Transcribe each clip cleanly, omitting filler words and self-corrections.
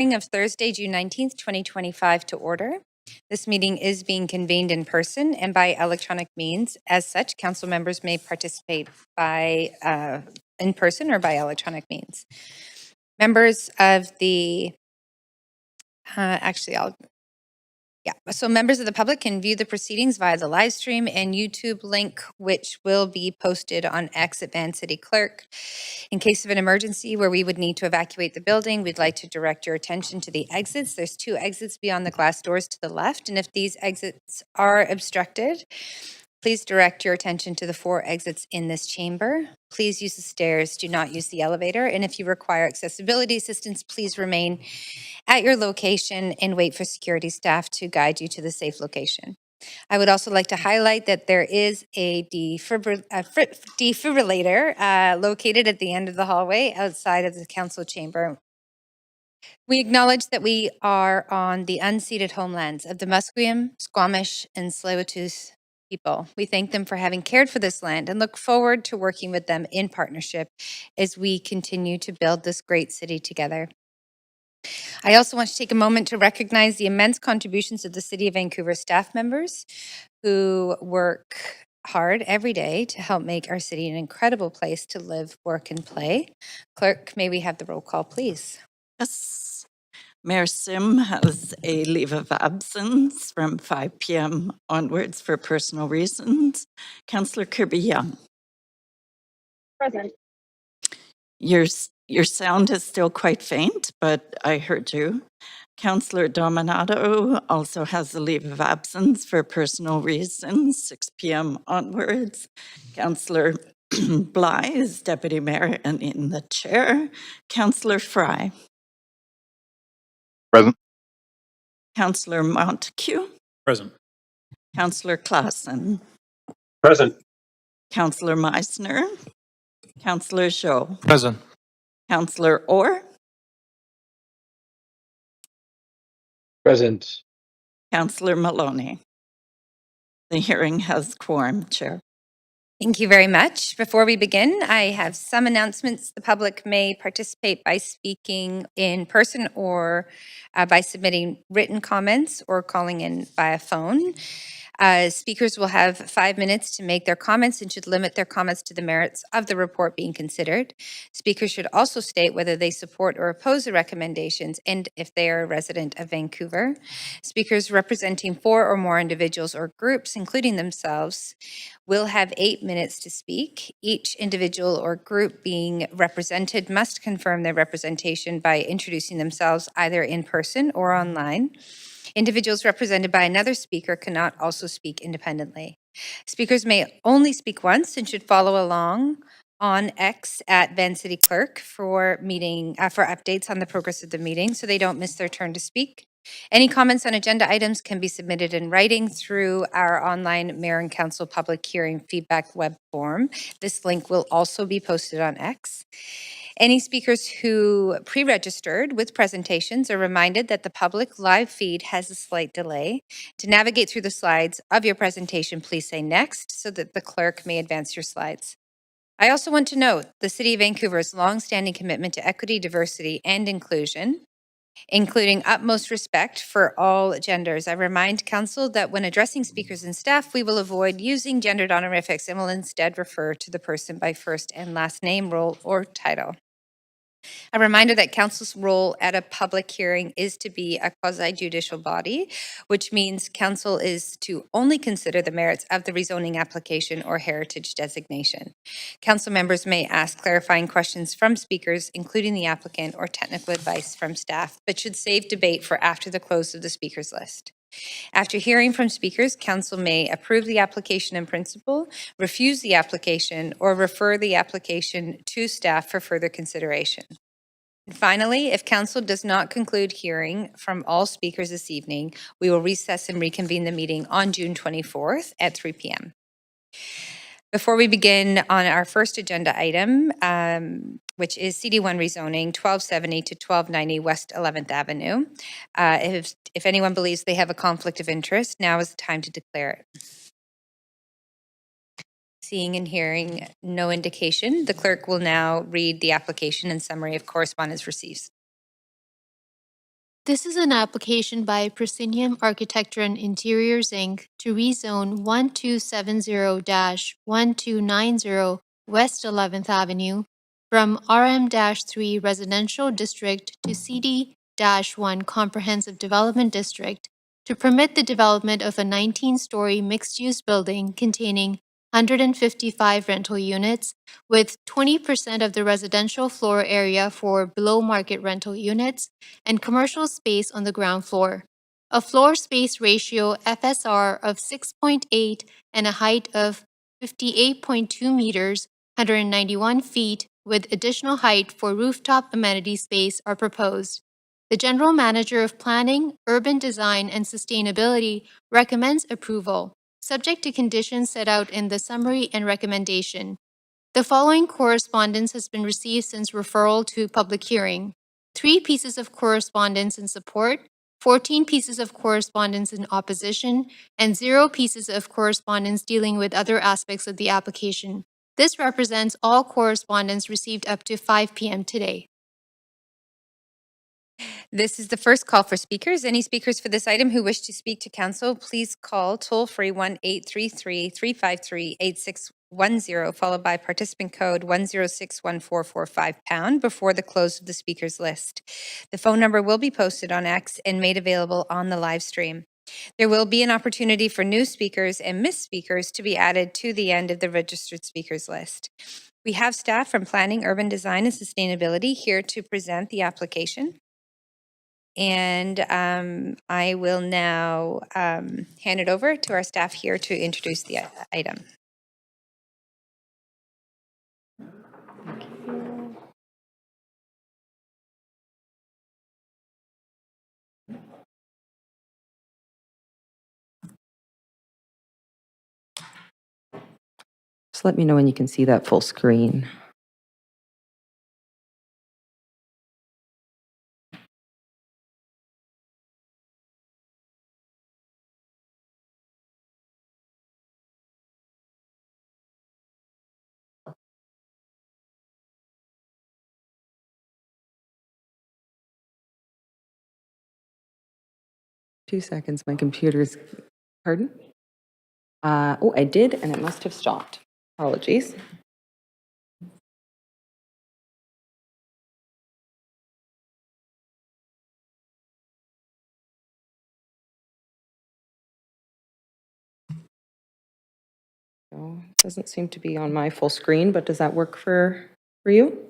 Of Thursday, June 19th, 2025 to order. This meeting is being convened in person and by electronic means. As such, council members may participate by in person or by electronic means. Members of the So members of the public can view the proceedings via the live stream and YouTube link, which will be posted on X at Van City Clerk. In case of an emergency where we would need to evacuate the building, we'd like to direct your attention to the exits. There's 2 exits beyond the glass doors to the left, and if these exits are obstructed, please direct your attention to the 4 exits in this chamber. Please use the stairs, do not use the elevator, and if you require accessibility assistance, please remain at your location and wait for security staff to guide you to the safe location. I would also like to highlight that there is a defibrillator located at the end of the hallway outside of the council chamber. We acknowledge that we are on the unceded homelands of the Musqueam, Squamish, and Tsleil-Waututh people. We thank them for having cared for this land and look forward to working with them in partnership as we continue to build this great city together. I also want to take a moment to recognize the immense contributions of the City of Vancouver staff members who work hard every day to help make our city an incredible place to live, work, and play. Clerk, may we have the roll call, please? Yes. Mayor Sim has a leave of absence from 5 p.m. onwards for personal reasons. Councillor Kirby-Young. Present. Your sound is still quite faint, but I heard you. Councillor Dominato also has a leave of absence for personal reasons, 6 p.m. onwards. Councillor Bly is deputy mayor and in the chair. Councillor Fry. Present. Councillor Montague. Present. Councillor Klassen. Present. Councillor Meisner. Councillor Zhou. Present. Councillor Orr. Present. Councillor Maloney. The hearing has quorum, Chair. Thank you very much. Before we begin, I have some announcements. The public may participate by speaking in person or by submitting written comments or calling in via phone. Speakers will have 5 minutes to make their comments and should limit their comments to the merits of the report being considered. Speakers should also state whether they support or oppose the recommendations and if they are a resident of Vancouver. Speakers representing 4 or more individuals or groups, including themselves, will have 8 minutes to speak. Each individual or group being represented must confirm their representation by introducing themselves either in person or online. Individuals represented by another speaker cannot also speak independently. Speakers may only speak once and should follow along on X at Van City Clerk for updates on the progress of the meeting so they don't miss their turn to speak. Any comments on agenda items can be submitted in writing through our online Mayor and Council public hearing feedback web form. This link will also be posted on X. Any speakers who pre-registered with presentations are reminded that the public live feed has a slight delay. To navigate through the slides of your presentation, please say next so that the clerk may advance your slides. I also want to note the City of Vancouver's long-standing commitment to equity, diversity, and inclusion, including utmost respect for all genders. I remind Council that when addressing speakers and staff, we will avoid using gendered honorifics and will instead refer to the person by first and last name, role, or title. A reminder that Council's role at a public hearing is to be a quasi-judicial body, which means Council is to only consider the merits of the rezoning application or heritage designation. Council members may ask clarifying questions from speakers, including the applicant, or technical advice from staff, but should save debate for after the close of the speakers list. After hearing from speakers, Council may approve the application in principle, refuse the application, or refer the application to staff for further consideration. And finally, if Council does not conclude hearing from all speakers this evening, we will recess and reconvene the meeting on June 24th at 3 p.m. Before we begin on our first agenda item, which is CD1 rezoning 1270 to 1290 West 11th Avenue, if anyone believes they have a conflict of interest, now is the time to declare it. Seeing and hearing no indication, the clerk will now read the application and summary of correspondence received. This is an application by Proscenium Architecture and Interiors, Inc. to rezone 1270-1290 West 11th Avenue from RM-3 Residential District to CD-1 Comprehensive Development District to permit the development of a 19-story mixed-use building containing 155 rental units, with 20% of the residential floor area for below-market rental units and commercial space on the ground floor. A floor space ratio FSR of 6.8 and a height of 58.2 meters, 191 feet, with additional height for rooftop amenity space are proposed. The General Manager of Planning, Urban Design, and Sustainability recommends approval, subject to conditions set out in the summary and recommendation. The following correspondence has been received since referral to public hearing: 3 pieces of correspondence in support, 14 pieces of correspondence in opposition, and 0 pieces of correspondence dealing with other aspects of the application. This represents all correspondence received up to 5 p.m. today. This is the first call for speakers. Any speakers for this item who wish to speak to council, please call toll-free 1-833-353-8610, followed by participant code 1061445# before the close of the speakers list. The phone number will be posted on X and made available on the live stream. There will be an opportunity for new speakers and missed speakers to be added to the end of the registered speakers list. We have staff from Planning, Urban Design, and Sustainability here to present the application. And I will now hand it over to our staff here to introduce the item. Just let me know when you can see that full screen. Two seconds, my computer's, pardon? Oh, I did, and it must have stopped. Apologies. So, it doesn't seem to be on my full screen, but does that work for you?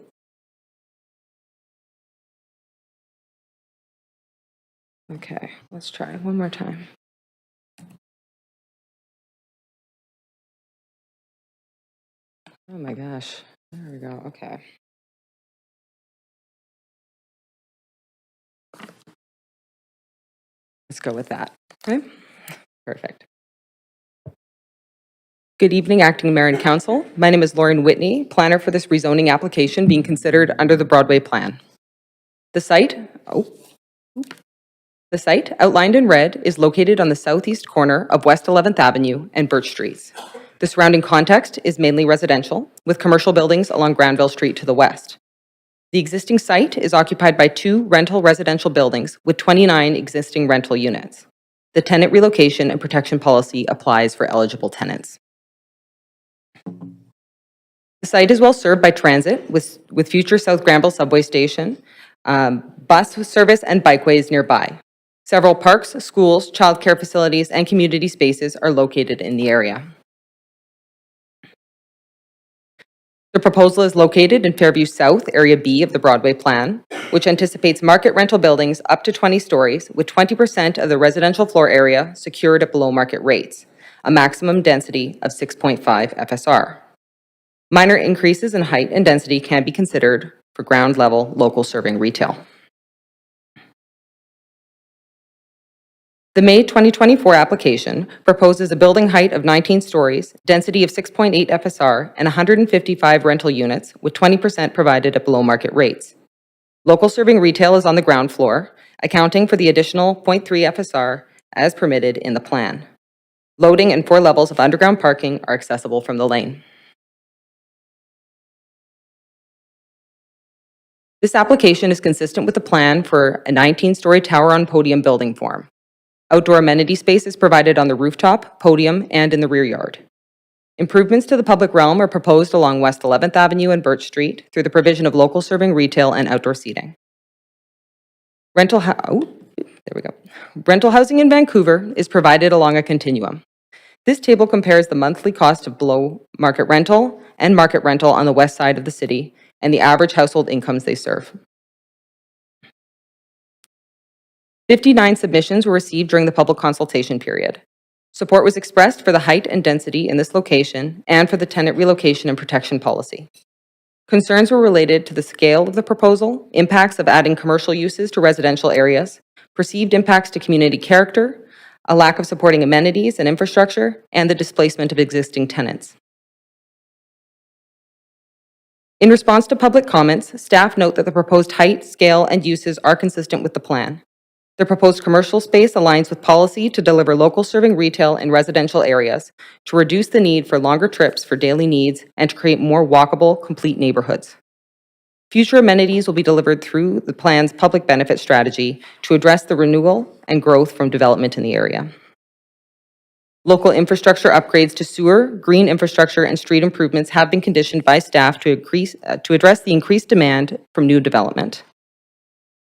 Okay, let's try one more time. Oh my gosh, there we go, okay. Let's go with that, okay? Perfect. Good evening, Acting Mayor and Council. My name is Lauren Whitney, planner for this rezoning application being considered under the Broadway Plan. The site outlined in red is located on the southeast corner of West 11th Avenue and Birch Streets. The surrounding context is mainly residential, with commercial buildings along Granville Street to the west. The existing site is occupied by 2 rental residential buildings with 29 existing rental units. The tenant relocation and protection policy applies for eligible tenants. The site is well served by transit with future South Granville subway station, bus service, and bikeways nearby. Several parks, schools, childcare facilities, and community spaces are located in the area. The proposal is located in Fairview South, Area B of the Broadway Plan, which anticipates market rental buildings up to 20 stories with 20% of the residential floor area secured at below market rates, a maximum density of 6.5 FSR. Minor increases in height and density can be considered for ground level local serving retail. The May 2024 application proposes a building height of 19 stories, density of 6.8 FSR, and 155 rental units, with 20% provided at below market rates. Local serving retail is on the ground floor, accounting for the additional 0.3 FSR as permitted in the plan. Loading and 4 levels of underground parking are accessible from the lane. This application is consistent with the plan for a 19-story tower on podium building form. Outdoor amenity space is provided on the rooftop, podium, and in the rear yard. Improvements to the public realm are proposed along West 11th Avenue and Birch Street through the provision of local serving retail and outdoor seating. Rental housing in Vancouver is provided along a continuum. This table compares the monthly cost of below market rental and market rental on the west side of the city and the average household incomes they serve. 59 submissions were received during the public consultation period. Support was expressed for the height and density in this location and for the tenant relocation and protection policy. Concerns were related to the scale of the proposal, impacts of adding commercial uses to residential areas, perceived impacts to community character, a lack of supporting amenities and infrastructure, and the displacement of existing tenants. In response to public comments, staff note that the proposed height, scale, and uses are consistent with the plan. The proposed commercial space aligns with policy to deliver local serving retail in residential areas, to reduce the need for longer trips for daily needs, and to create more walkable, complete neighborhoods. Future amenities will be delivered through the plan's public benefit strategy to address the renewal and growth from development in the area. Local infrastructure upgrades to sewer, green infrastructure, and street improvements have been conditioned by staff to address the increased demand from new development.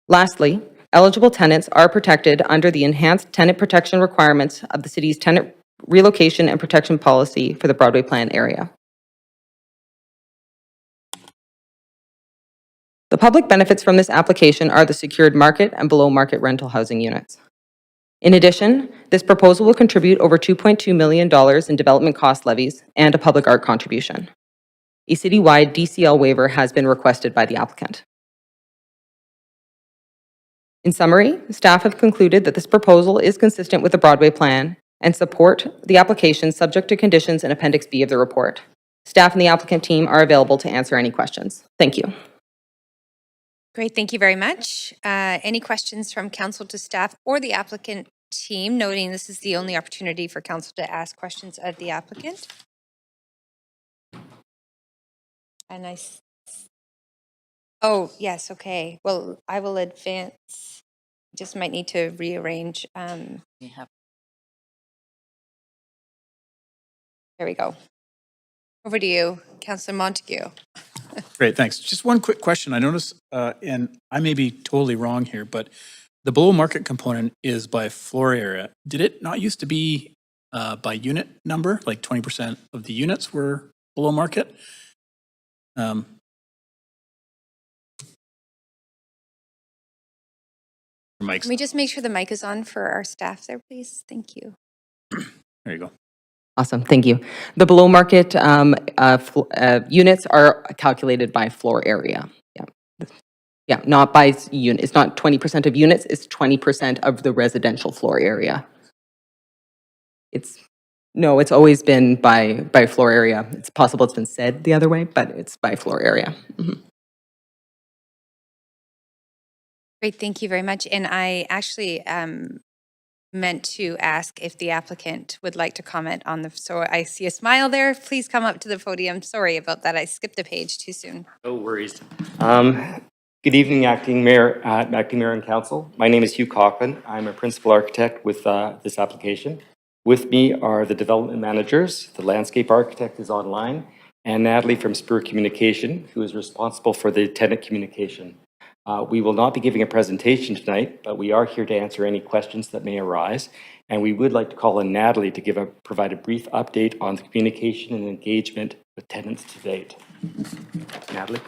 Lastly, eligible tenants are protected under the enhanced tenant protection requirements of the city's tenant relocation and protection policy for the Broadway Plan area. The public benefits from this application are the secured market and below market rental housing units. In addition, this proposal will contribute over $2.2 million in development cost levies and a public art contribution. A citywide DCL waiver has been requested by the applicant. In summary, staff have concluded that this proposal is consistent with the Broadway Plan and support the application subject to conditions in Appendix B of the report. Staff and the applicant team are available to answer any questions. Thank you. Great, thank you very much. Any questions from council to staff or the applicant team, noting this is the only opportunity for council to ask questions of the applicant? Oh, yes, okay. Well, I will advance. Just might need to rearrange. There we go. Over to you, Councillor Montague. Great, thanks. Just one quick question. I noticed, and I may be totally wrong here, but the below market component is by floor area. Did it not used to be by unit number, like 20% of the units were below market? Mike's. Can we just make sure the mic is on for our staff there, please? Thank you. There you go. Awesome, thank you. The below market units are calculated by floor area. Yeah, not by unit. It's not 20% of units, it's 20% of the residential floor area. It's always been by floor area. It's possible it's been said the other way, but it's by floor area. Mm-hmm. Great, thank you very much. And I actually meant to ask if the applicant would like to comment on so I see a smile there. Please come up to the podium. Sorry about that. I skipped a page too soon. No worries. Good evening, Acting Mayor and Council. My name is Hugh Coughlin. I'm a principal architect with this application. With me are the development managers. The landscape architect is online, and Natalie from Spur Communication, who is responsible for the tenant communication. We will not be giving a presentation tonight, but we are here to answer any questions that may arise. And we would like to call on Natalie to provide a brief update on the communication and engagement with tenants to date. Natalie?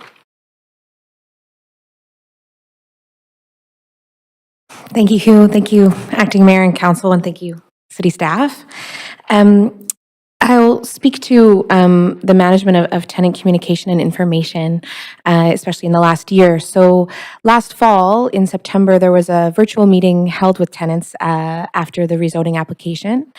Thank you, Hugh. Thank you, Acting Mayor and Council, and thank you, City staff. I'll speak to the management of tenant communication and information, especially in the last year. So last fall, in September, there was a virtual meeting held with tenants after the rezoning application.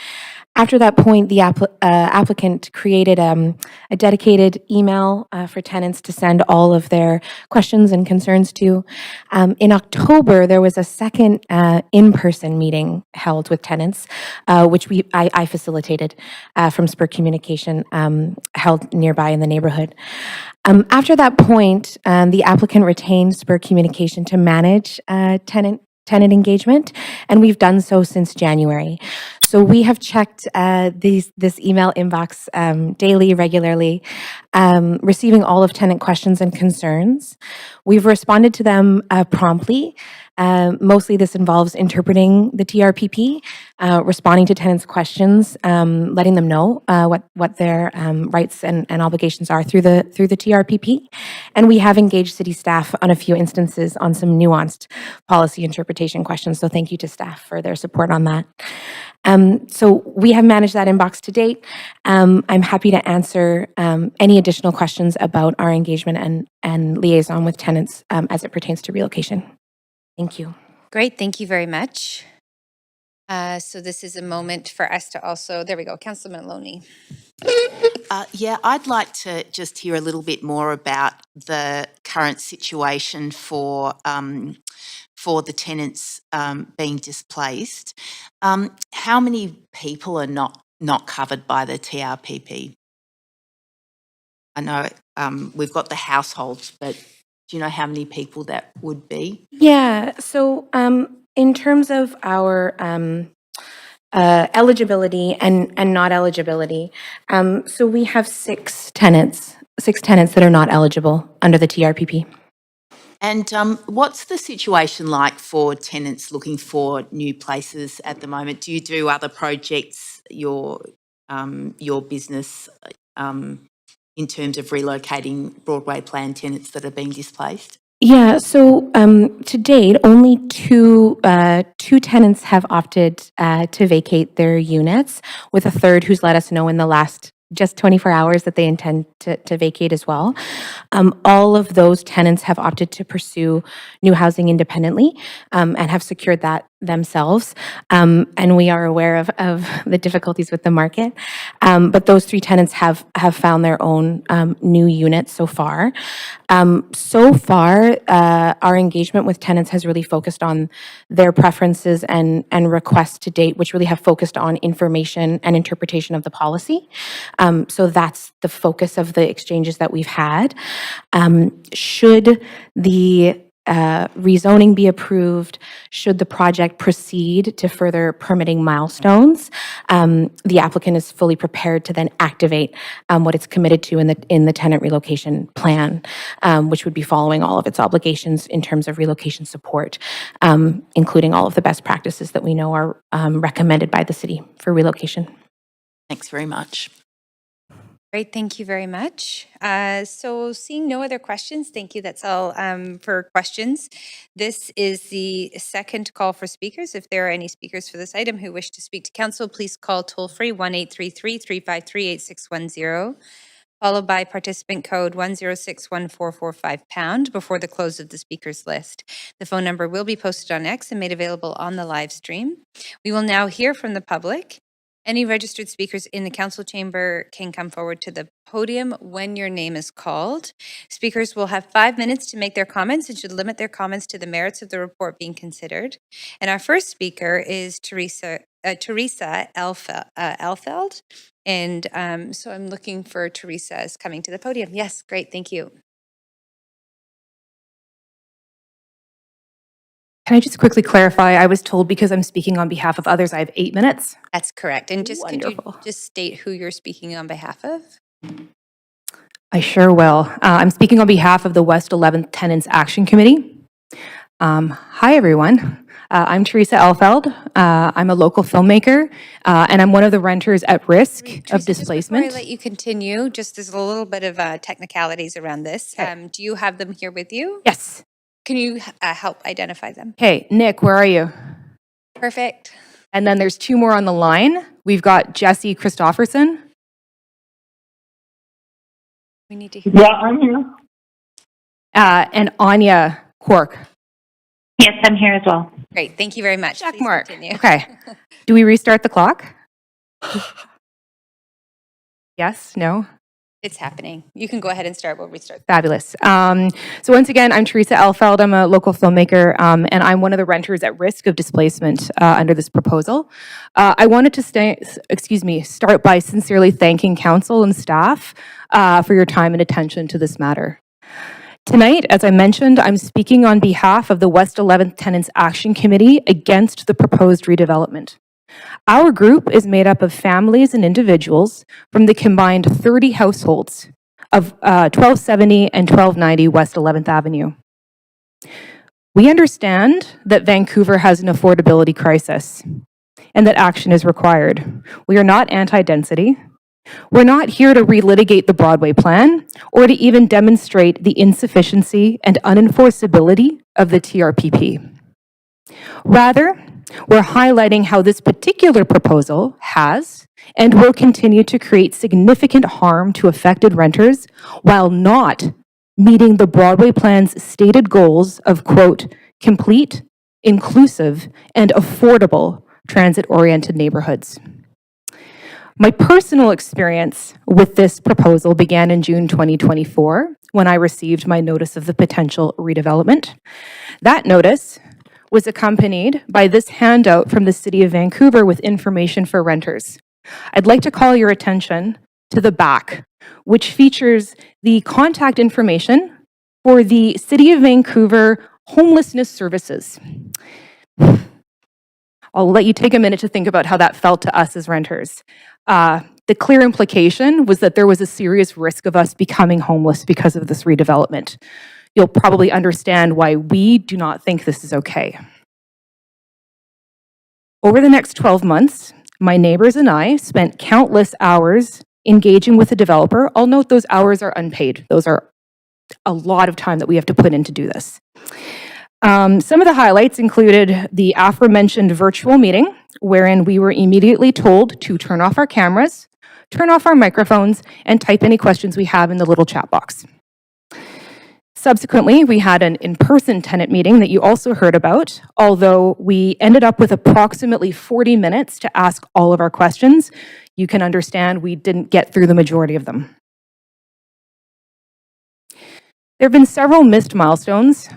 After that point, the applicant created a dedicated email for tenants to send all of their questions and concerns to. In October, there was a second in-person meeting held with tenants, which I facilitated from Spur Communication, held nearby in the neighborhood. After that point, the applicant retained Spur Communication to manage tenant engagement, and we've done so since January. So we have checked this email inbox daily, regularly, receiving all of tenant questions and concerns. We've responded to them promptly. Mostly this involves interpreting the TRPP, responding to tenants' questions, letting them know what their rights and obligations are through the TRPP. And we have engaged city staff on a few instances on some nuanced policy interpretation questions. So thank you to staff for their support on that. So we have managed that inbox to date. I'm happy to answer any additional questions about our engagement and liaison with tenants as it pertains to relocation. Thank you. Great, thank you very much. So this is a moment for us to also, there we go, Councillor Maloney. Yeah, I'd like to just hear a little bit more about the current situation for the tenants being displaced. How many people are not covered by the TRPP? I know we've got the households, but do you know how many people that would be? Yeah, so in terms of our eligibility and not eligibility, so we have six tenants that are not eligible under the TRPP. And what's the situation like for tenants looking for new places at the moment? Do you do other projects, your business, in terms of relocating Broadway plan tenants that are being displaced? Yeah, so to date, only two tenants have opted to vacate their units, with a third who's let us know in the last just 24 hours that they intend to vacate as well. All of those tenants have opted to pursue new housing independently and have secured that themselves. And we are aware of the difficulties with the market. But those three tenants have found their own new units so far. Our engagement with tenants has really focused on their preferences and requests to date, which really have focused on information and interpretation of the policy. So that's the focus of the exchanges that we've had. Should the rezoning be approved, should the project proceed to further permitting milestones, the applicant is fully prepared to then activate what it's committed to in the tenant relocation plan, which would be following all of its obligations in terms of relocation support, including all of the best practices that we know are recommended by the city for relocation. Thanks very much. Great, thank you very much. So seeing no other questions, thank you, that's all for questions. This is the second call for speakers. If there are any speakers for this item who wish to speak to council, please call toll-free 1-833-353-8610, followed by participant code 1061445# before the close of the speakers list. The phone number will be posted on X and made available on the live stream. We will now hear from the public. Any registered speakers in the council chamber can come forward to the podium when your name is called. Speakers will have 5 minutes to make their comments and should limit their comments to the merits of the report being considered. And our first speaker is Teresa Alfeld. And so I'm looking for Teresa as coming to the podium. Yes, great, thank you. Can I just quickly clarify? I was told because I'm speaking on behalf of others, I have 8 minutes. That's correct. And just could you Wonderful. just state who you're speaking on behalf of? I sure will. I'm speaking on behalf of the West 11th Tenants Action Committee. Hi, everyone. I'm Teresa Alfeld. I'm a local filmmaker, and I'm one of the renters at risk Teresa, of displacement. Just before I let you continue, just there's a little bit of technicalities around this. Okay. Do you have them here with you? Yes. Can you help identify them? Okay, Nick, where are you? Perfect. And then there's 2 more on the line. We've got Jesse Christofferson. We need to hear. Yeah, I'm here. And Anya Cork. Yes, I'm here as well. Great. Thank you very much. Check Please mark. continue. Okay. Do we restart the clock? Yes? No? It's happening. You can go ahead and start. We'll restart. Fabulous. So once again, I'm Teresa Elfeld. I'm a local filmmaker, and I'm one of the renters at risk of displacement under this proposal. I wanted to start by sincerely thanking council and staff for your time and attention to this matter. Tonight, as I mentioned, I'm speaking on behalf of the West 11th Tenants Action Committee against the proposed redevelopment. Our group is made up of families and individuals from the combined 30 households of 1270 and 1290 West 11th Avenue. We understand that Vancouver has an affordability crisis and that action is required. We are not anti-density. We're not here to relitigate the Broadway plan or to even demonstrate the insufficiency and unenforceability of the TRPP. Rather, we're highlighting how this particular proposal has and will continue to create significant harm to affected renters while not meeting the Broadway plan's stated goals of, quote, complete, inclusive, and affordable transit-oriented neighborhoods. My personal experience with this proposal began in June 2024 when I received my notice of the potential redevelopment. That notice was accompanied by this handout from the City of Vancouver with information for renters. I'd like to call your attention to the back, which features the contact information for the City of Vancouver Homelessness Services. I'll let you take a minute to think about how that felt to us as renters. The clear implication was that there was a serious risk of us becoming homeless because of this redevelopment. You'll probably understand why we do not think this is okay. Over the next 12 months, my neighbors and I spent countless hours engaging with the developer. I'll note those hours are unpaid. Those are a lot of time that we have to put in to do this. Some of the highlights included the aforementioned virtual meeting, wherein we were immediately told to turn off our cameras, turn off our microphones, and type any questions we have in the little chat box. Subsequently, we had an in-person tenant meeting that you also heard about, although we ended up with approximately 40 minutes to ask all of our questions. You can understand we didn't get through the majority of them. There have been several missed milestones,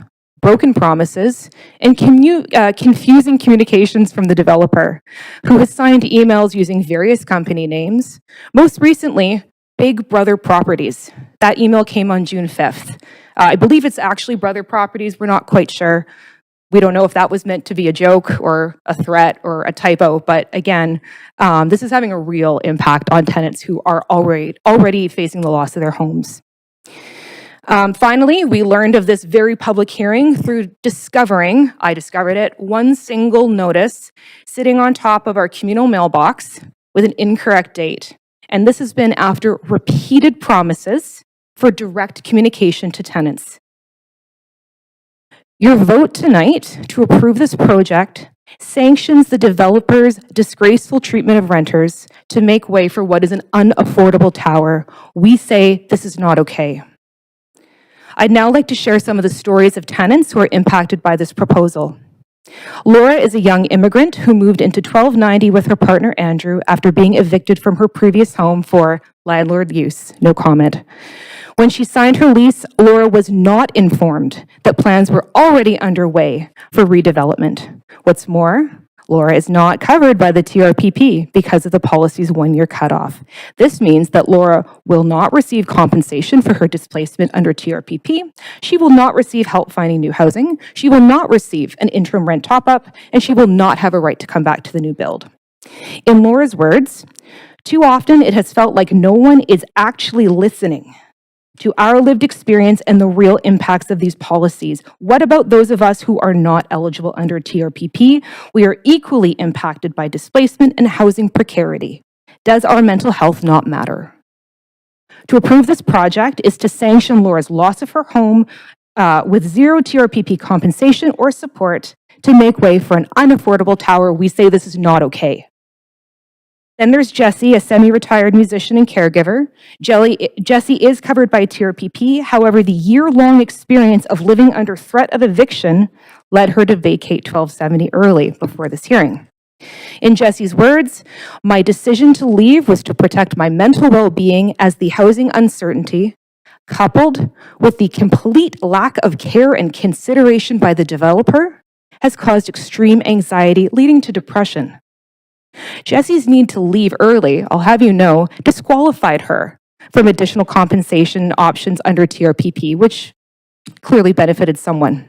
broken promises, and confusing communications from the developer, who has signed emails using various company names. Most recently, Big Brother Properties. That email came on June 5th. I believe it's actually Brother Properties. We're not quite sure. We don't know if that was meant to be a joke or a threat or a typo, but again, this is having a real impact on tenants who are already facing the loss of their homes. Finally, we learned of this very public hearing through I discovered it, one single notice sitting on top of our communal mailbox with an incorrect date. And this has been after repeated promises for direct communication to tenants. Your vote tonight to approve this project sanctions the developer's disgraceful treatment of renters to make way for what is an unaffordable tower. We say this is not okay. I'd now like to share some of the stories of tenants who are impacted by this proposal. Laura is a young immigrant who moved into 1290 with her partner Andrew after being evicted from her previous home for landlord use, no comment. When she signed her lease, Laura was not informed that plans were already underway for redevelopment. What's more, Laura is not covered by the TRPP because of the policy's one-year cutoff. This means that Laura will not receive compensation for her displacement under TRPP. She will not receive help finding new housing. She will not receive an interim rent top-up, and she will not have a right to come back to the new build. In Laura's words, too often it has felt like no one is actually listening to our lived experience and the real impacts of these policies. What about those of us who are not eligible under TRPP? We are equally impacted by displacement and housing precarity. Does our mental health not matter? To approve this project is to sanction Laura's loss of her home with zero TRPP compensation or support to make way for an unaffordable tower. We say this is not okay. Then there's Jessie, a semi-retired musician and caregiver. Jessie is covered by TRPP. However, the year-long experience of living under threat of eviction led her to vacate 1270 early before this hearing. In Jesse's words, my decision to leave was to protect my mental well-being as the housing uncertainty, coupled with the complete lack of care and consideration by the developer, has caused extreme anxiety leading to depression. Jesse's need to leave early, I'll have you know, disqualified her from additional compensation options under TRPP, which clearly benefited someone.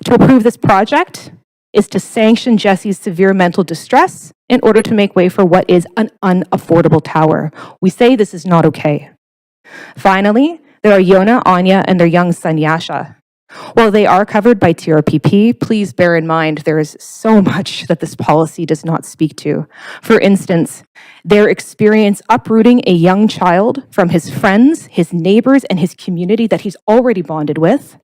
To approve this project is to sanction Jesse's severe mental distress in order to make way for what is an unaffordable tower. We say this is not okay. Finally, there are Yona, Anya, and their young son Yasha. While they are covered by TRPP, please bear in mind there is so much that this policy does not speak to. For instance, their experience uprooting a young child from his friends, his neighbors, and his community that he's already bonded with,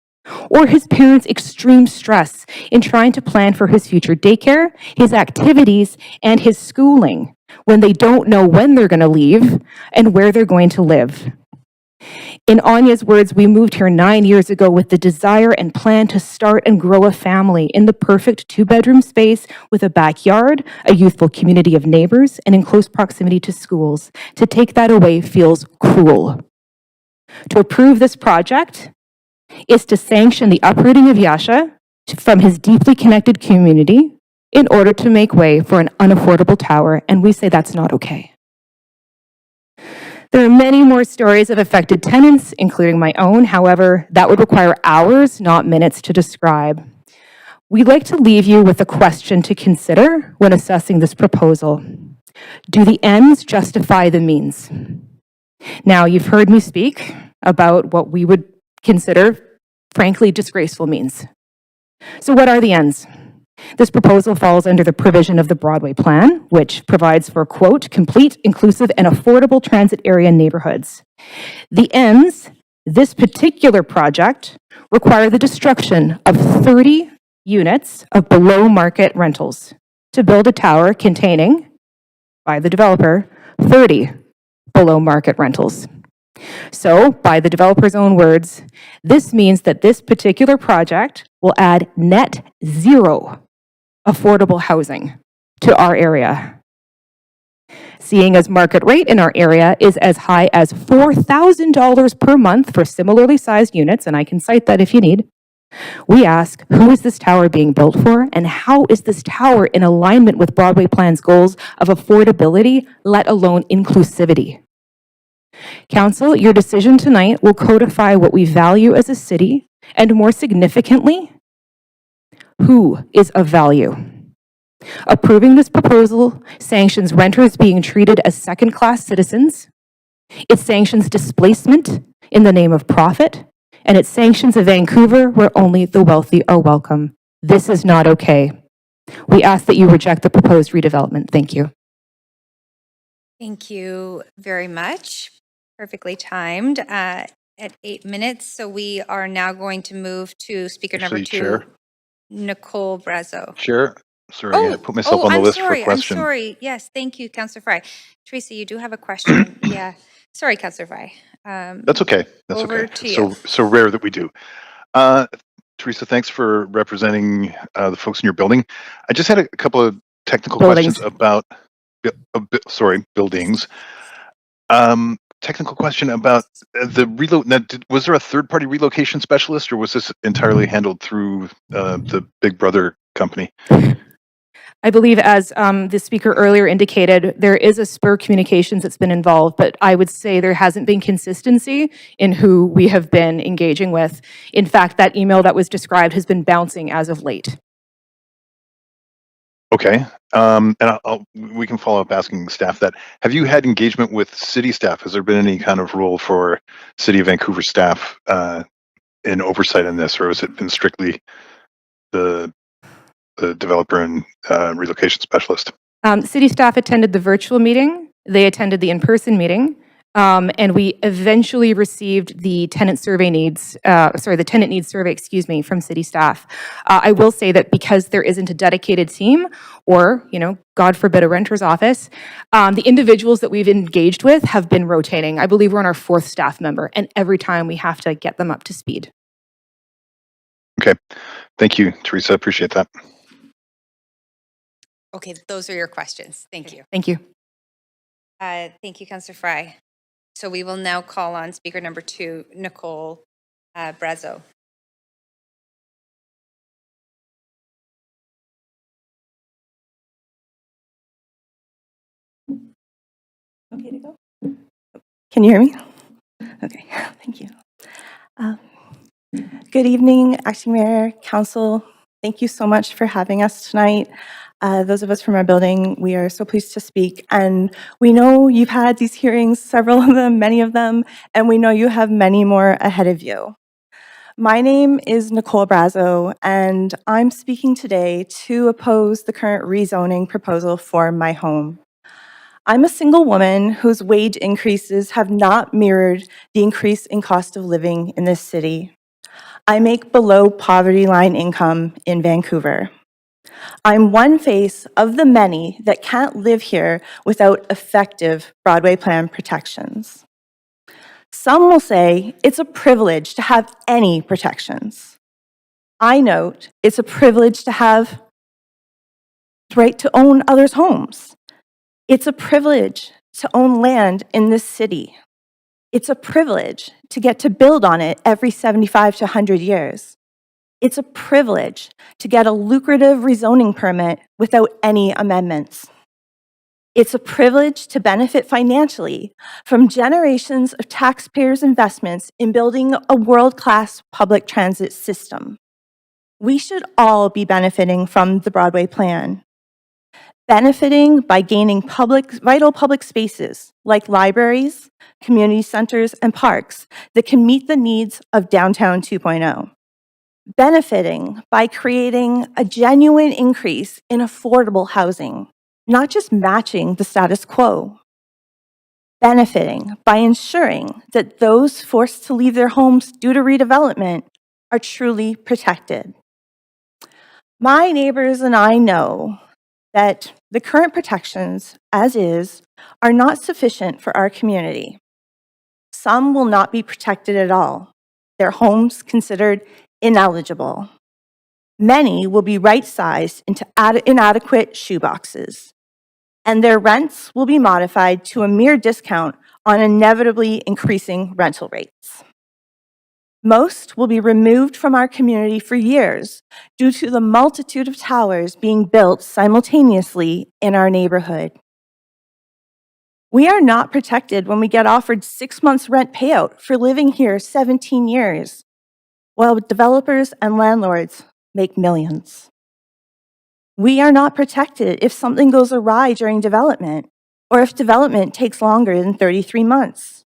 or his parents' extreme stress in trying to plan for his future daycare, his activities, and his schooling when they don't know when they're going to leave and where they're going to live. In Anya's words, we moved here 9 years ago with the desire and plan to start and grow a family in the perfect 2-bedroom space with a backyard, a youthful community of neighbors, and in close proximity to schools. To take that away feels cruel. To approve this project is to sanction the uprooting of Yasha from his deeply connected community in order to make way for an unaffordable tower, and we say that's not okay. There are many more stories of affected tenants, including my own. However, that would require hours, not minutes, to describe. We'd like to leave you with a question to consider when assessing this proposal. Do the ends justify the means? Now, you've heard me speak about what we would consider, frankly, disgraceful means. So what are the ends? This proposal falls under the provision of the Broadway Plan, which provides for, quote, complete, inclusive, and affordable transit area neighborhoods. The ends, this particular project, require the destruction of 30 units of below-market rentals to build a tower containing, by the developer, 30 below-market rentals. So, by the developer's own words, this means that this particular project will add net zero affordable housing to our area. Seeing as market rate in our area is as high as $4,000 per month for similarly sized units, and I can cite that if you need, we ask, who is this tower being built for, and how is this tower in alignment with Broadway Plan's goals of affordability, let alone inclusivity? Council, your decision tonight will codify what we value as a city, and more significantly, who is of value. Approving this proposal sanctions renters being treated as second-class citizens. It sanctions displacement in the name of profit, and it sanctions a Vancouver where only the wealthy are welcome. This is not okay. We ask that you reject the proposed redevelopment. Thank you. Thank you very much. Perfectly timed at 8 minutes. So we are now going to move to speaker number Actually, 2, Chair. Nicole Brazo. Chair, sorry, I put myself on the I'm list sorry, for a question. I'm sorry. Yes, thank you, Councillor Fry. Teresa, you do have a question. Yeah. Sorry, Councillor Fry. That's okay. That's over okay. to you. So rare that we do. Teresa, thanks for representing the folks in your building. I just had a couple of technical questions about, buildings. Technical question about the reload. Now, was there a third-party relocation specialist, or was this entirely handled through the Big Brother company? I believe, as the speaker earlier indicated, there is a Spur Communications that's been involved, but I would say there hasn't been consistency in who we have been engaging with. In fact, that email that was described has been bouncing as of late. Okay, and we can follow up asking staff that. Have you had engagement with city staff? Has there been any kind of role for City of Vancouver staff in oversight in this, or has it been strictly the developer and relocation specialist? City staff attended the virtual meeting. They attended the in-person meeting. And we eventually received the tenant needs survey, from city staff. I will say that because there isn't a dedicated team or, God forbid, a renter's office, the individuals that we've engaged with have been rotating. I believe we're on our 4th staff member, and every time we have to get them up to speed. Okay. Thank you, Teresa. Appreciate that. Okay, those are your questions. Thank you. Thank you. Thank you, Councillor Fry. So we will now call on speaker number 2, Nicole Brazo. Okay to go? Can you hear me? Okay, thank you. Good evening, Acting Mayor, Council. Thank you so much for having us tonight. Those of us from our building, we are so pleased to speak. And we know you've had these hearings, several of them, many of them, and we know you have many more ahead of you. My name is Nicole Brazo, and I'm speaking today to oppose the current rezoning proposal for my home. I'm a single woman whose wage increases have not mirrored the increase in cost of living in this city. I make below poverty line income in Vancouver. I'm one face of the many that can't live here without effective Broadway plan protections. Some will say it's a privilege to have any protections. I note it's a privilege to have the right to own others' homes. It's a privilege to own land in this city. It's a privilege to get to build on it every 75 to 100 years. It's a privilege to get a lucrative rezoning permit without any amendments. It's a privilege to benefit financially from generations of taxpayers' investments in building a world-class public transit system. We should all be benefiting from the Broadway plan. Benefiting by gaining vital public spaces like libraries, community centers, and parks that can meet the needs of Downtown 2.0. Benefiting by creating a genuine increase in affordable housing, not just matching the status quo. Benefiting by ensuring that those forced to leave their homes due to redevelopment are truly protected. My neighbors and I know that the current protections, as is, are not sufficient for our community. Some will not be protected at all, their homes considered ineligible. Many will be right-sized into inadequate shoeboxes, and their rents will be modified to a mere discount on inevitably increasing rental rates. Most will be removed from our community for years due to the multitude of towers being built simultaneously in our neighborhood. We are not protected when we get offered 6 months rent payout for living here 17 years, while developers and landlords make millions. We are not protected if something goes awry during development, or if development takes longer than 33 months.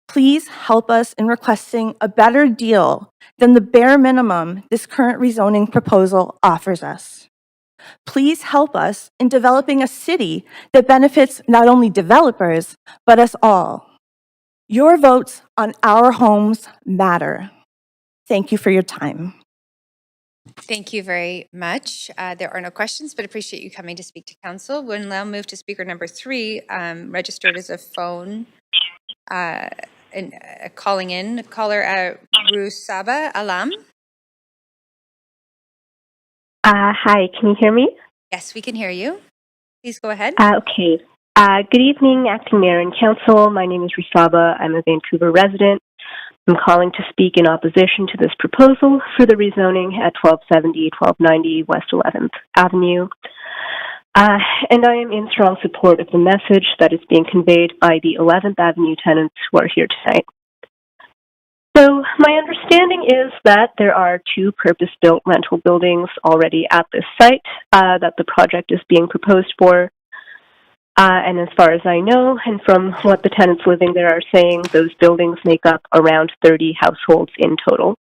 Please help us in requesting a better deal than the bare minimum this current rezoning proposal offers us. Please help us in developing a city that benefits not only developers, but us all. Your votes on our homes matter. Thank you for your time. Thank you very much. There are no questions, but appreciate you coming to speak to council. We'll now move to speaker number 3, registered as a phone and calling in. Caller Rusaba Alam. Hi, can you hear me? Yes, we can hear you. Please go ahead. Okay. Good evening, Acting Mayor and Council. My name is Risaba. I'm a Vancouver resident. I'm calling to speak in opposition to this proposal for the rezoning at 1270, 1290 West 11th Avenue. And I am in strong support of the message that is being conveyed by the 11th Avenue tenants who are here tonight. So my understanding is that there are 2 purpose-built rental buildings already at this site that the project is being proposed for. And as far as I know, and from what the tenants living there are saying, those buildings make up around 30 households in total.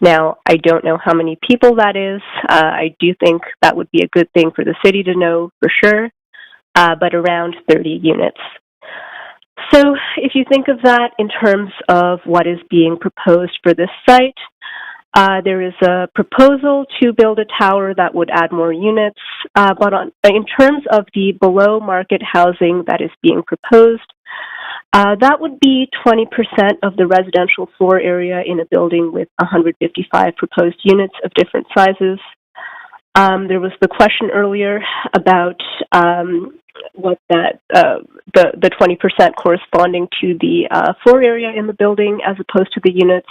Now, I don't know how many people that is. I do think that would be a good thing for the city to know for sure, but around 30 units. So if you think of that in terms of what is being proposed for this site, there is a proposal to build a tower that would add more units, but in terms of the below market housing that is being proposed, that would be 20% of the residential floor area in a building with 155 proposed units of different sizes. There was the question earlier about what that the 20% corresponding to the floor area in the building as opposed to the units.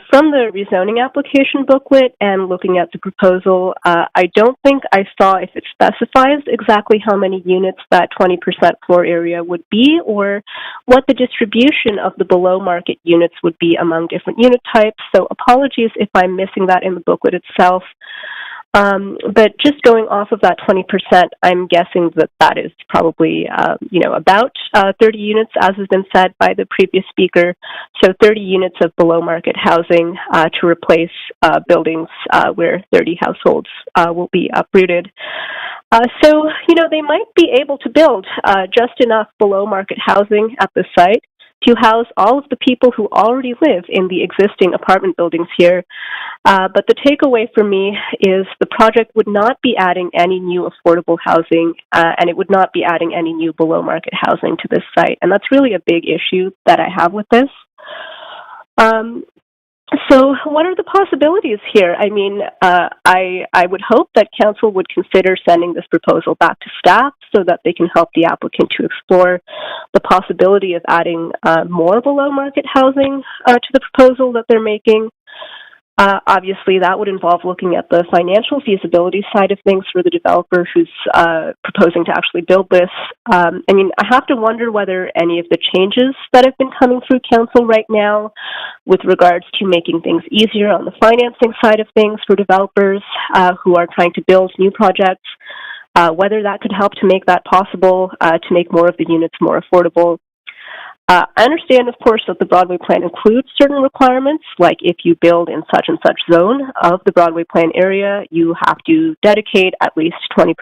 From the rezoning application booklet and looking at the proposal, I don't think I saw if it specifies exactly how many units that 20% floor area would be or what the distribution of the below market units would be among different unit types. So apologies if I'm missing that in the booklet itself. But just going off of that 20%, I'm guessing that that is probably, about 30 units, as has been said by the previous speaker. So 30 units of below market housing to replace buildings where 30 households will be uprooted. So, they might be able to build just enough below market housing at the site to house all of the people who already live in the existing apartment buildings here. But the takeaway for me is the project would not be adding any new affordable housing, and it would not be adding any new below-market housing to this site. And that's really a big issue that I have with this. So what are the possibilities here? I mean, I would hope that council would consider sending this proposal back to staff so that they can help the applicant to explore the possibility of adding more below-market housing to the proposal that they're making. Obviously, that would involve looking at the financial feasibility side of things for the developer who's proposing to actually build this. I have to wonder whether any of the changes that have been coming through council right now with regards to making things easier on the financing side of things for developers who are trying to build new projects, whether that could help to make that possible, to make more of the units more affordable. I understand, of course, that the Broadway plan includes certain requirements, like if you build in such and such zone of the Broadway plan area, you have to dedicate at least 20%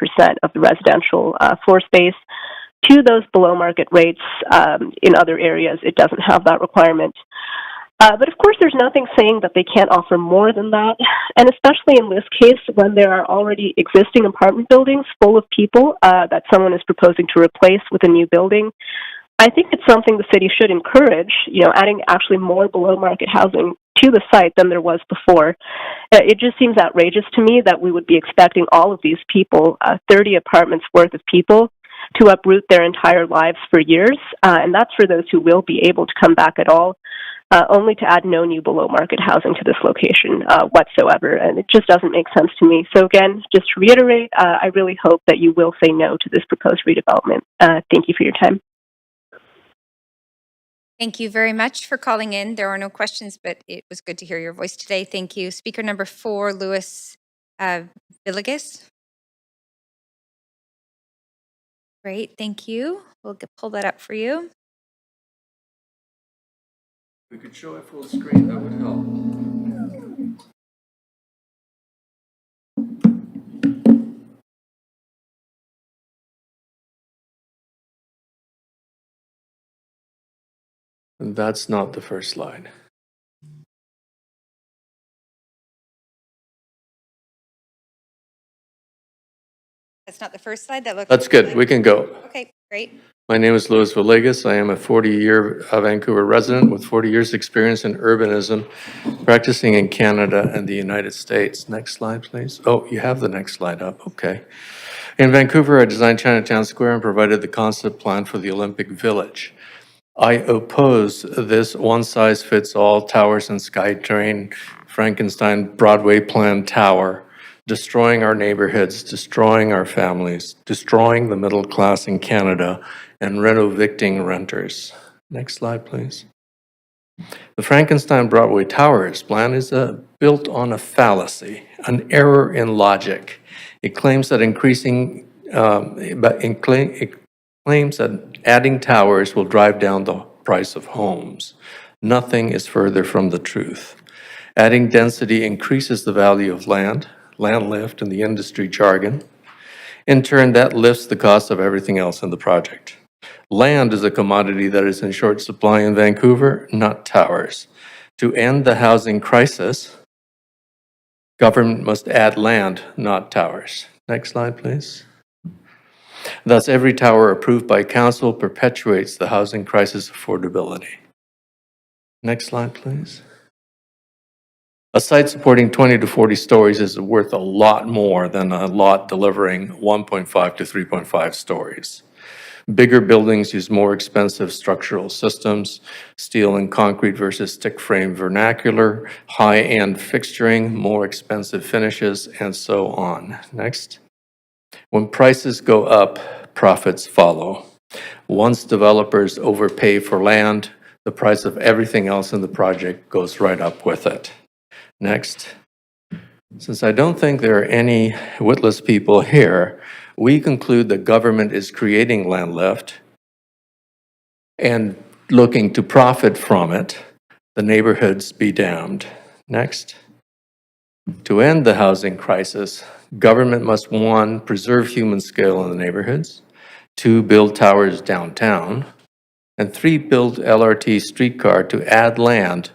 of the residential floor space to those below market rates. In other areas, it doesn't have that requirement. But of course, there's nothing saying that they can't offer more than that. And especially in this case, when there are already existing apartment buildings full of people that someone is proposing to replace with a new building, I think it's something the city should encourage, adding actually more below-market housing to the site than there was before. It just seems outrageous to me that we would be expecting all of these people, 30 apartments worth of people, to uproot their entire lives for years, and that's for those who will be able to come back at all, only to add no new below-market housing to this location whatsoever, and it just doesn't make sense to me. So again, just to reiterate, I really hope that you will say no to this proposed redevelopment. Thank you for your time. Thank you very much for calling in. There are no questions, but it was good to hear your voice today. Thank you. Speaker number 4, Louis Villegas. Great, thank you. We'll pull that up for you. We could show it full screen, that would help. And that's not the first slide. That's not the first slide. That looks. That's good. We can go. Okay, great. My name is Louis Villegas. I am a 40-year Vancouver resident with 40 years experience in urbanism, practicing in Canada and the United States. Next slide, please. Oh, you have the next slide up. Okay. In Vancouver, I designed Chinatown Square and provided the concept plan for the Olympic Village. I oppose this one-size-fits-all towers and SkyTrain Frankenstein Broadway plan tower, destroying our neighborhoods, destroying our families, destroying the middle class in Canada, and reno-evicting renters. Next slide, please. The Frankenstein Broadway Towers plan is built on a fallacy, an error in logic. It claims that claims that adding towers will drive down the price of homes. Nothing is further from the truth. Adding density increases the value of land lift in the industry jargon. In turn, that lifts the cost of everything else in the project. Land is a commodity that is in short supply in Vancouver, not towers. To end the housing crisis, government must add land, not towers. Next slide, please. Thus, every tower approved by council perpetuates the housing crisis affordability. Next slide, please. A site supporting 20 to 40 stories is worth a lot more than a lot delivering 1.5 to 3.5 stories. Bigger buildings use more expensive structural systems, steel and concrete versus stick frame vernacular, high-end fixturing, more expensive finishes, and so on. Next. When prices go up, profits follow. Once developers overpay for land, the price of everything else in the project goes right up with it. Next. Since I don't think there are any witless people here, we conclude the government is creating land lift and looking to profit from it. The neighborhoods be damned. Next. To end the housing crisis, government must, 1, preserve human scale in the neighborhoods, 2, build towers downtown, and 3, build LRT streetcar to add land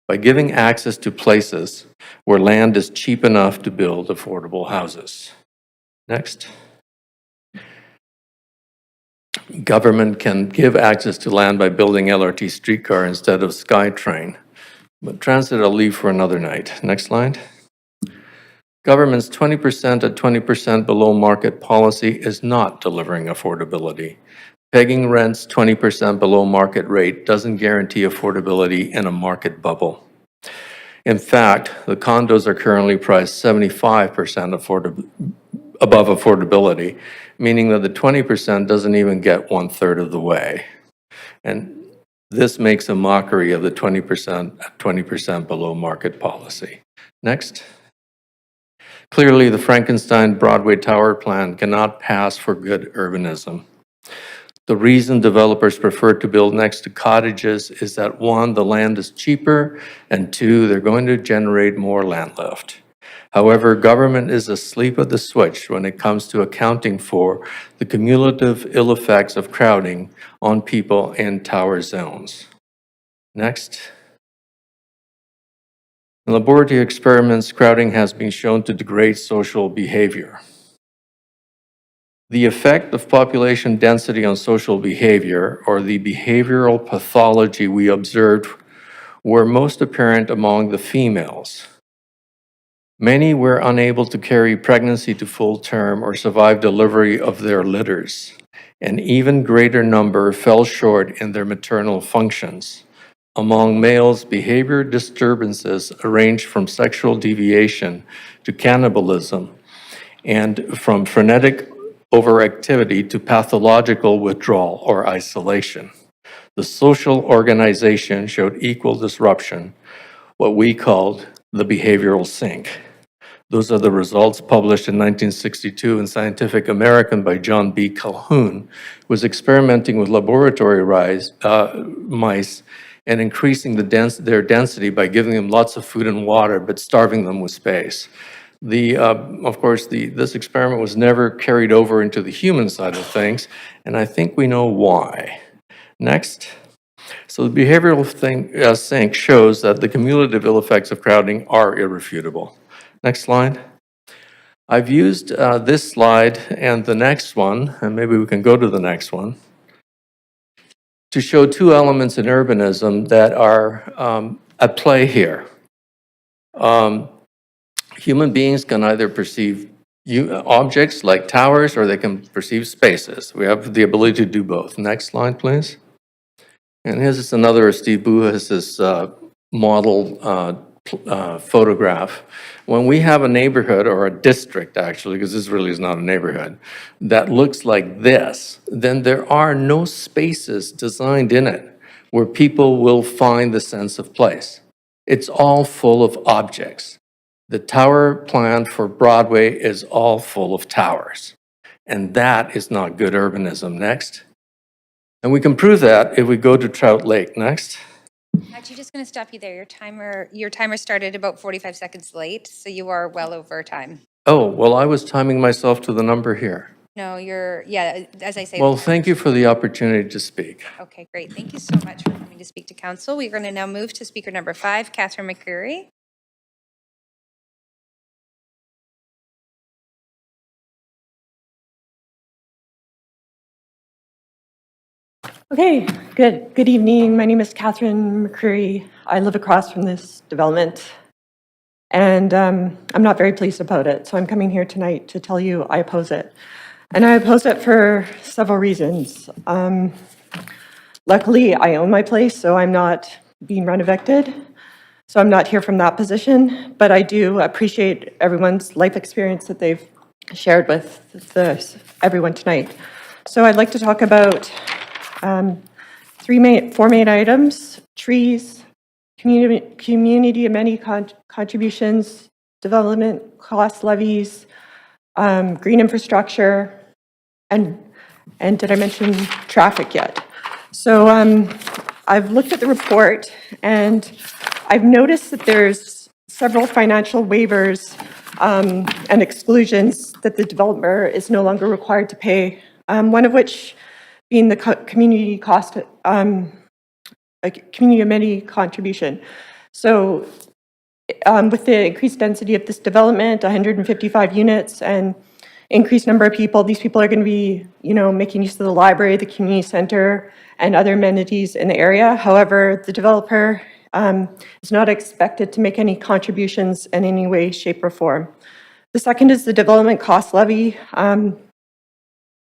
by giving access to places where land is cheap enough to build affordable houses. Next. Government can give access to land by building LRT streetcar instead of SkyTrain, but transit I'll leave for another night. Next slide. Government's 20% at 20% below market policy is not delivering affordability. Pegging rents 20% below market rate doesn't guarantee affordability in a market bubble. In fact, the condos are currently priced 75% above affordability, meaning that the 20% doesn't even get 1/3 of the way. And this makes a mockery of the 20% at 20% below market policy. Next. Clearly, the Frankenstein Broadway Tower plan cannot pass for good urbanism. The reason developers prefer to build next to cottages is that 1, the land is cheaper, and 2, they're going to generate more land lift. However, government is asleep at the switch when it comes to accounting for the cumulative ill effects of crowding on people in tower zones. Next. In laboratory experiments, crowding has been shown to degrade social behavior. The effect of population density on social behavior, or the behavioral pathology we observed, were most apparent among the females. Many were unable to carry pregnancy to full term or survive delivery of their litters. An even greater number fell short in their maternal functions. Among males, behavior disturbances ranged from sexual deviation to cannibalism, and from frenetic overactivity to pathological withdrawal or isolation. The social organization showed equal disruption, what we called the behavioral sink. Those are the results published in 1962 in Scientific American by John B. Calhoun, who was experimenting with laboratory mice and increasing their density by giving them lots of food and water, but starving them with space. Of course, this experiment was never carried over into the human side of things, and I think we know why. Next. So the behavioral sink shows that the cumulative ill effects of crowding are irrefutable. Next slide. I've used this slide and the next one, and maybe we can go to the next one, to show 2 elements in urbanism that are at play here. Human beings can either perceive objects like towers, or they can perceive spaces. We have the ability to do both. Next slide, please. And here's another of Steve Buhas's model photograph. When we have a neighborhood, or a district actually, because this really is not a neighborhood, that looks like this, then there are no spaces designed in it where people will find the sense of place. It's all full of objects. The tower plan for Broadway is all full of towers, and that is not good urbanism. Next. And we can prove that if we go to Trout Lake. Next. Actually, just going to stop you there. Your timer started about 45 seconds late, so you are well over time. Oh, well, I was timing myself to the number here. No, as I say. Well, thank you for the opportunity to speak. Okay, great. Thank you so much for coming to speak to council. We're going to now move to speaker number 5, Catherine McCreary. Okay, good evening. My name is Catherine McCreary. I live across from this development. And I'm not very pleased about it. So I'm coming here tonight to tell you I oppose it. And I oppose it for several reasons. Luckily, I own my place, so I'm not being run evicted. So I'm not here from that position, but I do appreciate everyone's life experience that they've shared with everyone tonight. So I'd like to talk about four main items: trees, community amenity contributions, development cost levies, green infrastructure, and did I mention traffic yet? So I've looked at the report and I've noticed that there's several financial waivers and exclusions that the developer is no longer required to pay, one of which being the community cost, community amenity contribution. So with the increased density of this development, 155 units and increased number of people, these people are going to be, making use of the library, the community center, and other amenities in the area. However, the developer is not expected to make any contributions in any way, shape, or form. The second is the development cost levy.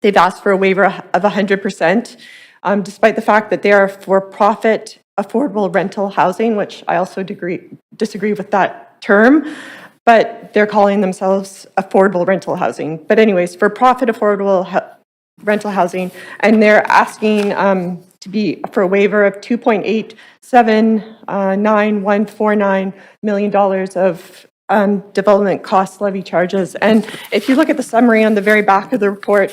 They've asked for a waiver of 100%, despite the fact that they are for-profit affordable rental housing, which I also disagree with that term, but they're calling themselves affordable rental housing. But anyways, for-profit affordable rental housing, and they're asking to be for a waiver of $2.879149 million of development cost levy charges. And if you look at the summary on the very back of the report,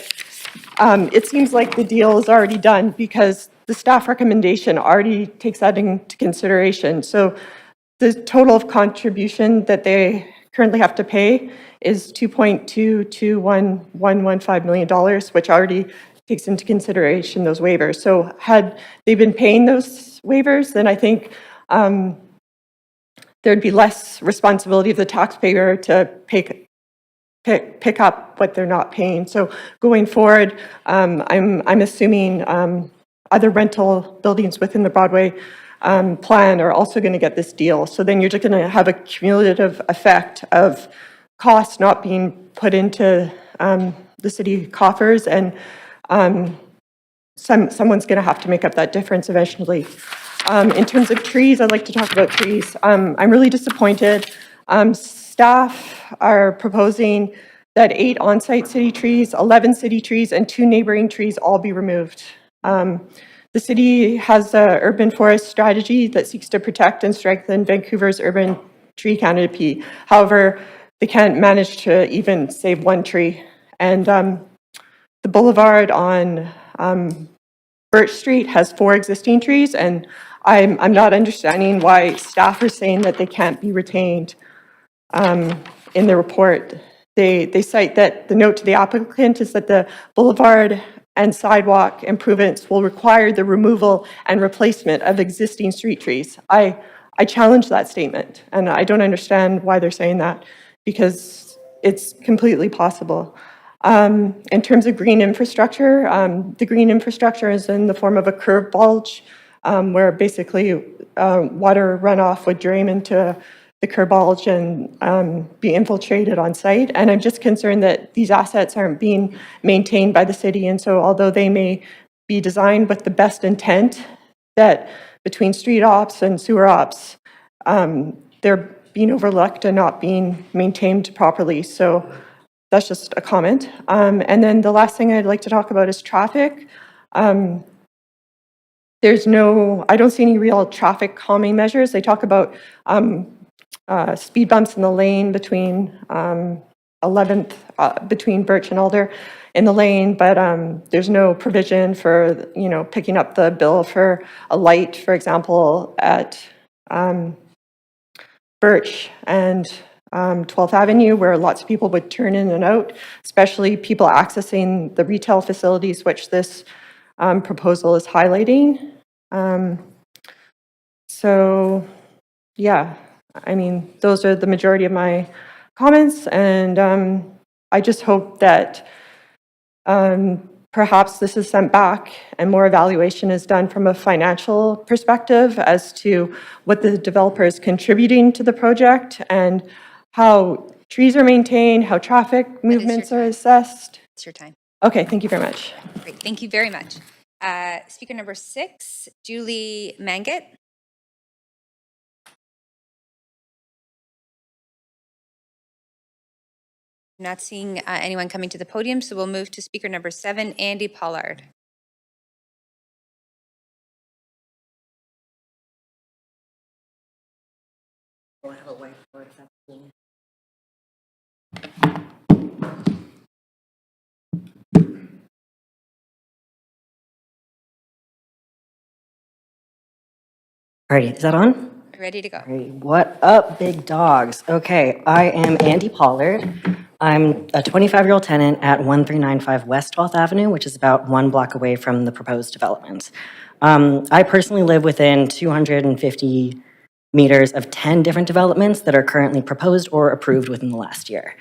it seems like the deal is already done because the staff recommendation already takes that into consideration. So the total of contribution that they currently have to pay is $2.221115 million, which already takes into consideration those waivers. So had they been paying those waivers, then I think there'd be less responsibility of the taxpayer to pick up what they're not paying. So going forward, I'm assuming other rental buildings within the Broadway plan are also going to get this deal. So then you're just going to have a cumulative effect of costs not being put into the city coffers, and someone's going to have to make up that difference eventually. In terms of trees, I'd like to talk about trees. I'm really disappointed. Staff are proposing that 8 on-site city trees, 11 city trees, and 2 neighboring trees all be removed. The city has an urban forest strategy that seeks to protect and strengthen Vancouver's urban tree canopy. However, they can't manage to even save 1 tree. And the boulevard on Birch Street has 4 existing trees, and I'm not understanding why staff are saying that they can't be retained. In the report, they cite that the note to the applicant is that the boulevard and sidewalk improvements will require the removal and replacement of existing street trees. I challenge that statement, and I don't understand why they're saying that, because it's completely possible. In terms of green infrastructure, the green infrastructure is in the form of a curved bulge, where basically water runoff would drain into the curb bulge and be infiltrated on site. And I'm just concerned that these assets aren't being maintained by the city. And so although they may be designed with the best intent, that between street ops and sewer ops, they're being overlooked and not being maintained properly. So that's just a comment. And then the last thing I'd like to talk about is traffic. I don't see any real traffic calming measures. They talk about speed bumps in the lane between 11th, between Birch and Alder in the lane, but there's no provision for, picking up the bill for a light, for example, at Birch and 12th Avenue, where lots of people would turn in and out, especially people accessing the retail facilities, which this proposal is highlighting. So, yeah, I mean, those are the majority of my comments, and I just hope that perhaps this is sent back and more evaluation is done from a financial perspective as to what the developer is contributing to the project and how trees are maintained, how traffic movements are assessed. It's your time. Okay, thank you very much. Great, thank you very much. Speaker number 6, Julie Mangat. Not seeing anyone coming to the podium, so we'll move to speaker number 7, Andy Pollard. Alrighty, is that on? Ready to go. Alrighty, what up, big dogs? Okay, I am Andy Pollard. I'm a 25-year-old tenant at 1395 West 12th Avenue, which is about 1 block away from the proposed development. I personally live within 250 meters of 10 different developments that are currently proposed or approved within the last year.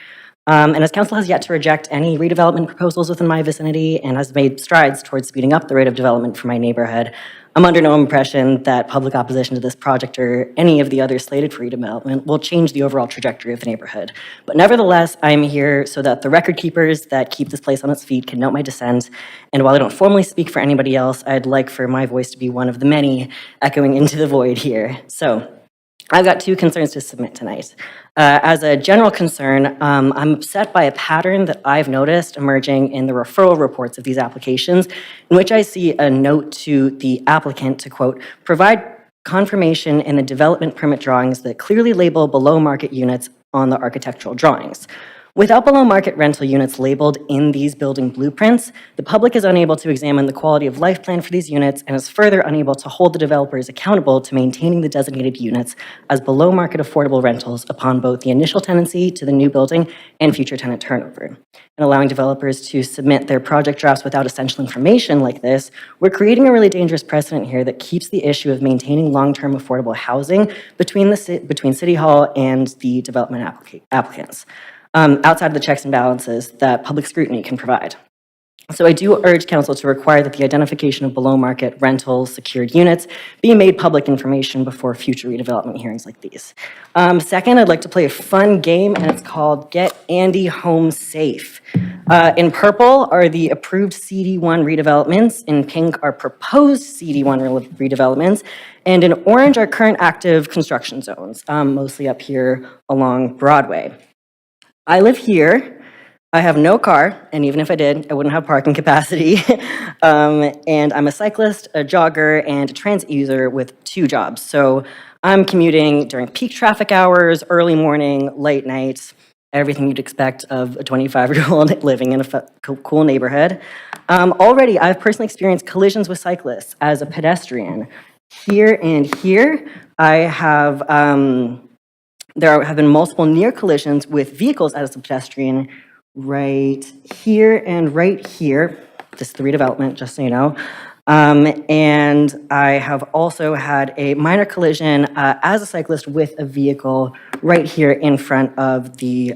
And as council has yet to reject any redevelopment proposals within my vicinity and has made strides towards speeding up the rate of development for my neighborhood, I'm under no impression that public opposition to this project or any of the others slated for redevelopment will change the overall trajectory of the neighborhood. But nevertheless, I'm here so that the record keepers that keep this place on its feet can note my dissent. And while I don't formally speak for anybody else, I'd like for my voice to be one of the many echoing into the void here. So I've got 2 concerns to submit tonight. As a general concern, I'm upset by a pattern that I've noticed emerging in the referral reports of these applications, in which I see a note to the applicant to, quote, provide confirmation in the development permit drawings that clearly label below market units on the architectural drawings. Without below market rental units labeled in these building blueprints, the public is unable to examine the quality of life plan for these units and is further unable to hold the developers accountable to maintaining the designated units as below market affordable rentals upon both the initial tenancy to the new building and future tenant turnover. And allowing developers to submit their project drafts without essential information like this, we're creating a really dangerous precedent here that keeps the issue of maintaining long-term affordable housing between City Hall and the development applicants. Outside of the checks and balances that public scrutiny can provide. So I do urge council to require that the identification of below market rental secured units be made public information before future redevelopment hearings like these. Second, I'd like to play a fun game, and it's called Get Andy Home Safe. In purple are the approved CD1 redevelopments, in pink are proposed CD1 redevelopments, and in orange are current active construction zones, mostly up here along Broadway. I live here. I have no car, and even if I did, I wouldn't have parking capacity. And I'm a cyclist, a jogger, and a transit user with 2 jobs. So I'm commuting during peak traffic hours, early morning, late nights, everything you'd expect of a 25-year-old living in a cool neighborhood. Already, I've personally experienced collisions with cyclists as a pedestrian. Here and here, I have... there have been multiple near collisions with vehicles as a pedestrian right here and right here. This is the redevelopment, just so you know. And I have also had a minor collision as a cyclist with a vehicle right here in front of the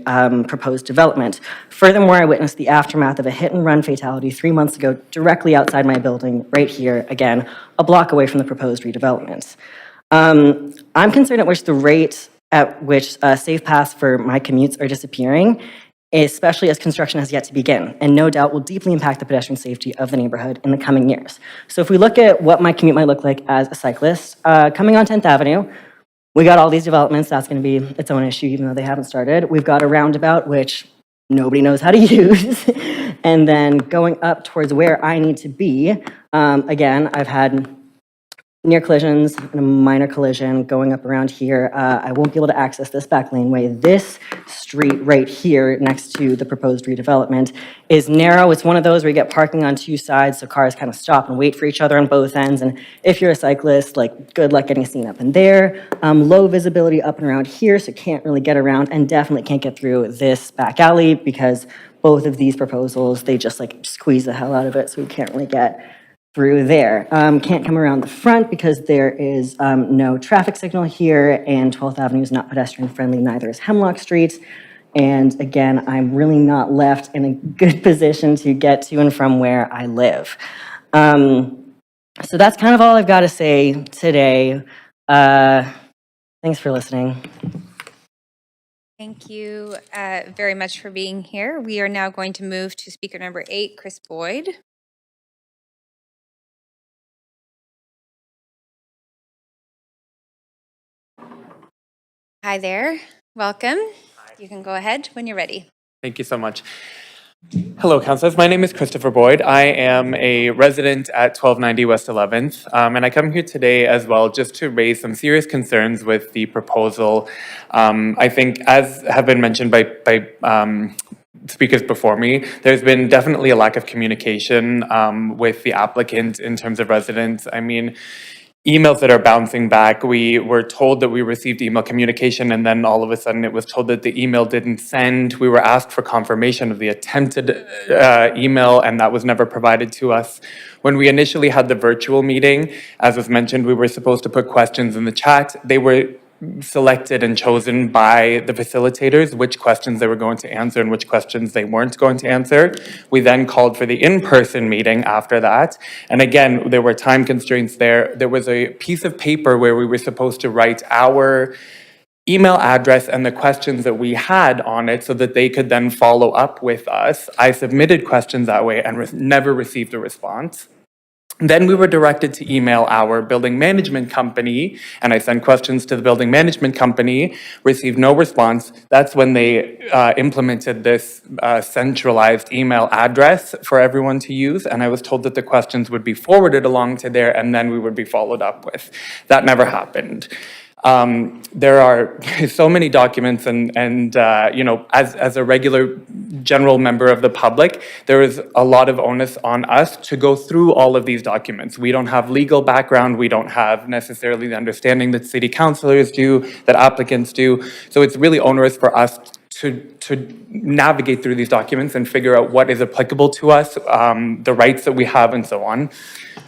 proposed development. Furthermore, I witnessed the aftermath of a hit and run fatality 3 months ago directly outside my building, right here, again, a block away from the proposed redevelopment. I'm concerned at which safe paths for my commutes are disappearing, especially as construction has yet to begin, and no doubt will deeply impact the pedestrian safety of the neighborhood in the coming years. So if we look at what my commute might look like as a cyclist, coming on 10th Avenue, we got all these developments. That's going to be its own issue, even though they haven't started. We've got a roundabout, which nobody knows how to use. And then going up towards where I need to be, again, I've had near collisions and a minor collision going up around here. I won't be able to access this back laneway. This street right here next to the proposed redevelopment is narrow. It's one of those where you get parking on 2 sides, so cars kind of stop and wait for each other on both ends. And if you're a cyclist, like, good luck getting seen up in there. Low visibility up and around here, so can't really get around, and definitely can't get through this back alley because both of these proposals, they just like squeeze the hell out of it, so we can't really get through there. Can't come around the front because there is no traffic signal here, and 12th Avenue is not pedestrian friendly, neither is Hemlock Street. And again, I'm really not left in a good position to get to and from where I live. So that's kind of all I've got to say today. Thanks for listening. Thank you very much for being here. We are now going to move to speaker number 8, Chris Boyd. Hi there. Welcome. You can go ahead when you're ready. Thank you so much. Hello, councillors. My name is Christopher Boyd. I am a resident at 1290 West 11th, and I come here today as well just to raise some serious concerns with the proposal. I think, as have been mentioned by speakers before me, there's been definitely a lack of communication with the applicant in terms of residents. I mean, emails that are bouncing back. We were told that we received email communication, and then all of a sudden it was told that the email didn't send. We were asked for confirmation of the attempted email, and that was never provided to us. When we initially had the virtual meeting, as was mentioned, we were supposed to put questions in the chat. They were selected and chosen by the facilitators which questions they were going to answer and which questions they weren't going to answer. We then called for the in-person meeting after that. And again, there were time constraints there. There was a piece of paper where we were supposed to write our email address and the questions that we had on it so that they could then follow up with us. I submitted questions that way and never received a response. Then we were directed to email our building management company, and I sent questions to the building management company, received no response. That's when they implemented this centralized email address for everyone to use, and I was told that the questions would be forwarded along to there, and then we would be followed up with. That never happened. There are so many documents and you know, as a regular general member of the public, there is a lot of onus on us to go through all of these documents. We don't have legal background. We don't have necessarily the understanding that city councilors do, that applicants do. So it's really onerous for us to navigate through these documents and figure out what is applicable to us, the rights that we have, and so on.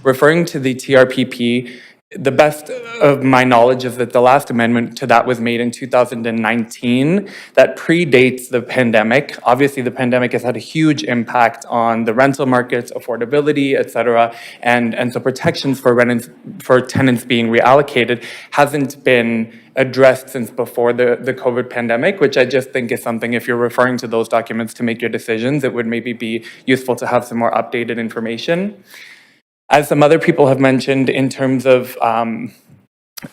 Referring to the TRPP, the best of my knowledge is that the last amendment to that was made in 2019. That predates the pandemic. Obviously, the pandemic has had a huge impact on the rental markets, affordability, et cetera, and so protections for tenants being reallocated hasn't been addressed since before the COVID pandemic, which I just think is something, if you're referring to those documents to make your decisions, it would maybe be useful to have some more updated information. As some other people have mentioned, in terms of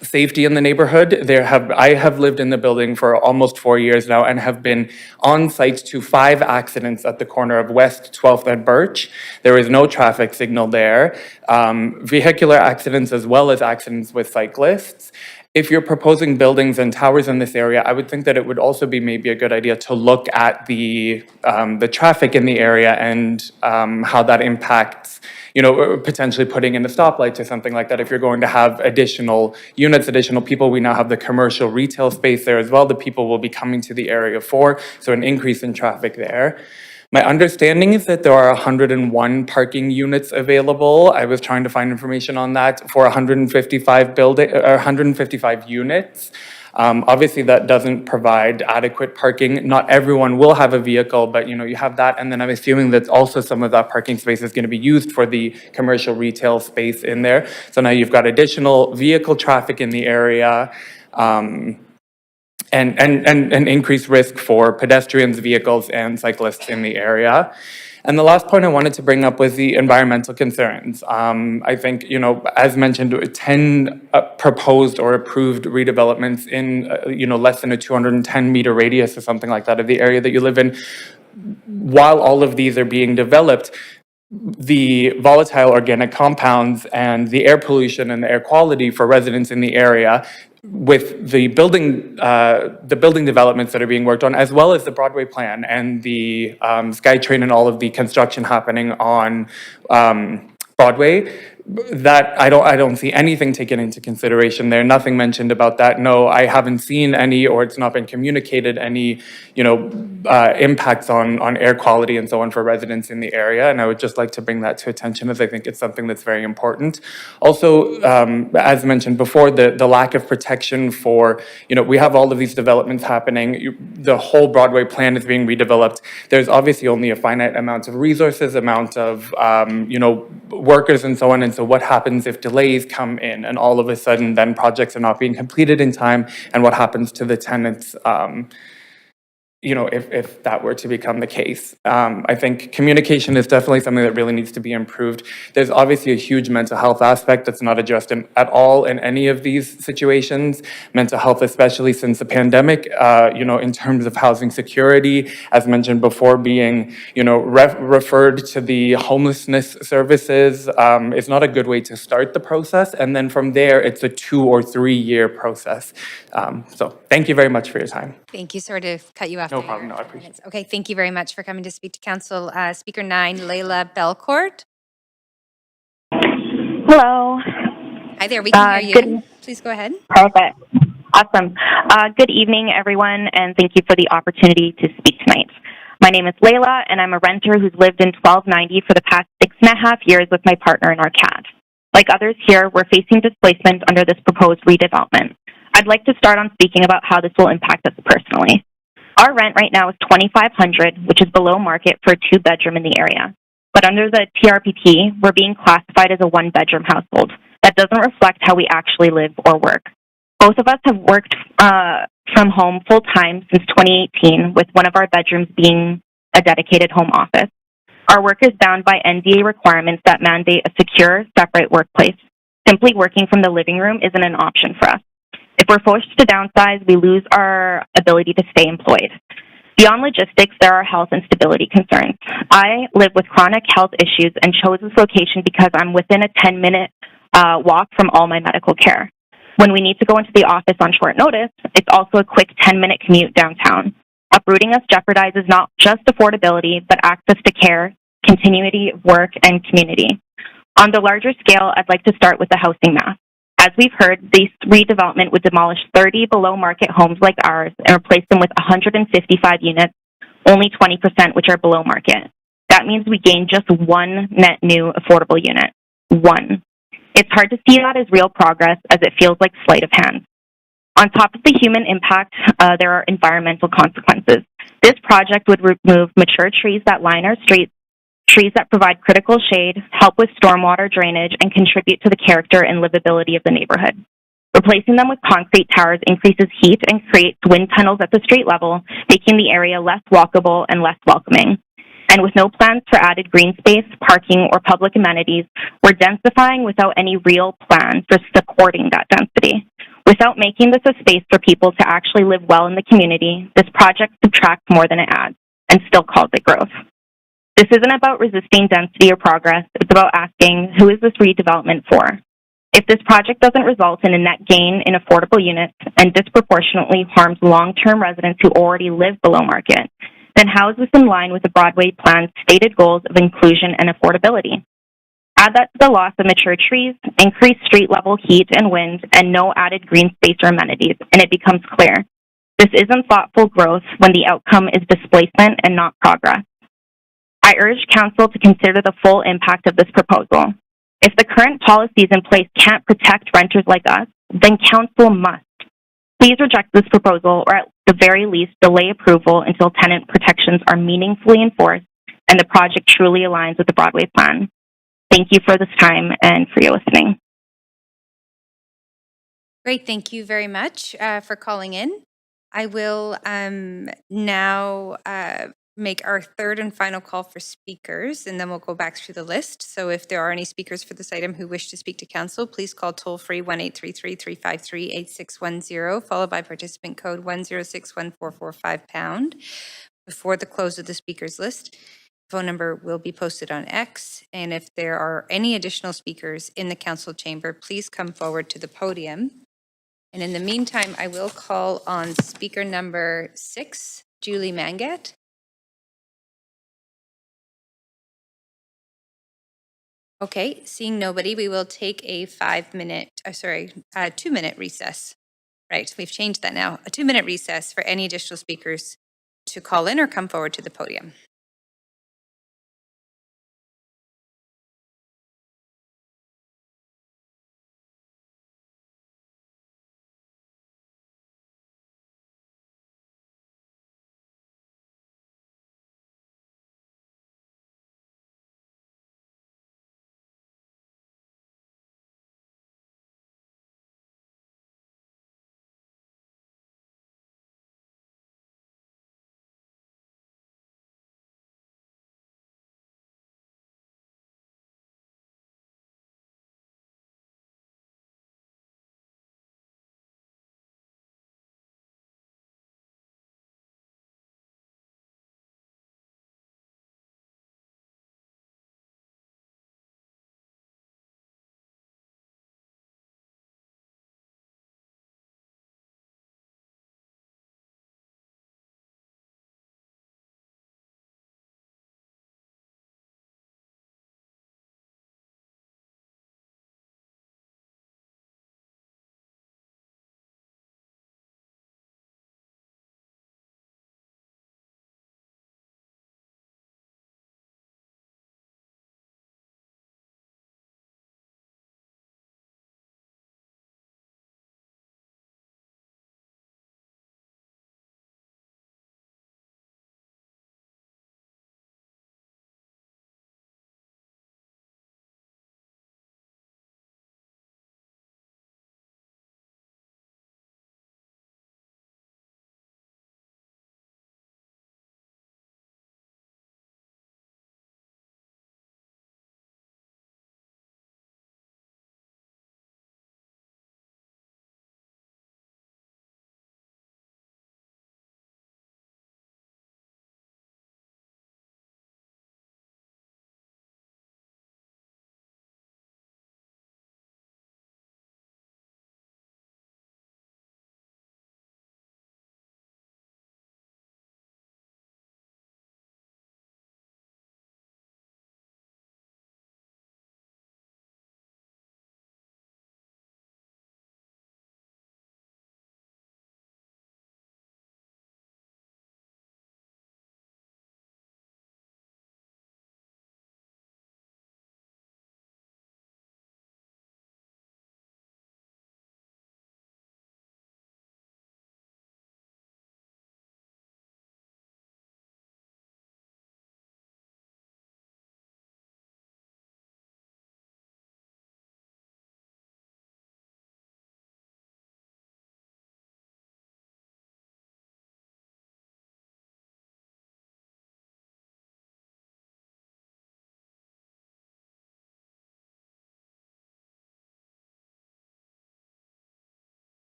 safety in the neighborhood, I have lived in the building for almost 4 years now and have been on site to 5 accidents at the corner of West 12th and Birch. There is no traffic signal there. Vehicular accidents as well as accidents with cyclists. If you're proposing buildings and towers in this area, I would think that it would also be maybe a good idea to look at the traffic in the area and how that impacts, you know, potentially putting in a stoplight or something like that. If you're going to have additional units, additional people, we now have the commercial retail space there as well that people will be coming to the area for, so an increase in traffic there. My understanding is that there are 101 parking units available. I was trying to find information on that for 155 units. Obviously, that doesn't provide adequate parking. Not everyone will have a vehicle, but you know, you have that, and then I'm assuming that also some of that parking space is going to be used for the commercial retail space in there. So now you've got additional vehicle traffic in the area. And increased risk for pedestrians, vehicles, and cyclists in the area. And the last point I wanted to bring up was the environmental concerns. I think, you know, as mentioned, 10 proposed or approved redevelopments in, you know, less than a 210-meter radius or something like that of the area that you live in. While all of these are being developed, the volatile organic compounds and the air pollution and the air quality for residents in the area with the building developments that are being worked on, as well as the Broadway plan and the SkyTrain and all of the construction happening on Broadway, that I don't see anything taken into consideration there. Nothing mentioned about that. No, I haven't seen any, or it's not been communicated any, impacts on air quality and so on for residents in the area. And I would just like to bring that to attention, as I think it's something that's very important. Also, as mentioned before, the lack of protection for, we have all of these developments happening. The whole Broadway plan is being redeveloped. There's obviously only a finite amount of resources, amount of, workers and so on. And so what happens if delays come in and all of a sudden then projects are not being completed in time, and what happens to the tenants, if that were to become the case. I think communication is definitely something that really needs to be improved. There's obviously a huge mental health aspect that's not addressed at all in any of these situations. Mental health, especially since the pandemic, in terms of housing security, as mentioned before, being, referred to the homelessness services is not a good way to start the process. And then from there, it's a 2 or 3 year process. So thank you very much for your time. Thank you. Sorry to cut you off. No problem. No, I appreciate it. Okay, thank you very much for coming to speak to council. Speaker 9, Layla Belcourt. Hello. Hi there, we can hear you. Please go ahead. Perfect. Awesome. Good evening, everyone, and thank you for the opportunity to speak tonight. My name is Layla, and I'm a renter who's lived in 1290 for the past 6.5 years with my partner in our cat. Like others here, we're facing displacement under this proposed redevelopment. I'd like to start on speaking about how this will impact us personally. Our rent right now is $2,500, which is below market for a 2-bedroom in the area. But under the TRPT, we're being classified as a 1-bedroom household. That doesn't reflect how we actually live or work. Both of us have worked from home full-time since 2018, with one of our bedrooms being a dedicated home office. Our work is bound by NDA requirements that mandate a secure, separate workplace. Simply working from the living room isn't an option for us. If we're forced to downsize, we lose our ability to stay employed. Beyond logistics, there are health and stability concerns. I live with chronic health issues and chose this location because I'm within a 10-minute walk from all my medical care. When we need to go into the office on short notice, it's also a quick 10-minute commute downtown. Uprooting us jeopardizes not just affordability, but access to care, continuity of work, and community. On the larger scale, I'd like to start with the housing math. As we've heard, this redevelopment would demolish 30 below-market homes like ours and replace them with 155 units, only 20% which are below market. That means we gain just 1 net new affordable unit. 1. It's hard to see that as real progress, as it feels like sleight of hand. On top of the human impact, there are environmental consequences. This project would remove mature trees that line our streets, trees that provide critical shade, help with stormwater drainage, and contribute to the character and livability of the neighborhood. Replacing them with concrete towers increases heat and creates wind tunnels at the street level, making the area less walkable and less welcoming. And with no plans for added green space, parking, or public amenities, we're densifying without any real plan for supporting that density. Without making this a space for people to actually live well in the community, this project subtracts more than it adds, and still calls it growth. This isn't about resisting density or progress. It's about asking, who is this redevelopment for? If this project doesn't result in a net gain in affordable units and disproportionately harms long-term residents who already live below market, then how is this in line with the Broadway plan's stated goals of inclusion and affordability? Add that to the loss of mature trees, increased street-level heat and wind, and no added green space or amenities, and it becomes clear. This isn't thoughtful growth when the outcome is displacement and not progress. I urge Council to consider the full impact of this proposal. If the current policies in place can't protect renters like us, then Council must. Please reject this proposal, or at the very least, delay approval until tenant protections are meaningfully enforced and the project truly aligns with the Broadway plan. Thank you for this time and for your listening. Great, thank you very much for calling in. I will now make our third and final call for speakers, and then we'll go back through the list. So if there are any speakers for this item who wish to speak to council, please call toll-free 1-833-353-8610, followed by participant code 1061445#. Before the close of the speakers list, phone number will be posted on X, and if there are any additional speakers in the council chamber, please come forward to the podium. And in the meantime, I will call on speaker number 6, Julie Mangat. Okay, seeing nobody, we will take a 2-minute recess. Right, we've changed that now. A 2-minute recess for any additional speakers to call in or come forward to the podium.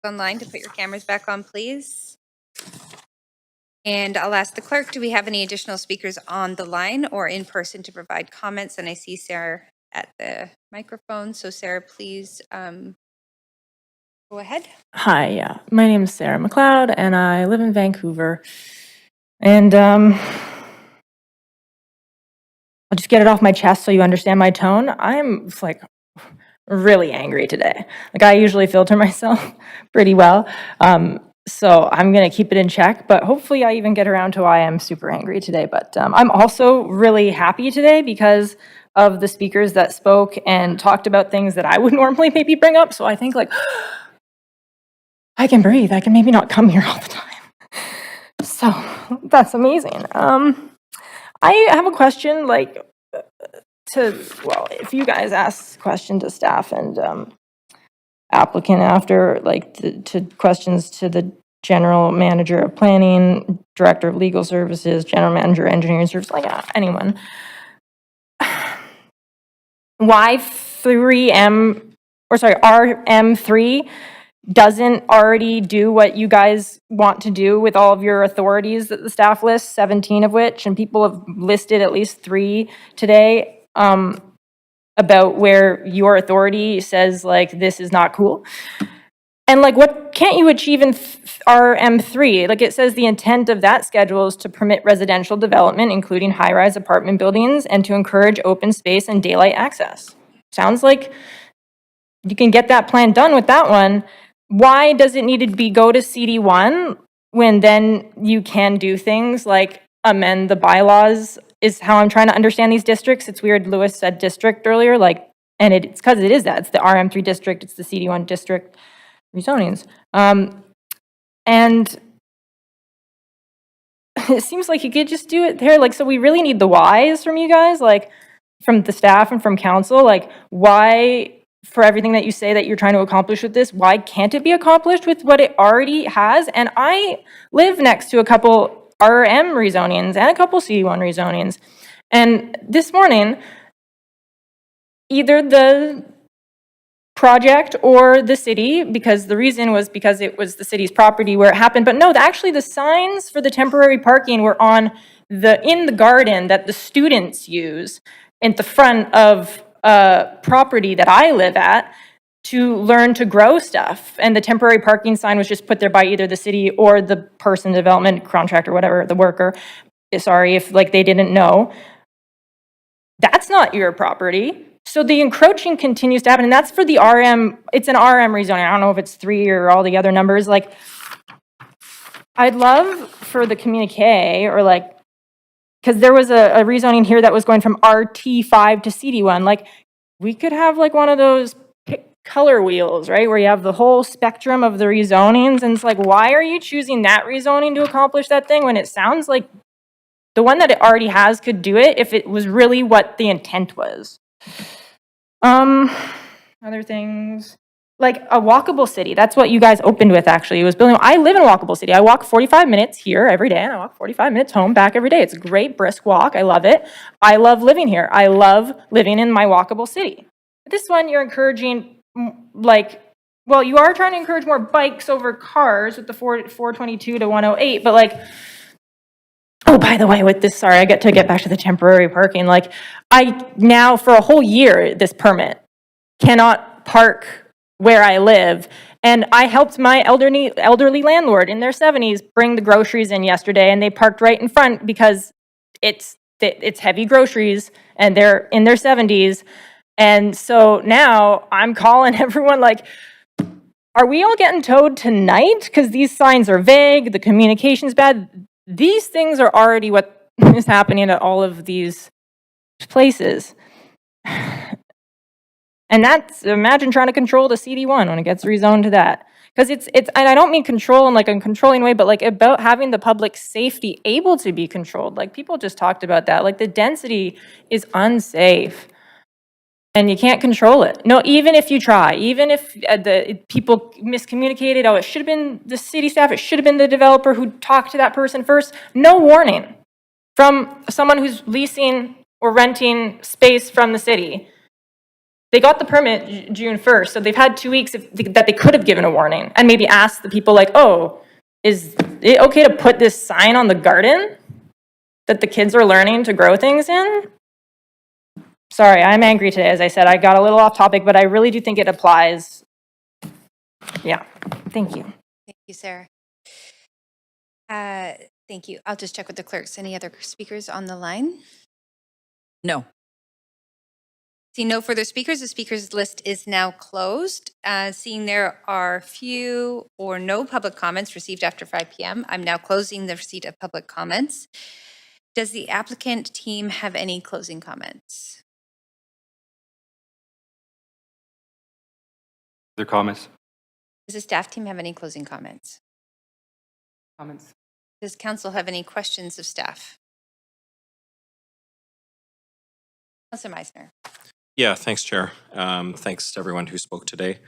Online to put your cameras back on, please. And I'll ask the clerk, do we have any additional speakers on the line or in person to provide comments? And I see Sarah at the microphone. So Sarah, please go ahead. Hi, yeah. My name is Sarah McLeod, and I live in Vancouver. And I'll just get it off my chest so you understand my tone. I'm like really angry today. Like I usually filter myself pretty well. So I'm going to keep it in check, but hopefully I even get around to why I'm super angry today. But I'm also really happy today because of the speakers that spoke and talked about things that I would normally maybe bring up. So I think like, I can breathe. I can maybe not come here all the time. So that's amazing. I have a question, like, well, if you guys ask question to staff and applicant after, like, to questions to the general manager of planning, director of legal services, general manager, engineering services, like anyone. Why RM3 doesn't already do what you guys want to do with all of your authorities that the staff lists, 17 of which, and people have listed at least 3 today, about where your authority says, like, this is not cool. And like, what can't you achieve in RM3? Like, it says the intent of that schedule is to permit residential development, including high-rise apartment buildings, and to encourage open space and daylight access. Sounds like you can get that plan done with that one. Why does it need to go to CD1 when then you can do things like amend the bylaws, is how I'm trying to understand these districts. It's weird, Lewis said district earlier, like, and it's because it is that. It's the RM3 district, it's the CD1 district rezonings. And it seems like you could just do it there. Like, so we really need the whys from you guys, like from the staff and from council, like why, for everything that you say that you're trying to accomplish with this, why can't it be accomplished with what it already has? And I live next to a couple RM rezonings and a couple CD1 rezonings. And this morning, either the project or the city, because the reason was because it was the city's property where it happened, but no, actually the signs for the temporary parking were on in the garden that the students use at the front of property that I live at to learn to grow stuff. And the temporary parking sign was just put there by either the city or the person, development contractor, whatever, the worker. Sorry if like they didn't know. That's not your property. So the encroaching continues to happen, and that's for the RM, it's an RM rezoning. I don't know if it's 3 or all the other numbers. Like, I'd love for the communique, or like, because there was a rezoning here that was going from RT5 to CD1. Like, we could have like one of those color wheels, right? Where you have the whole spectrum of the rezonings, and it's like, why are you choosing that rezoning to accomplish that thing when it sounds like the one that it already has could do it if it was really what the intent was? Other things, like a walkable city. That's what you guys opened with, actually. It was building. I live in a walkable city. I walk 45 minutes here every day, and I walk 45 minutes home back every day. It's a great brisk walk. I love it. I love living here. I love living in my walkable city. This one, you're encouraging, like, well, you are trying to encourage more bikes over cars with the 422 to 108, but like, oh, by the way, with this, sorry, I get to get back to the temporary parking. Like, I now, for a whole year, this permit, cannot park where I live. And I helped my elderly landlord in their 70s bring the groceries in yesterday, and they parked right in front because it's heavy groceries, and they're in their 70s. And so now I'm calling everyone like, are we all getting towed tonight? Because these signs are vague, the communication's bad. These things are already what is happening at all of these places. And that's, imagine trying to control the CD1 when it gets rezoned to that. Because it's, and I don't mean control in like a controlling way, but like about having the public safety able to be controlled. Like, people just talked about that. Like, the density is unsafe. And you can't control it. No, even if you try, even if the people miscommunicated, oh, it should have been the city staff, it should have been the developer who talked to that person first. No warning from someone who's leasing or renting space from the city. They got the permit June 1st, so they've had 2 weeks that they could have given a warning and maybe asked the people like, oh, is it okay to put this sign on the garden that the kids are learning to grow things in? Sorry, I'm angry today. As I said, I got a little off topic, but I really do think it applies. Yeah, thank you. Thank you, Sarah. Thank you. I'll just check with the clerks. Any other speakers on the line? No. See no further speakers. The speakers list is now closed. Seeing there are few or no public comments received after 5 p.m., I'm now closing the receipt of public comments. Does the applicant team have any closing comments? Other comments? Does the staff team have any closing comments? Comments? Does council have any questions of staff? Councilor Meisner. Yeah, thanks, Chair. Thanks to everyone who spoke today,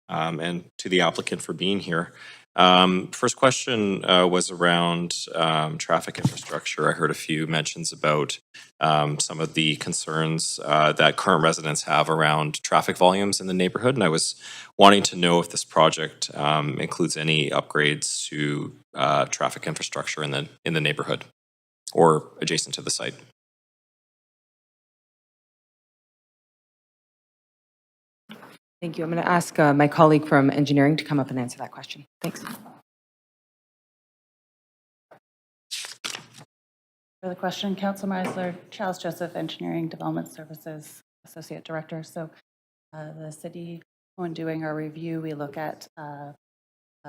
and to the applicant for being here. First question was around traffic infrastructure. I heard a few mentions about some of the concerns that current residents have around traffic volumes in the neighborhood, and I was wanting to know if this project includes any upgrades to traffic infrastructure in the neighborhood or adjacent to the site. Thank you. I'm going to ask my colleague from engineering to come up and answer that question. Thanks. For the question, Council Meisler, Charles Joseph, Engineering Development Services Associate Director. So the city, when doing our review, we look at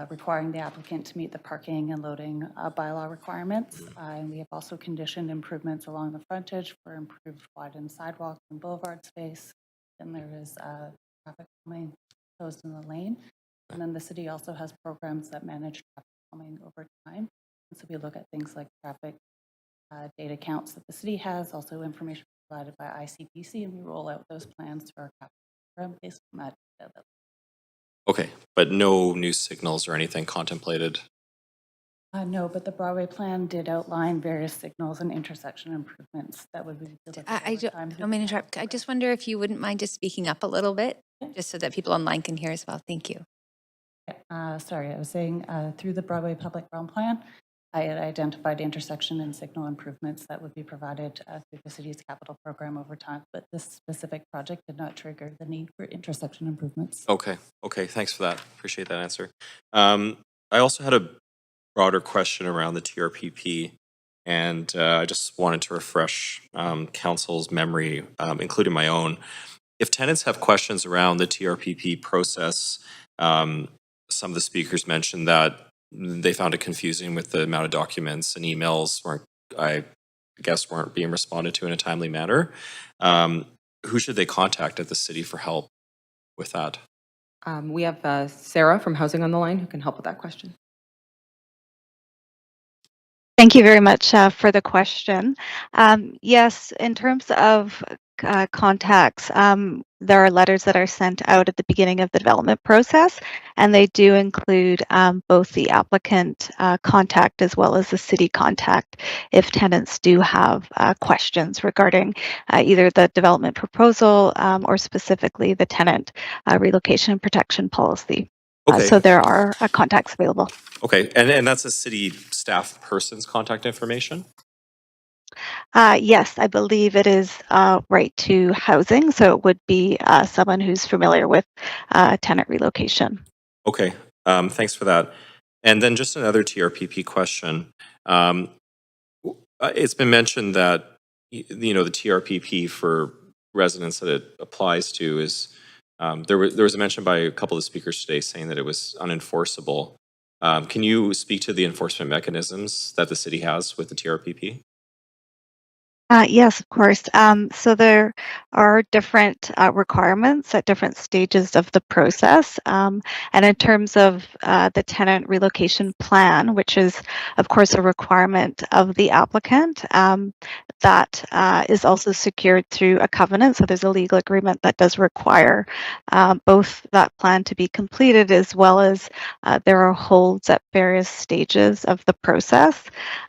requiring the applicant to meet the parking and loading bylaw requirements. And we have also conditioned improvements along the frontage for improved widened sidewalks and boulevard space. And there is traffic calming posed in the lane. And then the city also has programs that manage traffic calming over time. And so we look at things like traffic data counts that the city has, also information provided by ICPC, and we roll out those plans for our capital program based on that data. Okay, but no new signals or anything contemplated? No, but the Broadway plan did outline various signals and intersection improvements that would be delivered I don't mean to interrupt. I just wonder if you wouldn't mind just speaking up a little bit, just so that people online can hear as well. Thank you. Sorry, I was saying through the Broadway Public Realm Plan, I had identified intersection and signal improvements that would be provided through the city's capital program over time, but this specific project did not trigger the need for intersection improvements. Okay, thanks for that. Appreciate that answer. I also had a broader question around the TRPP, and I just wanted to refresh council's memory, including my own. If tenants have questions around the TRPP process, some of the speakers mentioned that they found it confusing with the amount of documents and emails weren't being responded to in a timely manner. Who should they contact at the city for help with that? We have Sarah from Housing on the line who can help with that question. Thank you very much for the question. Yes, in terms of contacts, there are letters that are sent out at the beginning of the development process, and they do include both the applicant contact as well as the city contact if tenants do have questions regarding either the development proposal or specifically the tenant relocation and protection policy. Okay. So there are contacts available. Okay, and that's a city staff person's contact information? Yes, I believe it is right to housing, so it would be someone who's familiar with tenant relocation. Okay, thanks for that. And then just another TRPP question. It's been mentioned that the TRPP for residents that it applies to is there was a mention by a couple of the speakers today saying that it was unenforceable. Can you speak to the enforcement mechanisms that the city has with the TRPP? Yes, of course. So there are different requirements at different stages of the process. And in terms of the tenant relocation plan, which is, of course, a requirement of the applicant, that is also secured through a covenant. So there's a legal agreement that does require both that plan to be completed as well as there are holds at various stages of the process.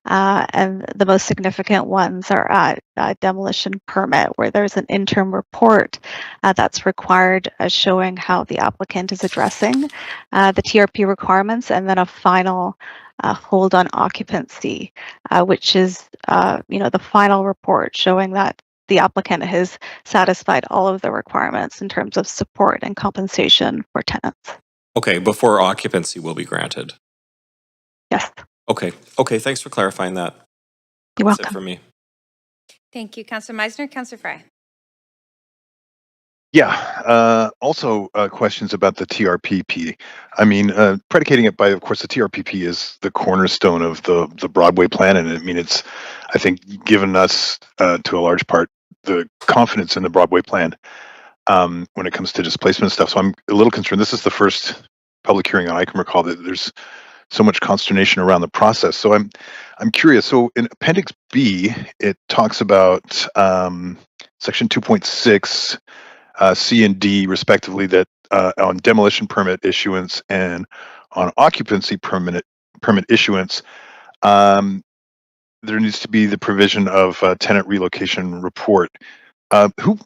And the most significant ones are demolition permit, where there's an interim report that's required showing how the applicant is addressing the TRP requirements, and then a final hold on occupancy, which is the final report showing that the applicant has satisfied all of the requirements in terms of support and compensation for tenants. Okay, before occupancy will be granted. Yes. Okay, thanks for clarifying that. You're That's welcome. it for me. Thank you, Councilor Meisner. Councilor Fry. Yeah, also questions about the TRPP. I mean, predicating it by, of course, the TRPP is the cornerstone of the Broadway plan. And I mean, it's, I think, given us to a large part the confidence in the Broadway plan. when it comes to displacement stuff. So I'm a little concerned. This is the first public hearing I can recall that there's so much consternation around the process. So I'm curious. So in Appendix B, it talks about Section 2.6, C and D, respectively, that on demolition permit issuance and on occupancy permit issuance, there needs to be the provision of a tenant relocation report. Who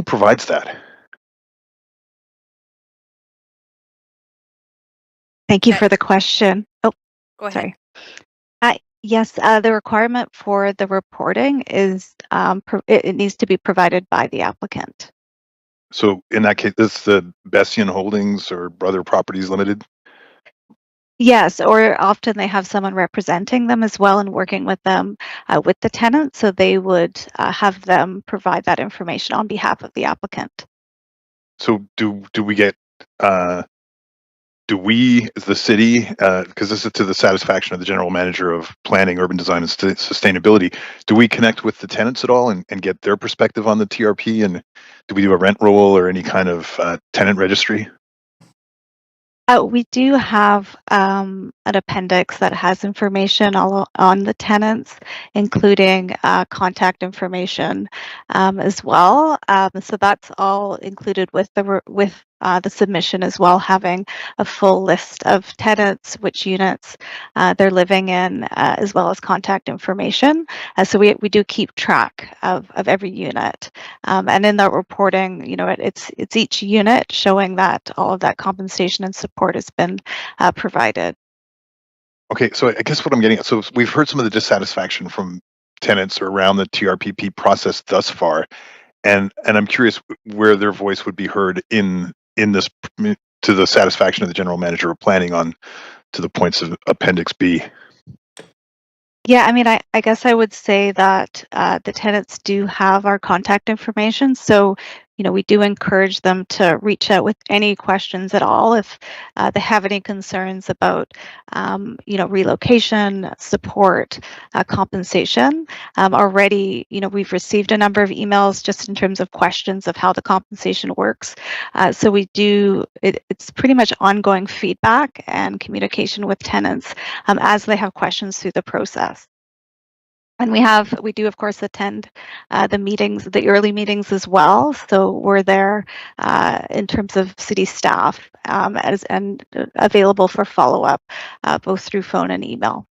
provides that? Thank you for the question. Oh, Go ahead. sorry. Yes, the requirement for the reporting is it needs to be provided by the applicant. So in that case, this is the Bessian Holdings or Brother Properties Limited? Yes, or often they have someone representing them as well and working with them with the tenant, so they would have them provide that information on behalf of the applicant. So do we get do we, as the city, because this is to the satisfaction of the general manager of planning, urban design, and sustainability, do we connect with the tenants at all and get their perspective on the TRP? And do we do a rent roll or any kind of tenant registry? We do have an appendix that has information all on the tenants, including contact information as well. So that's all included with the submission as well, having a full list of tenants, which units they're living in, as well as contact information. So we do keep track of every unit. And in that reporting, it's each unit showing that all of that compensation and support has been provided. Okay, so I guess what I'm getting at, so we've heard some of the dissatisfaction from tenants around the TRPP process thus far, and I'm curious where their voice would be heard in this to the satisfaction of the general manager of planning on to the points of Appendix B. Yeah, I mean, I guess I would say that the tenants do have our contact information. So, we do encourage them to reach out with any questions at all if they have any concerns about, relocation, support, compensation. Already, we've received a number of emails just in terms of questions of how the compensation works. So we do, it's pretty much ongoing feedback and communication with tenants as they have questions through the process. And we do, of course, attend the meetings, the early meetings as well. So we're there in terms of city staff and available for follow-up, both through phone and email.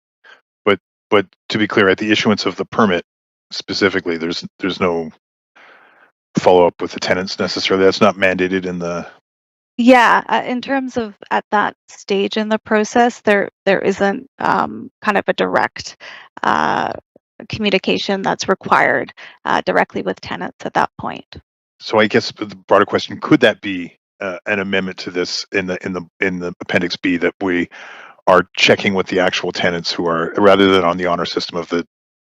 But to be clear, at the issuance of the permit specifically, there's no follow-up with the tenants necessarily. That's not mandated in the. Yeah, in terms of at that stage in the process, there isn't kind of a direct communication that's required directly with tenants at that point. So I guess the broader question, could that be an amendment to this in the Appendix B, that we are checking with the actual tenants who are, rather than on the honor system of the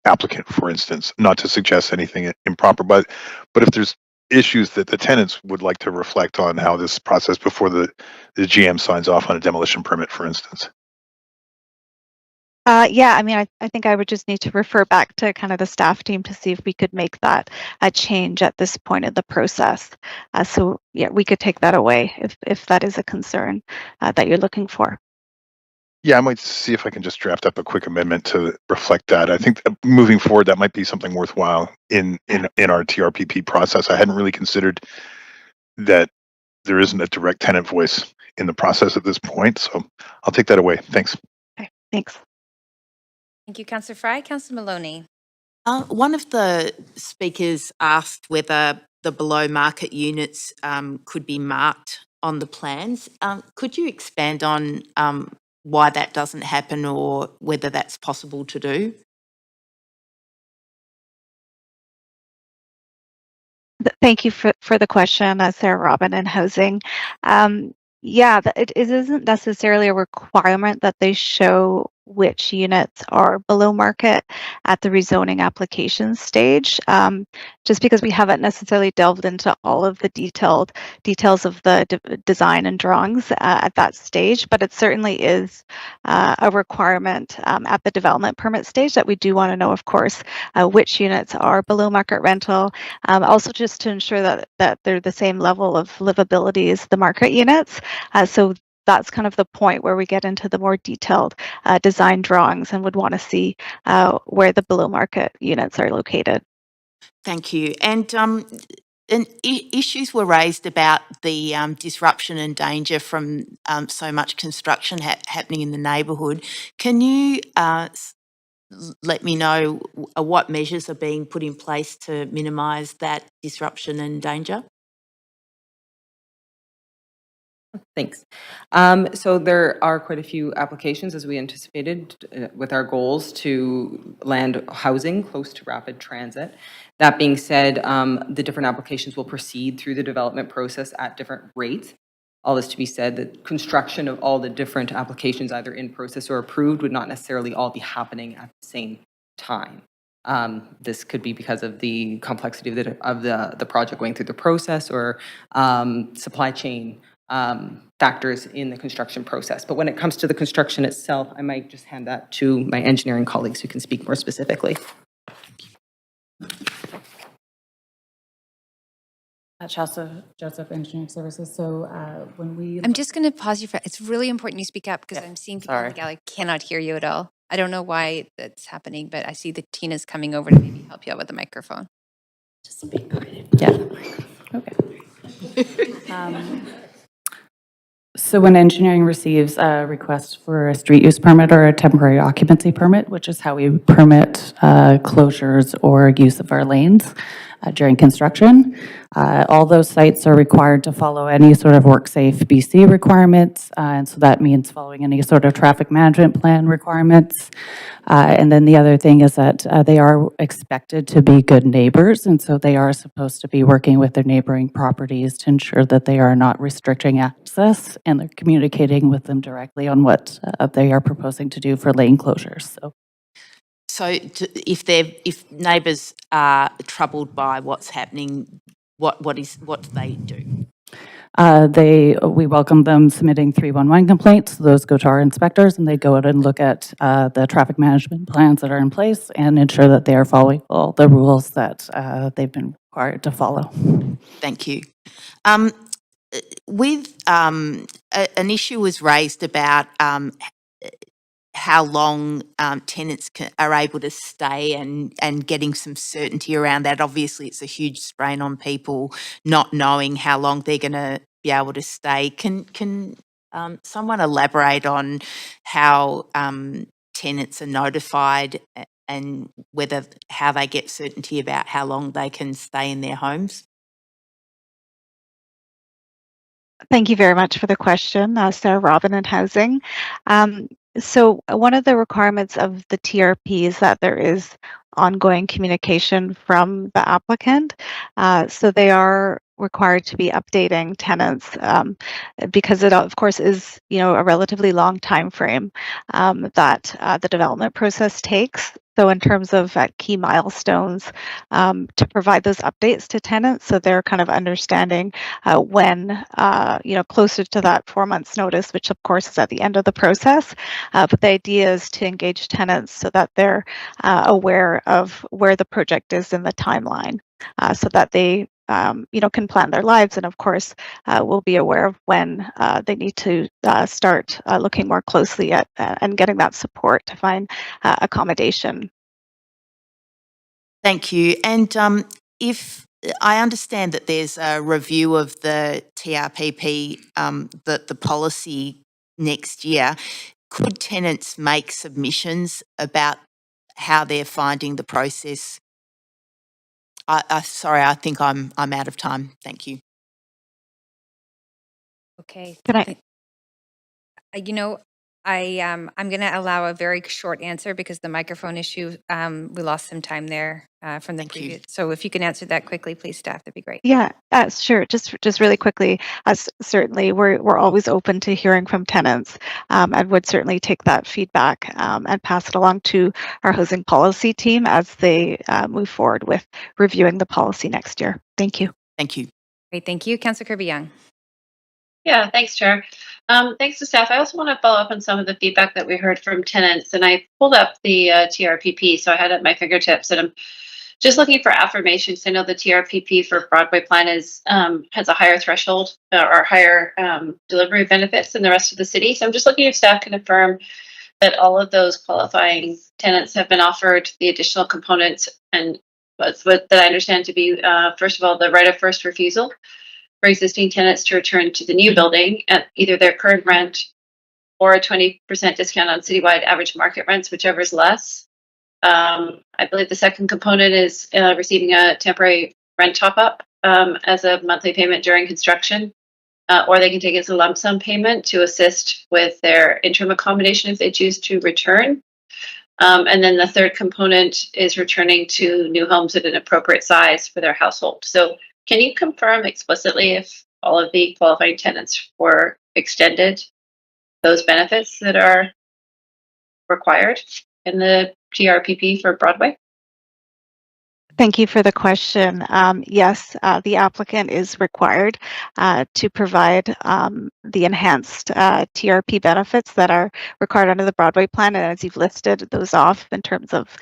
applicant, for instance, not to suggest anything improper, but if there's issues that the tenants would like to reflect on how this process before the GM signs off on a demolition permit, for instance. Yeah, I mean, I think I would just need to refer back to kind of the staff team to see if we could make that a change at this point in the process. So yeah, we could take that away if that is a concern that you're looking for. Yeah, I might see if I can just draft up a quick amendment to reflect that. I think moving forward, that might be something worthwhile in our TRPP process. I hadn't really considered that there isn't a direct tenant voice in the process at this point, so I'll take that away. Thanks. Okay, thanks. Thank you, Councillor Fry. Councillor Maloney. One of the speakers asked whether the below market units could be marked on the plans. Could you expand on why that doesn't happen or whether that's possible to do? Thank you for the question, Sarah Robin in Housing. Yeah, it isn't necessarily a requirement that they show which units are below market at the rezoning application stage, just because we haven't necessarily delved into all of the details of the design and drawings at that stage, but it certainly is a requirement at the development permit stage that we do want to know, of course, which units are below market rental, also just to ensure that they're the same level of livability as the market units. So that's kind of the point where we get into the more detailed design drawings and would want to see where the below market units are located. Thank you. And issues were raised about the disruption and danger from so much construction happening in the neighbourhood. Can you let me know what measures are being put in place to minimise that disruption and danger? Thanks. So there are quite a few applications, as we anticipated, with our goals to land housing close to rapid transit. That being said, the different applications will proceed through the development process at different rates. All this to be said, the construction of all the different applications, either in process or approved, would not necessarily all be happening at the same time. This could be because of the complexity of the project going through the process, or supply chain factors in the construction process. But when it comes to the construction itself, I might just hand that to my engineering colleagues who can speak more specifically. Joseph, Engineering Services. So when we... I'm just going to pause you for, it's really important you speak up because I'm seeing people in the gallery cannot hear you at all. I don't know why that's happening, but I see that Tina's coming over to maybe help you out with the microphone. Just speak. Yeah. Okay. So when engineering receives a request for a street use permit or a temporary occupancy permit, which is how we permit closures or use of our lanes during construction, all those sites are required to follow any sort of WorkSafe BC requirements. And so that means following any sort of traffic management plan requirements. And then the other thing is that they are expected to be good neighbors. And so they are supposed to be working with their neighboring properties to ensure that they are not restricting access, and they're communicating with them directly on what they are proposing to do for lane closures. So if neighbours are troubled by what's happening, what do they do? We welcome them submitting 311 complaints. Those go to our inspectors, and they go out and look at the traffic management plans that are in place and ensure that they are following all the rules that they've been required to follow. Thank you. With an issue was raised about how long tenants are able to stay, and getting some certainty around that. Obviously, it's a huge strain on people not knowing how long they're going to be able to stay. Can someone elaborate on how tenants are notified, and how they get certainty about how long they can stay in their homes? Thank you very much for the question, Sarah Robin in Housing. So one of the requirements of the TRP is that there is ongoing communication from the applicant. So they are required to be updating tenants because it, of course, is a relatively long time frame that the development process takes. So in terms of key milestones, to provide those updates to tenants, so they're kind of understanding when, closer to that 4 months notice, which of course is at the end of the process. But the idea is to engage tenants so that they're aware of where the project is in the timeline, so that they can plan their lives, and of course will be aware of when they need to start looking more closely at and getting that support to find accommodation. Thank you. And if I understand that there's a review of the TRPP, the policy next year, could tenants make submissions about how they're finding the process? Sorry, I think I'm out of time. Thank you. Okay. Can I? I'm going to allow a very short answer because the microphone issue, we lost some time there from the previous. So if you can answer that quickly, please, staff, that'd be great. Yeah, sure. Just really quickly, certainly we're always open to hearing from tenants, and would certainly take that feedback and pass it along to our housing policy team as they move forward with reviewing the policy next year. Thank you. Thank you. Great, thank you. Councillor Kirby-Young. Yeah, thanks, Chair. Thanks to staff. I also want to follow up on some of the feedback that we heard from tenants, and I pulled up the TRPP, so I had it at my fingertips, and I'm just looking for affirmations. I know the TRPP for Broadway plan is has a higher threshold or higher delivery benefits than the rest of the city. So I'm just looking if staff can affirm that all of those qualifying tenants have been offered the additional components, and what's what that I understand to be first of all the right of first refusal for existing tenants to return to the new building at either their current rent or a 20% discount on citywide average market rents, whichever is less. I believe the second component is receiving a temporary rent top-up as a monthly payment during construction, or they can take it as a lump sum payment to assist with their interim accommodation if they choose to return. And then the third component is returning to new homes at an appropriate size for their household. So can you confirm explicitly if all of the qualifying tenants were extended those benefits that are required in the TRPP for Broadway? Thank you for the question. Yes, the applicant is required to provide the enhanced TRP benefits that are required under the Broadway plan. And as you've listed those off in terms of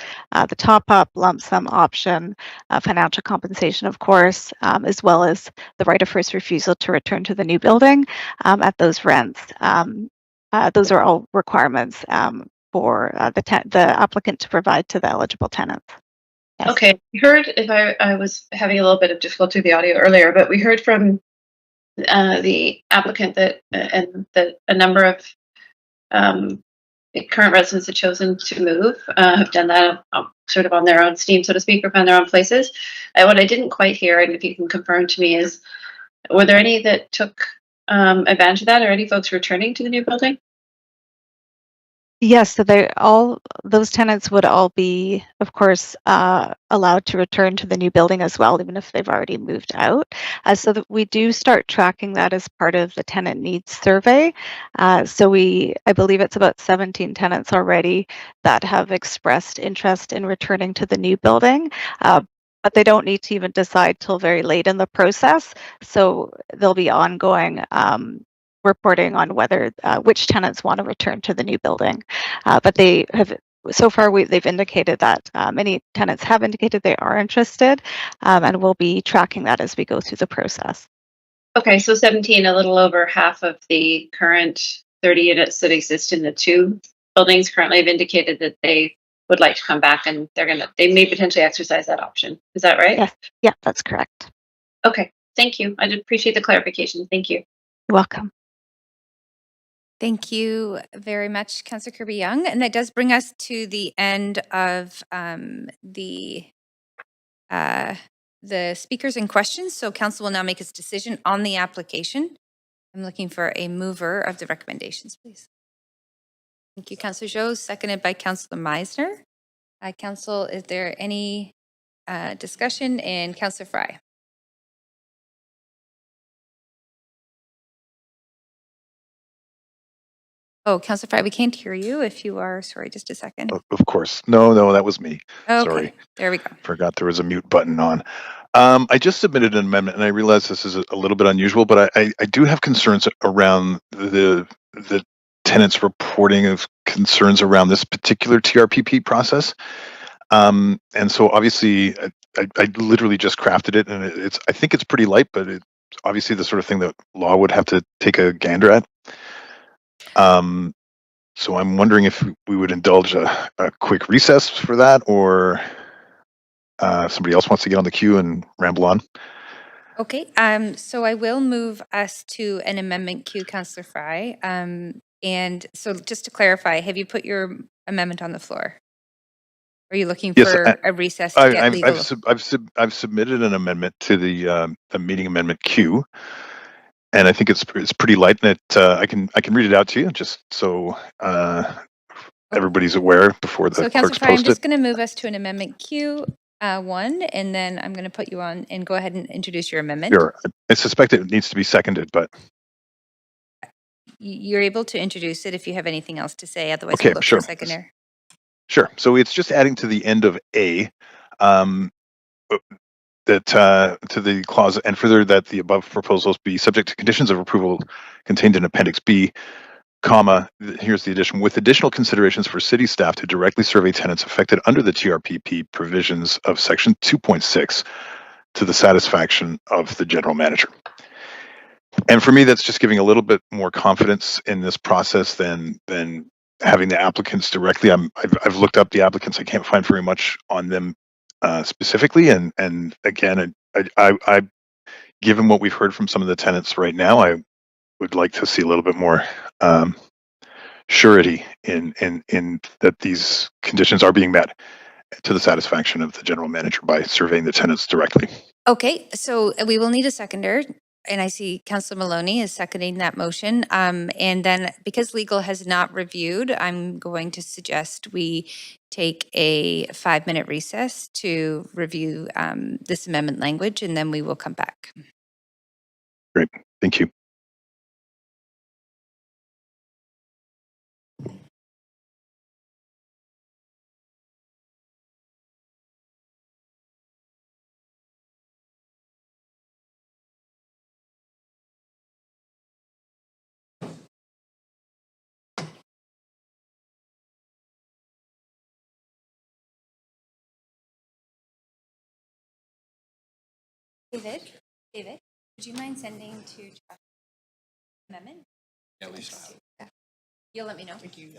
the top-up, lump sum option, financial compensation, of course, as well as the right of first refusal to return to the new building at those rents. Those are all requirements for the applicant to provide to the eligible tenants. Yes. Okay, we heard, if I was having a little bit of difficulty with the audio earlier, but we heard from the applicant that and that a number of current residents have chosen to move, have done that sort of on their own steam, so to speak, or found their own places. What I didn't quite hear, and if you can confirm to me, is were there any that took advantage of that, or any folks returning to the new building? Yes, so those tenants would all be, of course, allowed to return to the new building as well, even if they've already moved out. So that we do start tracking that as part of the tenant needs survey. So I believe it's about 17 tenants already that have expressed interest in returning to the new building. But they don't need to even decide till very late in the process. So there'll be ongoing reporting on whether which tenants want to return to the new building. But they have so far they've indicated that many tenants have indicated they are interested, and we'll be tracking that as we go through the process. Okay, so 17, a little over half of the current 30 units that exist in the two buildings currently have indicated that they would like to come back, and they may potentially exercise that option. Is that right? Yes. Yeah, that's correct. Okay, thank you. I appreciate the clarification. Thank you. You're welcome. Thank you very much, Councillor Kirby-Young. And that does bring us to the end of the speakers and questions. So council will now make its decision on the application. I'm looking for a mover of the recommendations, please. Thank you, Councillor Joe, seconded by Councillor Meisner. Council, is there any discussion? And Councillor Fry. Oh, Councillor Fry, we can't hear you if you are, sorry, just a second. Of course. No, that was me. Okay, Sorry. there we go. Forgot there was a mute button on. I just submitted an amendment, and I realize this is a little bit unusual, but I do have concerns around the tenants reporting of concerns around this particular TRPP process. And so obviously, I literally just crafted it, and I think it's pretty light, but it's obviously the sort of thing that law would have to take a gander at. So I'm wondering if we would indulge a quick recess for that, or somebody else wants to get on the queue and ramble on. Okay, so I will move us to an amendment queue, Councillor Fry. And so just to clarify, have you put your amendment on the floor? Are you looking for a recess to get legal? I've submitted an amendment to the meeting amendment queue. and I think it's pretty light, and I can read it out to you just so everybody's aware before the So Councillor clerks Frye, I'm post it. just going to move us to an amendment Q1, and then I'm going to put you on and go ahead and introduce your amendment. Sure. I suspect it needs to be seconded, but You're able to introduce it if you have anything else to say. Otherwise, okay, we'll look for sure. a seconder. Sure. So it's just adding to the end of A, that to the clause, and further that the above proposals be subject to conditions of approval contained in Appendix B, comma, here's the addition, with additional considerations for city staff to directly survey tenants affected under the TRPP provisions of Section 2.6 to the satisfaction of the general manager. And for me, that's just giving a little bit more confidence in this process than having the applicants directly. I've looked up the applicants. I can't find very much on them specifically. And again, I given what we've heard from some of the tenants right now, I would like to see a little bit more surety in that these conditions are being met to the satisfaction of the general manager by surveying the tenants directly. Okay, so we will need a seconder. And I see Councillor Maloney is seconding that motion. And then because legal has not reviewed, I'm going to suggest we take a 5-minute recess to review this amendment language, and then we will come back. Great, thank you. David, would you mind sending to amendment? Yeah, Lisa. You'll let me know. Thank you.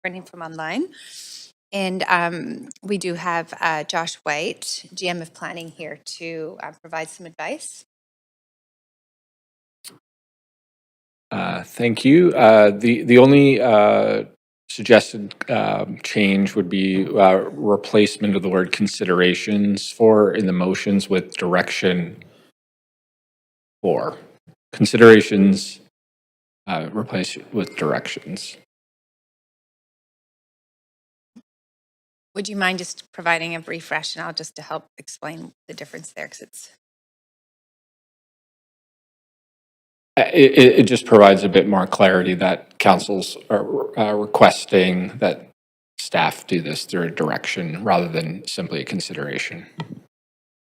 running from online. And we do have Josh White, GM of Planning, here to provide some advice. Thank you. The only suggested change would be replacement of the word considerations for in the motions with direction for. Considerations replace with directions. Would you mind just providing a brief rationale just to help explain the difference there? Because it's It just provides a bit more clarity that councils are requesting that staff do this through a direction rather than simply a consideration.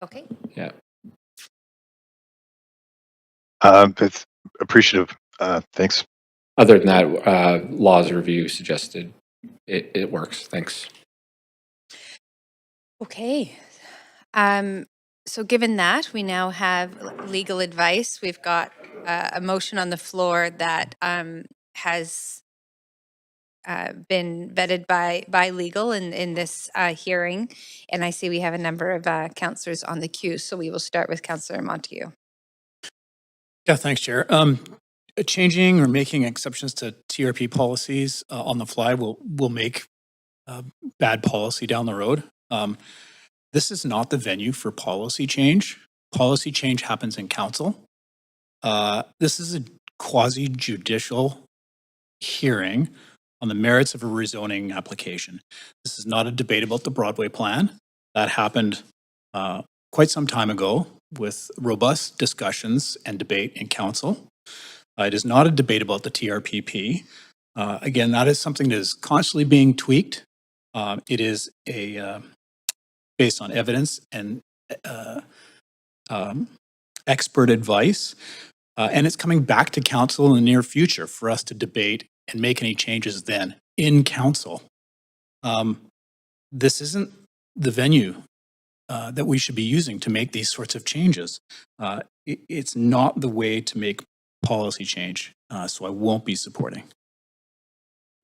okay. Yeah. It's appreciative. Thanks. Other than that, laws review suggested it works. Thanks. Okay. So given that, we now have legal advice. We've got a motion on the floor that has been vetted by legal in this hearing. And I see we have a number of councillors on the queue. So we will start with Councillor Montague. Yeah, thanks, Chair. Changing or making exceptions to TRP policies on the fly will make bad policy down the road. This is not the venue for policy change. Policy change happens in council. This is a quasi-judicial hearing on the merits of a rezoning application. This is not a debate about the Broadway plan. That happened quite some time ago with robust discussions and debate in council. It is not a debate about the TRPP. Again, that is something that is constantly being tweaked. It is based on evidence and expert advice. And it's coming back to council in the near future for us to debate and make any changes then in council. This isn't the venue that we should be using to make these sorts of changes. It's not the way to make policy change, so I won't be supporting.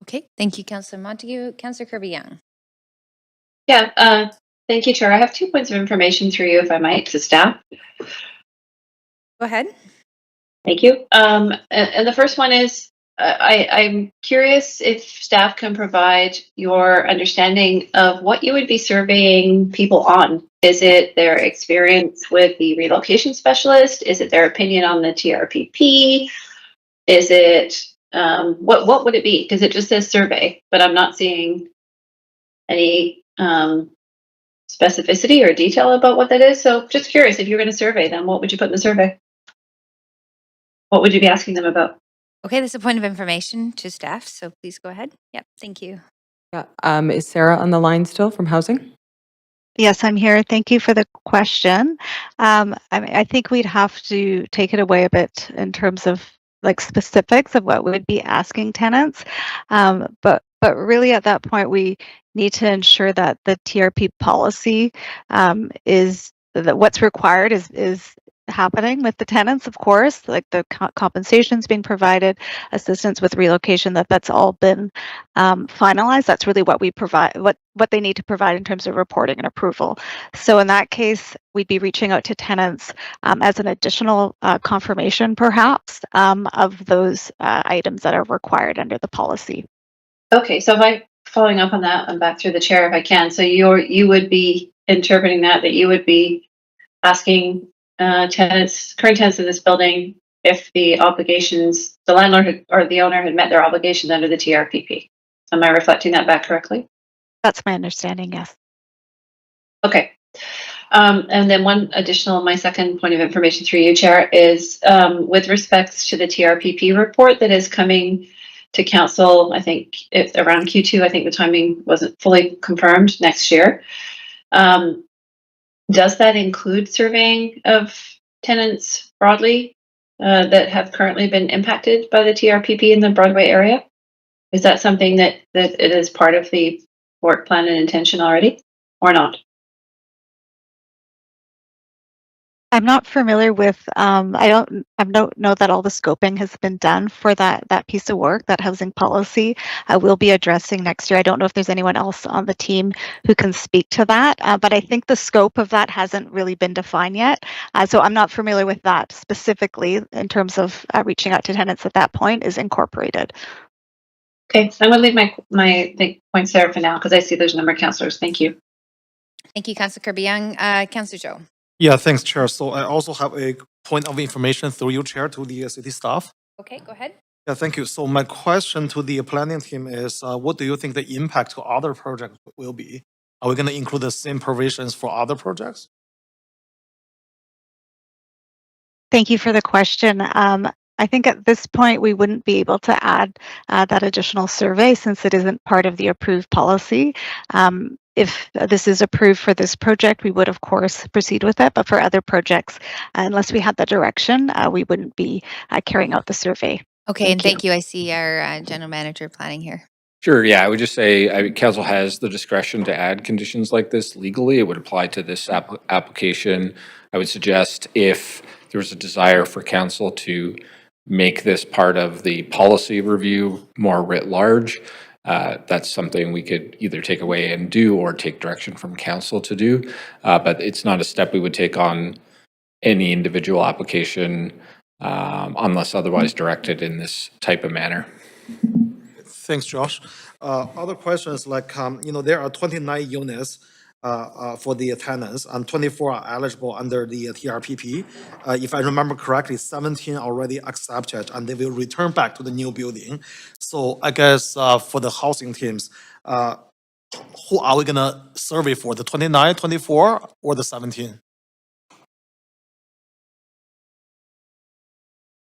Okay, thank you, Councillor Montague. Councillor Kirby-Young. Yeah, thank you, Chair. I have 2 points of information through you, if I might, to staff. Go ahead. Thank you. And the first one is, I'm curious if staff can provide your understanding of what you would be surveying people on. Is it their experience with the relocation specialist? Is it their opinion on the TRPP? Is it, what would it be? Because it just says survey, but I'm not seeing any specificity or detail about what that is. So just curious, if you're going to survey them, what would you put in the survey? What would you be asking them about? Okay, this is a point of information to staff, so please go ahead. Yep, thank you. Yeah. Is Sarah on the line still from housing? Yes, I'm here. Thank you for the question. I think we'd have to take it away a bit in terms of like specifics of what we'd be asking tenants. But really at that point, we need to ensure that the TRP policy is that what's required is happening with the tenants, of course, like the compensations being provided, assistance with relocation, that's all been finalized. That's really what we provide, what they need to provide in terms of reporting and approval. So in that case, we'd be reaching out to tenants as an additional confirmation, perhaps, of those items that are required under the policy. Okay, so if I, following up on that, I'm back through the chair if I can. So you would be interpreting that you would be asking current tenants in this building if the obligations, the landlord or the owner had met their obligations under the TRPP. Am I reflecting that back correctly? That's my understanding, yes. Okay. And then my second point of information through you, Chair, is with respects to the TRPP report that is coming to council, I think it's around Q2, I think the timing wasn't fully confirmed next year. Does that include surveying of tenants broadly that have currently been impacted by the TRPP in the Broadway area? Is that something that it is part of the work plan and intention already, or not? I'm not familiar with, I don't know that all the scoping has been done for that piece of work, that housing policy. We'll be addressing next year. I don't know if there's anyone else on the team who can speak to that, but I think the scope of that hasn't really been defined yet. So I'm not familiar with that specifically in terms of reaching out to tenants at that point is incorporated. Okay, so I'm going to leave my points there for now because I see there's a number of councillors. Thank you. Thank you, Councillor Kirby-Young. Councillor Joe. Yeah, thanks, Chair. So I also have a point of information through you, Chair, to the city staff. Okay, go ahead. Yeah, thank you. So my question to the planning team is, what do you think the impact to other projects will be? Are we going to include the same provisions for other projects? Thank you for the question. I think at this point we wouldn't be able to add that additional survey since it isn't part of the approved policy. If this is approved for this project, we would of course proceed with it, but for other projects, unless we had the direction, we wouldn't be carrying out the survey. Okay, and thank you. I see our general manager planning here. Sure, yeah, I would just say, council has the discretion to add conditions like this legally. It would apply to this application. I would suggest if there was a desire for council to make this part of the policy review more writ large, that's something we could either take away and do or take direction from council to do. But it's not a step we would take on any individual application unless otherwise directed in this type of manner. Thanks, Josh. Other questions like, there are 29 units for the tenants and 24 are eligible under the TRPP. If I remember correctly, 17 already accepted and they will return back to the new building. So I guess for the housing teams, who are we going to survey for, the 29, 24 or the 17?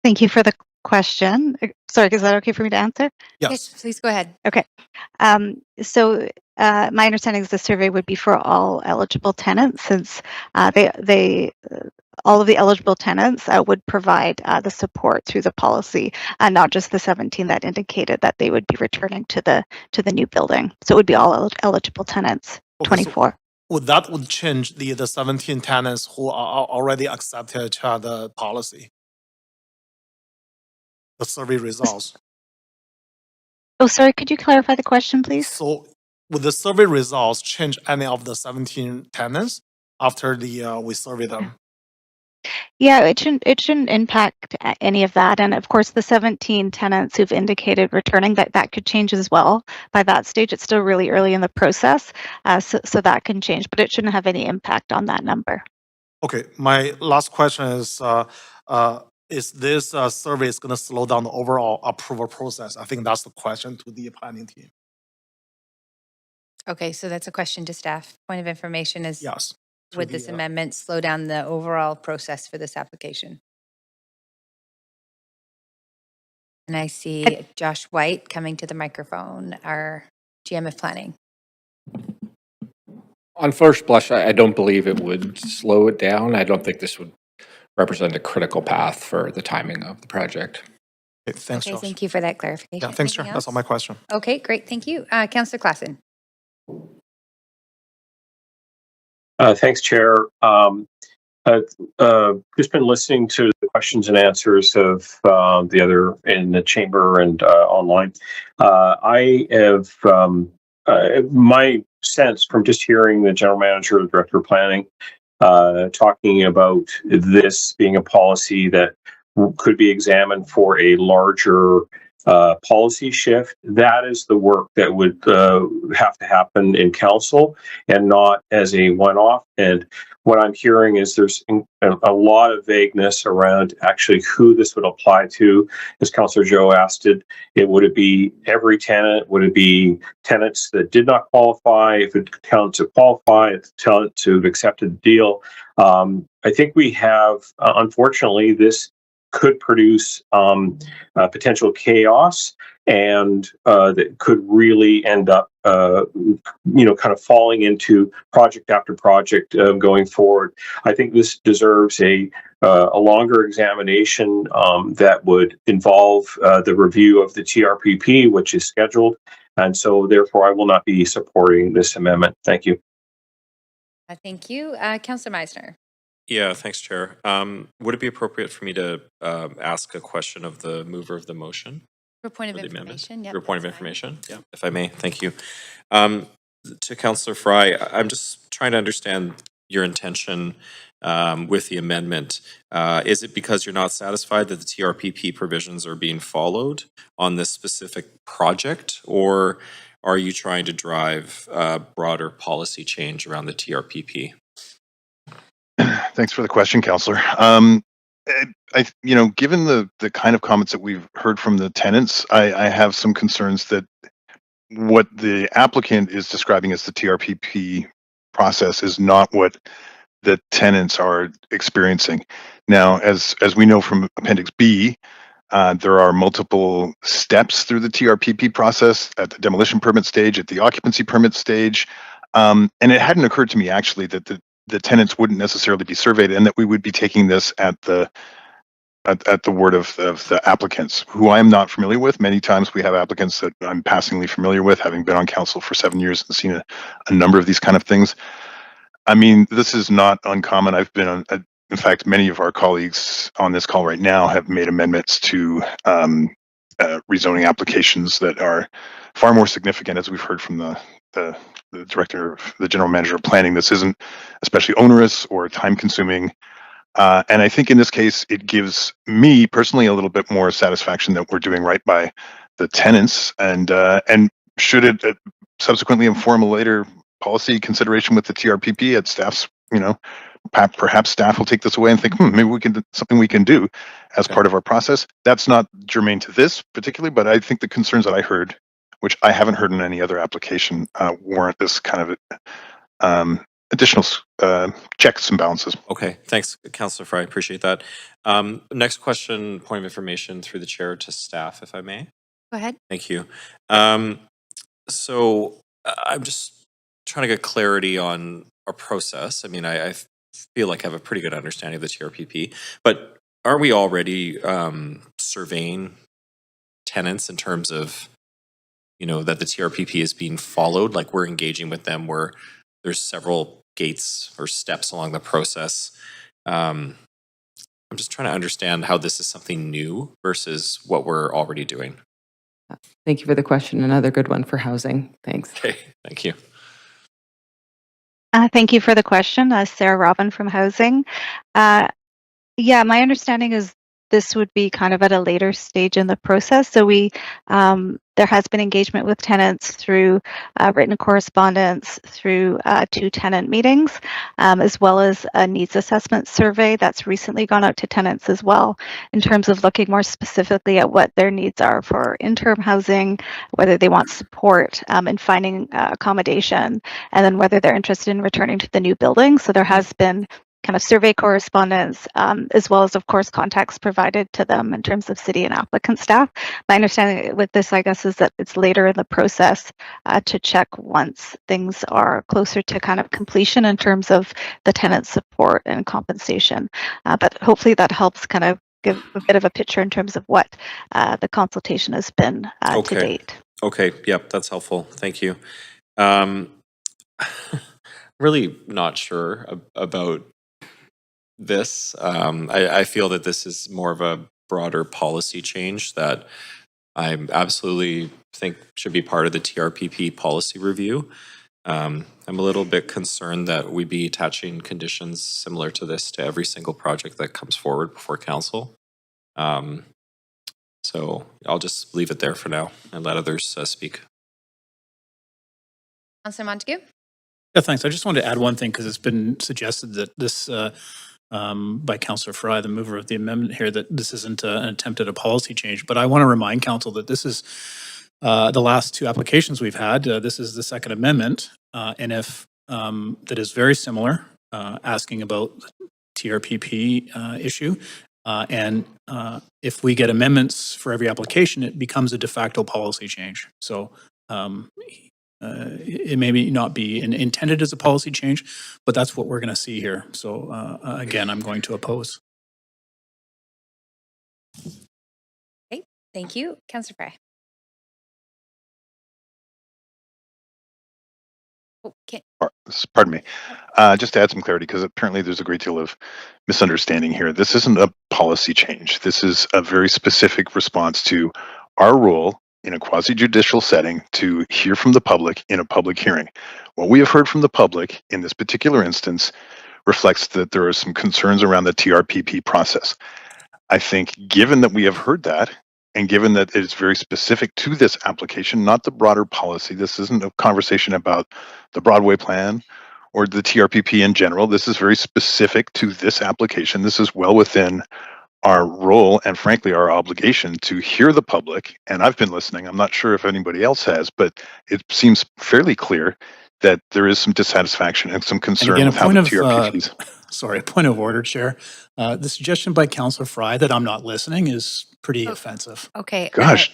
Thank you for the question. Sorry, is that okay for me to answer? Yes, please go ahead. Okay. So my understanding is the survey would be for all eligible tenants since all of the eligible tenants would provide the support through the policy and not just the 17 that indicated that they would be returning to the new building. So it would be all eligible tenants, Okay, 24. So would change the 17 tenants who are already accepted the policy? The survey results. Oh, sorry, could you clarify the question, please? So would the survey results change any of the 17 tenants after we survey them? Yeah, it shouldn't impact any of that. And of course, the 17 tenants who've indicated returning, that could change as well. By that stage, it's still really early in the process, so that can change, but it shouldn't have any impact on that number. Okay, my last question is this survey is going to slow down the overall approval process? I think that's the question to the planning team. Okay, so that's a question to staff. Point of information is, yes, would this amendment slow down the overall process for this application? And I see Josh White coming to the microphone, our GM of planning. On first blush, I don't believe it would slow it down. I don't think this would represent a critical path for the timing of the project. Okay, thanks, Josh. Thank you for that clarification. Yeah, thanks, Chair. That's all my question. Okay, great. Thank you. Councillor Klassen. Thanks, Chair. Just been listening to the questions and answers of the other in the chamber and online. I have my sense from just hearing the general manager, the director of planning, talking about this being a policy that could be examined for a larger policy shift. That is the work that would have to happen in council and not as a one-off. And what I'm hearing is there's a lot of vagueness around actually who this would apply to. As Councillor Joe asked it, would it be every tenant? Would it be tenants that did not qualify? If it counted to qualify, if tenant to have accepted the deal. I think we have, unfortunately, this could produce potential chaos and that could really end up, kind of falling into project after project going forward. I think this deserves a longer examination that would involve the review of the TRPP, which is scheduled. And so therefore I will not be supporting this amendment. Thank you. Thank you. Councillor Meisner. Yeah, thanks, Chair. Would it be appropriate for me to ask a question of the mover of the motion? For point of For the amendment? information, yep. For a point of that's fine. information, yeah, if I may, thank you. To Councillor Fry, I'm just trying to understand your intention with the amendment. Is it because you're not satisfied that the TRPP provisions are being followed on this specific project, or are you trying to drive broader policy change around the TRPP? Thanks for the question, Councillor. Given the kind of comments that we've heard from the tenants, I have some concerns that what the applicant is describing as the TRPP process is not what the tenants are experiencing. Now, as we know from Appendix B, there are multiple steps through the TRPP process at the demolition permit stage, at the occupancy permit stage, and it hadn't occurred to me actually that the tenants wouldn't necessarily be surveyed, and that we would be taking this at the word of the applicants, who I am not familiar with. Many times we have applicants that I'm passingly familiar with, having been on council for 7 years and seen a number of these kind of things. I mean, this is not uncommon. I've been on, in fact, many of our colleagues on this call right now have made amendments to rezoning applications that are far more significant, as we've heard from the director, the general manager of planning. This isn't especially onerous or time consuming. And I think in this case, it gives me personally a little bit more satisfaction that we're doing right by the tenants, and should it subsequently inform a later policy consideration with the TRPP at staff's, perhaps staff will take this away and think, maybe we can do something we can do as part of our process. That's not germane to this particularly, but I think the concerns that I heard, which I haven't heard in any other application, warrant this kind of additional checks and balances. Okay, thanks, Councillor Fry. Appreciate that. Next question, point of information through the chair to staff, if I may. Go ahead. Thank you. So I'm just trying to get clarity on our process. I mean, I feel like I have a pretty good understanding of the TRPP, but are we already surveying tenants in terms of, that the TRPP is being followed? Like, we're engaging with them where there's several gates or steps along the process. I'm just trying to understand how this is something new versus what we're already doing. Thank you for the question. Another good one for housing. Thanks. Okay, thank you. Thank you for the question. Sarah Robin from Housing. Yeah, my understanding is this would be kind of at a later stage in the process. So there has been engagement with tenants through written correspondence, through 2 tenant meetings, as well as a needs assessment survey that's recently gone out to tenants as well, in terms of looking more specifically at what their needs are for interim housing, whether they want support in finding accommodation, and then whether they're interested in returning to the new building. So there has been kind of survey correspondence, as well as, of course, contacts provided to them in terms of city and applicant staff. My understanding with this, I guess, is that it's later in the process to check once things are closer to kind of completion in terms of the tenant support and compensation. But hopefully that helps kind of give a bit of a picture in terms of what the consultation has been to date. Okay, yep, that's helpful. Thank you. Really not sure about this. I feel that this is more of a broader policy change that I absolutely think should be part of the TRPP policy review. I'm a little bit concerned that we be attaching conditions similar to this to every single project that comes forward before council. So I'll just leave it there for now and let others speak. Councillor Montague? Yeah, thanks. I just wanted to add one thing, because it's been suggested that this, by Councillor Fry, the mover of the amendment here, that this isn't an attempt at a policy change. But I want to remind council that this is the last 2 applications we've had. This is the second amendment, and if that is very similar, asking about the TRPP issue. And if we get amendments for every application, it becomes a de facto policy change. So it may not be intended as a policy change, but that's what we're going to see here. So again, I'm going to oppose. Okay, thank you. Councillor Fry. Okay. Pardon me. Just to add some clarity, because apparently there's a great deal of misunderstanding here. This isn't a policy change. This is a very specific response to our role in a quasi-judicial setting to hear from the public in a public hearing. What we have heard from the public in this particular instance reflects that there are some concerns around the TRPP process. I think given that we have heard that, and given that it is very specific to this application, not the broader policy, this isn't a conversation about the Broadway plan or the TRPP in general. This is very specific to this application. This is well within our role and frankly our obligation to hear the public. And I've been listening. I'm not sure if anybody else has, but it seems fairly clear that there is some dissatisfaction and some concern again, a with how point the of, TRPPs. Sorry, a point of order, Chair. The suggestion by Councillor Fry that I'm not listening is pretty offensive. Okay. Gosh,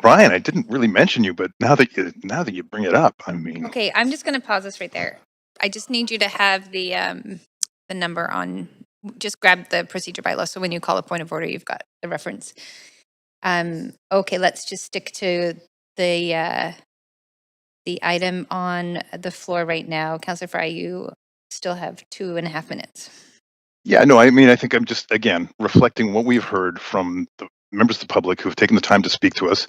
Brian, I didn't really mention you, but now that you bring it up, I mean, Okay, I'm just going to pause this right there. I just need you to have the number on. Just grab the procedure bylaw. So when you call a point of order, you've got the reference. Okay, let's just stick to the item on the floor right now. Councillor Fry, you still have 2.5 minutes. yeah, no, I mean, I think I'm just, again, reflecting what we've heard from the members of the public who have taken the time to speak to us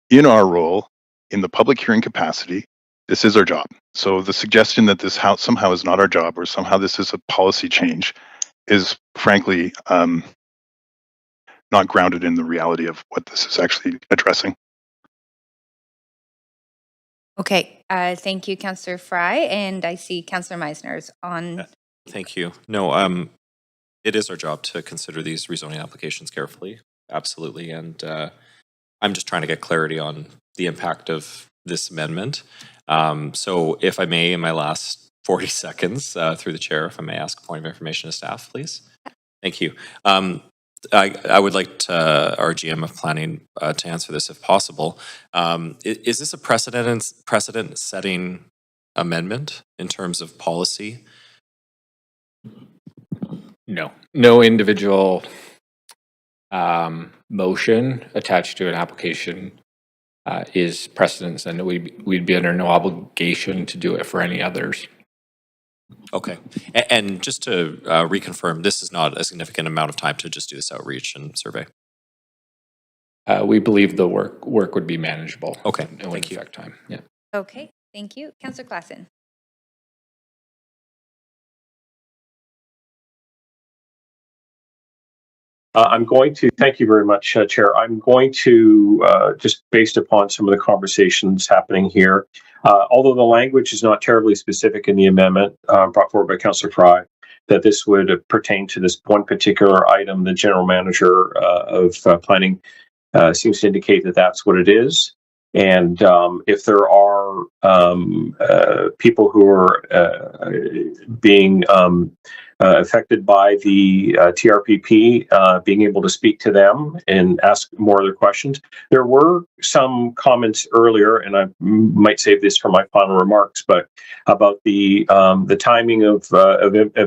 in our role in the public hearing capacity. This is our job. So the suggestion that this somehow is not our job or somehow this is a policy change is frankly not grounded in the reality of what this is actually addressing. Okay, thank you, Councillor Fry, and I see Councillor Meisner's on. Thank you. No, it is our job to consider these rezoning applications carefully, absolutely. And I'm just trying to get clarity on the impact of this amendment. So if I may, in my last 40 seconds through the chair, if I may ask a point of information to staff, please. Thank you. I would like our GM of planning to answer this if possible. Is this a precedent-setting amendment in terms of policy? No individual motion attached to an application is precedence, and we'd be under no obligation to do it for any others. Okay. And just to reconfirm, this is not a significant amount of time to just do this outreach and survey? We believe the work would be manageable. Okay, thank you. Time. Yeah. Okay, thank you. Councillor Klassen. I'm going to, thank you very much, Chair. I'm going to, just based upon some of the conversations happening here, although the language is not terribly specific in the amendment brought forward by Councillor Fry, that this would pertain to this one particular item, the general manager of planning seems to indicate that that's what it is. And if there are people who are being affected by the TRPP, being able to speak to them and ask more other questions. There were some comments earlier, and I might save this for my final remarks, but about the timing of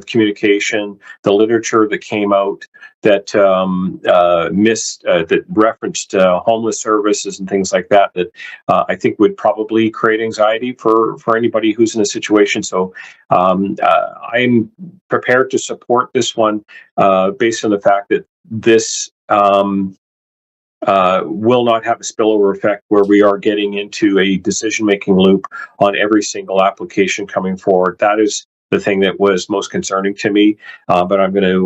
communication, the literature that came out that that referenced homeless services and things like that, that I think would probably create anxiety for anybody who's in a situation. So I'm prepared to support this one based on the fact that this will not have a spillover effect where we are getting into a decision-making loop on every single application coming forward. That is the thing that was most concerning to me, but I'm going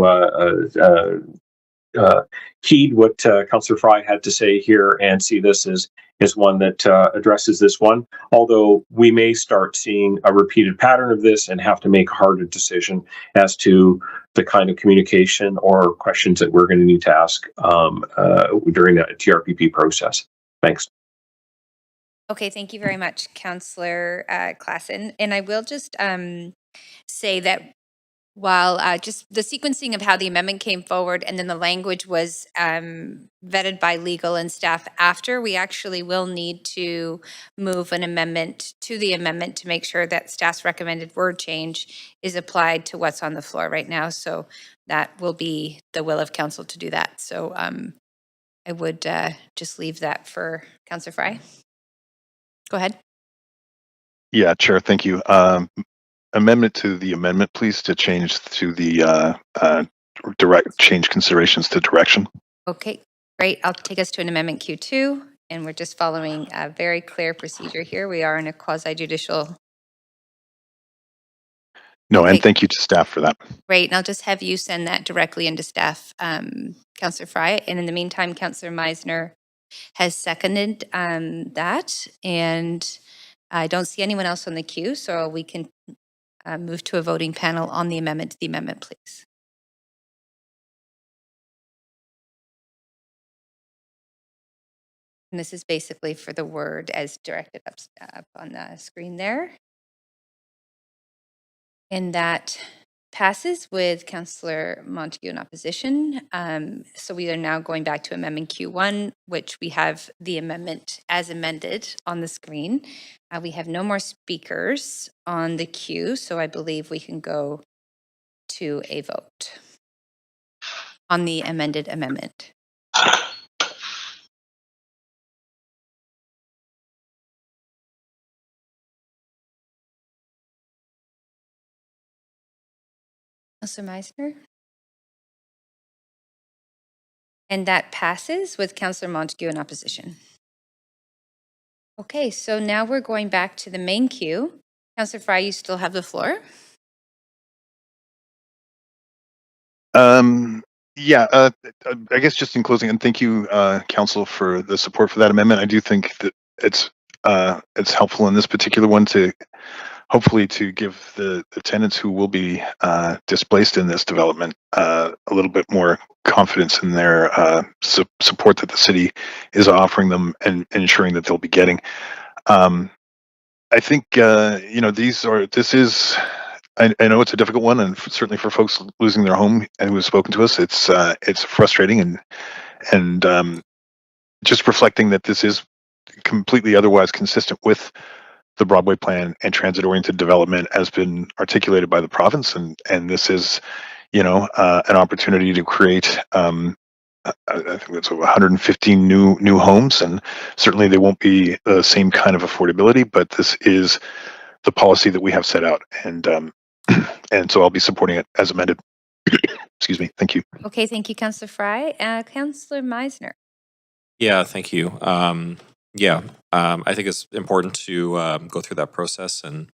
to heed what Councillor Fry had to say here and see this as one that addresses this one, although we may start seeing a repeated pattern of this and have to make a harder decision as to the kind of communication or questions that we're going to need to ask during the TRPP process. Thanks. Okay, thank you very much, Councillor Klassen. And I will just say that while just the sequencing of how the amendment came forward and then the language was vetted by legal and staff after, we actually will need to move an amendment to the amendment to make sure that staff's recommended word change is applied to what's on the floor right now. So that will be the will of council to do that. So I would just leave that for Councillor Fry. Go ahead. Yeah, Chair, thank you. Amendment to the amendment, please, to change to the direct change considerations to direction. Okay, great. I'll take us to an amendment Q2, and we're just following a very clear procedure here. We are in a quasi-judicial. No, Okay. and thank you to staff for that. Great, and I'll just have you send that directly into staff, Councillor Fry. And in the meantime, Councillor Meisner has seconded that, and I don't see anyone else on the queue, so we can move to a voting panel on the amendment to the amendment, please. And this is basically for the word as directed up on the screen there. And that passes with Councillor Montague in opposition. So we are now going back to Amendment Q1, which we have the amendment as amended on the screen. We have no more speakers on the queue, so I believe we can go to a vote on the amended amendment. Councillor Meisner? And that passes with Councillor Montague in opposition. Okay, so now we're going back to the main queue. Councillor Fry, you still have the floor. Yeah, I guess just in closing, and thank you, Council, for the support for that amendment. I do think that it's helpful in this particular one to hopefully to give the tenants who will be displaced in this development a little bit more confidence in their support that the city is offering them and ensuring that they'll be getting. I think this is. I know it's a difficult one, and certainly for folks losing their home and who have spoken to us, it's frustrating and just reflecting that this is completely otherwise consistent with the Broadway plan and transit-oriented development has been articulated by the province, and this is, an opportunity to create. I think it's 115 new homes, and certainly they won't be the same kind of affordability, but this is the policy that we have set out, and so I'll be supporting it as amended. Excuse me. Thank you. Okay, thank you, Councillor Fry. Councillor Meisner. Yeah, thank you. I think it's important to go through that process and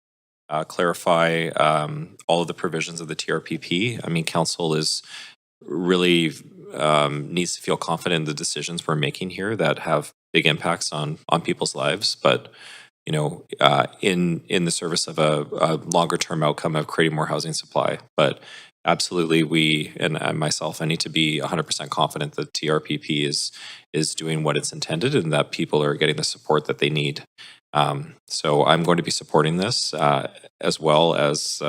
clarify all of the provisions of the TRPP. I mean, council is really needs to feel confident in the decisions we're making here that have big impacts on people's lives, but in the service of a longer term outcome of creating more housing supply. But absolutely, we and myself, I need to be 100% confident that TRPP is doing what it's intended and that people are getting the support that they need. So I'm going to be supporting this as well as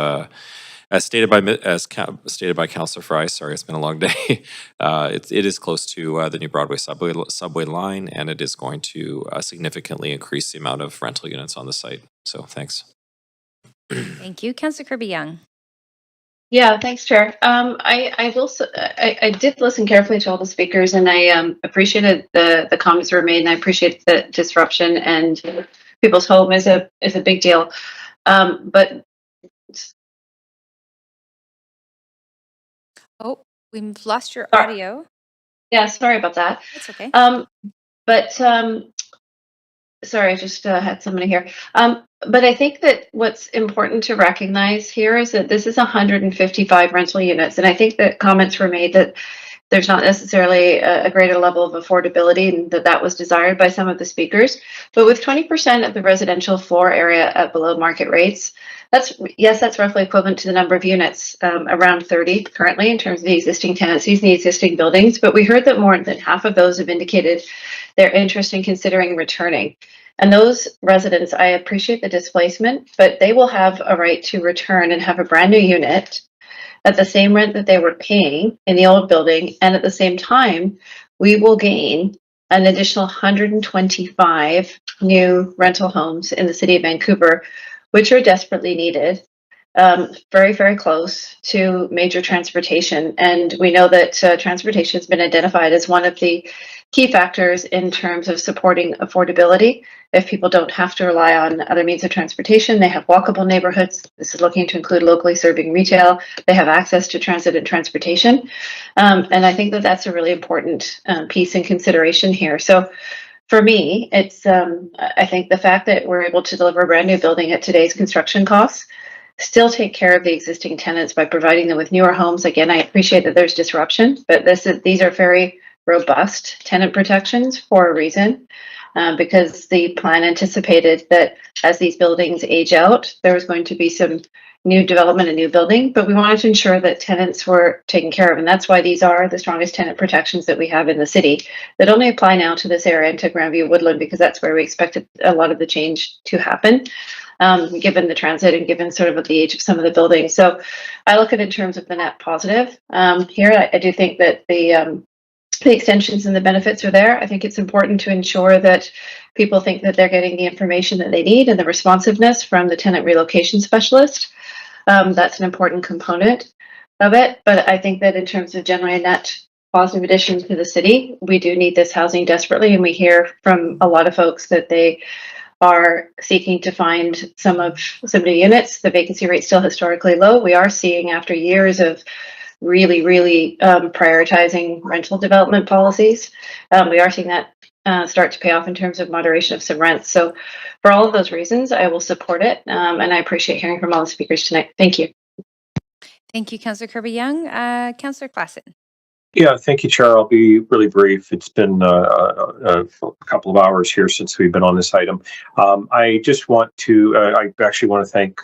stated by Councillor Fry. Sorry, it's been a long day. It is close to the new Broadway subway line, and it is going to significantly increase the amount of rental units on the site. So thanks. Thank you, Councillor Kirby-Young. Yeah, thanks, Chair. I did listen carefully to all the speakers, and I appreciated the comments that were made, and I appreciate the disruption and people's home is a big deal. But oh, we've lost your audio. Yeah, sorry about that. That's okay. Sorry, I just had somebody here. But I think that what's important to recognize here is that this is 155 rental units, and I think that comments were made that there's not necessarily a greater level of affordability, and that was desired by some of the speakers. But with 20% of the residential floor area at below market rates, that's roughly equivalent to the number of units, around 30 currently in terms of the existing tenancies in the existing buildings. But we heard that more than half of those have indicated their interest in considering returning. And those residents, I appreciate the displacement, but they will have a right to return and have a brand new unit at the same rent that they were paying in the old building. And at the same time, we will gain an additional 125 new rental homes in the city of Vancouver, which are desperately needed, very, very close to major transportation. And we know that transportation has been identified as one of the key factors in terms of supporting affordability. If people don't have to rely on other means of transportation, they have walkable neighborhoods. This is looking to include locally serving retail. They have access to transit and transportation. And I think that that's a really important piece in consideration here. So for me, it's I think the fact that we're able to deliver a brand new building at today's construction costs, still take care of the existing tenants by providing them with newer homes. Again, I appreciate that there's disruption, but these are very robust tenant protections for a reason, because the plan anticipated that as these buildings age out, there was going to be some new development and new building, but we wanted to ensure that tenants were taken care of. And that's why these are the strongest tenant protections that we have in the city that only apply now to this area and to Grandview Woodland, because that's where we expected a lot of the change to happen. Given the transit and given sort of the age of some of the buildings. So I look at it in terms of the net positive. Here, I do think that the extensions and the benefits are there. I think it's important to ensure that people think that they're getting the information that they need and the responsiveness from the tenant relocation specialist. That's an important component of it. But I think that in terms of generating net positive addition to the city, we do need this housing desperately. And we hear from a lot of folks that they are seeking to find some new units. The vacancy rate still historically low. We are seeing, after years of really prioritizing rental development policies, we are seeing that start to pay off in terms of moderation of some rents. So for all of those reasons, I will support it. And I appreciate hearing from all the speakers tonight. Thank you. Thank you, Councillor Kirby-Young. Councillor Klassen. Yeah, thank you, Chair. I'll be really brief. It's been a couple of hours here since we've been on this item. I just want to, I actually want to thank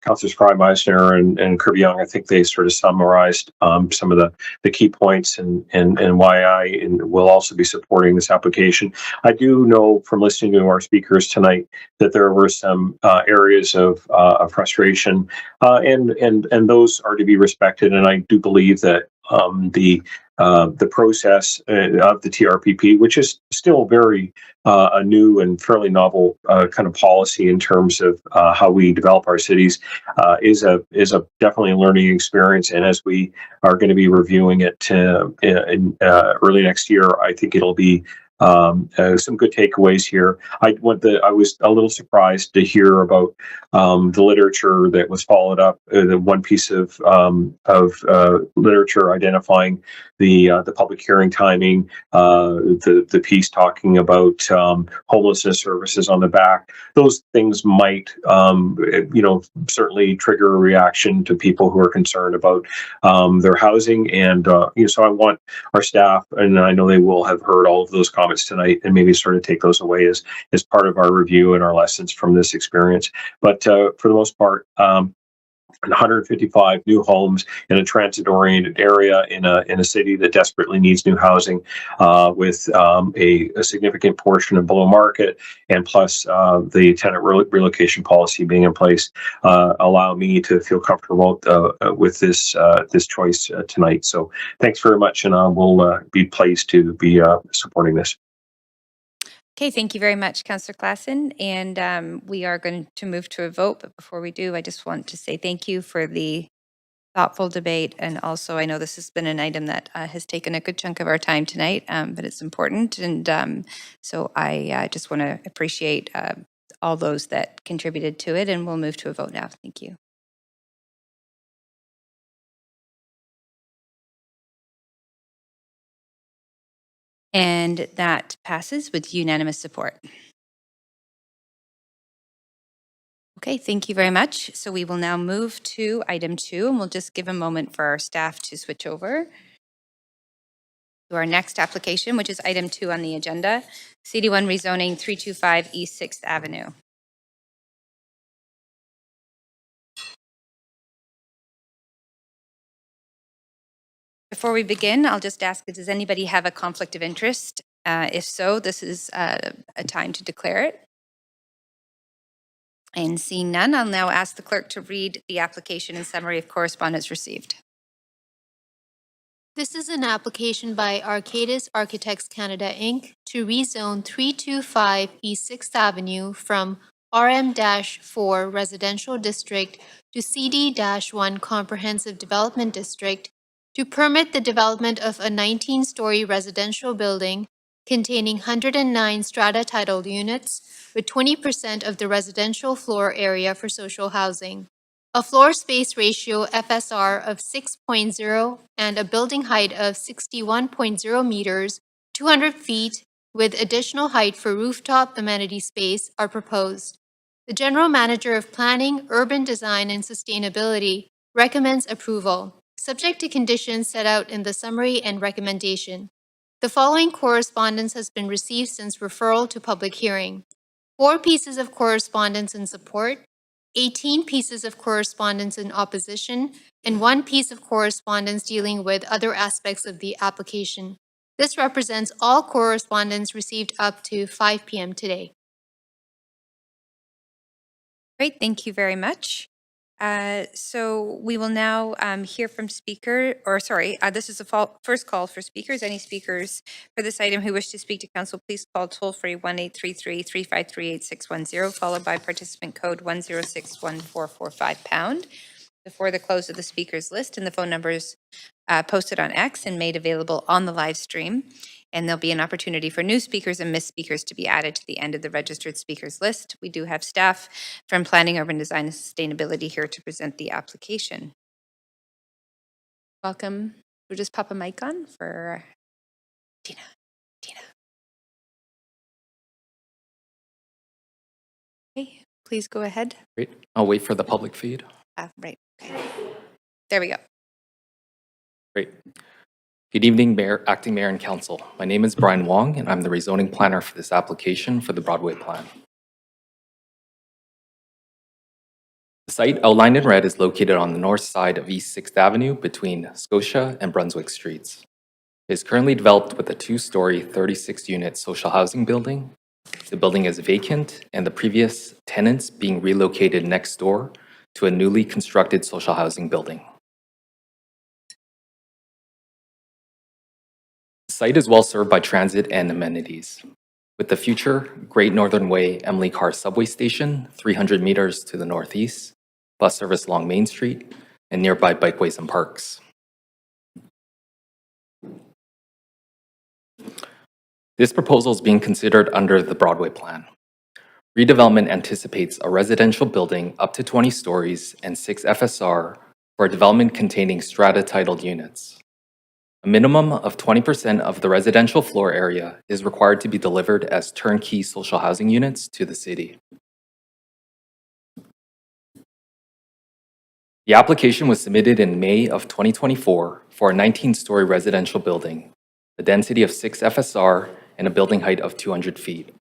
Councillors Fry-Meisner and Kirby-Young. I think they sort of summarized some of the key points and why I will also be supporting this application. I do know from listening to our speakers tonight that there were some areas of frustration, and those are to be respected. And I do believe that the process of the TRPP, which is still very a new and fairly novel kind of policy in terms of how we develop our cities, is a definitely a learning experience. And as we are going to be reviewing it in early next year, I think it'll be some good takeaways here. I was a little surprised to hear about the literature that was followed up. The one piece of literature identifying the public hearing timing, the piece talking about homelessness services on the back. Those things might, certainly trigger a reaction to people who are concerned about their housing. And so I want our staff, and I know they will have heard all of those comments tonight, and maybe sort of take those away as part of our review and our lessons from this experience. But for the most part, 155 new homes in a transit-oriented area in a city that desperately needs new housing, with a significant portion of below market, and plus the tenant relocation policy being in place, allow me to feel comfortable with this choice tonight. So thanks very much, and we'll be pleased to be supporting this. Okay, thank you very much, Councillor Klassen. And we are going to move to a vote. But before we do, I just want to say thank you for the thoughtful debate. And also, I know this has been an item that has taken a good chunk of our time tonight, but it's important. And so I just want to appreciate all those that contributed to it. And we'll move to a vote now. Thank you. And that passes with unanimous support. Okay, thank you very much. So we will now move to item 2, and we'll just give a moment for our staff to switch over to our next application, which is item 2 on the agenda, CD1 rezoning 325 East 6th Avenue. Before we begin, I'll just ask, does anybody have a conflict of interest? If so, this is a time to declare it. And seeing none, I'll now ask the clerk to read the application and summary of correspondence received. This is an application by Arcadis Architects Canada, Inc. to rezone 325 East 6th Avenue from RM-4 Residential District to CD-1 Comprehensive Development District to permit the development of a 19-story residential building containing 109 strata titled units with 20% of the residential floor area for social housing, a floor space ratio FSR of 6.0, and a building height of 61.0 meters, 200 feet, with additional height for rooftop amenity space are proposed. The General Manager of Planning, Urban Design, and Sustainability recommends approval, subject to conditions set out in the summary and recommendation. The following correspondence has been received since referral to public hearing. 4 pieces of correspondence in support, 18 pieces of correspondence in opposition, and 1 piece of correspondence dealing with other aspects of the application. This represents all correspondence received up to 5 p.m. today. Great, thank you very much. So we will now hear from this is the first call for speakers. Any speakers for this item who wish to speak to council, please call toll-free 1-833-353-8610, followed by participant code 1061445#. Before the close of the speakers list, and the phone numbers posted on X and made available on the live stream. And there'll be an opportunity for new speakers and missed speakers to be added to the end of the registered speakers list. We do have staff from Planning, Urban Design, and Sustainability here to present the application. Welcome. We'll just pop a mic on for Tina. Okay, please go ahead. Great. I'll wait for the public feed. Right. Okay. There we go. Great. Good evening, Mayor, Acting Mayor, and Council. My name is Brian Wong, and I'm the rezoning planner for this application for the Broadway plan. The site outlined in red is located on the north side of East 6th Avenue between Scotia and Brunswick Streets. It is currently developed with a 2-story, 36-unit social housing building. The building is vacant, and the previous tenants being relocated next door to a newly constructed social housing building. The site is well served by transit and amenities, with the future Great Northern Way Emily Carr subway station 300 meters to the northeast, bus service along Main Street, and nearby bikeways and parks. This proposal is being considered under the Broadway plan. Redevelopment anticipates a residential building up to 20 stories and 6 FSR for a development containing strata-titled units. A minimum of 20% of the residential floor area is required to be delivered as turnkey social housing units to the city. The application was submitted in May of 2024 for a 19-story residential building, a density of 6 FSR, and a building height of 200 feet.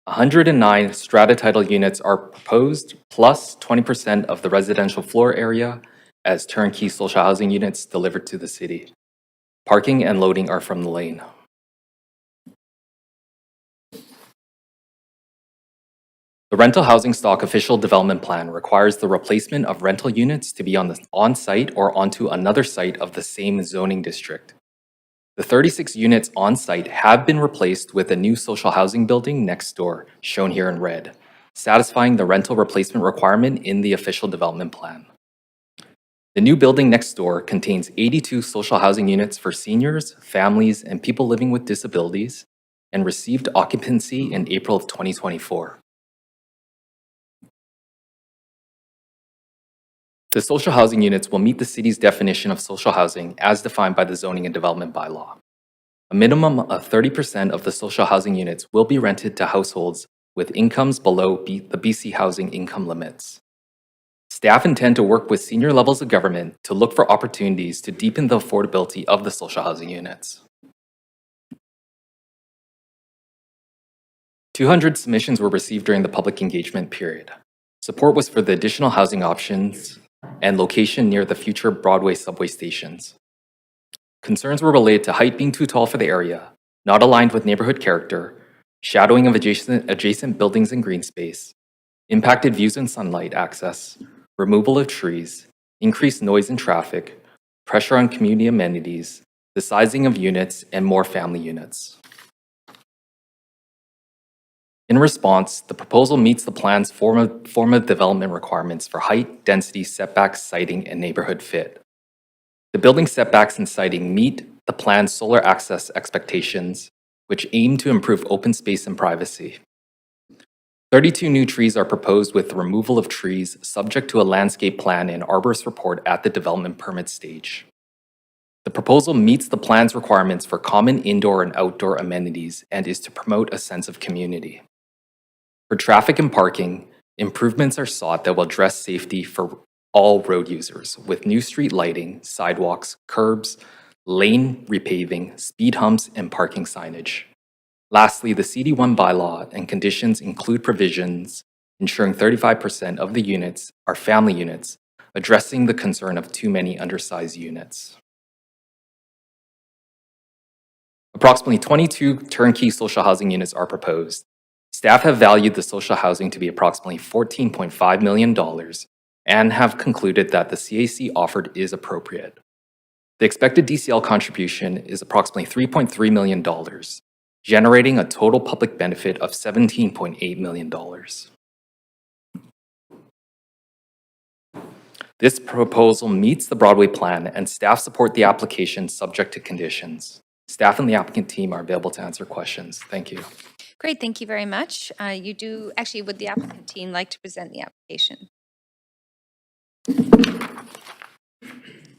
109 strata-titled units are proposed, plus 20% of the residential floor area as turnkey social housing units delivered to the city. Parking and loading are from the lane. The rental housing stock official development plan requires the replacement of rental units to be on-site or onto another site of the same zoning district. The 36 units on-site have been replaced with a new social housing building next door, shown here in red, satisfying the rental replacement requirement in the official development plan. The new building next door contains 82 social housing units for seniors, families, and people living with disabilities, and received occupancy in April of 2024. The social housing units will meet the city's definition of social housing as defined by the Zoning and Development Bylaw. A minimum of 30% of the social housing units will be rented to households with incomes below the BC housing income limits. Staff intend to work with senior levels of government to look for opportunities to deepen the affordability of the social housing units. 200 submissions were received during the public engagement period. Support was for the additional housing options and location near the future Broadway subway stations. Concerns were related to height being too tall for the area, not aligned with neighborhood character, shadowing of adjacent buildings and green space, impacted views and sunlight access, removal of trees, increased noise and traffic, pressure on community amenities, the sizing of units, and more family units. In response, the proposal meets the plan's form of development requirements for height, density, setbacks, siting, and neighborhood fit. The building setbacks and siting meet the plan's solar access expectations, which aim to improve open space and privacy. 32 new trees are proposed with the removal of trees subject to a landscape plan and arborist report at the development permit stage. The proposal meets the plan's requirements for common indoor and outdoor amenities and is to promote a sense of community. For traffic and parking, improvements are sought that will address safety for all road users with new street lighting, sidewalks, curbs, lane repaving, speed humps, and parking signage. Lastly, the CD1 bylaw and conditions include provisions ensuring 35% of the units are family units, addressing the concern of too many undersized units. Approximately 22 turnkey social housing units are proposed. Staff have valued the social housing to be approximately $14.5 million and have concluded that the CAC offered is appropriate. The expected DCL contribution is approximately $3.3 million, generating a total public benefit of $17.8 million. This proposal meets the Broadway plan and staff support the application subject to conditions. Staff and the applicant team are available to answer questions. Thank you. Great, thank you very much. Would the applicant team like to present the application?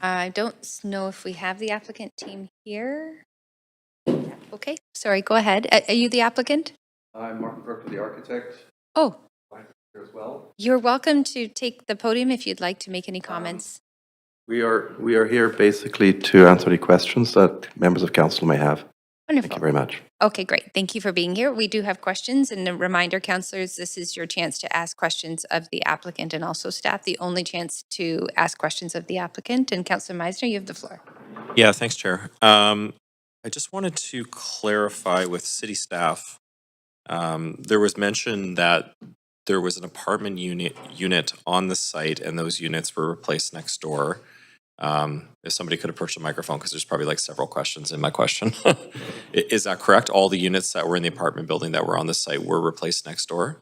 I don't know if we have the applicant team here. Okay, sorry, go ahead. Are you the applicant? I'm Mark Brooke, the architect. Oh, Here as well. you're welcome to take the podium if you'd like to make any comments. We are here basically to answer any questions that members of council may have. Wonderful. Thank you very much. Okay, great. Thank you for being here. We do have questions, and a reminder, councillors, this is your chance to ask questions of the applicant and also staff, the only chance to ask questions of the applicant. And Councillor Meisner, you have the floor. Yeah, thanks, Chair. I just wanted to clarify with city staff. There was mention that there was an apartment unit on the site and those units were replaced next door. If somebody could approach the microphone, because there's probably like several questions in my question. Is that correct? All the units that were in the apartment building that were on the site were replaced next door?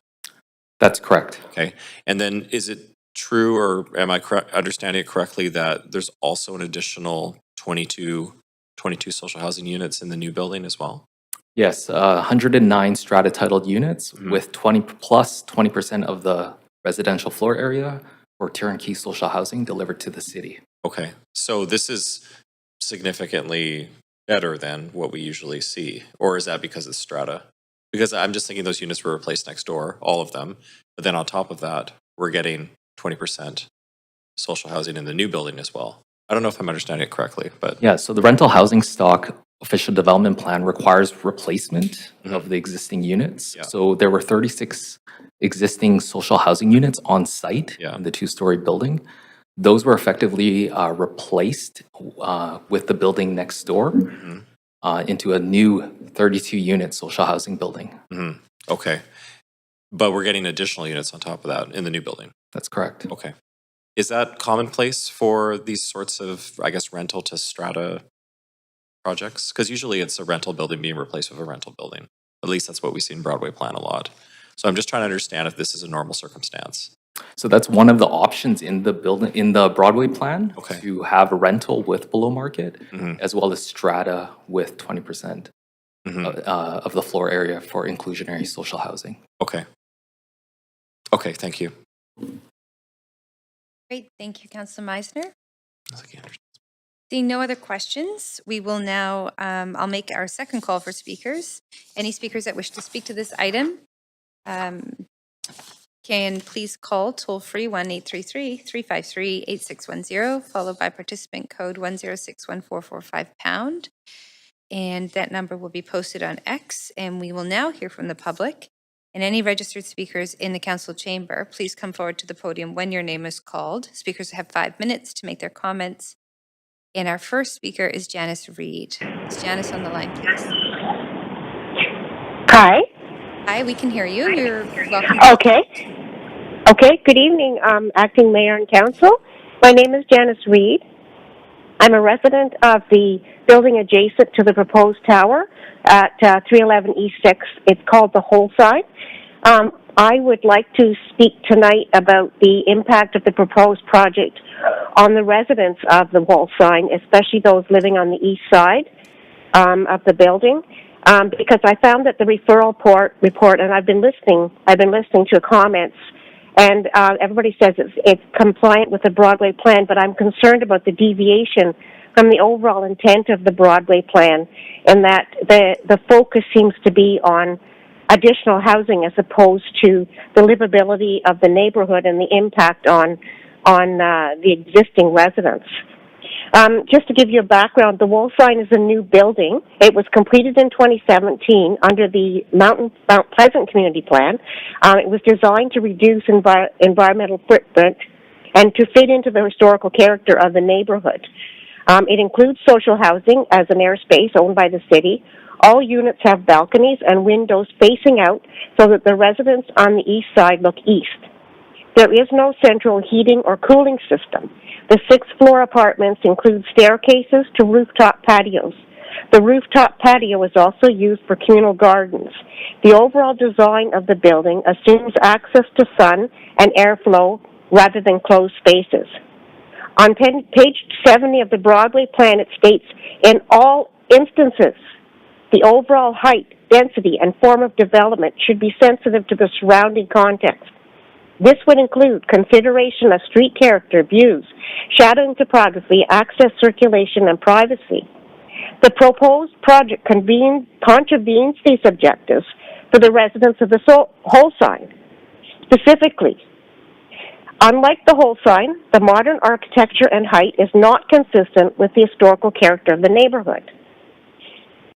That's correct. Okay. And then is it true, or am I understanding it correctly, that there's also an additional 22 social housing units in the new building as well? Yes, 109 strata titled units with 20% of the residential floor area for turnkey social housing delivered to the city. Okay, so this is significantly better than what we usually see, or is that because it's strata? Because I'm just thinking those units were replaced next door, all of them, but then on top of that, we're getting 20% social housing in the new building as well. I don't know if I'm understanding it correctly, but Yeah, so the rental housing stock official development plan requires replacement of the existing units. Yeah. So there were 36 existing social housing units on site Yeah. in the two-story building. Those were effectively replaced with the building next door into a new 32-unit social housing building. Okay. But we're getting additional units on top of that in the new building. That's correct. Okay. Is that commonplace for these sorts of, I guess, rental to strata projects? Because usually it's a rental building being replaced with a rental building. At least that's what we see in Broadway plan a lot. So I'm just trying to understand if this is a normal circumstance. So that's one of the options in the building, in the Broadway plan, Okay. to have a rental with below market, as well as strata with 20% of the floor area for inclusionary social housing. Okay. Okay, thank you. Great, thank you, Councillor Meisner. Seeing no other questions, we will now, I'll make our second call for speakers. Any speakers that wish to speak to this item can please call toll-free 1-833-353-8610, followed by participant code 1061445#. And that number will be posted on X, and we will now hear from the public. And any registered speakers in the council chamber, please come forward to the podium when your name is called. Speakers have 5 minutes to make their comments. And our first speaker is Janice Reed. Is Janice on the line, please? Hi. Hi, we can hear you. You're welcome. Okay. Okay, good evening, Acting Mayor and Council. My name is Janice Reed. I'm a resident of the building adjacent to the proposed tower at 311 East 6. It's called the Whole Side. I would like to speak tonight about the impact of the proposed project on the residents of the Whole Side, especially those living on the east side of the building. because I found that the referral report, and I've been listening to comments, and everybody says it's compliant with the Broadway plan, but I'm concerned about the deviation from the overall intent of the Broadway plan, and that the focus seems to be on additional housing as opposed to the livability of the neighborhood and the impact on the existing residents. Just to give you a background, the Wall Sign is a new building. It was completed in 2017 under the Mount Pleasant Community Plan. It was designed to reduce environmental footprint and to fit into the historical character of the neighborhood. It includes social housing as an airspace owned by the city. All units have balconies and windows facing out so that the residents on the east side look east. There is no central heating or cooling system. The sixth-floor apartments include staircases to rooftop patios. The rooftop patio is also used for communal gardens. The overall design of the building assumes access to sun and airflow rather than closed spaces. On page 70 of the Broadway plan, it states, in all instances, the overall height, density, and form of development should be sensitive to the surrounding context. This would include consideration of street character, views, shadowing topography, access, circulation, and privacy. The proposed project contravenes these objectives for the residents of the whole sign. Specifically, unlike the whole sign, the modern architecture and height is not consistent with the historical character of the neighborhood.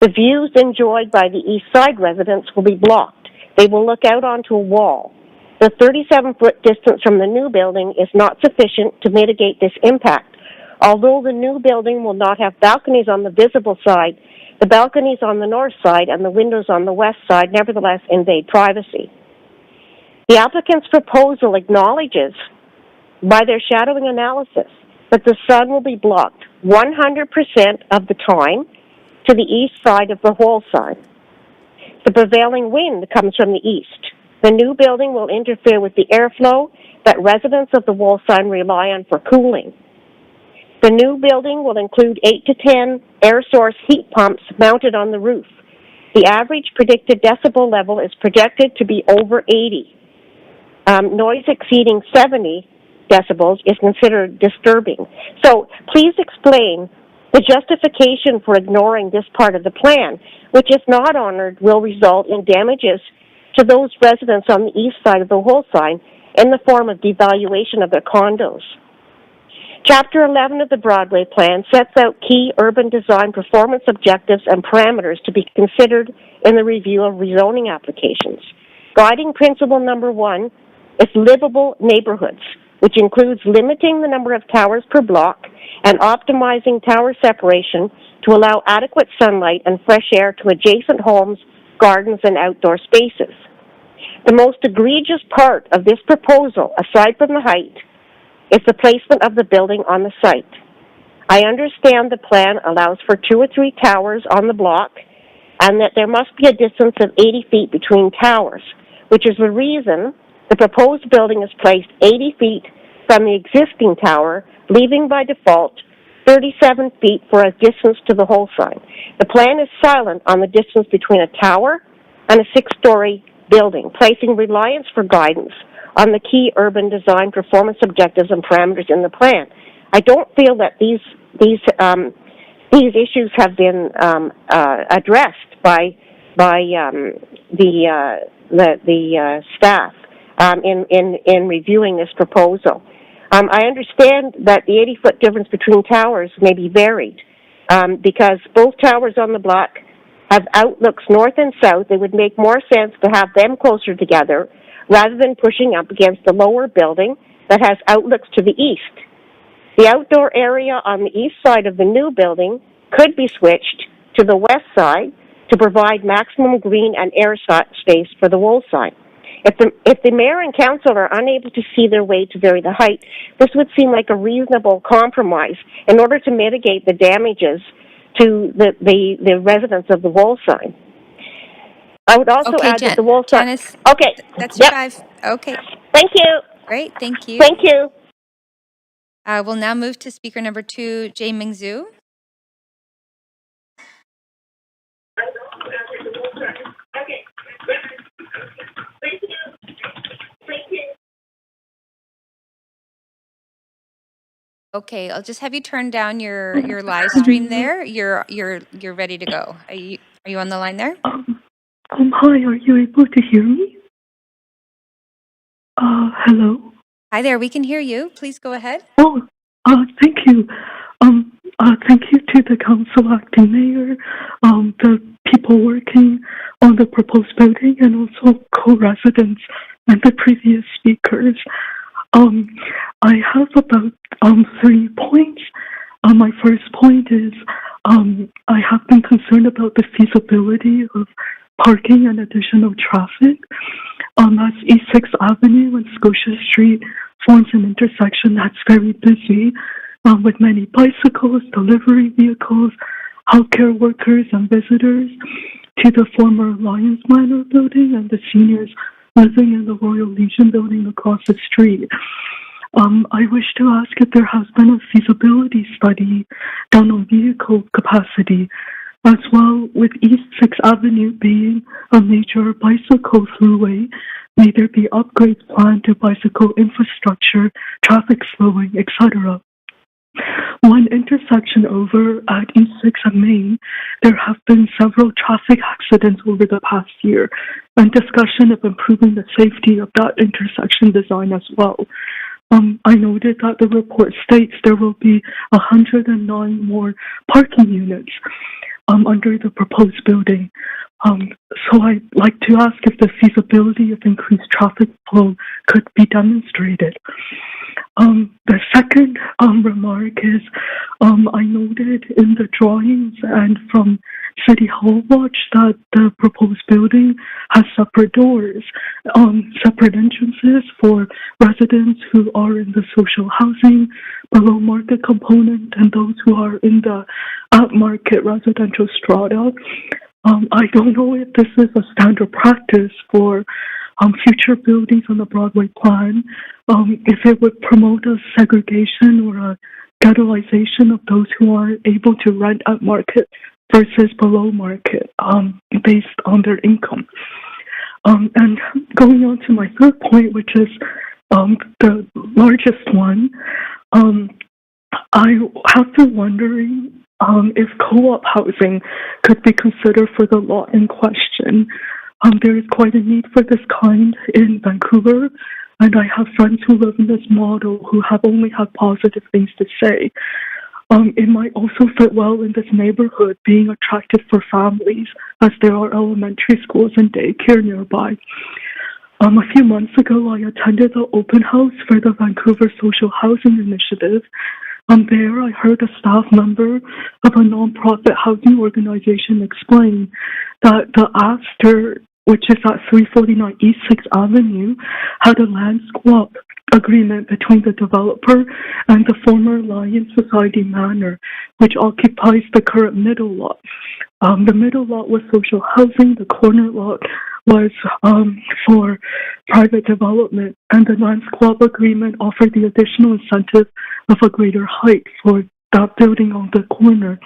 The views enjoyed by the east side residents will be blocked. They will look out onto a wall. The 37-foot distance from the new building is not sufficient to mitigate this impact. Although the new building will not have balconies on the visible side, the balconies on the north side and the windows on the west side nevertheless invade privacy. The applicant's proposal acknowledges, by their shadowing analysis, that the sun will be blocked 100% of the time to the east side of the whole sign. The prevailing wind comes from the east. The new building will interfere with the airflow that residents of the wall sign rely on for cooling. The new building will include 8 to 10 air source heat pumps mounted on the roof. The average predicted decibel level is projected to be over 80. Noise exceeding 70 decibels is considered disturbing. So please explain the justification for ignoring this part of the plan, which if not honored will result in damages to those residents on the east side of the whole sign in the form of devaluation of their condos. Chapter 11 of the Broadway plan sets out key urban design performance objectives and parameters to be considered in the review of rezoning applications. Guiding principle number 1 is livable neighborhoods, which includes limiting the number of towers per block and optimizing tower separation to allow adequate sunlight and fresh air to adjacent homes, gardens, and outdoor spaces. The most egregious part of this proposal, aside from the height, is the placement of the building on the site. I understand the plan allows for 2 or 3 towers on the block and that there must be a distance of 80 feet between towers, which is the reason the proposed building is placed 80 feet from the existing tower, leaving by default 37 feet for a distance to the whole sign. The plan is silent on the distance between a tower and a 6-story building, placing reliance for guidance on the key urban design performance objectives and parameters in the plan. I don't feel that these issues have been addressed by the staff in reviewing this proposal. I understand that the 80-foot difference between towers may be varied because both towers on the block have outlooks north and south. It would make more sense to have them closer together rather than pushing up against the lower building that has outlooks to the east. The outdoor area on the east side of the new building could be switched to the west side to provide maximum green and air space for the wall sign. If the mayor and council are unable to see their way to vary the height, this would seem like a reasonable compromise in order to mitigate the damages to the residents of the wall sign. I would also add that the wall sign... Janice, okay. That's your 5. Okay. Thank you. Great. Thank you. Thank you. We'll now move to speaker number 2, Jay Mingzhu. Okay, I'll just have you turn down your live stream there. You're ready to go. Are you on the line there? Hi, are you able to hear me? Hello? Hi there, we can hear you. Please go ahead. Oh, thank you. Thank you to the council, acting mayor, the people working on the proposed building, and also co-residents and the previous speakers. I have about 3 points. My first point is I have been concerned about the feasibility of parking and additional traffic. As East 6th Avenue and Scotia Street forms an intersection that's very busy with many bicycles, delivery vehicles, healthcare workers, and visitors to the former Lions Manor building and the seniors living in the Royal Legion building across the street. I wish to ask if there has been a feasibility study done on vehicle capacity, as well with East 6th Avenue being a major bicycle throughway. May there be upgrades planned to bicycle infrastructure, traffic slowing, etc. One intersection over at East 6th and Main, there have been several traffic accidents over the past year, and discussion of improving the safety of that intersection design as well. I noted that the report states there will be 109 more parking units under the proposed building. So I'd like to ask if the feasibility of increased traffic flow could be demonstrated. The second remark is I noted in the drawings and from City Hall Watch that the proposed building has separate doors, separate entrances for residents who are in the social housing, below market component, and those who are in the at-market residential strata. I don't know if this is a standard practice for future buildings on the Broadway plan, if it would promote a segregation or a ghettoization of those who are able to rent at market versus below market based on their income. And going on to my third point, which is the largest one, I have been wondering if co-op housing could be considered for the lot in question. There is quite a need for this kind in Vancouver, and I have friends who live in this model who have only had positive things to say. It might also fit well in this neighborhood, being attractive for families, as there are elementary schools and daycare nearby. A few months ago, I attended the open house for the Vancouver Social Housing Initiative. There, I heard a staff member of a nonprofit housing organization explain that the Astor, which is at 349 East 6th Avenue, had a land swap agreement between the developer and the former Lions Society Manor, which occupies the current middle lot. The middle lot was social housing, the corner lot was for private development, and the land swap agreement offered the additional incentive of a greater height for that building on the corner.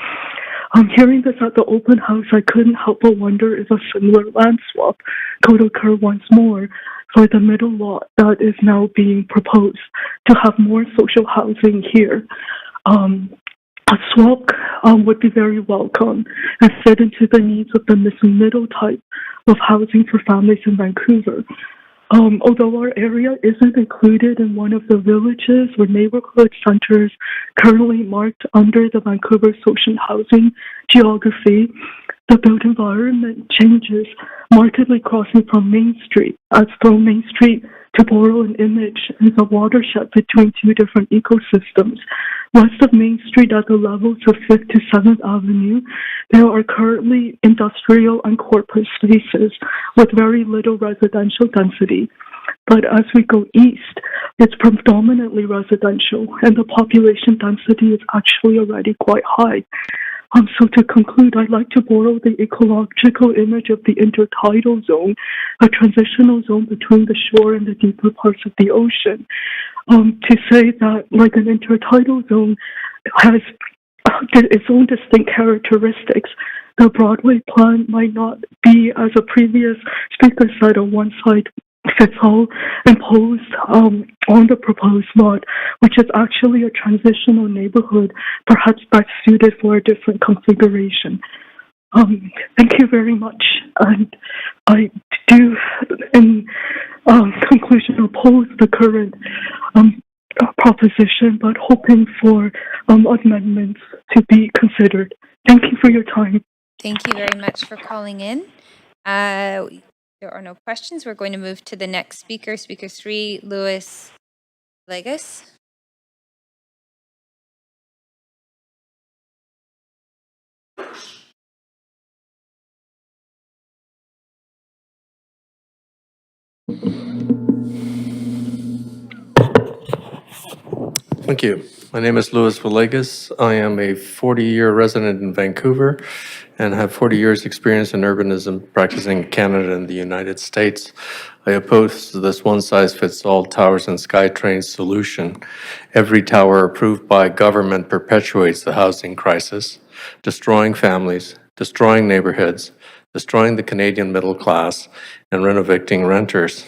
Hearing this at the open house, I couldn't help but wonder if a similar land swap could occur once more for the middle lot that is now being proposed to have more social housing here. A swap would be very welcome and fit into the needs of the missing middle type of housing for families in Vancouver. Although our area isn't included in one of the villages or neighborhood centers currently marked under the Vancouver social housing geography, the built environment changes markedly crossing from Main Street, as though Main Street, to borrow an image, is a watershed between two different ecosystems. West of Main Street at the levels of 5th to 7th Avenue, there are currently industrial and corporate spaces with very little residential density. But as we go east, it's predominantly residential, and the population density is actually already quite high. So to conclude, I'd like to borrow the ecological image of the intertidal zone, a transitional zone between the shore and the deeper parts of the ocean, to say that, like an intertidal zone, has its own distinct characteristics. The Broadway plan might not be, as a previous speaker said, a fits all imposed on the proposed lot, which is actually a transitional neighborhood, perhaps best suited for a different configuration. Thank you very much. And I do, in conclusion, oppose the current proposition, but hoping for amendments to be considered. Thank you for your time. Thank you very much for calling in. There are no questions. We're going to move to the next speaker, Speaker 3, Louis Legas. Thank you. My name is Louis Villegas. I am a 40-year resident in Vancouver and have 40 years experience in urbanism practicing in Canada and the United States. I oppose this one-size-fits-all towers and SkyTrain solution. Every tower approved by government perpetuates the housing crisis, destroying families, destroying neighborhoods, destroying the Canadian middle class, and renovating renters.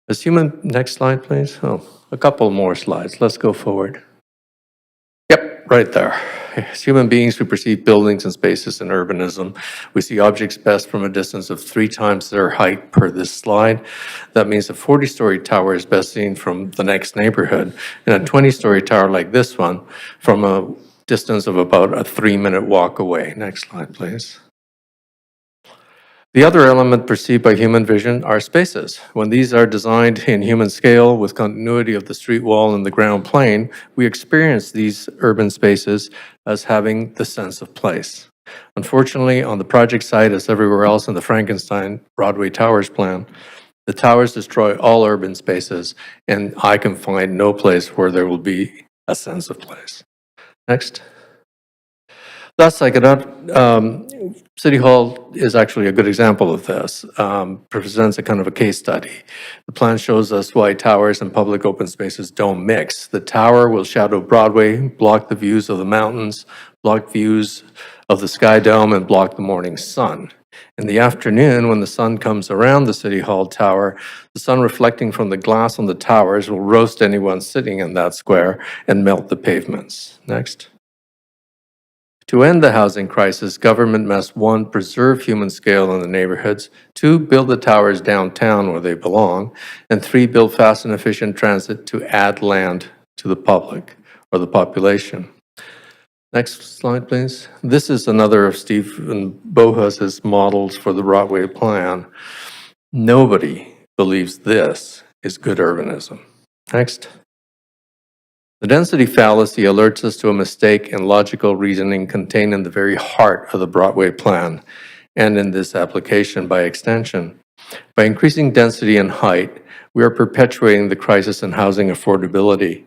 Next slide, please. Oh, a couple more slides. Let's go forward. Yep, right there. As human beings, we perceive buildings and spaces in urbanism. We see objects best from a distance of 3 times their height per this slide. That means a 40-story tower is best seen from the next neighborhood, and a 20-story tower like this one from a distance of about a 3-minute walk away. Next slide, please. The other element perceived by human vision are spaces. When these are designed in human scale with continuity of the street wall and the ground plane, we experience these urban spaces as having the sense of place. Unfortunately, on the project site, as everywhere else in the Frankenstein Broadway Towers plan, the towers destroy all urban spaces, and I can find no place where there will be a sense of place. Next. Thus, I cannot, City Hall is actually a good example of this, presents a kind of a case study. The plan shows us why towers and public open spaces don't mix. The tower will shadow Broadway, block the views of the mountains, block views of the Sky Dome, and block the morning sun. In the afternoon, when the sun comes around the City Hall tower, the sun reflecting from the glass on the towers will roast anyone sitting in that square and melt the pavements. Next. To end the housing crisis, government must 1, preserve human scale in the neighborhoods, 2, build the towers downtown where they belong, and 3, build fast and efficient transit to add land to the public or the population. Next slide, please. This is another of Stephen Bohas's models for the Broadway plan. Nobody believes this is good urbanism. Next. The density fallacy alerts us to a mistake in logical reasoning contained in the very heart of the Broadway plan and in this application by extension. By increasing density and height, we are perpetuating the crisis in housing affordability.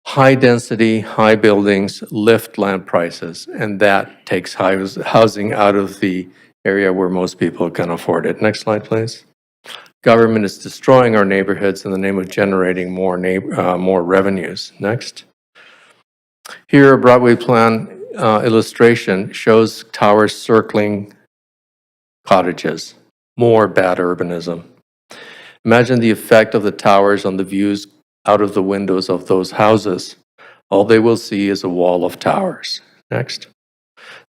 High density, high buildings lift land prices, and that takes housing out of the area where most people can afford it. Next slide, please. Government is destroying our neighborhoods in the name of generating more revenues. Next. Here, a Broadway plan illustration shows towers circling cottages. More bad urbanism. Imagine the effect of the towers on the views out of the windows of those houses. All they will see is a wall of towers. Next.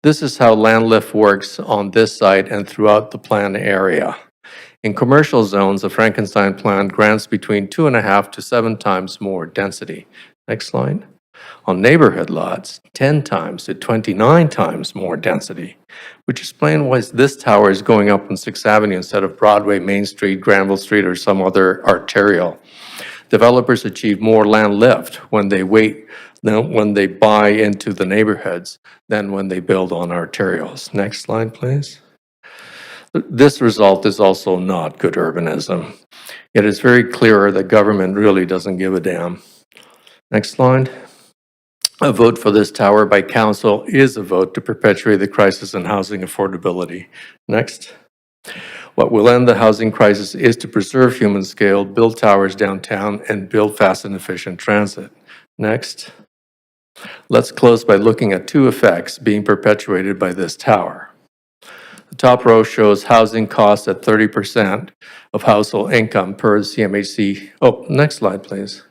This is how land lift works on this site and throughout the plan area. In commercial zones, the Frankenstein plan grants between 2.5 to 7 times more density. Next slide. On neighborhood lots, 10 times to 29 times more density, which explains why this tower is going up on 6th Avenue instead of Broadway, Main Street, Granville Street, or some other arterial. Developers achieve more land lift when they buy into the neighborhoods than when they build on arterials. Next slide, please. This result is also not good urbanism. It is very clear that government really doesn't give a damn. Next slide. A vote for this tower by council is a vote to perpetuate the crisis in housing affordability. Next. What will end the housing crisis is to preserve human scale, build towers downtown, and build fast and efficient transit. Next. Let's close by looking at 2 effects being perpetuated by this tower. The top row shows housing costs at 30% of household income per CMHC. Oh, next slide, please.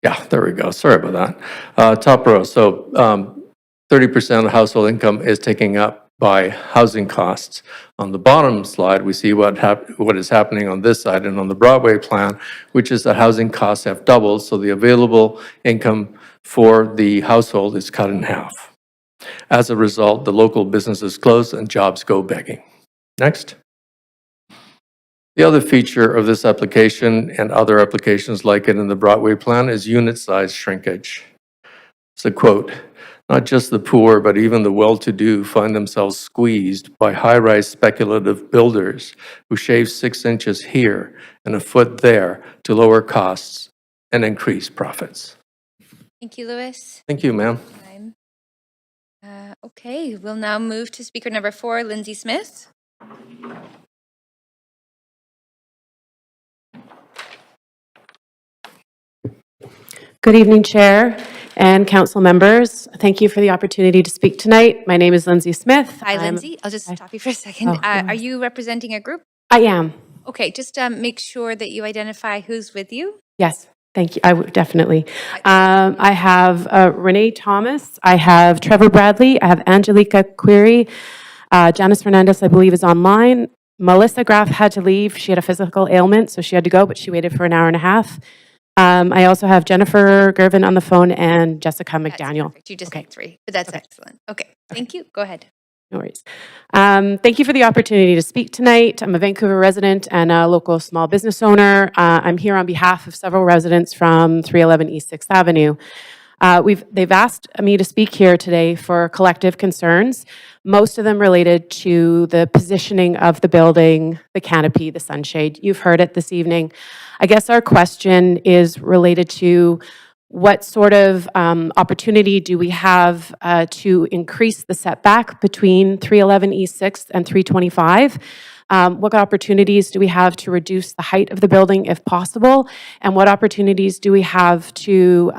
Yeah, there we go. Sorry about that. Top row. So 30% of household income is taken up by housing costs. On the bottom slide, we see what is happening on this side and on the Broadway plan, which is that housing costs have doubled, so the available income for the household is cut in half. As a result, the local businesses close and jobs go begging. Next. The other feature of this application and other applications like it in the Broadway plan is unit size shrinkage. It's a quote, "Not just the poor, but even the well-to-do find themselves squeezed by high-rise speculative builders who shave 6 inches here and a foot there to lower costs and increase profits." Thank you, Louis. Thank you, ma'am. Okay, we'll now move to speaker number 4, Lindsay Smith. Good evening, Chair and Council members. Thank you for the opportunity to speak tonight. My name is Lindsay Smith. Hi, Lindsay. I'll just stop you for a second. Oh, Are you representing a group? I am. Okay, just make sure that you identify who's with you. Yes, thank you. I would definitely. I have Renee Thomas. I have Trevor Bradley. I have Angelica Query. Janice Fernandez, I believe, is online. Melissa Graff had to leave. She had a physical ailment, so she had to go, but she waited for an hour and a half. I also have Jennifer Gervin on the phone and Jessica McDaniel. You just had 3, but that's excellent. Okay, thank you. Go ahead. No worries. Thank you for the opportunity to speak tonight. I'm a Vancouver resident and a local small business owner. I'm here on behalf of several residents from 311 East 6th Avenue. They've asked me to speak here today for collective concerns, most of them related to the positioning of the building, the canopy, the sunshade. You've heard it this evening. I guess our question is related to what sort of opportunity do we have to increase the setback between 311 East 6th and 325? What opportunities do we have to reduce the height of the building if possible? And what opportunities do we have to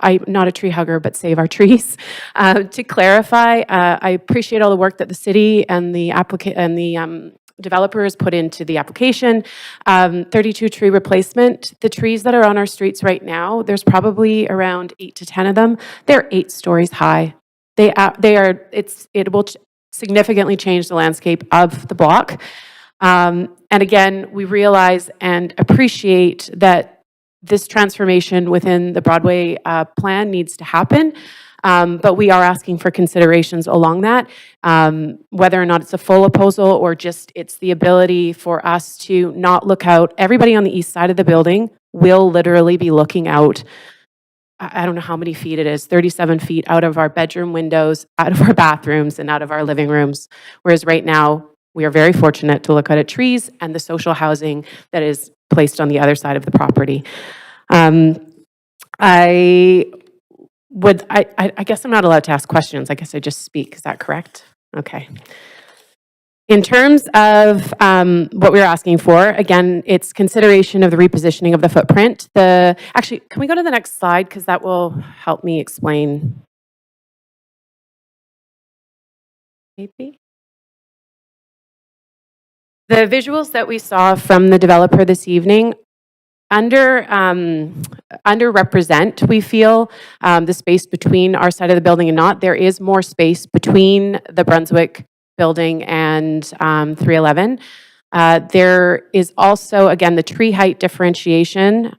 I'm not a tree hugger, but save our trees. To clarify, I appreciate all the work that the city and the applicant and the developers put into the application. 32 tree replacement. The trees that are on our streets right now, there's probably around 8 to 10 of them. They're 8 stories high. It will significantly change the landscape of the block. And again, we realize and appreciate that this transformation within the Broadway plan needs to happen, but we are asking for considerations along that, whether or not it's a full proposal or just it's the ability for us to not look out. Everybody on the east side of the building will literally be looking out, I don't know how many feet it is, 37 feet out of our bedroom windows, out of our bathrooms, and out of our living rooms, whereas right now, we are very fortunate to look at trees and the social housing that is placed on the other side of the property. I guess I'm not allowed to ask questions. I guess I just speak. Is that correct? Okay. In terms of what we're asking for, again, it's consideration of the repositioning of the footprint. Actually, can we go to the next slide? Because that will help me explain. Maybe. The visuals that we saw from the developer this evening underrepresent, we feel, the space between our side of the building and not. There is more space between the Brunswick building and 311. There is also, again, the tree height differentiation,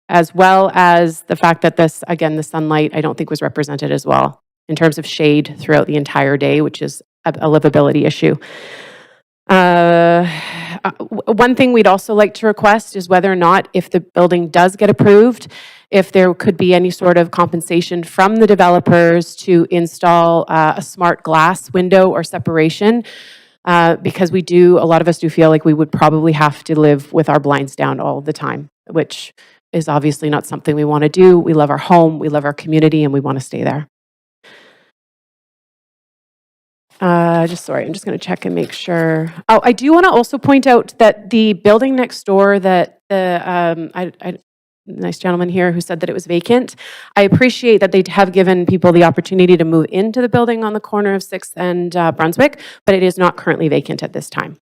as well as the fact that this, again, the sunlight, I don't think was represented as well in terms of shade throughout the entire day, which is a livability issue. One thing we'd also like to request is whether or not, if the building does get approved, if there could be any sort of compensation from the developers to install a smart glass window or separation, because a lot of us do feel like we would probably have to live with our blinds down all the time, which is obviously not something we want to do. We love our home, we love our community, and we want to stay there. I'm just going to check and make sure. Oh, I do want to also point out that the building next door that nice gentleman here who said that it was vacant. I appreciate that they have given people the opportunity to move into the building on the corner of 6th and Brunswick, but it is not currently vacant at this time.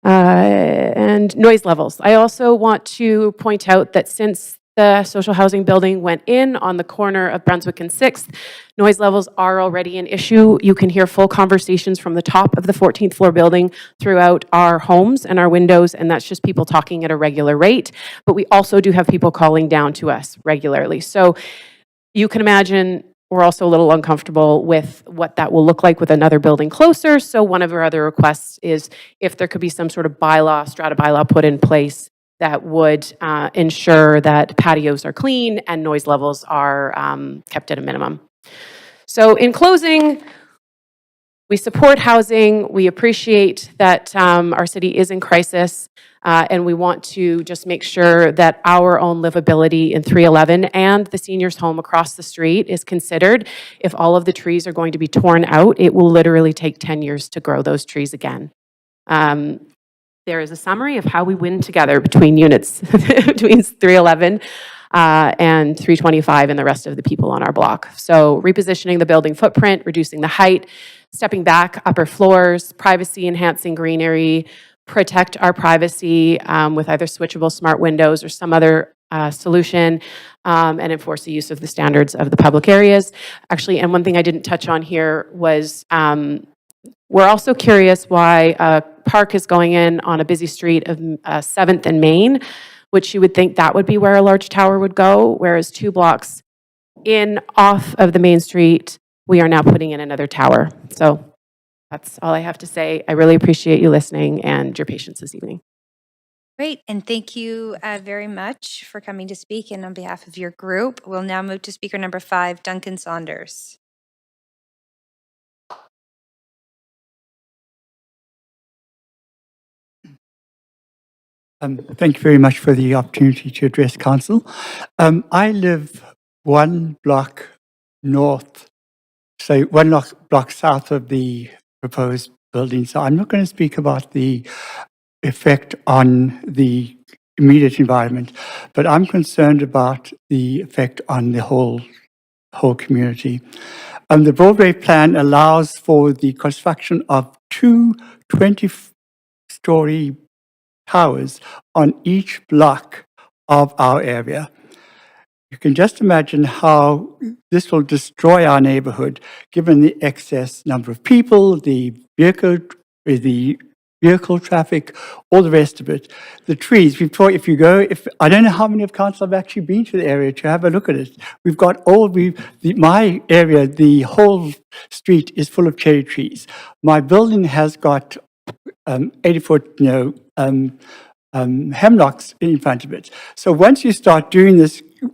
And noise levels. I also want to point out that since the social housing building went in on the corner of Brunswick and 6th, noise levels are already an issue. You can hear full conversations from the top of the 14th floor building throughout our homes and our windows, and that's just people talking at a regular rate. But we also do have people calling down to us regularly. So you can imagine we're also a little uncomfortable with what that will look like with another building closer. So one of our other requests is if there could be some sort of bylaw, strata bylaw put in place that would ensure that patios are clean and noise levels are kept at a minimum. So in closing, we support housing. We appreciate that our city is in crisis, and we want to just make sure that our own livability in 311 and the seniors' home across the street is considered. If all of the trees are going to be torn out, it will literally take 10 years to grow those trees again. There is a summary of how we win together between units, between 311 and 325 and the rest of the people on our block. So repositioning the building footprint, reducing the height, stepping back upper floors, privacy enhancing greenery, protect our privacy with either switchable smart windows or some other solution, and enforce the use of the standards of the public areas. Actually, and one thing I didn't touch on here was we're also curious why a park is going in on a busy street of 7th and Main, which you would think that would be where a large tower would go, whereas 2 blocks in off of the main street, we are now putting in another tower. So that's all I have to say. I really appreciate you listening and your patience this evening. Great, and thank you very much for coming to speak and on behalf of your group. We'll now move to speaker number 5, Duncan Saunders. Thank you very much for the opportunity to address council. I live 1 block north, so 1 block south of the proposed building. So I'm not going to speak about the effect on the immediate environment, but I'm concerned about the effect on the whole community. The Broadway plan allows for the construction of 2 20-story towers on each block of our area. You can just imagine how this will destroy our neighborhood, given the excess number of people, the vehicle traffic, all the rest of it. The trees, I don't know how many of council have actually been to the area to have a look at it. We've got my area, the whole street is full of cherry trees. My building has got 80-foot, hemlocks in front of it. So once you start doing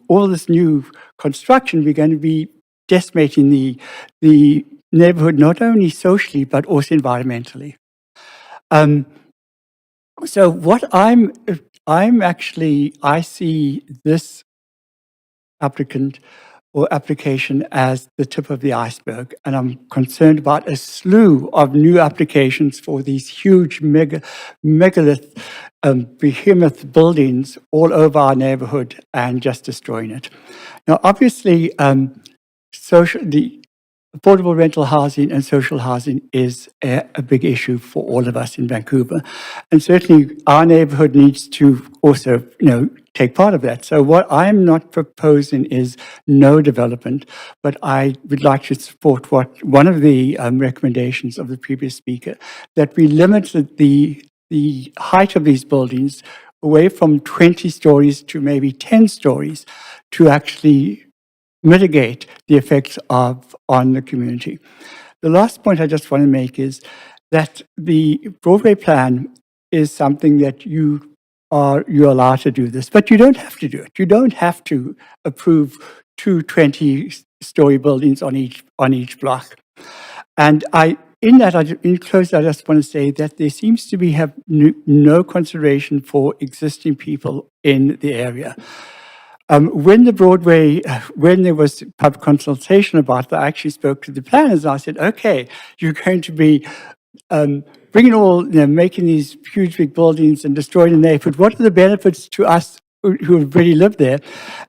all this new construction, we're going to be decimating the neighborhood, not only socially, but also environmentally. So what I see this applicant or application as the tip of the iceberg, and I'm concerned about a slew of new applications for these huge megalith behemoth buildings all over our neighborhood and just destroying it. Now, obviously, the affordable rental housing and social housing is a big issue for all of us in Vancouver. And certainly our neighborhood needs to also, take part of that. So what I'm not proposing is no development, but I would like to support one of the recommendations of the previous speaker, that we limit the height of these buildings away from 20 stories to maybe 10 stories to actually mitigate the effects on the community. The last point I just want to make is that the Broadway plan is something that you're allowed to do this, but you don't have to do it. You don't have to approve 2 20-story buildings on each block. And in closing, I just want to say that there seems to be no consideration for existing people in the area. When there was public consultation about that, I actually spoke to the planners and I said, okay, you're going to be making these huge big buildings and destroying the neighborhood. What are the benefits to us who have already lived there.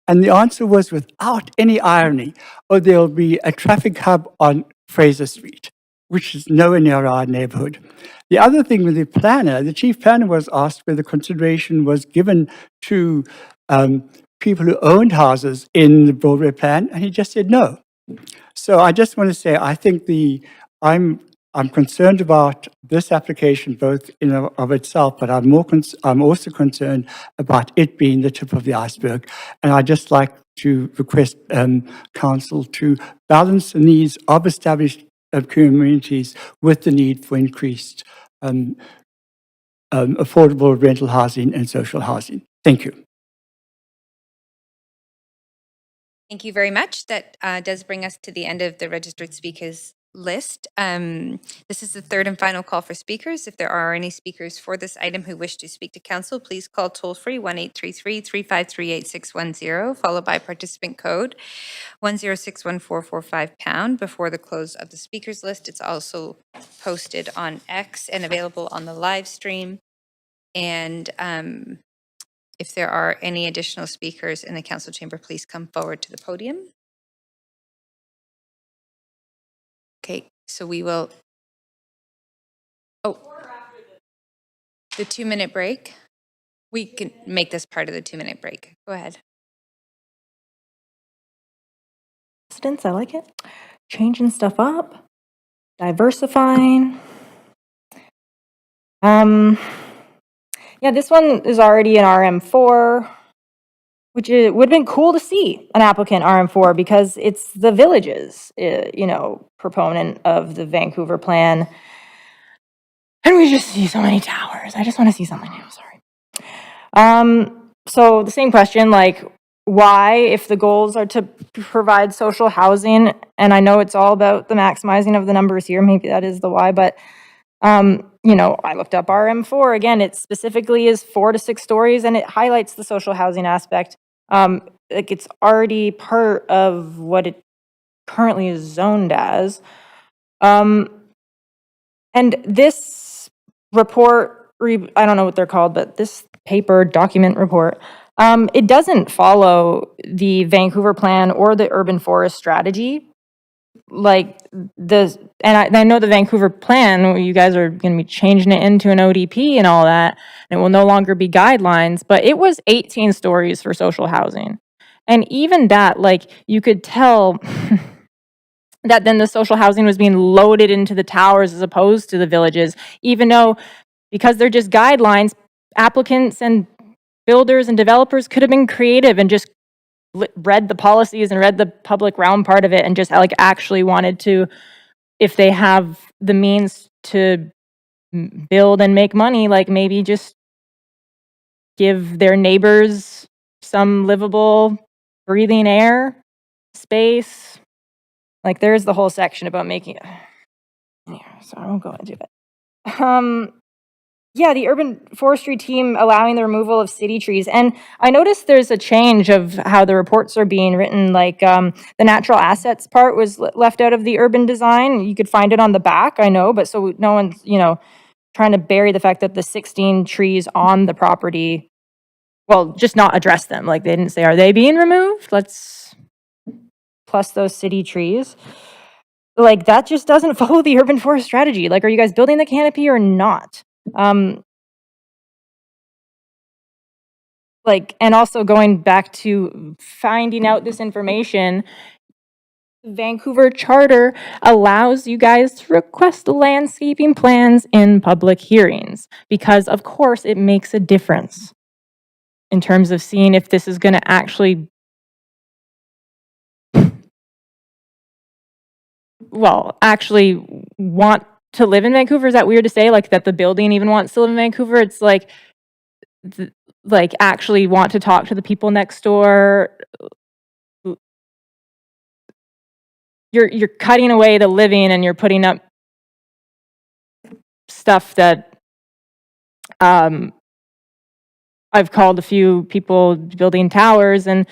And the answer was, without any irony, oh, there'll be a traffic hub on Fraser Street, which is nowhere near our neighborhood. The other thing with the chief planner was asked whether consideration was given to people who owned houses in the Broadway plan, and he just said no. So I just want to say, I think I'm concerned about this application both in and of itself, but I'm also concerned about it being the tip of the iceberg. And I'd just like to request council to balance the needs of established communities with the need for increased affordable rental housing and social housing. Thank you. Thank you very much. That does bring us to the end of the registered speakers list. This is the third and final call for speakers. If there are any speakers for this item who wish to speak to council, please call toll-free 1-833-353-8610, followed by participant code 1061445# before the close of the speakers list. It's also posted on X and available on the live stream. And if there are any additional speakers in the council chamber, please come forward to the podium. Okay, so we will, the 2-minute break. We can make this part of the 2-minute break. Go ahead. I like it. Changing stuff up, diversifying. Yeah, this one is already an RM4, which would have been cool to see an applicant RM4 because it's the villages, proponent of the Vancouver plan. And we just see so many towers. I just want to see something new, sorry. So the same question, like, why, if the goals are to provide social housing, and I know it's all about the maximizing of the numbers here, maybe that is the why, but I looked up RM4. Again, it specifically is 4 to 6 stories, and it highlights the social housing aspect. Like it's already part of what it currently is zoned as. And this report, I don't know what they're called, but this paper document report, it doesn't follow the Vancouver plan or the urban forest strategy. Like I know the Vancouver plan, you guys are going to be changing it into an ODP and all that, and it will no longer be guidelines, but it was 18 stories for social housing. And even that, like, you could tell that then the social housing was being loaded into the towers as opposed to the villages, even though, because they're just guidelines, applicants and builders and developers could have been creative and just read the policies and read the public realm part of it and just like actually wanted to, if they have the means to build and make money, like maybe just give their neighbors some livable breathing air space. Like there's the whole section about making it. Yeah, so I won't go into it. Yeah, the urban forestry team allowing the removal of city trees. And I noticed there's a change of how the reports are being written. Like the natural assets part was left out of the urban design. You could find it on the back, I know, but so no one's, trying to bury the fact that the 16 trees on the property, well, just not address them. Like they didn't say, are they being removed? Let's plus those city trees. Like that just doesn't follow the urban forest strategy. Like, are you guys building the canopy or not? And also going back to finding out this information, Vancouver Charter allows you guys to request landscaping plans in public hearings because, of course, it makes a difference in terms of seeing if this is going to actually, actually want to live in Vancouver. Is that weird to say? Like that the building even wants to live in Vancouver? It's like actually want to talk to the people next door. You're cutting away the living and you're putting up stuff that I've called a few people building towers, and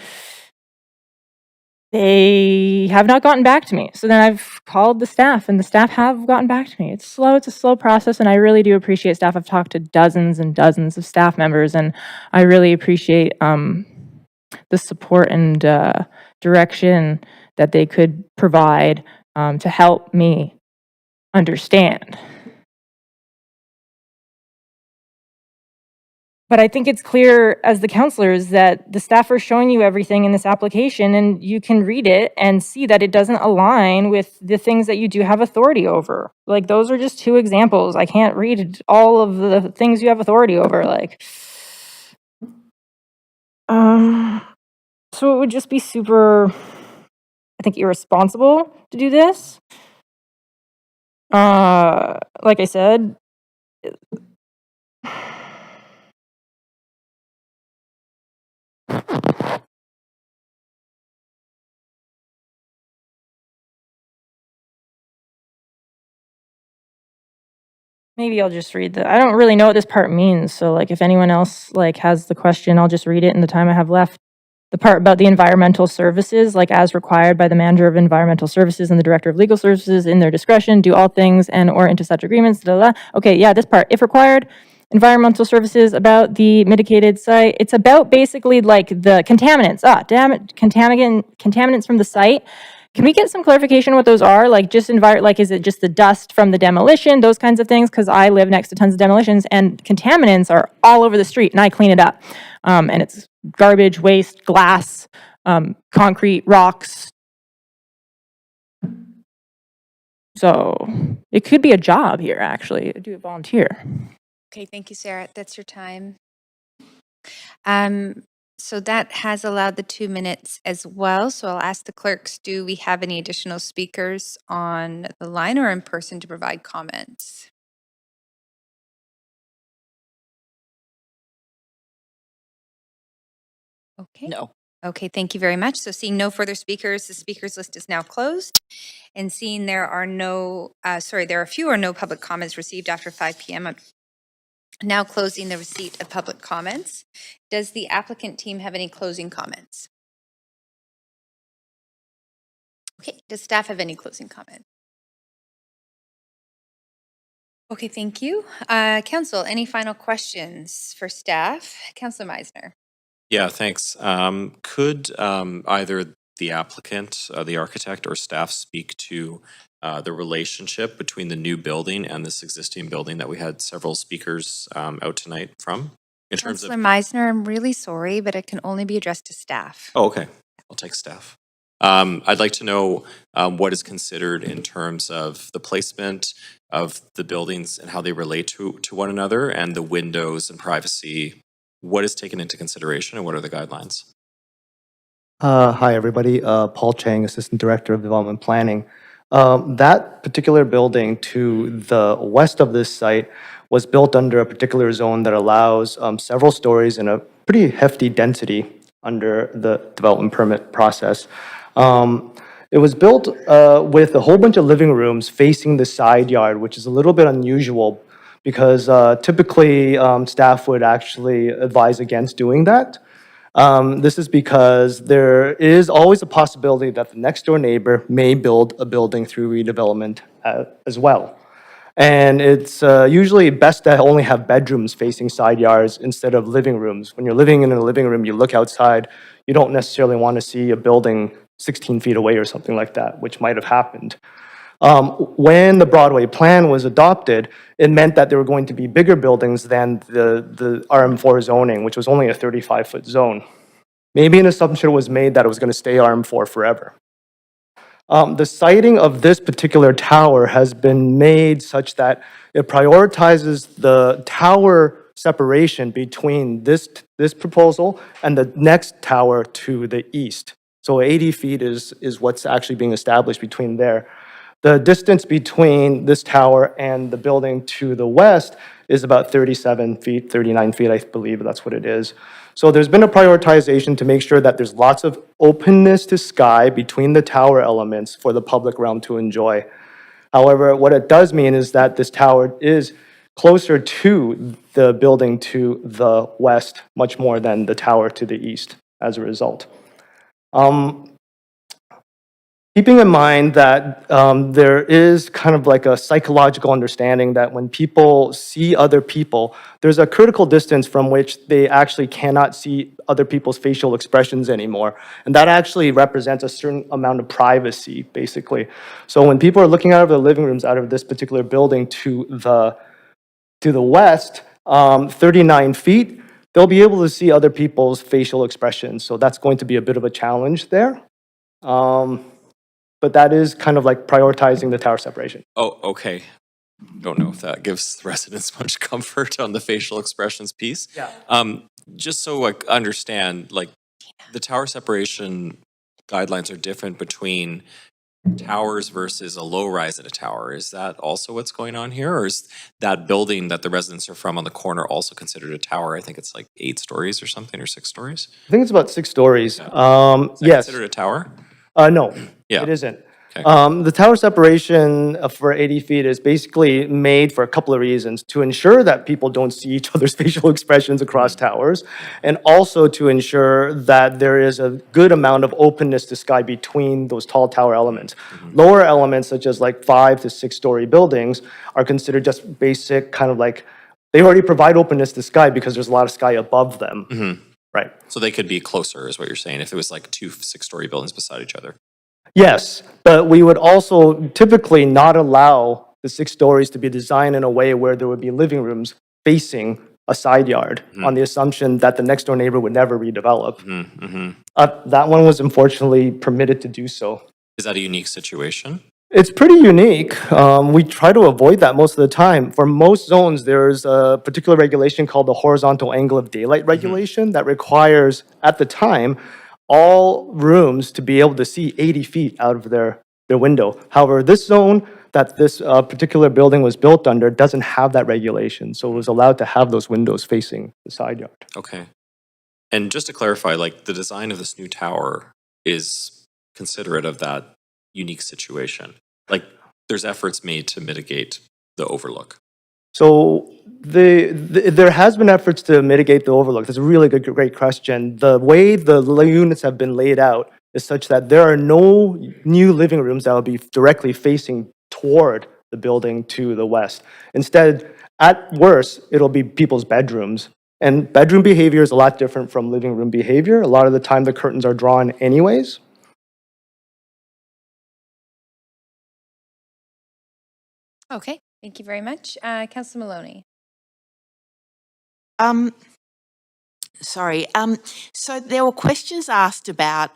they have not gotten back to me. So then I've called the staff, and the staff have gotten back to me. It's slow. It's a slow process, and I really do appreciate staff. I've talked to dozens and dozens of staff members, and I really appreciate the support and direction that they could provide to help me understand. But I think it's clear as the counselors that the staff are showing you everything in this application, and you can read it and see that it doesn't align with the things that you do have authority over. Like, those are just two examples. I can't read all of the things you have authority over. Like, so it would just be super, I think, irresponsible to do this. Like I said, maybe I'll just read I don't really know what this part means. So like, if anyone else like has the question, I'll just read it in the time I have left. The part about the environmental services, like as required by the manager of environmental services and the director of legal services in their discretion, do all things and or into such agreements. Blah, blah, blah. Okay, yeah, this part, if required, environmental services about the mitigated site. It's about basically like the contaminants. Damn it, contaminants from the site. Can we get some clarification what those are? Like, just like, is it just the dust from the demolition, those kinds of things? Because I live next to tons of demolitions, and contaminants are all over the street, and I clean it up. And it's garbage, waste, glass, concrete, rocks. So it could be a job here, actually. Do a volunteer. Okay, thank you, Sarah. That's your time. So that has allowed the 2 minutes as well. So I'll ask the clerks, do we have any additional speakers on the line or in person to provide comments? Okay. No. Okay, thank you very much. So seeing no further speakers, the speakers list is now closed. And seeing there are there are few or no public comments received after 5 p.m. Now closing the receipt of public comments. Does the applicant team have any closing comments? Okay, does staff have any closing comments? Okay, thank you. Council, any final questions for staff? Councilor Meisner. Yeah, thanks. Could either the applicant, the architect, or staff speak to the relationship between the new building and this existing building that we had several speakers out tonight from? In terms Councilor of, Meisner, I'm really sorry, but it can only be addressed to staff. oh, okay, I'll take staff. I'd like to know what is considered in terms of the placement of the buildings and how they relate to one another, and the windows and privacy. What is taken into consideration and what are the guidelines? Hi, everybody. Paul Chang, Assistant Director of Development Planning. That particular building to the west of this site was built under a particular zone that allows several stories and a pretty hefty density under the development permit process. It was built with a whole bunch of living rooms facing the side yard, which is a little bit unusual because typically staff would actually advise against doing that. This is because there is always a possibility that the next door neighbor may build a building through redevelopment as well. And it's usually best to only have bedrooms facing side yards instead of living rooms. When you're living in a living room, you look outside, you don't necessarily want to see a building 16 feet away or something like that, which might have happened. When the Broadway plan was adopted, it meant that there were going to be bigger buildings than the RM4 zoning, which was only a 35-foot zone. Maybe an assumption was made that it was going to stay RM4 forever. The siting of this particular tower has been made such that it prioritizes the tower separation between this proposal and the next tower to the east. So 80 feet is what's actually being established between there. The distance between this tower and the building to the west is about 37 feet, 39 feet, I believe that's what it is. So there's been a prioritization to make sure that there's lots of openness to sky between the tower elements for the public realm to enjoy. However, what it does mean is that this tower is closer to the building to the west, much more than the tower to the east as a result. keeping in mind that there is kind of like a psychological understanding that when people see other people, there's a critical distance from which they actually cannot see other people's facial expressions anymore. And that actually represents a certain amount of privacy, basically. So when people are looking out of their living rooms out of this particular building to the west, 39 feet, they'll be able to see other people's facial expressions. So that's going to be a bit of a challenge there. But that is kind of like prioritizing the tower separation. Oh, okay. Don't know if that gives residents much comfort on the facial expressions piece. Yeah. Just so I understand, like the tower separation guidelines are different between towers versus a low rise at a tower. Is that also what's going on here? Or is that building that the residents are from on the corner also considered a tower? I think it's like 8 stories or something, or 6 stories. I think it's about 6 stories. Is that Yes. considered a tower? No, Yeah. it isn't. Okay. The tower separation for 80 feet is basically made for a couple of reasons. To ensure that people don't see each other's facial expressions across towers, and also to ensure that there is a good amount of openness to sky between those tall tower elements. Lower elements, such as like 5 to 6 story buildings, are considered just basic kind of like, they already provide openness to sky because there's a lot of sky above them. Right. So they could be closer, is what you're saying, if it was like 2 6-story buildings beside each other. Yes, but we would also typically not allow the 6 stories to be designed in a way where there would be living rooms facing a side yard on the assumption that the next door neighbor would never redevelop. That one was unfortunately permitted to do so. Is that a unique situation? It's pretty unique. We try to avoid that most of the time. For most zones, there's a particular regulation called the horizontal angle of daylight regulation that requires, at the time, all rooms to be able to see 80 feet out of their window. However, this zone that this particular building was built under doesn't have that regulation, so it was allowed to have those windows facing the side yard. Okay. And just to clarify, like the design of this new tower is considerate of that unique situation. Like there's efforts made to mitigate the overlook. So there has been efforts to mitigate the overlook. That's a really great question. The way the units have been laid out is such that there are no new living rooms that will be directly facing toward the building to the west. Instead, at worst, it'll be people's bedrooms. And bedroom behavior is a lot different from living room behavior. A lot of the time, the curtains are drawn anyways. Okay, thank you very much. Councillor Maloney. Sorry. So there were questions asked about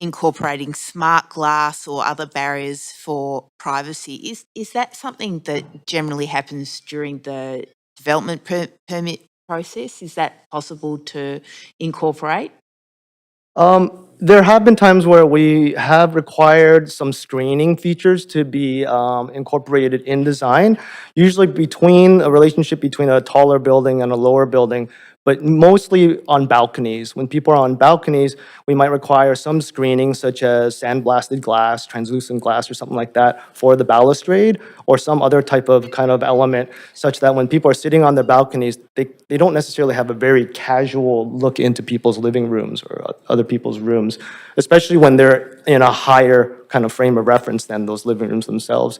incorporating smart glass or other barriers for privacy. Is that something that generally happens during the development permit process? Is that possible to incorporate? There have been times where we have required some screening features to be incorporated in design, usually between a relationship between a taller building and a lower building, but mostly on balconies. When people are on balconies, we might require some screening such as sandblasted glass, translucent glass, or something like that for the balustrade, or some other type of kind of element such that when people are sitting on their balconies, they don't necessarily have a very casual look into people's living rooms or other people's rooms, especially when they're in a higher kind of frame of reference than those living rooms themselves.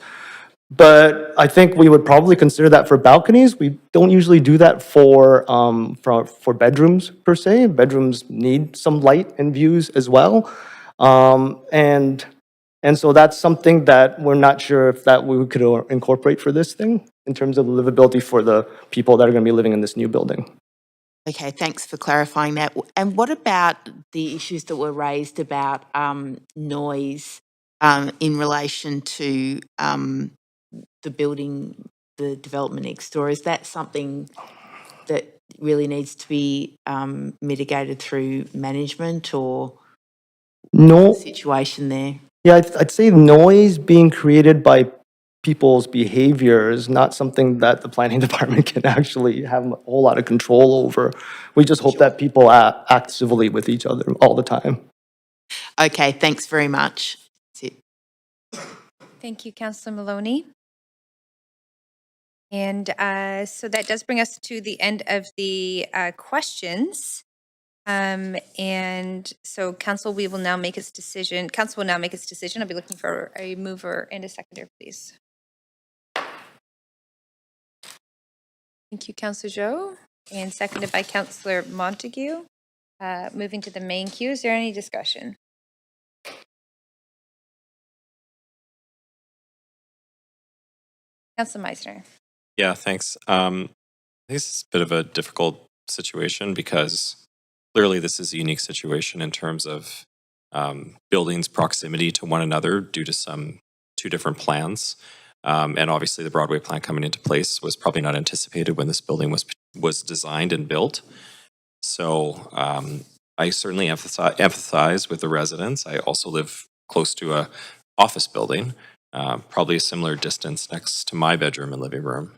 But I think we would probably consider that for balconies. We don't usually do that for bedrooms per se. Bedrooms need some light and views as well. And so that's something that we're not sure if that we could incorporate for this thing in terms of livability for the people that are going to be living in this new building. Okay, thanks for clarifying that. And what about the issues that were raised about noise in relation to the building, the development next door? Is that something that really needs to be mitigated through management, or No. situation there? Yeah, I'd say noise being created by people's behavior is not something that the planning department can actually have a whole lot of control over. We just hope that people act civilly with each other all the time. Okay, thanks very much. That's it. Thank you, Councillor Maloney. And so that does bring us to the end of the questions. And so council, we will now make its decision. Council will now make its decision. I'll be looking for a mover and a seconder, please. Thank you, Councillor Joe, and seconded by Councillor Montague. Moving to the main queue, is there any discussion? Councillor Meisner. Yeah, thanks. This is a bit of a difficult situation because clearly this is a unique situation in terms of buildings' proximity to one another due to two different plans. And obviously the Broadway plan coming into place was probably not anticipated when this building was designed and built. So I certainly empathize with the residents. I also live close to a office building, probably a similar distance next to my bedroom and living room.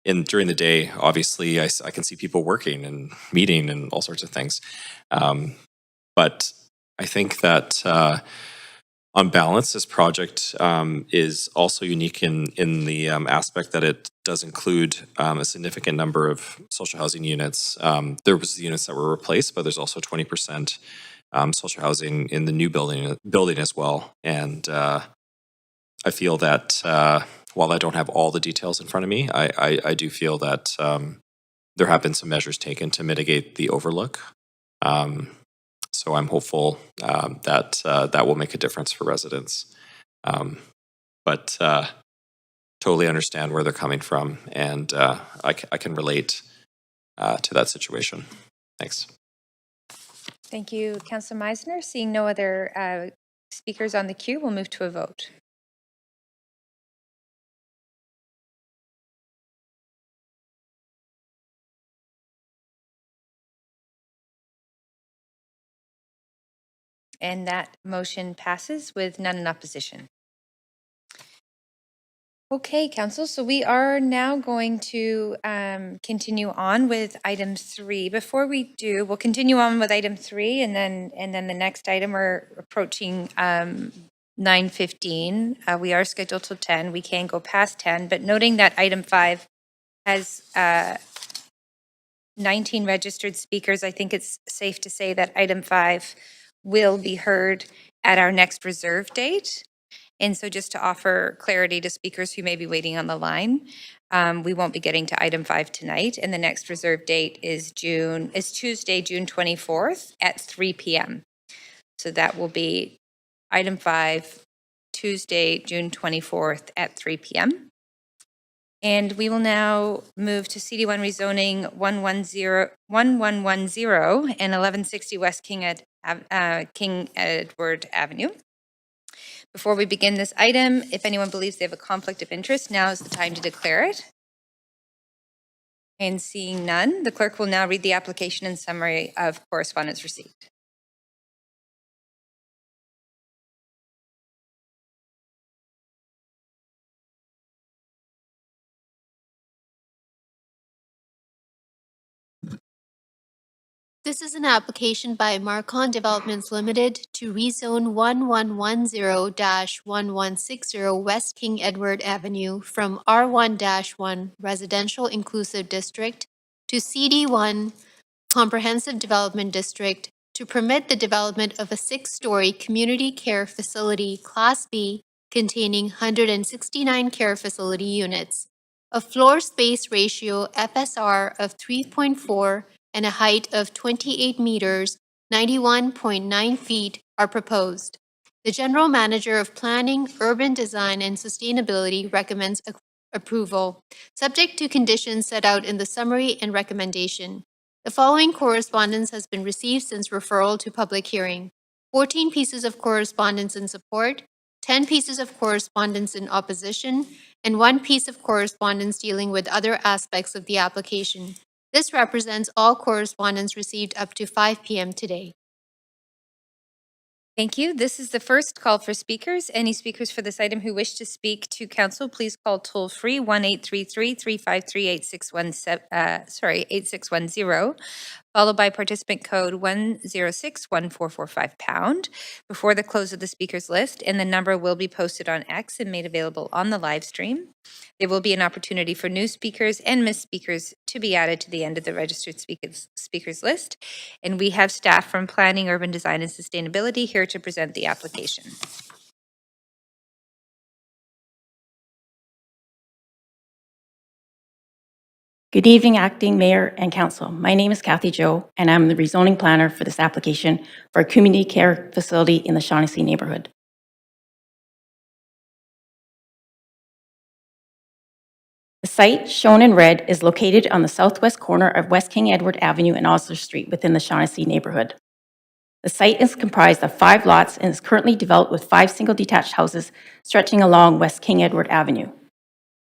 During the day, obviously, I can see people working and meeting and all sorts of things. But I think that on balance, this project is also unique in the aspect that it does include a significant number of social housing units. There was the units that were replaced, but there's also 20% social housing in the new building as well. And I feel that while I don't have all the details in front of me, I do feel that there have been some measures taken to mitigate the overlook. So I'm hopeful that that will make a difference for residents. But totally understand where they're coming from, and I can relate to that situation. Thanks. Thank you, Councillor Meisner. Seeing no other speakers on the queue, we'll move to a vote. And that motion passes with none in opposition. Okay, Council, so we are now going to continue on with item 3. Before we do, we'll continue on with item 3, and then the next item, we're approaching 9:15. We are scheduled till 10. We can go past 10, but noting that item 5 has 19 registered speakers, I think it's safe to say that item 5 will be heard at our next reserve date. And so just to offer clarity to speakers who may be waiting on the line, we won't be getting to item 5 tonight. And the next reserve date is Tuesday, June 24th at 3 p.m. So that will be item 5, Tuesday, June 24th at 3 p.m. And we will now move to CD1 rezoning 1110 and 1160 West King Edward Avenue. Before we begin this item, if anyone believes they have a conflict of interest, now is the time to declare it. And seeing none, the clerk will now read the application and summary of correspondence received. This is an application by Marcon Developments Limited to rezone 1110-1160 West King Edward Avenue from R1-1 Residential Inclusive District to CD1 Comprehensive Development District to permit the development of a 6-story community care facility Class B containing 169 care facility units, a floor space ratio FSR of 3.4 and a height of 28 meters, 91.9 feet are proposed. The General Manager of Planning, Urban Design, and Sustainability recommends approval, subject to conditions set out in the summary and recommendation. The following correspondence has been received since referral to public hearing: 14 pieces of correspondence in support, 10 pieces of correspondence in opposition, and 1 piece of correspondence dealing with other aspects of the application. This represents all correspondence received up to 5 p.m. today. Thank you. This is the first call for speakers. Any speakers for this item who wish to speak to council, please call toll-free 1-833-353-8610 followed by participant code 1061445#, before the close of the speakers list, and the number will be posted on X and made available on the live stream. There will be an opportunity for new speakers and missed speakers to be added to the end of the registered speakers list. And we have staff from Planning, Urban Design, and Sustainability here to present the application. Good evening, Acting Mayor and Council. My name is Kathy Joe, and I'm the rezoning planner for this application for a community care facility in the Shaughnessy neighborhood. The site, shown in red, is located on the southwest corner of West King Edward Avenue and Osler Street within the Shaughnessy neighborhood. The site is comprised of 5 lots and is currently developed with 5 single detached houses stretching along West King Edward Avenue.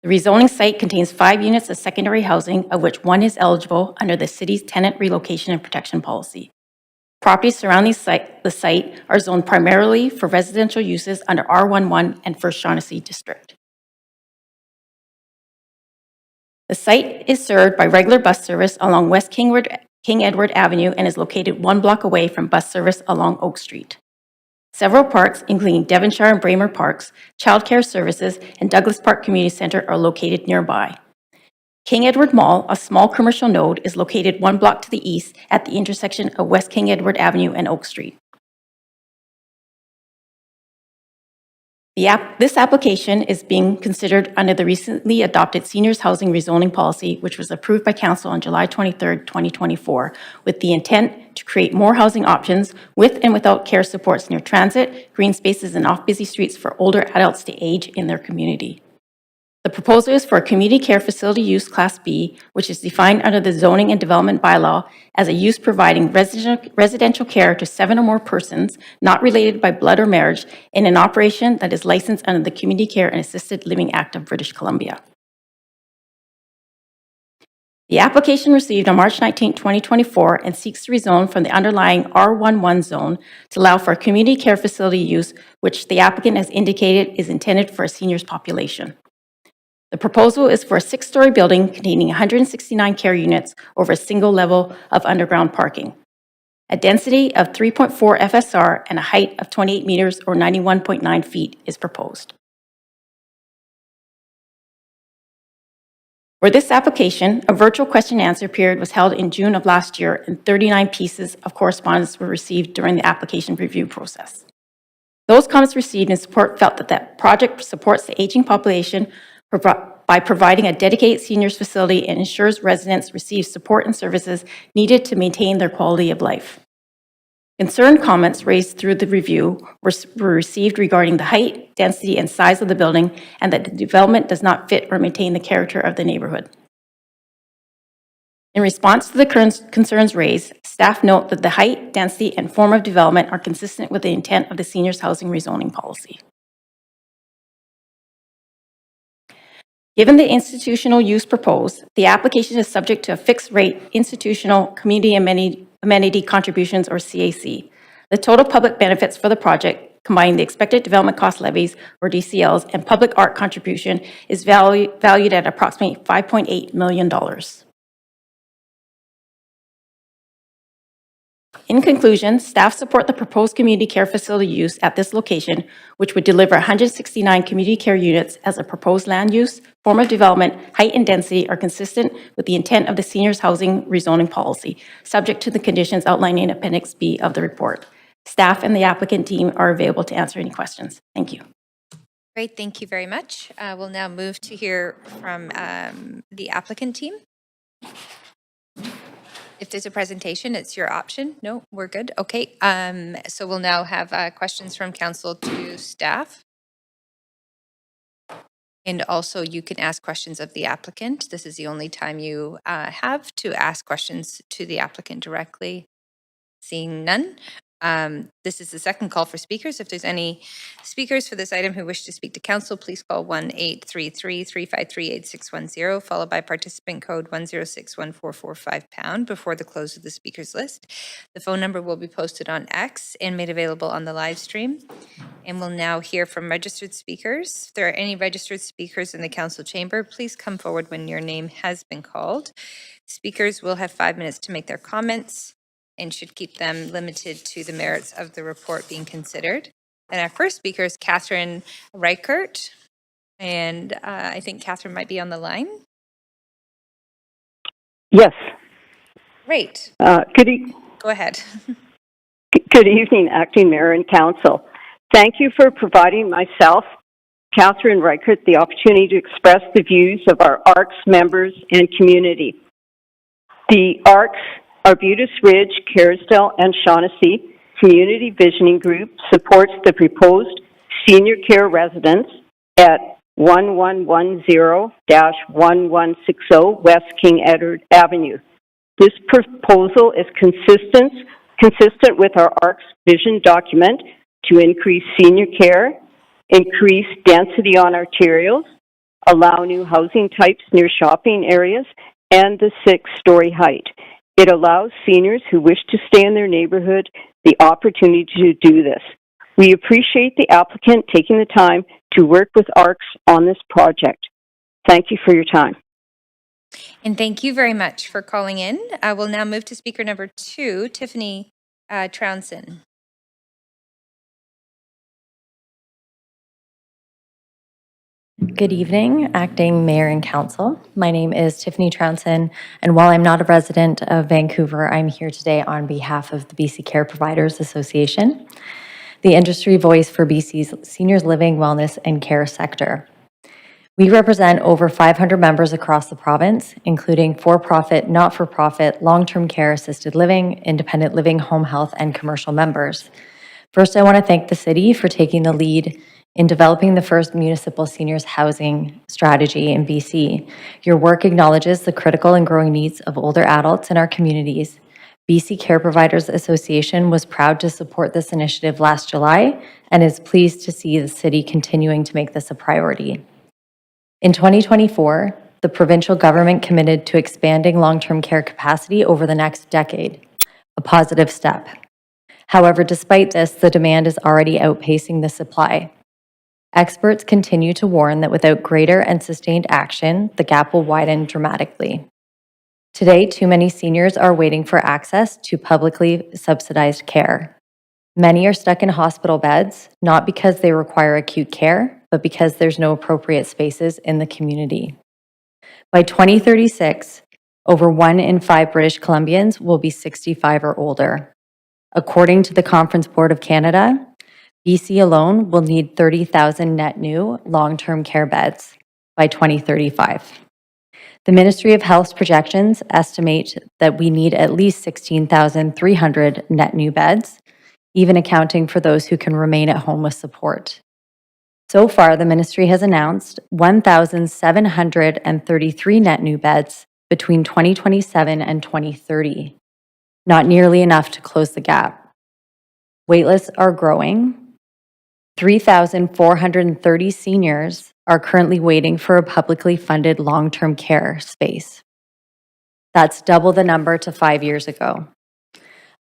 The rezoning site contains 5 units of secondary housing, of which 1 is eligible under the city's tenant relocation and protection policy. Properties surrounding the site are zoned primarily for residential uses under R11 and First Shaughnessy District. The site is served by regular bus service along West King Edward Avenue and is located 1 block away from bus service along Oak Street. Several parks, including Devonshire and Braemar Parks, childcare services, and Douglas Park Community Center are located nearby. King Edward Mall, a small commercial node, is located 1 block to the east at the intersection of West King Edward Avenue and Oak Street. This application is being considered under the recently adopted Seniors Housing Rezoning Policy, which was approved by Council on July 23, 2024, with the intent to create more housing options with and without care supports near transit, green spaces, and off-busy streets for older adults to age in their community. The proposal is for a community care facility use Class B, which is defined under the Zoning and Development Bylaw as a use providing residential care to 7 or more persons not related by blood or marriage in an operation that is licensed under the Community Care and Assisted Living Act of British Columbia. The application received on March 19, 2024 and seeks to rezone from the underlying R11 zone to allow for a community care facility use, which the applicant has indicated is intended for a seniors population. The proposal is for a 6-story building containing 169 care units over a single level of underground parking. A density of 3.4 FSR and a height of 28 meters or 91.9 feet is proposed. For this application, a virtual question and answer period was held in June of last year, and 39 pieces of correspondence were received during the application review process. Those comments received in support felt that the project supports the aging population by providing a dedicated seniors facility and ensures residents receive support and services needed to maintain their quality of life. Concerned comments raised through the review were received regarding the height, density, and size of the building, and that the development does not fit or maintain the character of the neighborhood. In response to the concerns raised, staff note that the height, density, and form of development are consistent with the intent of the Seniors Housing Rezoning Policy. Given the institutional use proposed, the application is subject to a fixed-rate institutional community amenity contributions, or CAC. The total public benefits for the project, combining the expected development cost levies, or DCLs, and public art contribution, is valued at approximately $5.8 million. In conclusion, staff support the proposed community care facility use at this location, which would deliver 169 community care units as a proposed land use, form of development, height, and density are consistent with the intent of the Seniors Housing Rezoning Policy, subject to the conditions outlined in Appendix B of the report. Staff and the applicant team are available to answer any questions. Thank you. Great, thank you very much. We'll now move to hear from the applicant team. If there's a presentation, it's your option. No, we're good. Okay, so we'll now have questions from council to staff. And also you can ask questions of the applicant. This is the only time you have to ask questions to the applicant directly. Seeing none, This is the second call for speakers. If there's any speakers for this item who wish to speak to council, please call 1-833-353-8610, followed by participant code 1061445# before the close of the speakers list. The phone number will be posted on X and made available on the live stream. And we'll now hear from registered speakers. If there are any registered speakers in the council chamber, please come forward when your name has been called. Speakers will have 5 minutes to make their comments and should keep them limited to the merits of the report being considered. And our first speaker is Catherine Reichert, and I think Catherine might be on the line. Yes. Great. Go ahead. Good evening, Acting Mayor and Council. Thank you for providing myself, Catherine Reichert, the opportunity to express the views of our ARCS members and community. The ARCS, Arbutus Ridge, Kerrisdale, and Shaughnessy Community Visioning Group supports the proposed senior care residence at 1110-1160 West King Edward Avenue. This proposal is consistent with our ARCS vision document to increase senior care, increase density on arterials, allow new housing types near shopping areas, and the 6-story height. It allows seniors who wish to stay in their neighborhood the opportunity to do this. We appreciate the applicant taking the time to work with ARCS on this project. Thank you for your time. And thank you very much for calling in. I will now move to speaker number 2, Tiffany Trounson. Good evening, Acting Mayor and Council. My name is Tiffany Trounson, and while I'm not a resident of Vancouver, I'm here today on behalf of the BC Care Providers Association, the industry voice for BC's seniors living, wellness, and care sector. We represent over 500 members across the province, including for-profit, not-for-profit, long-term care, assisted living, independent living, home health, and commercial members. First, I want to thank the city for taking the lead in developing the first municipal seniors housing strategy in BC. Your work acknowledges the critical and growing needs of older adults in our communities. BC Care Providers Association was proud to support this initiative last July and is pleased to see the city continuing to make this a priority. In 2024, the provincial government committed to expanding long-term care capacity over the next decade, a positive step. However, despite this, the demand is already outpacing the supply. Experts continue to warn that without greater and sustained action, the gap will widen dramatically. Today, too many seniors are waiting for access to publicly subsidized care. Many are stuck in hospital beds, not because they require acute care, but because there's no appropriate spaces in the community. By 2036, over 1 in 5 British Columbians will be 65 or older. According to the Conference Board of Canada, BC alone will need 30,000 net new long-term care beds by 2035. The Ministry of Health's projections estimate that we need at least 16,300 net new beds, even accounting for those who can remain at home with support. So far, the ministry has announced 1,733 net new beds between 2027 and 2030, not nearly enough to close the gap. Waitlists are growing. 3,430 seniors are currently waiting for a publicly funded long-term care space. That's double the number to 5 years ago.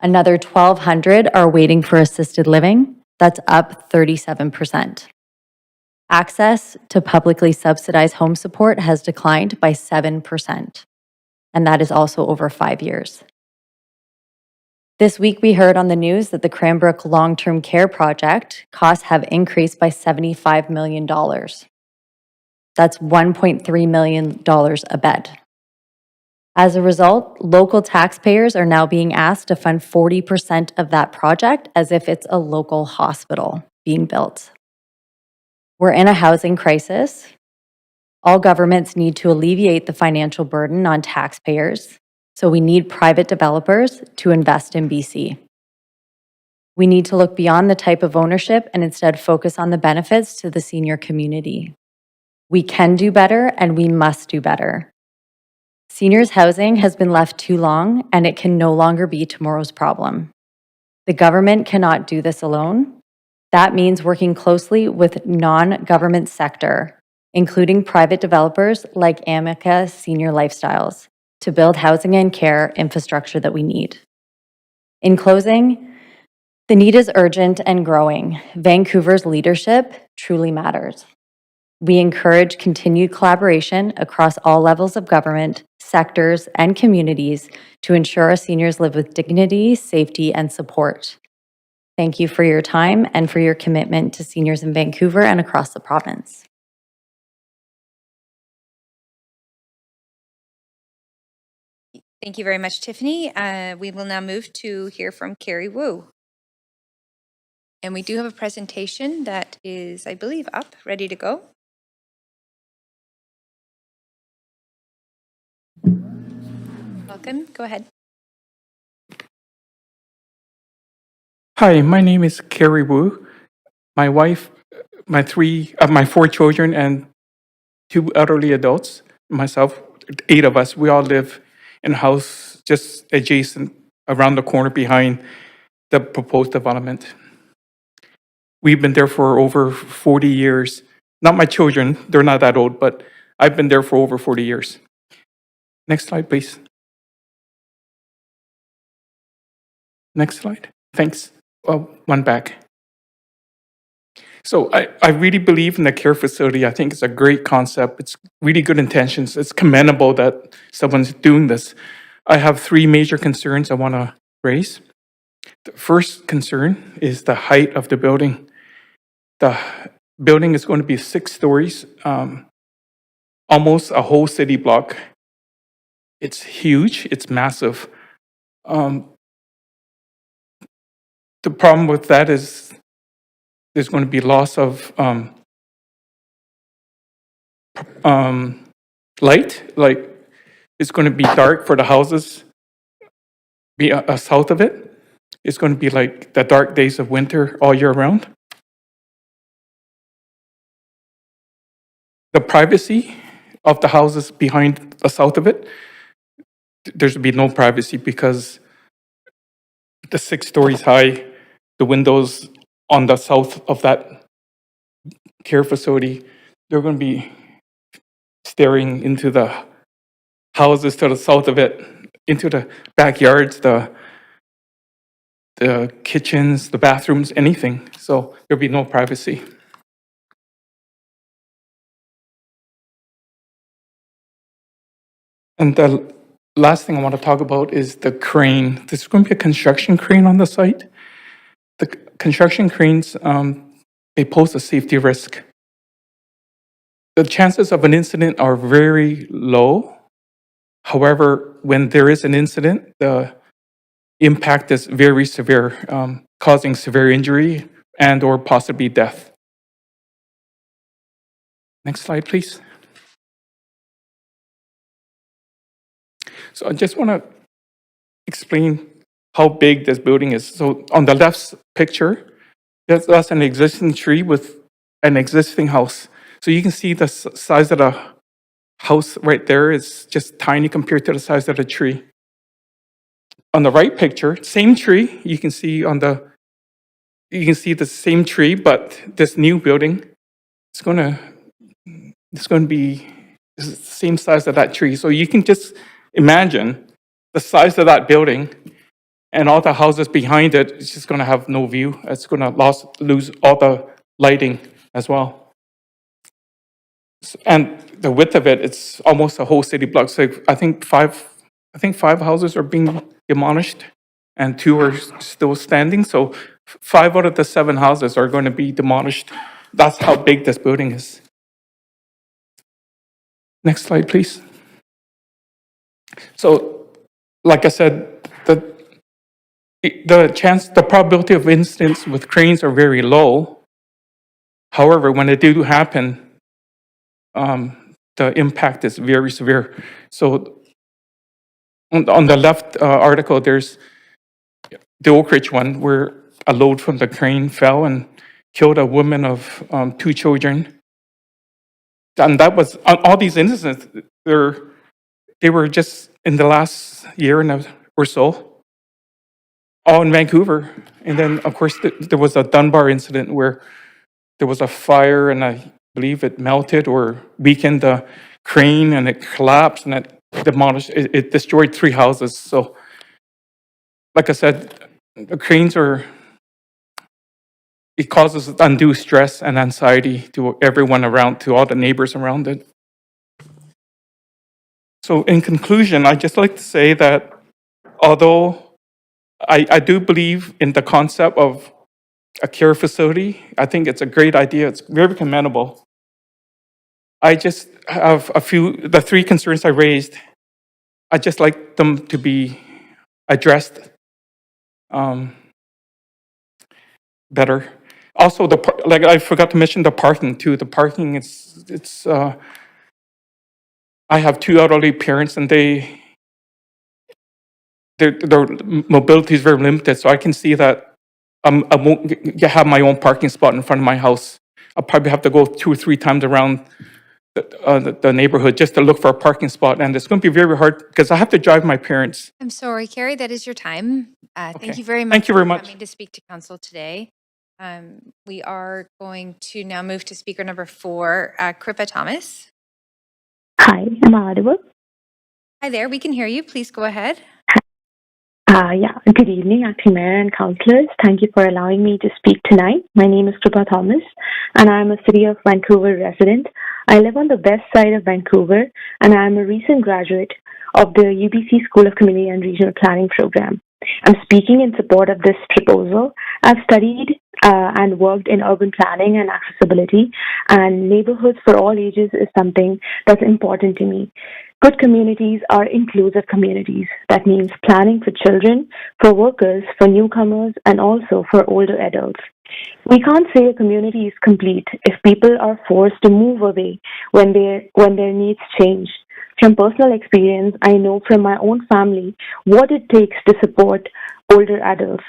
Another 1,200 are waiting for assisted living. That's up 37%. Access to publicly subsidized home support has declined by 7%, and that is also over 5 years. This week, we heard on the news that the Cranbrook Long-Term Care Project costs have increased by $75 million. That's $1.3 million a bed. As a result, local taxpayers are now being asked to fund 40% of that project as if it's a local hospital being built. We're in a housing crisis. All governments need to alleviate the financial burden on taxpayers. So we need private developers to invest in BC. We need to look beyond the type of ownership and instead focus on the benefits to the senior community. We can do better and we must do better. Seniors housing has been left too long and it can no longer be tomorrow's problem. The government cannot do this alone. That means working closely with non-government sector, including private developers like Amica Senior Lifestyles, to build housing and care infrastructure that we need. In closing, the need is urgent and growing. Vancouver's leadership truly matters. We encourage continued collaboration across all levels of government, sectors, and communities to ensure our seniors live with dignity, safety, and support. Thank you for your time and for your commitment to seniors in Vancouver and across the province. Thank you very much, Tiffany. We will now move to hear from Carrie Wu. And we do have a presentation that is, I believe, up, ready to go. Welcome. Go ahead. Hi, my name is Carrie Wu. My wife, my 4 children, and 2 elderly adults, myself, 8 of us, we all live in a house just adjacent around the corner behind the proposed development. We've been there for over 40 years. Not my children, they're not that old, but I've been there for over 40 years. Next slide, please. Next slide. Thanks. One back. So I really believe in the care facility. I think it's a great concept. It's really good intentions. It's commendable that someone's doing this. I have 3 major concerns I want to raise. The first concern is the height of the building. The building is going to be 6 stories, almost a whole city block. It's huge. It's massive. The problem with that is there's going to be loss of light. Like, it's going to be dark for the houses south of it. It's going to be like the dark days of winter all year round. The privacy of the houses behind the south of it, there's be no privacy because the 6 stories high, the windows on the south of that care facility, they're going to be staring into the houses to the south of it, into the backyards, the kitchens, the bathrooms, anything. So there'll be no privacy. And the last thing I want to talk about is the crane. There's going to be a construction crane on the site. The construction cranes, they pose a safety risk. The chances of an incident are very low. However, when there is an incident, the impact is very severe, causing severe injury and or possibly death. Next slide, please. So I just want to explain how big this building is. So on the left picture, that's an existing tree with an existing house. So you can see the size of the house right there is just tiny compared to the size of the tree. On the right picture, same tree, you can see the same tree, but this new building, it's going to be the same size of that tree. So you can just imagine the size of that building and all the houses behind it. It's just going to have no view. It's going to lose all the lighting as well. And the width of it, it's almost a whole city block. So I think five houses are being demolished and 2 are still standing. So 5 out of the 7 houses are going to be demolished. That's how big this building is. Next slide, please. So, like I said, the probability of incidents with cranes are very low. However, when they do happen, the impact is very severe. So, on the left article, there's the Oak Ridge one, where a load from the crane fell and killed a woman of 2 children. And that was, all these incidents, they were just in the last year or so. all in Vancouver. And then, of course, there was a Dunbar incident where there was a fire, and I believe it melted or weakened the crane, and it collapsed, and it demolished, it destroyed 3 houses. So, like I said, the cranes it causes undue stress and anxiety to everyone around, to all the neighbors around it. So in conclusion, I'd just like to say that although I do believe in the concept of a care facility, I think it's a great idea. It's very commendable. I just have the 3 concerns I raised, I'd just like them to be addressed better. Also, like I forgot to mention the parking too. The parking, I have 2 elderly parents, and their mobility is very limited, so I can see that I won't have my own parking spot in front of my house. I'll probably have to go 2 or 3 times around the neighborhood just to look for a parking spot, and it's going to be very hard because I have to drive my parents. I'm sorry, Carrie, that is your time. Thank Okay. you very much. Thank you very for much. coming to speak to council today. We are going to now move to speaker number 4, Kripa Thomas. Hi, am I audible? Hi there, we can hear you. Please go ahead. Yeah, good evening, Acting Mayor and Councillors. Thank you for allowing me to speak tonight. My name is Kripa Thomas, and I am a City of Vancouver resident. I live on the west side of Vancouver, and I am a recent graduate of the UBC School of Community and Regional Planning program. I'm speaking in support of this proposal. I've studied and worked in urban planning and accessibility, and neighborhoods for all ages is something that's important to me. Good communities are inclusive communities. That means planning for children, for workers, for newcomers, and also for older adults. We can't say a community is complete if people are forced to move away when their needs change. From personal experience, I know from my own family what it takes to support older adults.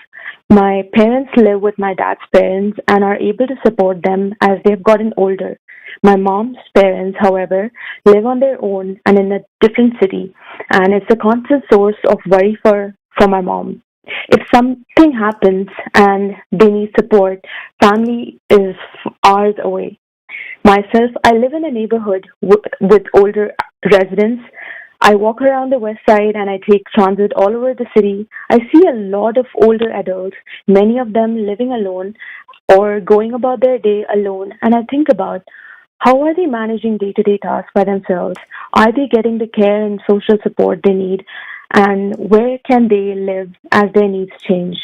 My parents live with my dad's parents and are able to support them as they've gotten older. My mom's parents, however, live on their own and in a different city, and it's a constant source of worry for my mom. If something happens and they need support, family is hours away. Myself, I live in a neighborhood with older residents. I walk around the west side and I take transit all over the city. I see a lot of older adults, many of them living alone or going about their day alone, and I think about how are they managing day-to-day tasks by themselves? Are they getting the care and social support they need? And where can they live as their needs change?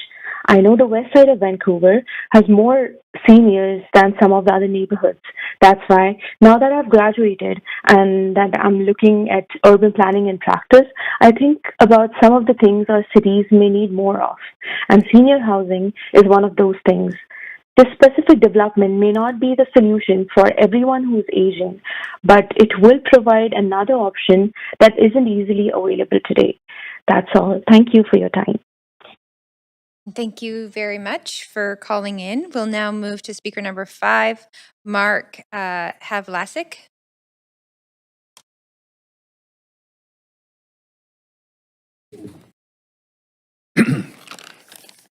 I know the west side of Vancouver has more seniors than some of the other neighborhoods. That's why now that I've graduated and that I'm looking at urban planning in practice, I think about some of the things our cities may need more of. And senior housing is one of those things. This specific development may not be the solution for everyone who's aging, but it will provide another option that isn't easily available today. That's all. Thank you for your time. Thank you very much for calling in. We'll now move to speaker number 5, Mark Havlasik.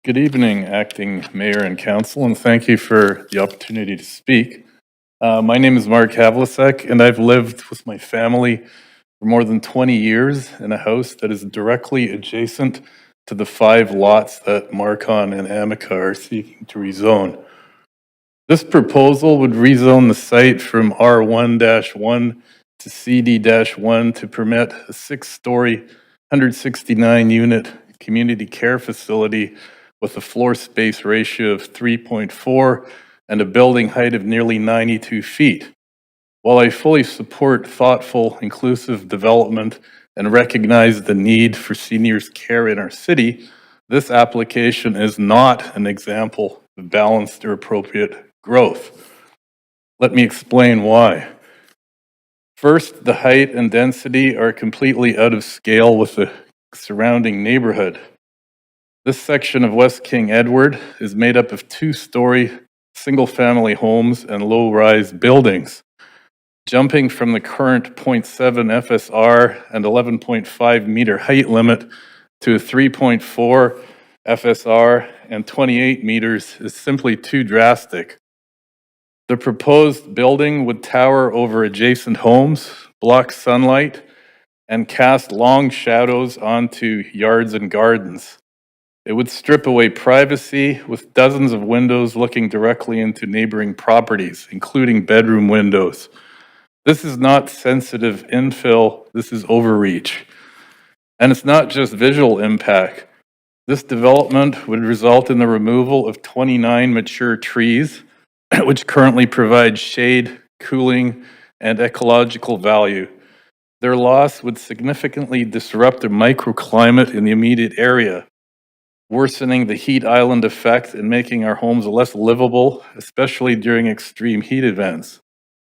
Good evening, Acting Mayor and Council, and thank you for the opportunity to speak. My name is Mark Havlasek, and I've lived with my family for more than 20 years in a house that is directly adjacent to the 5 lots that Marcon and Amica are seeking to rezone. This proposal would rezone the site from R1-1 to CD-1 to permit a 6-story, 169-unit community care facility with a floor space ratio of 3.4 and a building height of nearly 92 feet. While I fully support thoughtful, inclusive development and recognize the need for seniors' care in our city, this application is not an example of balanced or appropriate growth. Let me explain why. First, the height and density are completely out of scale with the surrounding neighborhood. This section of West King Edward is made up of 2-story single-family homes and low-rise buildings. Jumping from the current 0.7 FSR and 11.5 meter height limit to a 3.4 FSR, and 28 meters is simply too drastic. The proposed building would tower over adjacent homes, block sunlight, and cast long shadows onto yards and gardens. It would strip away privacy with dozens of windows looking directly into neighboring properties, including bedroom windows. This is not sensitive infill, this is overreach. And it's not just visual impact. This development would result in the removal of 29 mature trees, which currently provide shade, cooling, and ecological value. Their loss would significantly disrupt the microclimate in the immediate area, worsening the heat island effect and making our homes less livable, especially during extreme heat events.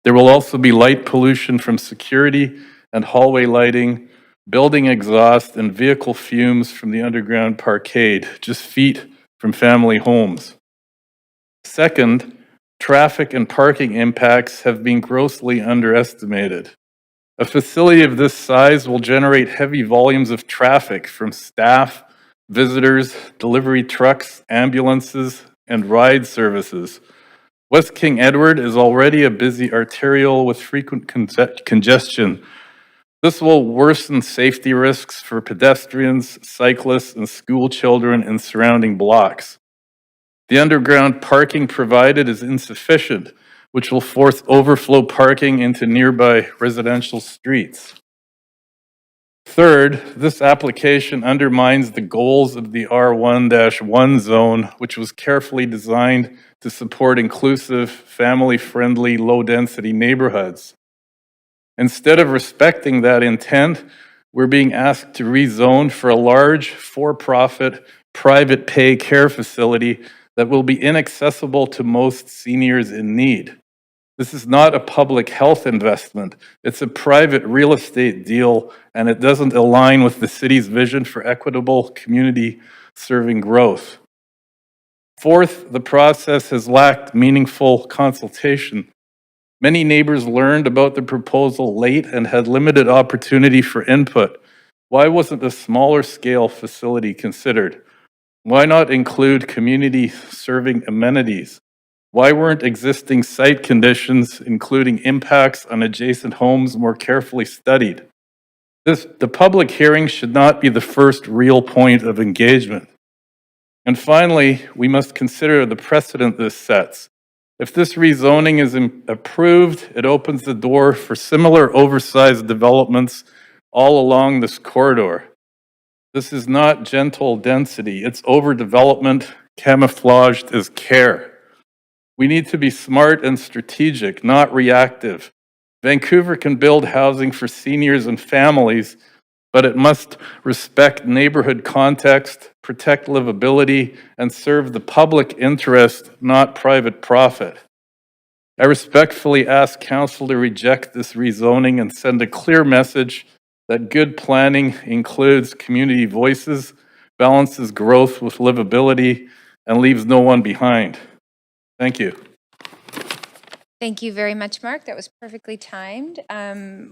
There will also be light pollution from security and hallway lighting, building exhaust, and vehicle fumes from the underground parkade, just feet from family homes. Second, traffic and parking impacts have been grossly underestimated. A facility of this size will generate heavy volumes of traffic from staff, visitors, delivery trucks, ambulances, and ride services. West King Edward is already a busy arterial with frequent congestion. This will worsen safety risks for pedestrians, cyclists, and school children in surrounding blocks. The underground parking provided is insufficient, which will force overflow parking into nearby residential streets. Third, this application undermines the goals of the R1-1 zone, which was carefully designed to support inclusive, family-friendly, low-density neighborhoods. Instead of respecting that intent, we're being asked to rezone for a large, for-profit, private pay care facility that will be inaccessible to most seniors in need. This is not a public health investment. It's a private real estate deal, and it doesn't align with the city's vision for equitable community-serving growth. Fourth, the process has lacked meaningful consultation. Many neighbors learned about the proposal late and had limited opportunity for input. Why wasn't a smaller scale facility considered? Why not include community-serving amenities? Why weren't existing site conditions, including impacts on adjacent homes, more carefully studied? The public hearing should not be the first real point of engagement. And finally, we must consider the precedent this sets. If this rezoning is approved, it opens the door for similar oversized developments all along this corridor. This is not gentle density, it's overdevelopment camouflaged as care. We need to be smart and strategic, not reactive. Vancouver can build housing for seniors and families, but it must respect neighborhood context, protect livability, and serve the public interest, not private profit. I respectfully ask Council to reject this rezoning and send a clear message that good planning includes community voices, balances growth with livability, and leaves no one behind. Thank you. Thank you very much, Mark. That was perfectly timed.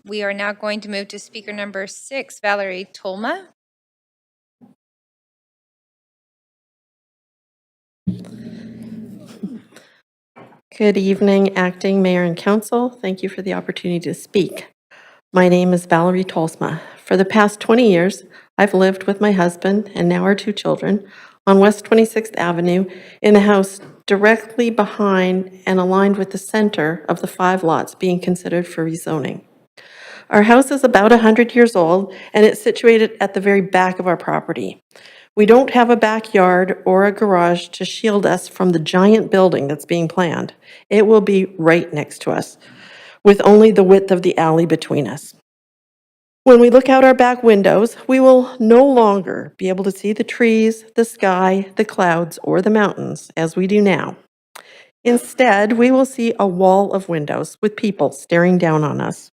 We are now going to move to speaker number 6, Valerie Tolma. Good evening, Acting Mayor and Council. Thank you for the opportunity to speak. My name is Valerie Tolsma. For the past 20 years, I've lived with my husband and now our 2 children on West 26th Avenue in a house directly behind and aligned with the center of the 5 lots being considered for rezoning. Our house is about 100 years old and it's situated at the very back of our property. We don't have a backyard or a garage to shield us from the giant building that's being planned. It will be right next to us, with only the width of the alley between us. When we look out our back windows, we will no longer be able to see the trees, the sky, the clouds, or the mountains as we do now. Instead, we will see a wall of windows with people staring down on us.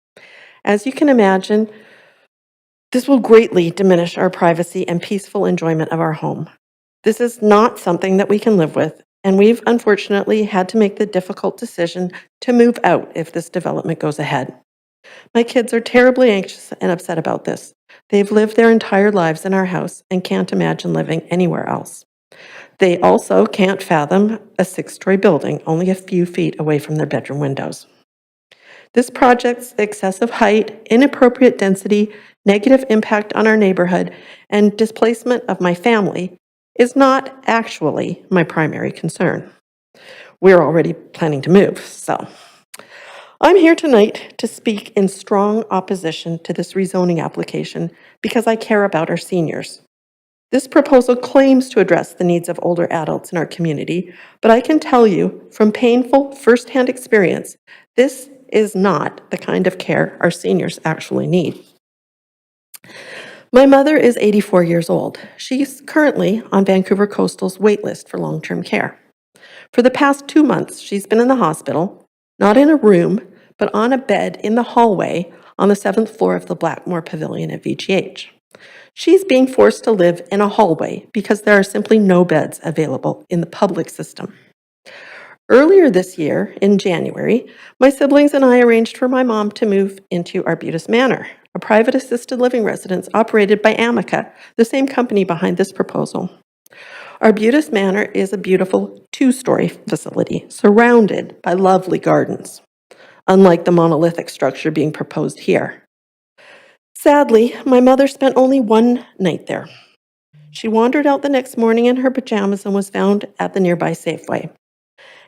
As you can imagine, this will greatly diminish our privacy and peaceful enjoyment of our home. This is not something that we can live with, and we've unfortunately had to make the difficult decision to move out if this development goes ahead. My kids are terribly anxious and upset about this. They've lived their entire lives in our house and can't imagine living anywhere else. They also can't fathom a 6-story building only a few feet away from their bedroom windows. This project's excessive height, inappropriate density, negative impact on our neighborhood, and displacement of my family is not actually my primary concern. We're already planning to move, so I'm here tonight to speak in strong opposition to this rezoning application because I care about our seniors. This proposal claims to address the needs of older adults in our community, but I can tell you from painful firsthand experience, this is not the kind of care our seniors actually need. My mother is 84 years old. She's currently on Vancouver Coastal's waitlist for long-term care. For the past 2 months, she's been in the hospital, not in a room, but on a bed in the hallway on the 7th floor of the Blackmore Pavilion at VGH. She's being forced to live in a hallway because there are simply no beds available in the public system. Earlier this year, in January, my siblings and I arranged for my mom to move into Arbutus Manor, a private assisted living residence operated by Amica, the same company behind this proposal. Arbutus Manor is a beautiful 2-story facility surrounded by lovely gardens, unlike the monolithic structure being proposed here. Sadly, my mother spent only 1 night there. She wandered out the next morning in her pajamas and was found at the nearby Safeway.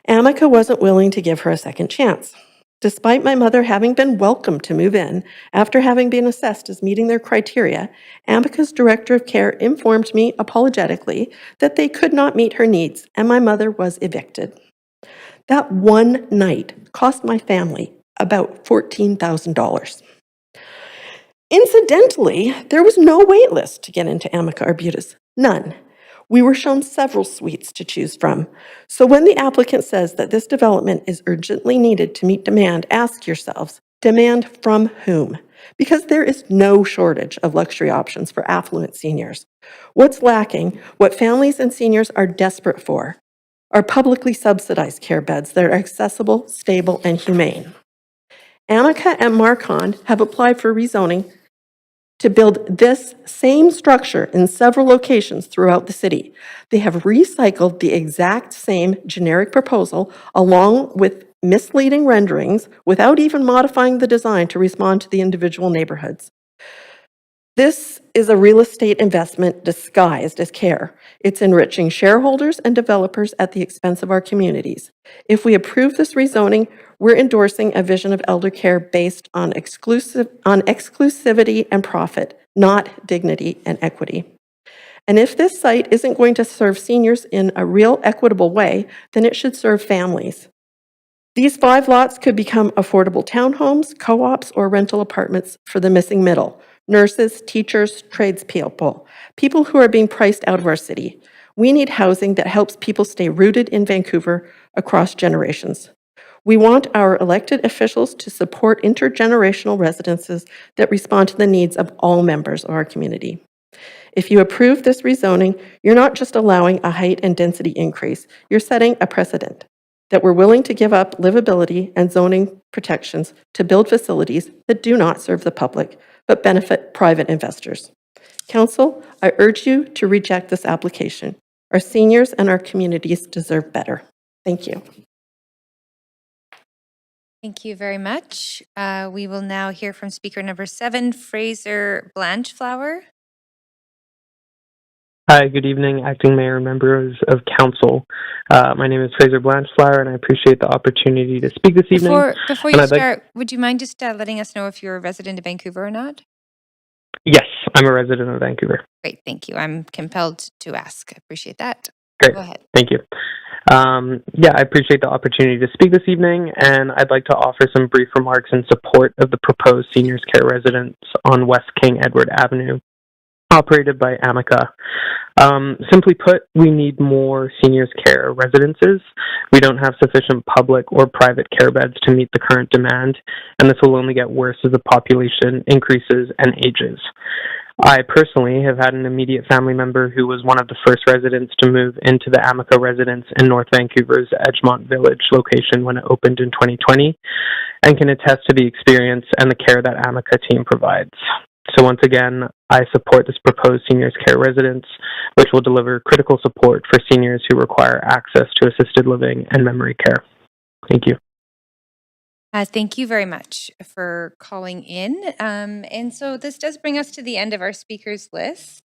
Amica wasn't willing to give her a second chance. Despite my mother having been welcomed to move in after having been assessed as meeting their criteria, Amica's director of care informed me apologetically that they could not meet her needs and my mother was evicted. That 1 night cost my family about $14,000. Incidentally, there was no wait list to get into Amica Arbutus. None. We were shown several suites to choose from. So when the applicant says that this development is urgently needed to meet demand, ask yourselves, demand from whom? Because there is no shortage of luxury options for affluent seniors. What's lacking, what families and seniors are desperate for, are publicly subsidized care beds that are accessible, stable, and humane. Amica and Marcon have applied for rezoning to build this same structure in several locations throughout the city. They have recycled the exact same generic proposal along with misleading renderings without even modifying the design to respond to the individual neighborhoods. This is a real estate investment disguised as care. It's enriching shareholders and developers at the expense of our communities. If we approve this rezoning, we're endorsing a vision of elder care based on exclusivity and profit, not dignity and equity. And if this site isn't going to serve seniors in a real equitable way, then it should serve families. These 5 lots could become affordable townhomes, co-ops, or rental apartments for the missing middle. Nurses, teachers, tradespeople, people who are being priced out of our city. We need housing that helps people stay rooted in Vancouver across generations. We want our elected officials to support intergenerational residences that respond to the needs of all members of our community. If you approve this rezoning, you're not just allowing a height and density increase, you're setting a precedent that we're willing to give up livability and zoning protections to build facilities that do not serve the public, but benefit private investors. Council, I urge you to reject this application. Our seniors and our communities deserve better. Thank you. Thank you very much. We will now hear from speaker number 7, Fraser Blanchflower. Hi, good evening, Acting Mayor and members of Council. My name is Fraser Blanchflower, and I appreciate the opportunity to speak this evening. Before you start, would you mind just letting us know if you're a resident of Vancouver or not? Yes, I'm a resident of Vancouver. Great, thank you. I'm compelled to ask. I appreciate that. Great, Go ahead. thank you. I appreciate the opportunity to speak this evening, and I'd like to offer some brief remarks in support of the proposed seniors care residence on West King Edward Avenue, operated by Amica. Simply put, we need more seniors care residences. We don't have sufficient public or private care beds to meet the current demand, and this will only get worse as the population increases and ages. I personally have had an immediate family member who was one of the first residents to move into the Amica residence in North Vancouver's Edgemont Village location when it opened in 2020, and can attest to the experience and the care that Amica team provides. So once again, I support this proposed seniors care residence, which will deliver critical support for seniors who require access to assisted living and memory care. Thank you. Thank you very much for calling in. And so this does bring us to the end of our speakers list.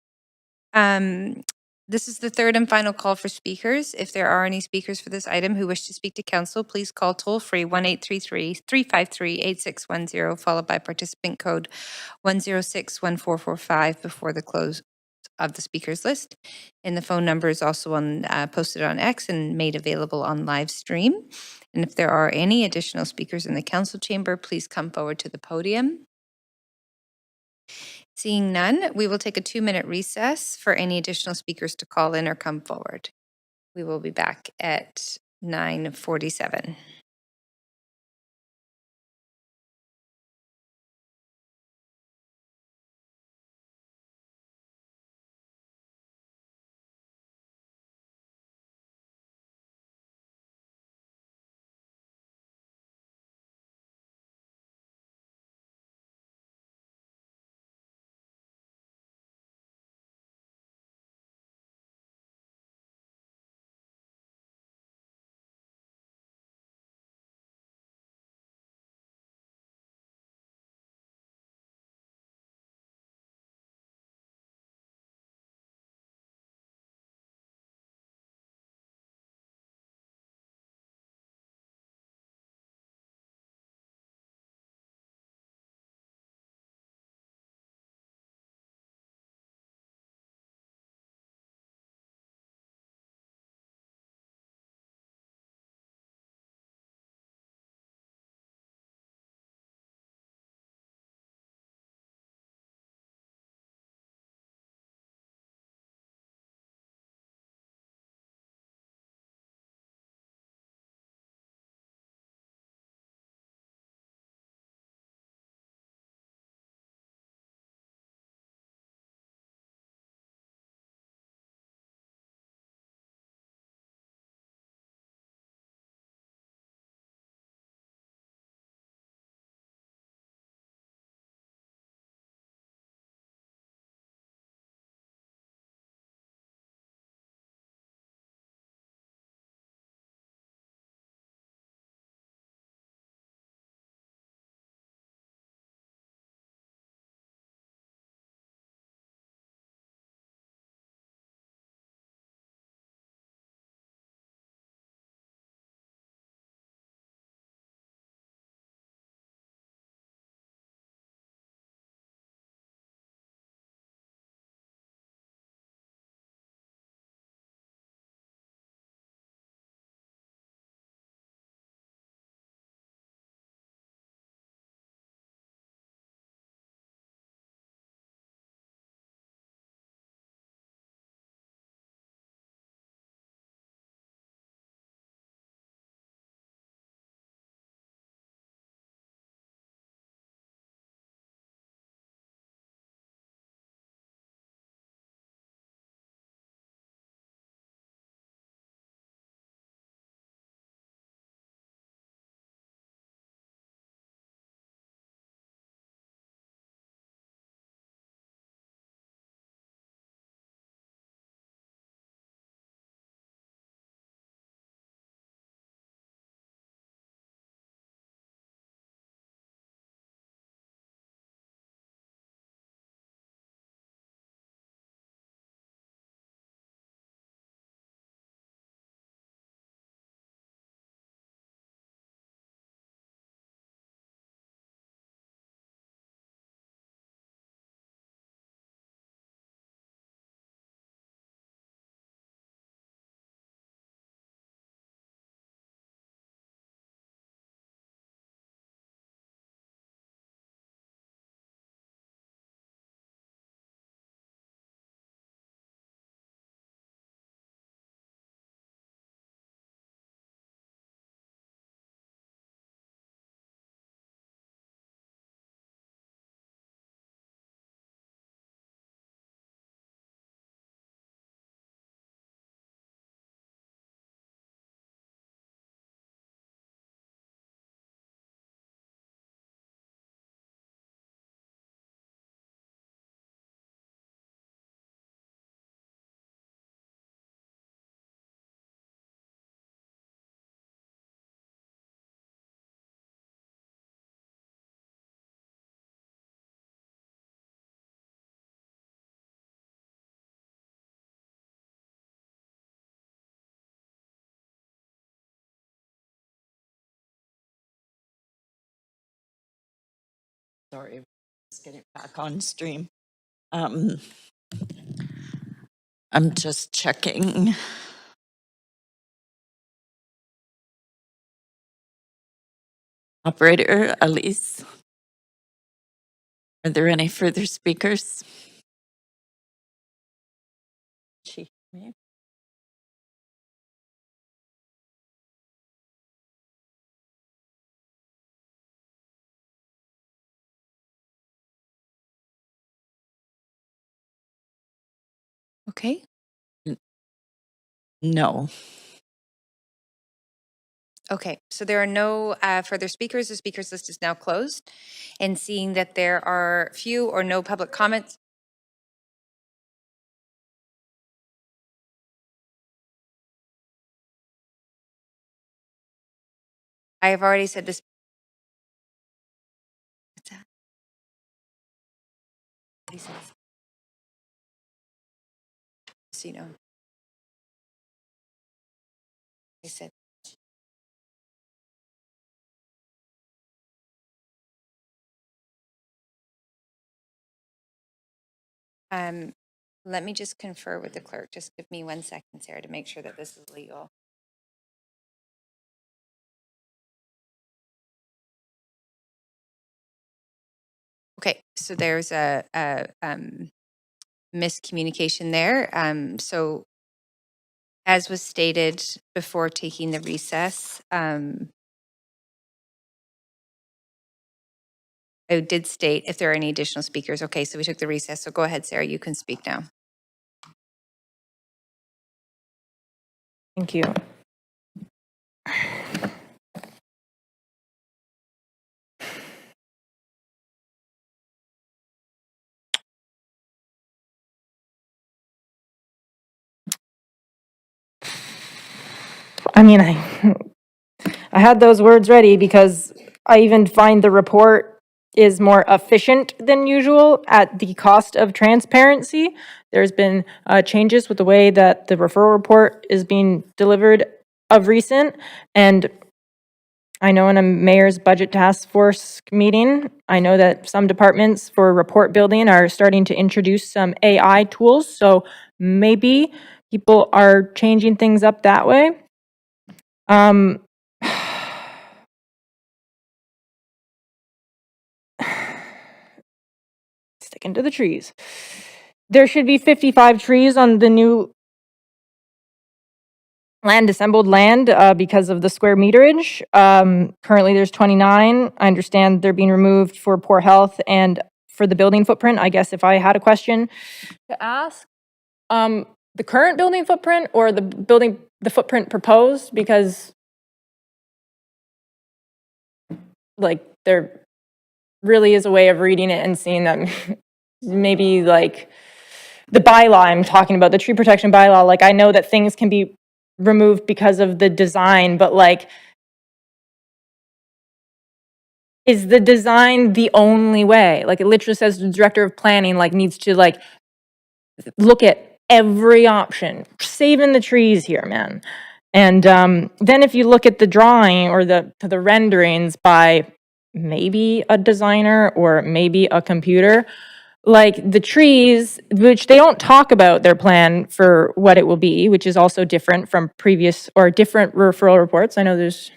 This is the third and final call for speakers. If there are any speakers for this item who wish to speak to council, please call toll-free 1-833-353-8610, followed by participant code 1061445 before the close of the speakers list. And the phone number is also posted on X and made available on live stream. And if there are any additional speakers in the council chamber, please come forward to the podium. Seeing none, we will take a 2-minute recess for any additional speakers to call in or come forward. We will be back at 9:47. Sorry, just getting back on stream. I'm just checking. Operator, Elise, are there any further speakers? Me? Okay. No. Okay, so there are no further speakers. The speakers list is now closed. And seeing that there are few or no public comments. I have already said this. What's that? Already said this. So you know. I said. Let me just confer with the clerk. Just give me 1 second, Sarah, to make sure that this is legal. Okay, so there's a miscommunication there. So as was stated before taking the recess, I did state if there are any additional speakers. Okay, so we took the recess. So go ahead, Sarah, you can speak now. Thank you. I mean, I had those words ready because I even find the report is more efficient than usual at the cost of transparency. There's been changes with the way that the referral report is being delivered of recent. And I know in a mayor's budget task force meeting, I know that some departments for report building are starting to introduce some AI tools. So maybe people are changing things up that way. Sticking to the trees. There should be 55 trees on the new assembled land because of the square meterage. Currently there's 29. I understand they're being removed for poor health and for the building footprint. I guess if I had a question to ask, the current building footprint or the footprint proposed, because like there really is a way of reading it and seeing that maybe like the bylaw I'm talking about, the tree protection bylaw, like I know that things can be removed because of the design, but like, is the design the only way? Like it literally says the director of planning like needs to like look at every option, saving the trees here, man. And then if you look at the drawing or the renderings by maybe a designer or maybe a computer, like the trees, which they don't talk about their plan for what it will be, which is also different from previous or different referral reports. I know there's,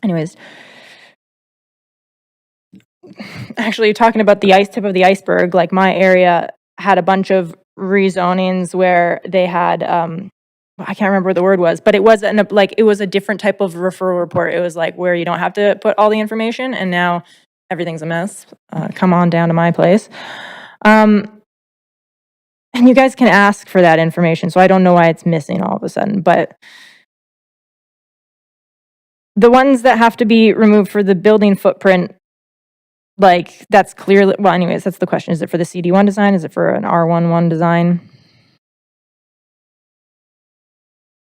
anyways. Actually, talking about the ice tip of the iceberg, like my area had a bunch of rezonings where they had, I can't remember what the word was, but it wasn't like, it was a different type of referral report. It was like where you don't have to put all the information and now everything's a mess. Come on down to my place. And you guys can ask for that information, so I don't know why it's missing all of a sudden, but the ones that have to be removed for the building footprint, like that's clearly, well, anyways, that's the question. Is it for the CD1 design? Is it for an R11 design?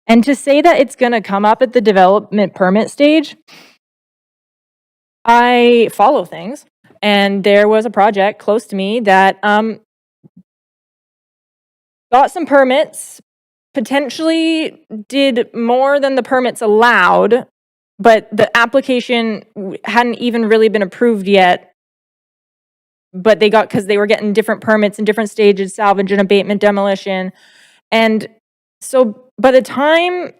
And to say that it's going to come up at the development permit stage, I follow things, and there was a project close to me that got some permits, potentially did more than the permits allowed, but the application hadn't even really been approved yet. but because they were getting different permits in different stages, salvage and abatement, demolition. And so by the time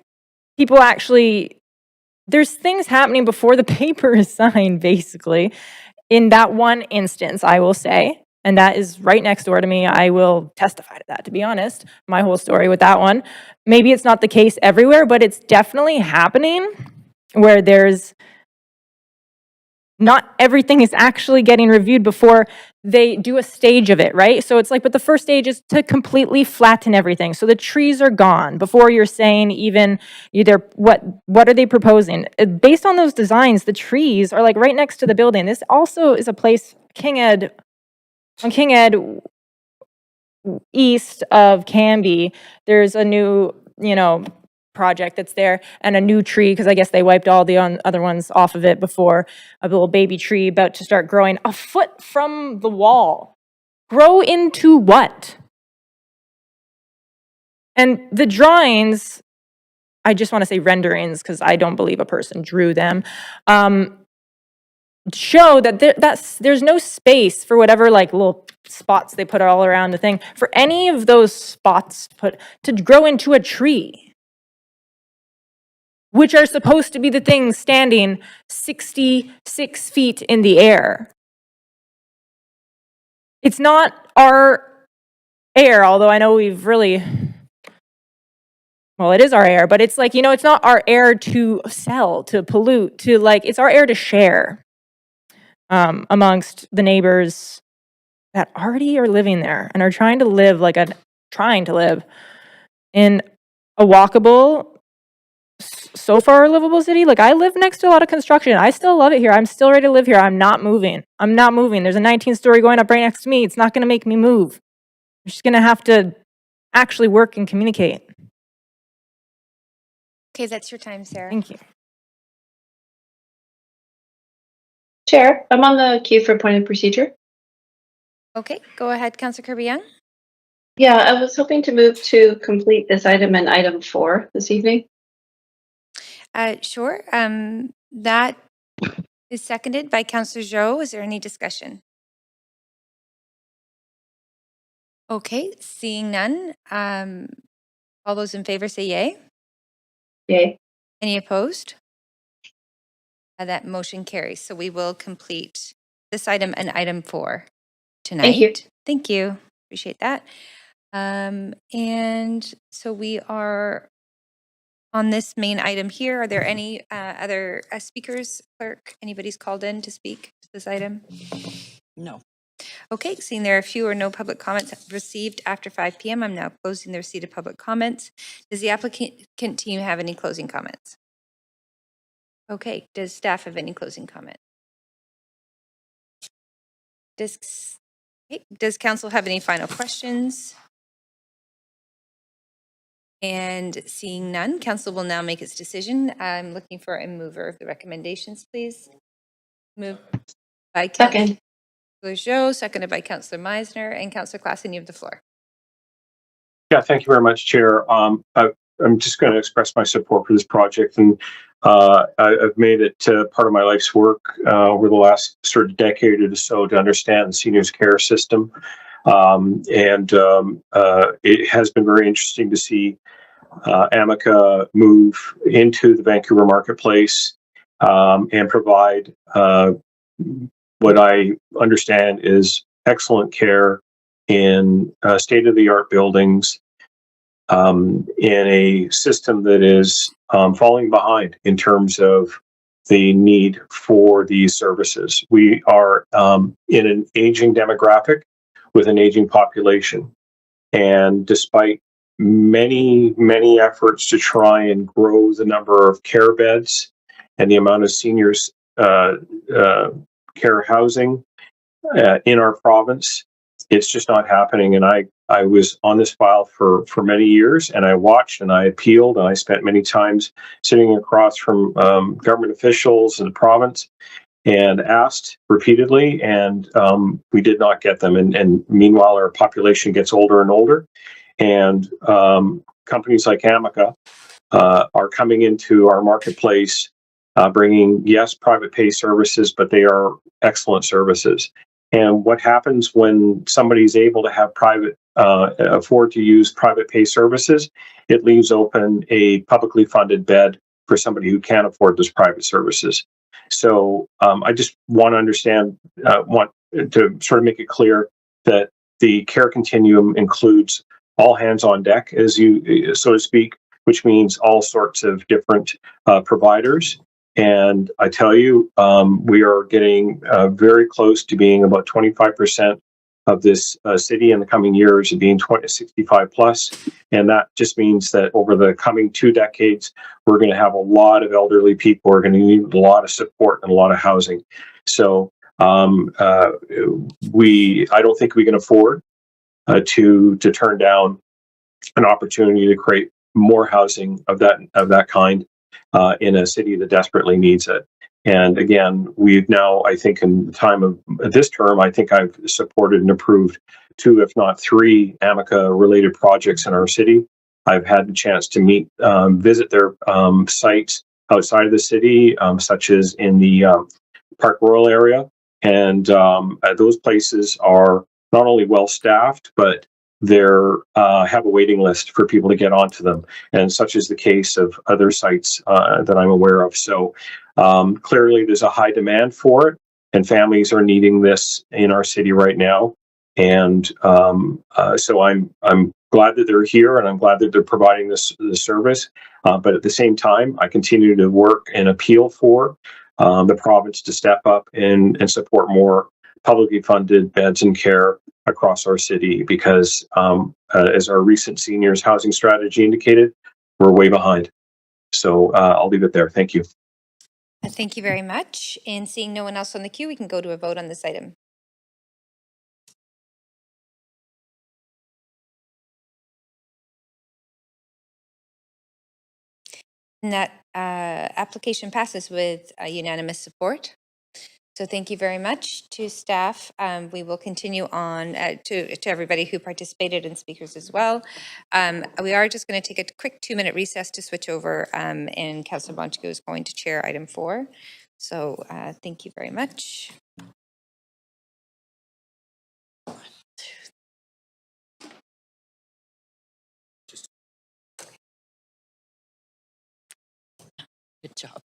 people actually, there's things happening before the paper is signed, basically. In that one instance, I will say, and that is right next door to me. I will testify to that, to be honest, my whole story with that one. Maybe it's not the case everywhere, but it's definitely happening where there's not everything is actually getting reviewed before they do a stage of it, right? So it's like, but the first stage is to completely flatten everything. So the trees are gone before you're saying even either what are they proposing? Based on those designs, the trees are like right next to the building. This also is a place, on King Ed, east of Canby, there's a new, project that's there, and a new tree, because I guess they wiped all the other ones off of it before, a little baby tree about to start growing a foot from the wall. Grow into what? And the drawings, I just want to say renderings, because I don't believe a person drew them, show that there's no space for whatever like little spots they put all around the thing, for any of those spots to grow into a tree, which are supposed to be the things standing 66 feet in the air. It's not our air, although I know we've really, well, it is our air, but it's like, it's not our air to sell, to pollute, to like, it's our air to share amongst the neighbors that already are living there and are trying to live in a walkable, so far livable city. Like, I live next to a lot of construction. I still love it here. I'm still ready to live here. I'm not moving. There's a 19-story going up right next to me. It's not going to make me move. I'm just going to have to actually work and communicate. Okay, that's your time, Sarah. Thank you. Chair, I'm on the queue for point of procedure. Okay, go ahead, Councillor Kirby-Young. Yeah, I was hoping to move to complete this item and item 4 this evening. Sure. That is seconded by Councillor Zhou. Is there any discussion? Okay, seeing none. All those in favor say yay. Yay. Any opposed? That motion carries. So we will complete this item and item 4 tonight. Thank you. Thank you. Appreciate that. And so we are on this main item here. Are there any other speakers, clerk? Anybody's called in to speak to this item? No. Okay, seeing there are few or no public comments received after 5 p.m., I'm now closing the receipt of public comments. Does the applicant team have any closing comments? Okay, does staff have any closing comments? Does council have any final questions? And seeing none, council will now make its decision. I'm looking for a mover of the recommendations, please. Moved by Councillor Zhou, seconded by Councillor Meisner, and Councillor Klassen, you have the floor. Yeah, thank you very much, Chair. I'm just going to express my support for this project, and I've made it part of my life's work over the last sort of decade or so to understand the seniors care system. It has been very interesting to see Amica move into the Vancouver marketplace and provide what I understand is excellent care in state-of-the-art buildings in a system that is falling behind in terms of the need for these services. We are in an aging demographic with an aging population. And despite many, many efforts to try and grow the number of care beds and the amount of seniors care housing in our province, it's just not happening. And I was on this file for many years, and I watched and I appealed, and I spent many times sitting across from government officials in the province and asked repeatedly, and we did not get them. And meanwhile, our population gets older and older, and companies like Amica are coming into our marketplace, bringing, yes, private pay services, but they are excellent services. And what happens when somebody's able to have afford to use private pay services? It leaves open a publicly funded bed for somebody who can't afford those private services. So I just want to sort of make it clear that the care continuum includes all hands on deck, so to speak, which means all sorts of different providers. And I tell you, we are getting very close to being about 25% of this city in the coming years being 65 plus. And that just means that over the coming 2 decades, we're going to have a lot of elderly people who are going to need a lot of support and a lot of housing. So I don't think we can afford to turn down an opportunity to create more housing of that kind in a city that desperately needs it. And again, we've now, I think, in the time of this term, I think I've supported and approved 2, if not 3, Amica-related projects in our city. I've had the chance to visit their sites outside of the city, such as in the Park Royal area. And those places are not only well staffed, but they're have a waiting list for people to get onto them, and such is the case of other sites that I'm aware of. So clearly, there's a high demand for it, and families are needing this in our city right now. And so I'm glad that they're here, and I'm glad that they're providing this service. But at the same time, I continue to work and appeal for the province to step up and support more publicly funded beds and care across our city, because as our recent seniors housing strategy indicated, we're way behind. So I'll leave it there. Thank you. Thank you very much. And seeing no one else on the queue, we can go to a vote on this item. And that application passes with unanimous support. So thank you very much to staff. We will continue on to everybody who participated and speakers as well. We are just going to take a quick 2-minute recess to switch over, and Councillor Montague is going to chair item 4. So thank you very much. Good job.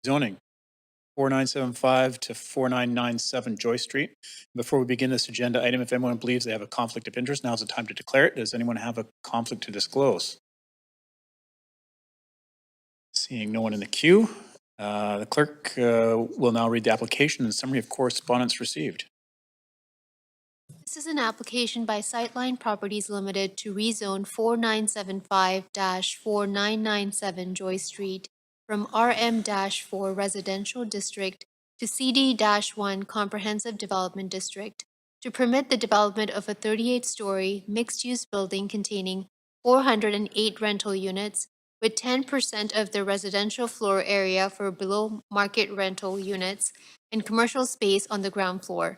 Zoning, 4975 to 4997 Joyce Street. Before we begin this agenda item, if anyone believes they have a conflict of interest, now's the time to declare it. Does anyone have a conflict to disclose? Seeing no one in the queue, the clerk will now read the application and summary of correspondence received. This is an application by Sightline Properties Limited to rezone 4975-4997 Joyce Street from RM-4 Residential District to CD-1 Comprehensive Development District to permit the development of a 38-story mixed-use building containing 408 rental units with 10% of the residential floor area for below-market rental units and commercial space on the ground floor.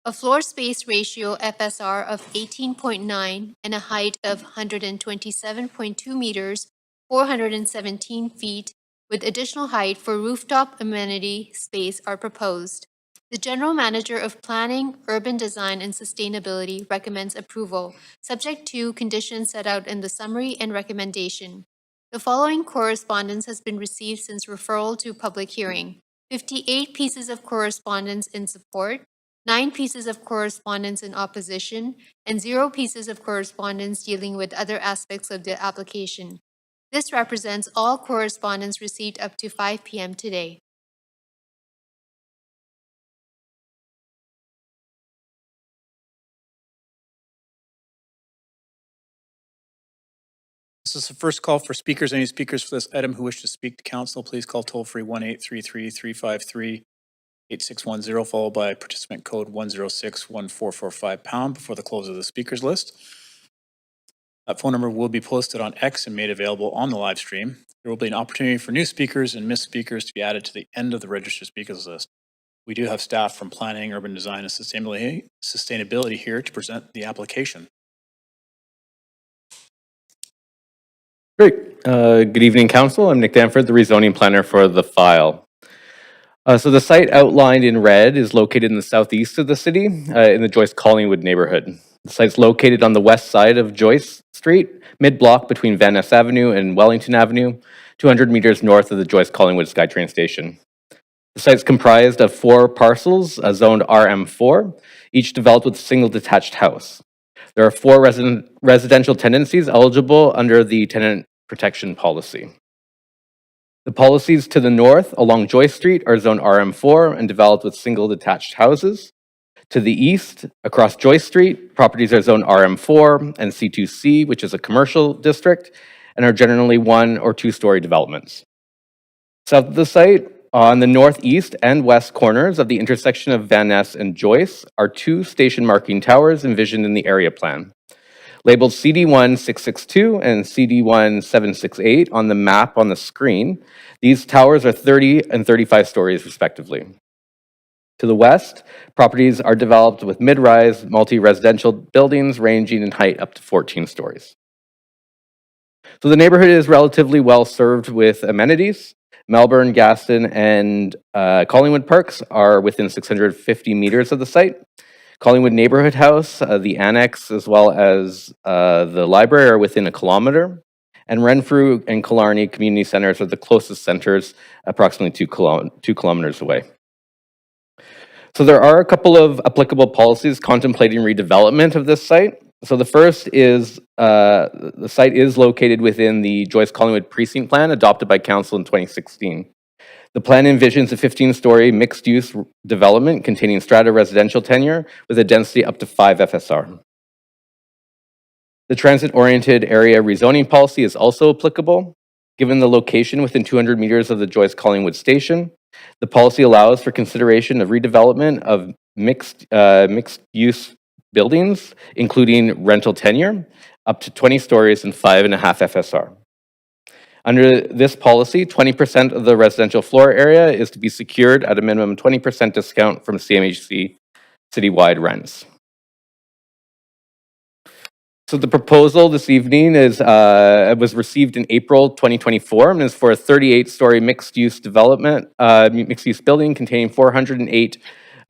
A floor space ratio FSR of 18.9 and a height of 127.2 meters, 417 feet, with additional height for rooftop amenity space are proposed. The General Manager of Planning, Urban Design, and Sustainability recommends approval, subject to conditions set out in the summary and recommendation. The following correspondence has been received since referral to public hearing. 58 pieces of correspondence in support, 9 pieces of correspondence in opposition, and 0 pieces of correspondence dealing with other aspects of the application. This represents all correspondence received up to 5 p.m. today. This is the first call for speakers. Any speakers for this item who wish to speak to council, please call toll-free 1-833-353-8610, followed by participant code 106-1445 before the close of the speakers list. That phone number will be posted on X and made available on the live stream. There will be an opportunity for new speakers and missed speakers to be added to the end of the registered speakers list. We do have staff from Planning, Urban Design, and Sustainability here to present the application. Great. Good evening, Council. I'm Nick Danford, the rezoning planner for the file. So the site outlined in red is located in the southeast of the city, in the Joyce Collingwood neighborhood. The site's located on the west side of Joyce Street, mid-block between Van Ness Avenue and Wellington Avenue, 200 meters north of the Joyce Collingwood SkyTrain station. The site's comprised of 4 parcels, zoned RM4, each developed with a single detached house. There are 4 residential tenancies eligible under the tenant protection policy. The policies to the north along Joyce Street are zoned RM4 and developed with single detached houses. To the east, across Joyce Street, properties are zoned RM4 and C2C, which is a commercial district, and are generally 1 or 2-story developments. South of the site, on the northeast and west corners of the intersection of Van Ness and Joyce, are 2 station marking towers envisioned in the area plan. Labeled CD1662 and CD1768 on the map on the screen, these towers are 30 and 35 stories respectively. To the west, properties are developed with mid-rise, multi-residential buildings ranging in height up to 14 stories. So the neighborhood is relatively well served with amenities. Melbourne, Gaston, and Collingwood parks are within 650 meters of the site. Collingwood Neighborhood House, the annex, as well as the library are within 1 kilometer. And Renfrew and Killarney community centers are the closest centers, approximately 2 kilometers away. So there are a couple of applicable policies contemplating redevelopment of this site. So the first is the site is located within the Joyce Collingwood Precinct Plan adopted by Council in 2016. The plan envisions a 15-story mixed-use development containing strata residential tenure with a density up to 5 FSR. The transit-oriented area rezoning policy is also applicable. Given the location within 200 meters of the Joyce Collingwood station, the policy allows for consideration of redevelopment of mixed-use buildings, including rental tenure, up to 20 stories and 5.5 FSR. Under this policy, 20% of the residential floor area is to be secured at a minimum 20% discount from CMHC citywide rents. So the proposal this evening was received in April 2024 and is for a 38-story mixed-use development, mixed-use building containing 408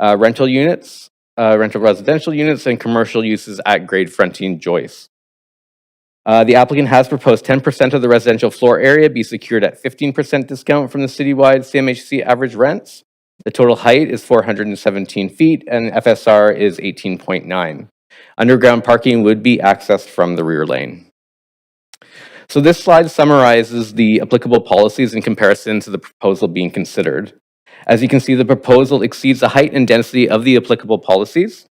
rental units, rental residential units, and commercial uses at grade fronting Joyce. The applicant has proposed 10% of the residential floor area be secured at 15% discount from the citywide CMHC average rents. The total height is 417 feet and FSR is 18.9. Underground parking would be accessed from the rear lane. So this slide summarizes the applicable policies in comparison to the proposal being considered. As you can see, the proposal exceeds the height and density of the applicable policies.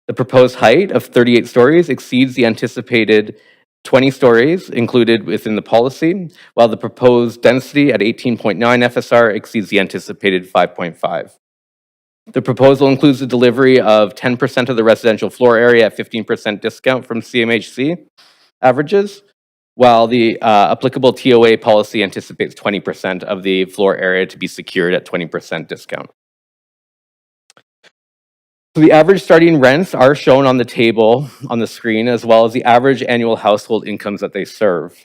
The proposed height of 38 stories exceeds the anticipated 20 stories included within the policy, while the proposed density at 18.9 FSR exceeds the anticipated 5.5. The proposal includes the delivery of 10% of the residential floor area at 15% discount from CMHC averages, while the applicable TOA policy anticipates 20% of the floor area to be secured at 20% discount. So the average starting rents are shown on the table on the screen, as well as the average annual household incomes that they serve.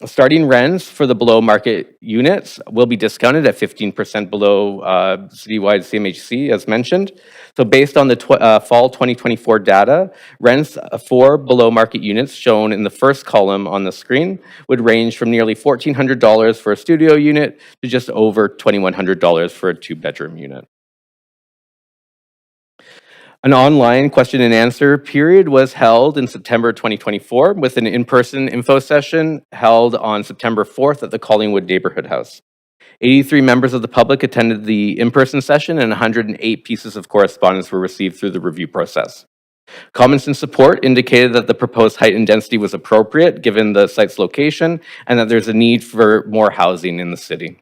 Starting rents for the below market units will be discounted at 15% below citywide CMHC, as mentioned. So based on the fall 2024 data, rents for below market units shown in the first column on the screen would range from nearly $1,400 for a studio unit to just over $2,100 for a 2-bedroom unit. An online question and answer period was held in September 2024 with an in-person info session held on September 4th at the Collingwood Neighborhood House. 83 members of the public attended the in-person session and 108 pieces of correspondence were received through the review process. Comments in support indicated that the proposed height and density was appropriate given the site's location and that there's a need for more housing in the city.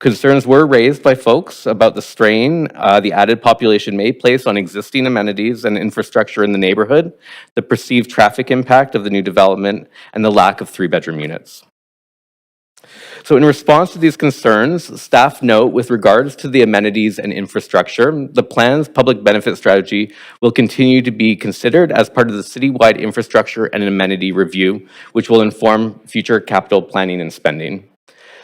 Concerns were raised by folks about the strain the added population may place on existing amenities and infrastructure in the neighborhood, the perceived traffic impact of the new development, and the lack of 3-bedroom units. So in response to these concerns, staff note with regards to the amenities and infrastructure, the plan's public benefit strategy will continue to be considered as part of the citywide infrastructure and amenity review, which will inform future capital planning and spending.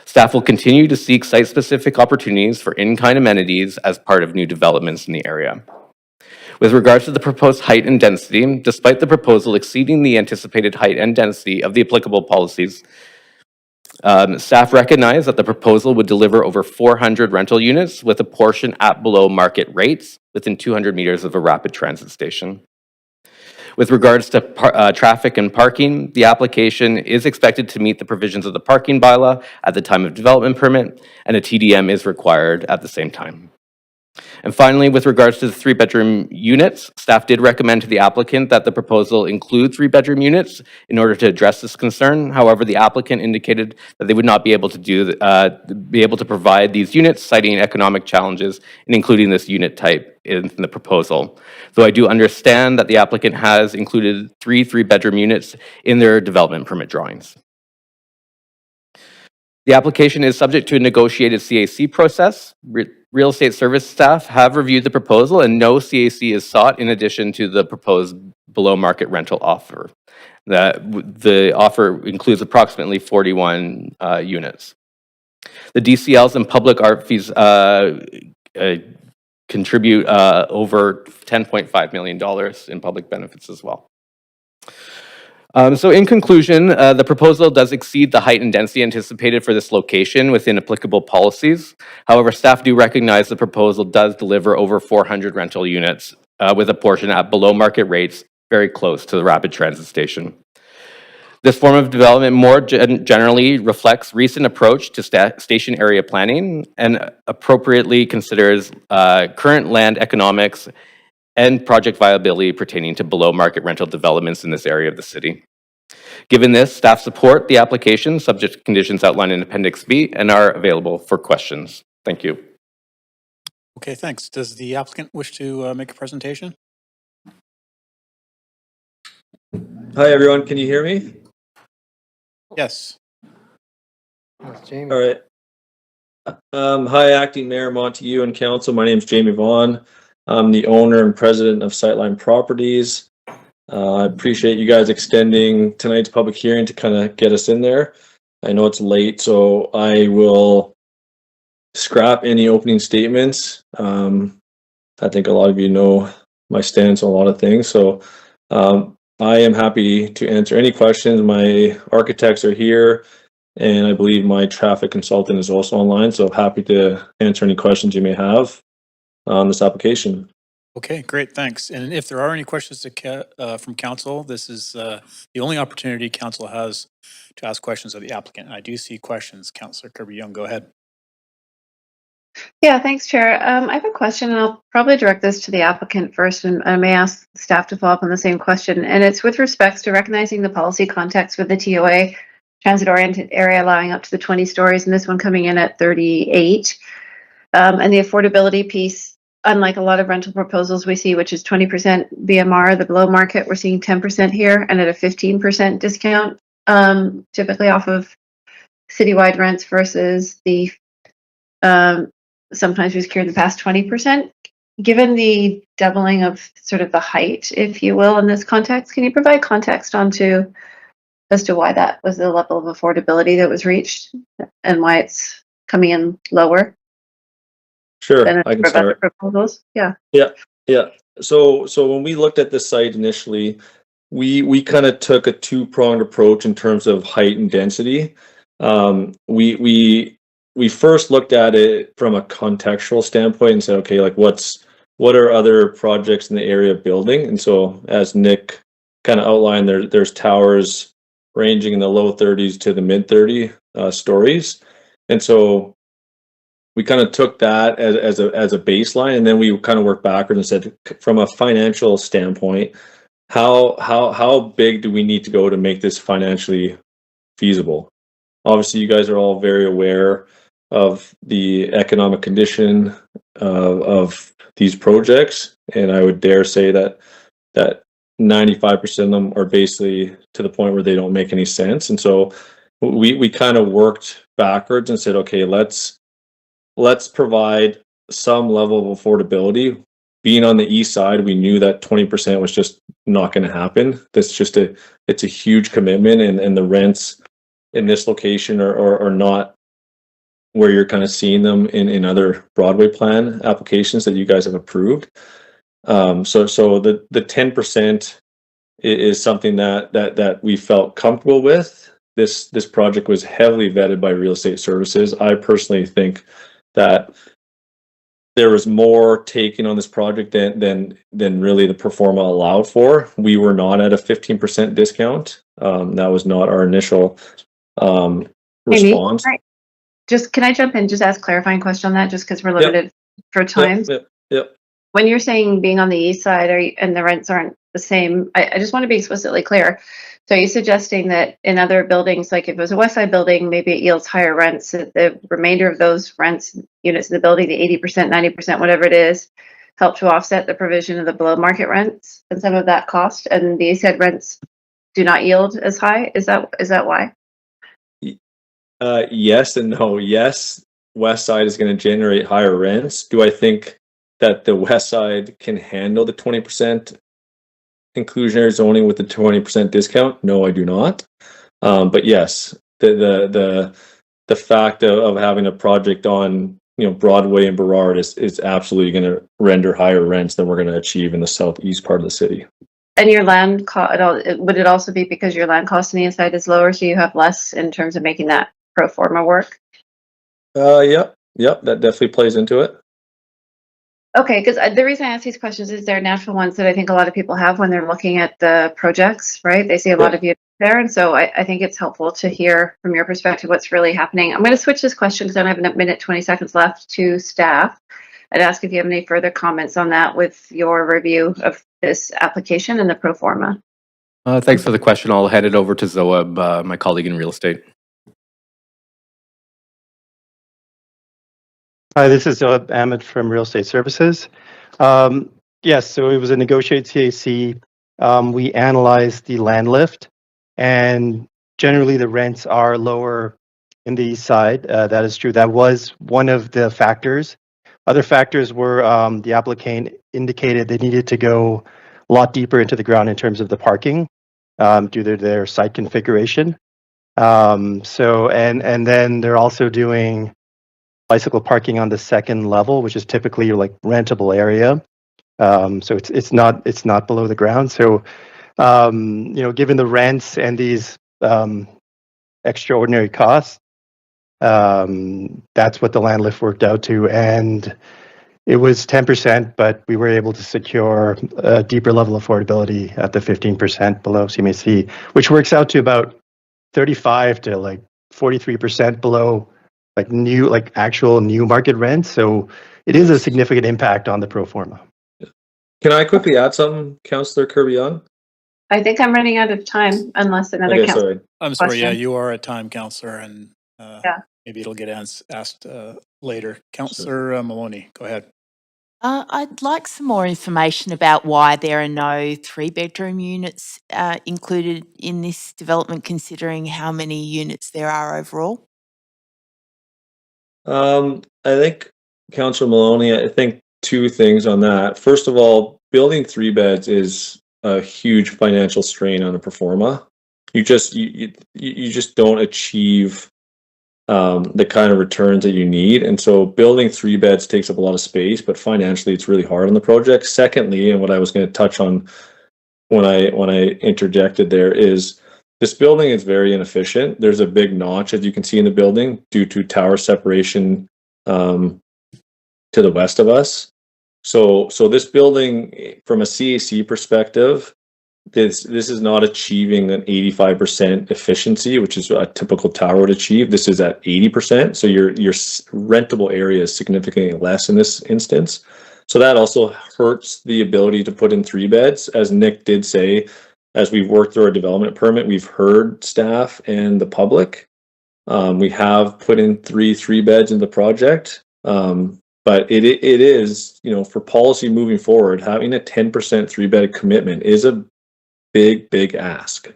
Staff will continue to seek site-specific opportunities for in-kind amenities as part of new developments in the area. With regards to the proposed height and density, despite the proposal exceeding the anticipated height and density of the applicable policies, staff recognize that the proposal would deliver over 400 rental units with a portion at below market rates within 200 meters of a rapid transit station. With regards to traffic and parking, the application is expected to meet the provisions of the parking bylaw at the time of development permit, and a TDM is required at the same time. And finally, with regards to the 3-bedroom units, staff did recommend to the applicant that the proposal include 3-bedroom units in order to address this concern. However, the applicant indicated that they would not be able to provide these units, citing economic challenges in including this unit type in the proposal. Though I do understand that the applicant has included 3-bedroom units in their development permit drawings. The application is subject to a negotiated CAC process. Real estate service staff have reviewed the proposal and no CAC is sought in addition to the proposed below market rental offer. The offer includes approximately 41 units. The DCLs and public art fees contribute over $10.5 million in public benefits as well. So in conclusion, the proposal does exceed the height and density anticipated for this location within applicable policies. However, staff do recognize the proposal does deliver over 400 rental units with a portion at below market rates very close to the rapid transit station. This form of development more generally reflects recent approach to station area planning and appropriately considers current land economics and project viability pertaining to below market rental developments in this area of the city. Given this, staff support the application subject to conditions outlined in Appendix B and are available for questions. Thank you. Okay, thanks. Does the applicant wish to make a presentation? Hi, everyone. Can you hear me? Yes. That's Jamie. All right. Hi, Acting Mayor Montague and Council. My name is Jamie Vaughn. I'm the owner and president of Sightline Properties. I appreciate you guys extending tonight's public hearing to kind of get us in there. I know it's late, so I will scrap any opening statements. I think a lot of you know my stance on a lot of things. So I am happy to answer any questions. My architects are here, and I believe my traffic consultant is also online, so happy to answer any questions you may have on this application. Okay, great, thanks. And if there are any questions from council, this is the only opportunity council has to ask questions of the applicant. I do see questions. Councillor Kirby-Young, go ahead. Yeah, thanks, Chair. I have a question, and I'll probably direct this to the applicant first, and I may ask staff to follow up on the same question. And it's with respects to recognizing the policy context with the TOA, transit-oriented area allowing up to the 20 stories, and this one coming in at 38. And the affordability piece, unlike a lot of rental proposals we see, which is 20% BMR, the below market, we're seeing 10% here, and at a 15% discount, typically off of citywide rents versus the sometimes we secure in the past 20%. Given the doubling of sort of the height, if you will, in this context, can you provide context as to why that was the level of affordability that was reached and why it's coming in lower? Sure, than I can start. other proposals? Yeah. Yeah. So when we looked at the site initially, we kind of took a two-pronged approach in terms of height and density. We first looked at it from a contextual standpoint and said, okay, like what are other projects in the area building? And so as Nick kind of outlined, there's towers ranging in the low 30s to the mid 30 stories. And so we kind of took that as a baseline, and then we kind of worked backwards and said, from a financial standpoint, how big do we need to go to make this financially feasible? Obviously, you guys are all very aware of the economic condition of these projects, and I would dare say that 95% of them are basically to the point where they don't make any sense. And so we kind of worked backwards and said, okay, let's provide some level of affordability. Being on the east side, we knew that 20% was just not going to happen. It's a huge commitment, and the rents in this location are not where you're kind of seeing them in other Broadway plan applications that you guys have approved. So the 10% is something that we felt comfortable with. This project was heavily vetted by real estate services. I personally think that there was more taken on this project than really the pro forma allowed for. We were not at a 15% discount. That was not our initial response. Can I jump in, just ask a clarifying question on that, just because we're limited for time? Yep. When you're saying being on the east side and the rents aren't the same, I just want to be explicitly clear. So are you suggesting that in other buildings, like if it was a west side building, maybe it yields higher rents, the remainder of those rents units in the building, the 80%, 90%, whatever it is, help to offset the provision of the below market rents and some of that cost, and the east side rents do not yield as high? Is that why? Yes and no. Yes, west side is going to generate higher rents. Do I think that the west side can handle the 20% inclusionary zoning with the 20% discount? No, I do not. But yes, the fact of having a project on Broadway and Burrard is absolutely going to render higher rents than we're going to achieve in the southeast part of the city. And your land cost, would it also be because your land cost on the inside is lower, so you have less in terms of making that pro forma work? Yep, that definitely plays into it. Okay, because the reason I ask these questions is they're natural ones that I think a lot of people have when they're looking at the projects, right? They see a lot of units there, and so I think it's helpful to hear from your perspective what's really happening. I'm going to switch this question because I have a minute, 20 seconds left to staff. I'd ask if you have any further comments on that with your review of this application and the pro forma. Thanks for the question. I'll hand it over to Zoeb, my colleague in real estate. Hi, this is Zoeb Ahmed from Real Estate Services. Yes, so it was a negotiated CAC. We analyzed the land lift, and generally the rents are lower in the east side. That is true. That was one of the factors. Other factors were the applicant indicated they needed to go a lot deeper into the ground in terms of the parking due to their site configuration. And then they're also doing bicycle parking on the second level, which is typically like rentable area. So it's not below the ground. So Given the rents and these extraordinary costs, that's what the land lift worked out to. And it was 10%, but we were able to secure a deeper level of affordability at the 15% below CMHC, which works out to about 35 to like 43% below actual new market rent. So it is a significant impact on the pro forma. Can I quickly add something, Councillor Kirby-Young? I think I'm running out of time unless another Okay, council. sorry. I'm sorry, yeah, question. you are at time, Counselor, and Yeah. maybe it'll get asked later. Counselor Maloney, go ahead. I'd like some more information about why there are no 3-bedroom units included in this development, considering how many units there are overall. I think, Councillor Maloney, I think two things on that. First of all, building 3 beds is a huge financial strain on a pro forma. You just don't achieve the kind of returns that you need, and so building 3 beds takes up a lot of space, but financially it's really hard on the project. Secondly, and what I was going to touch on when I interjected there, is this building is very inefficient. There's a big notch, as you can see in the building, due to tower separation to the west of us. So this building, from a CAC perspective, this is not achieving an 85% efficiency, which is what a typical tower would achieve. This is at 80%. So your rentable area is significantly less in this instance. So that also hurts the ability to put in 3 beds. As Nick did say, as we've worked through our development permit, we've heard staff and the public. We have put in 3 beds in the project. But it is, for policy moving forward, having a 10% 3-bed commitment is a big ask.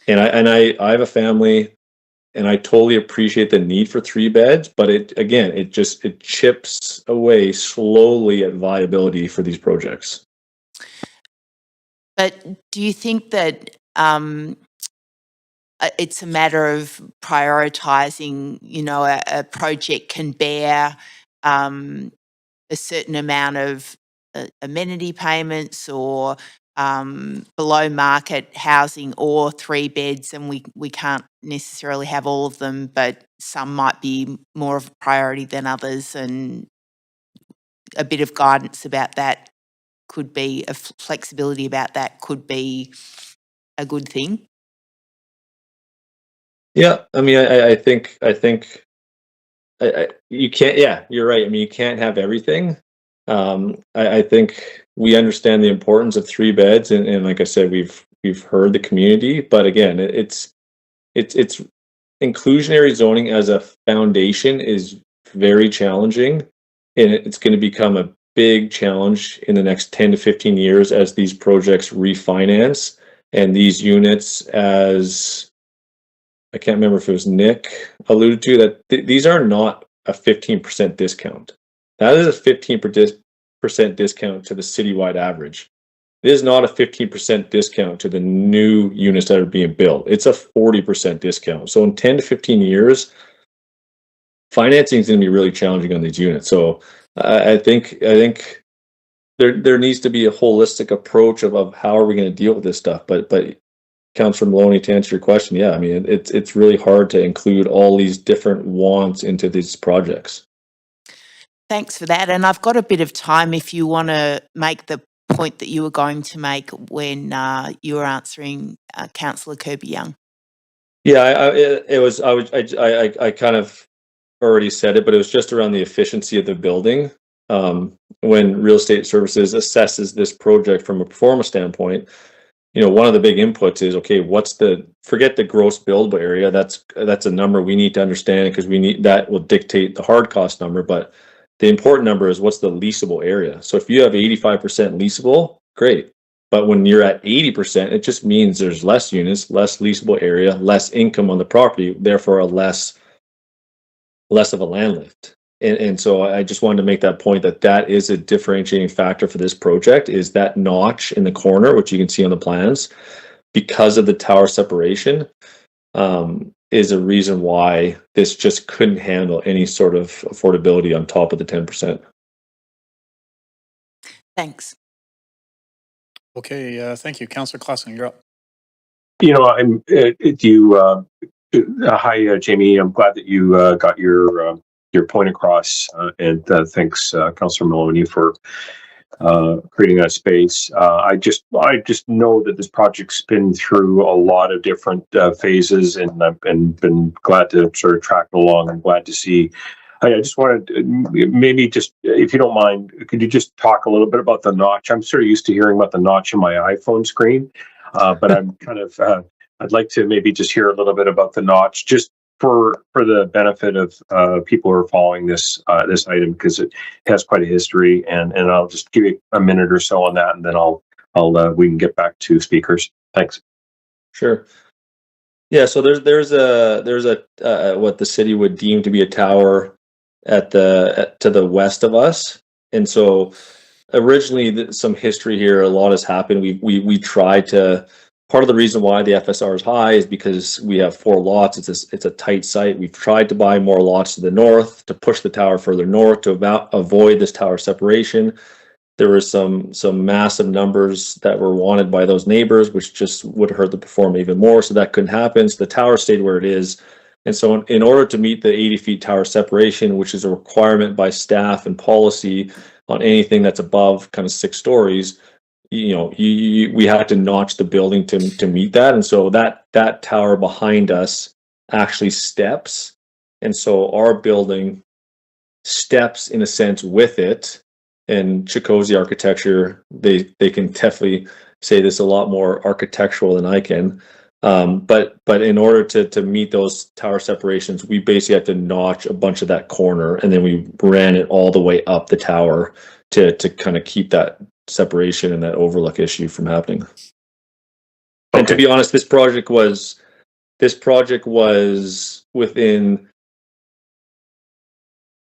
And I have a family, and I totally appreciate the need for 3 beds, but it chips away slowly at viability for these projects. But do you think that it's a matter of prioritizing, a project can bear a certain amount of amenity payments or below market housing or 3 beds, and we can't necessarily have all of them, but some might be more of a priority than others, and a bit of guidance about that could be, a flexibility about that could be a good thing? Yeah, I mean, I think you can't. Yeah, you're right. I mean, you can't have everything. I think we understand the importance of 3 beds, and like I said, we've heard the community. But again, it's inclusionary zoning as a foundation is very challenging, and it's going to become a big challenge in the next 10 to 15 years as these projects refinance and these units, as I can't remember if it was Nick alluded to, that these are not a 15% discount. That is a 15% discount to the citywide average. It is not a 15% discount to the new units that are being built. It's a 40% discount. So in 10 to 15 years, financing is going to be really challenging on these units. So I think there needs to be a holistic approach of how are we going to deal with this stuff. But Councillor Maloney, to answer your question, yeah, I mean, it's really hard to include all these different wants into these projects. Thanks for that. And I've got a bit of time if you want to make the point that you were going to make when you were answering Councillor Kirby-Young. Yeah, I kind of already said it, but it was just around the efficiency of the building. When Real Estate Services assesses this project from a performance standpoint, one of the big inputs is, okay, forget the gross buildable area. That's a number we need to understand, because that will dictate the hard cost number. But the important number is, what's the leasable area? So if you have 85% leasable, great. But when you're at 80%, it just means there's less units, less leasable area, less income on the property, therefore a less of a land lift. And so I just wanted to make that point, that is a differentiating factor for this project, is that notch in the corner, which you can see on the plans, because of the tower separation, is a reason why this just couldn't handle any sort of affordability on top of the 10%. Thanks. Okay, thank you. Councillor Clausen, you're up. You know, hi, Jamie. I'm glad that you got your point across, and thanks, Councillor Maloney, for creating that space. I just know that this project's been through a lot of different phases, and I've been glad to sort of track it along. I'm glad to see. I just wanted maybe just, if you don't mind, could you just talk a little bit about the notch? I'm sort of used to hearing about the notch on my iPhone screen, but I'm kind of I'd like to maybe just hear a little bit about the notch, just for the benefit of people who are following this this item, because it has quite a history, and I'll just give you a minute or so on that, and then I'll we can get back to speakers. Thanks. Sure. Yeah, so there's a what the city would deem to be a tower to the west of us, and so originally some history here. A lot has happened. We tried to. Part of the reason why the FSR is high is because we have 4 lots. It's a tight site. We've tried to buy more lots to the north to push the tower further north to avoid this tower separation. There were some massive numbers that were wanted by those neighbors, which just would hurt the performance even more. So that couldn't happen. So the tower stayed where it is. And so in order to meet the 80 feet tower separation, which is a requirement by staff and policy on anything that's above kind of 6 stories, we had to notch the building to meet that. And so that tower behind us actually steps. And so our building steps in a sense with it. And Chikozi architecture, they can definitely say this a lot more architectural than I can. But in order to meet those tower separations, we basically had to notch a bunch of that corner, and then we ran it all the way up the tower to kind of keep that separation and that overlook issue from happening. Okay. And to be honest, this project was within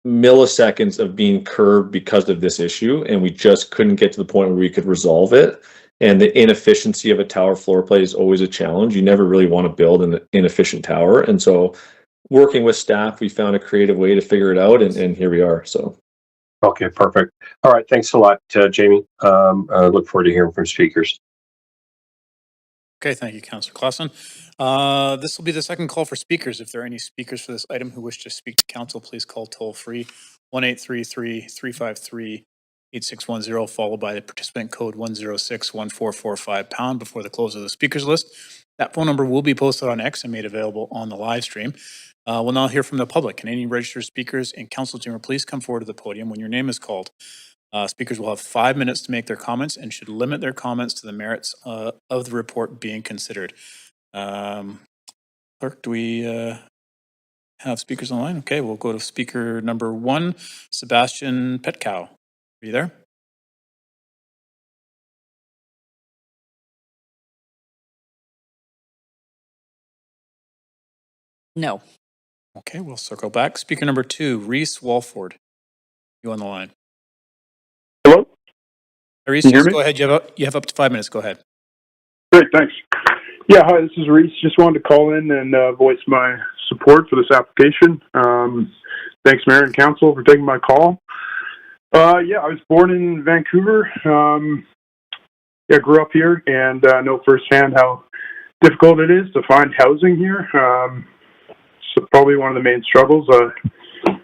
milliseconds of being curved because of this issue, and we just couldn't get to the point where we could resolve it. And the inefficiency of a tower floor plate is always a challenge. You never really want to build an inefficient tower, and so working with staff, we found a creative way to figure it out, and here we are. So okay, perfect. All right, thanks a lot, Jamie. I look forward to hearing from speakers. Okay, thank you, Councillor Clausen. This will be the second call for speakers. If there are any speakers for this item who wish to speak to council, please call toll free 1-833-353-8610, followed by the participant code 1061445 # before the close of the speakers list. That phone number will be posted on X and made available on the live stream. We'll now hear from the public. Can any registered speakers and council chamber please come forward to the podium when your name is called? Speakers will have 5 minutes to make their comments and should limit their comments to the merits of the report being considered. Clerk, do we have speakers online? Okay, we'll go to speaker number 1, Sebastian Petkow. Are you there? No. Okay, we'll circle back. Speaker number 2, Reese Walford. You on the line? Hello? Reese, Can you hear yes, me? go ahead. You have up to 5 minutes. Go ahead. Great, thanks. Yeah, hi, this is Reese. Just wanted to call in and voice my support for this application. Thanks, Mayor and Council, for taking my call. Yeah, I was born in Vancouver. Yeah, grew up here and know firsthand how difficult it is to find housing here. So probably one of the main struggles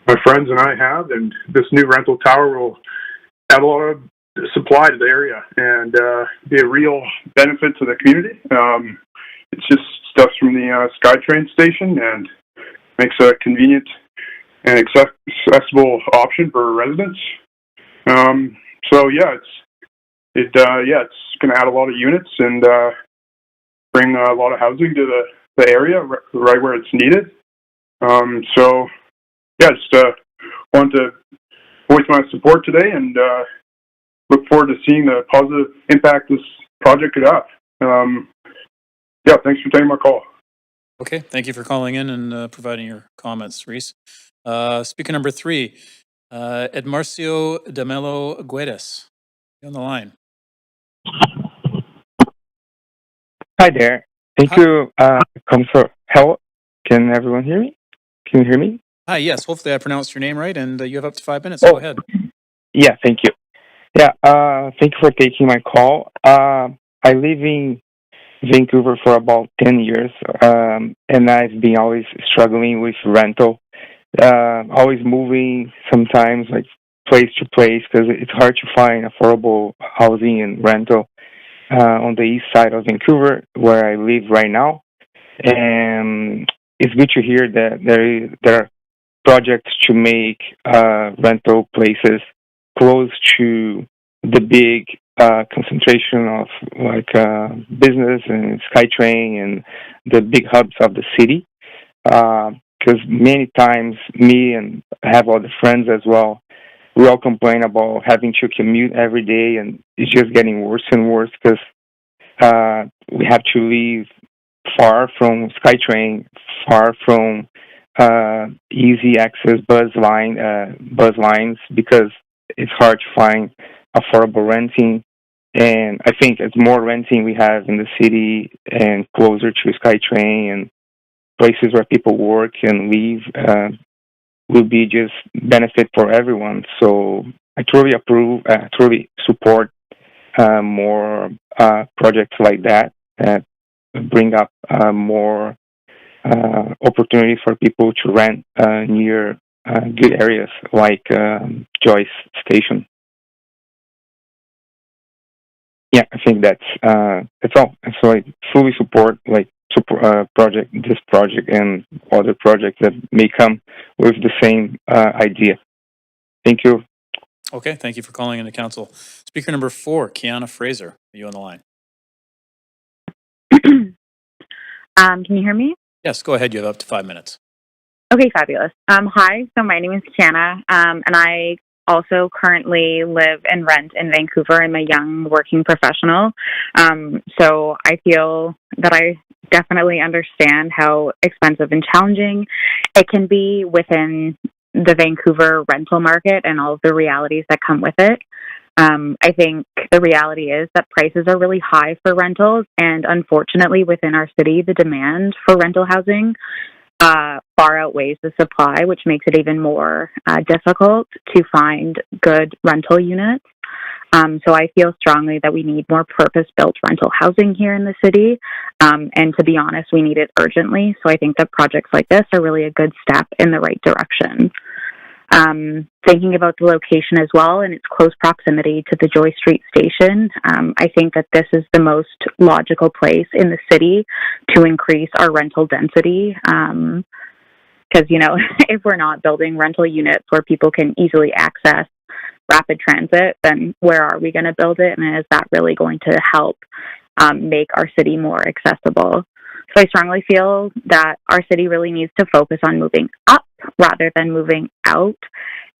my friends and I have, and this new rental tower will add a lot of supply to the area and be a real benefit to the community. It's just stuff from the SkyTrain station and makes a convenient and accessible option for residents. So yeah, it's going to add a lot of units and bring a lot of housing to the area right where it's needed. So yeah, just wanted to voice my support today and look forward to seeing the positive impact this project could have. Yeah, thanks for taking my call. Okay, thank you for calling in and providing your comments, Reese. Speaker number 3, Edmarcio Damelo Guedes. You on the line? Hi there. Thank you. Hello. Can everyone hear me? Can you hear me? Hi, yes. Hopefully I pronounced your name right, and you have up to 5 minutes. Go ahead. Yeah, thank you. Yeah, thank you for taking my call. I live in Vancouver for about 10 years, and I've been always struggling with rental. Always moving sometimes, like place to place, because it's hard to find affordable housing and rental on the east side of Vancouver, where I live right now. And it's good to hear that there are projects to make rental places close to the big concentration of like business and SkyTrain and the big hubs of the city. Because many times me and I have other friends as well, we all complain about having to commute every day, and it's just getting worse and worse because we have to live far from SkyTrain, far from easy access bus lines, because it's hard to find affordable renting. And I think as more renting we have in the city and closer to SkyTrain and places where people work and live, will be just benefit for everyone. So I totally approve, totally support more projects like that that bring up more opportunities for people to rent near good areas like Joyce Station. Yeah, I think that's all. So I fully support this project and other projects that may come with the same idea. Thank you. Okay, thank you for calling into council. Speaker number 4, Kiana Fraser, are you on the line? Can you hear me? Yes, go ahead. You have up to 5 minutes. Okay, fabulous. Hi, so my name is Kiana, and I also currently live and rent in Vancouver. I'm a young working professional. So I feel that I definitely understand how expensive and challenging it can be within the Vancouver rental market and all of the realities that come with it. I think the reality is that prices are really high for rentals, and unfortunately within our city, the demand for rental housing far outweighs the supply, which makes it even more difficult to find good rental units. So I feel strongly that we need more purpose-built rental housing here in the city. And to be honest, we need it urgently. So I think that projects like this are really a good step in the right direction. Thinking about the location as well and its close proximity to the Joyce Street station, I think that this is the most logical place in the city to increase our rental density. Because, if we're not building rental units where people can easily access rapid transit, then where are we going to build it? And is that really going to help make our city more accessible? So I strongly feel that our city really needs to focus on moving up rather than moving out,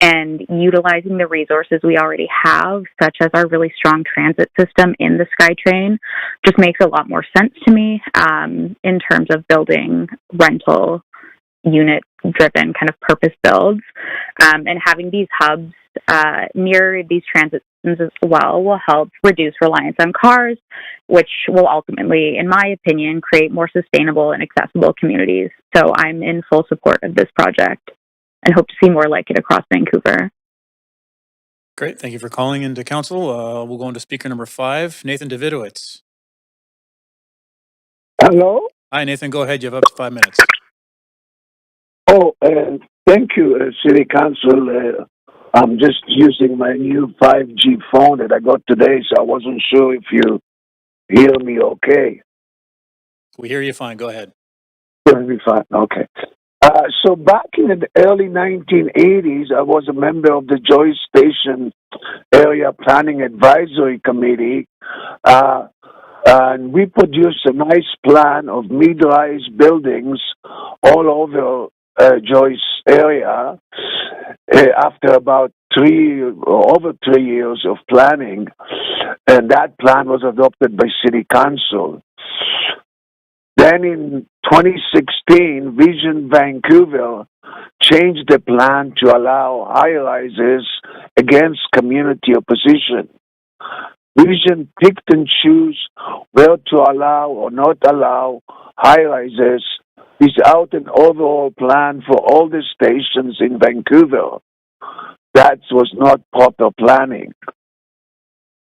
and utilizing the resources we already have, such as our really strong transit system in the SkyTrain, just makes a lot more sense to me in terms of building rental unit-driven kind of purpose builds. And having these hubs near these transit systems as well will help reduce reliance on cars, which will ultimately, in my opinion, create more sustainable and accessible communities. So I'm in full support of this project and hope to see more like it across Vancouver. Great. Thank you for calling into council. We'll go into speaker number 5, Nathan Davidowitz. Hello? Hi, Nathan. Go ahead. You have up to 5 minutes. Oh, thank you, City Council. I'm just using my new 5G phone that I got today, so I wasn't sure if you hear me okay. We hear you fine. Go ahead. Hear me fine. Okay. So back in the early 1980s, I was a member of the Joyce Station Area Planning Advisory Committee, and we produced a nice plan of mid-rise buildings all over Joyce area after about over 3 years of planning, and that plan was adopted by City Council. Then in 2016, Vision Vancouver changed the plan to allow high-rises against community opposition. Vision picked and chose where to allow or not allow high-rises without an overall plan for all the stations in Vancouver. That was not proper planning.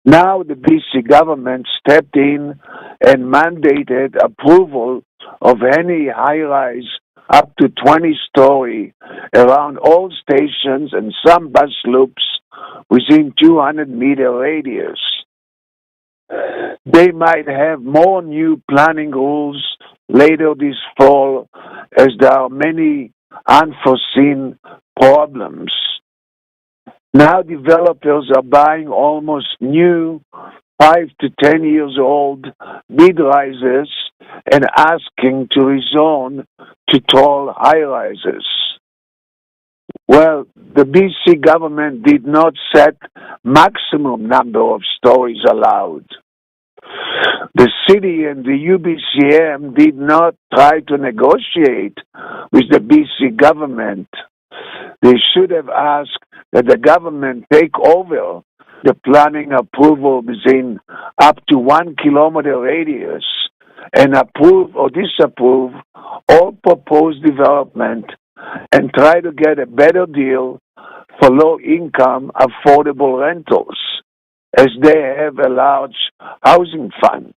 Now the BC government stepped in and mandated approval of any high-rise up to 20-story around all stations and some bus loops within 200-meter radius. They might have more new planning rules later this fall, as there are many unforeseen problems. Now developers are buying almost new 5 to 10 years old mid-rises and asking to rezone to tall high-rises. Well, the BC government did not set maximum number of stories allowed. The city and the UBCM did not try to negotiate with the BC government. They should have asked that the government take over the planning approval within up to 1 kilometer radius and approve or disapprove all proposed development and try to get a better deal for low-income affordable rentals, as they have a large housing fund.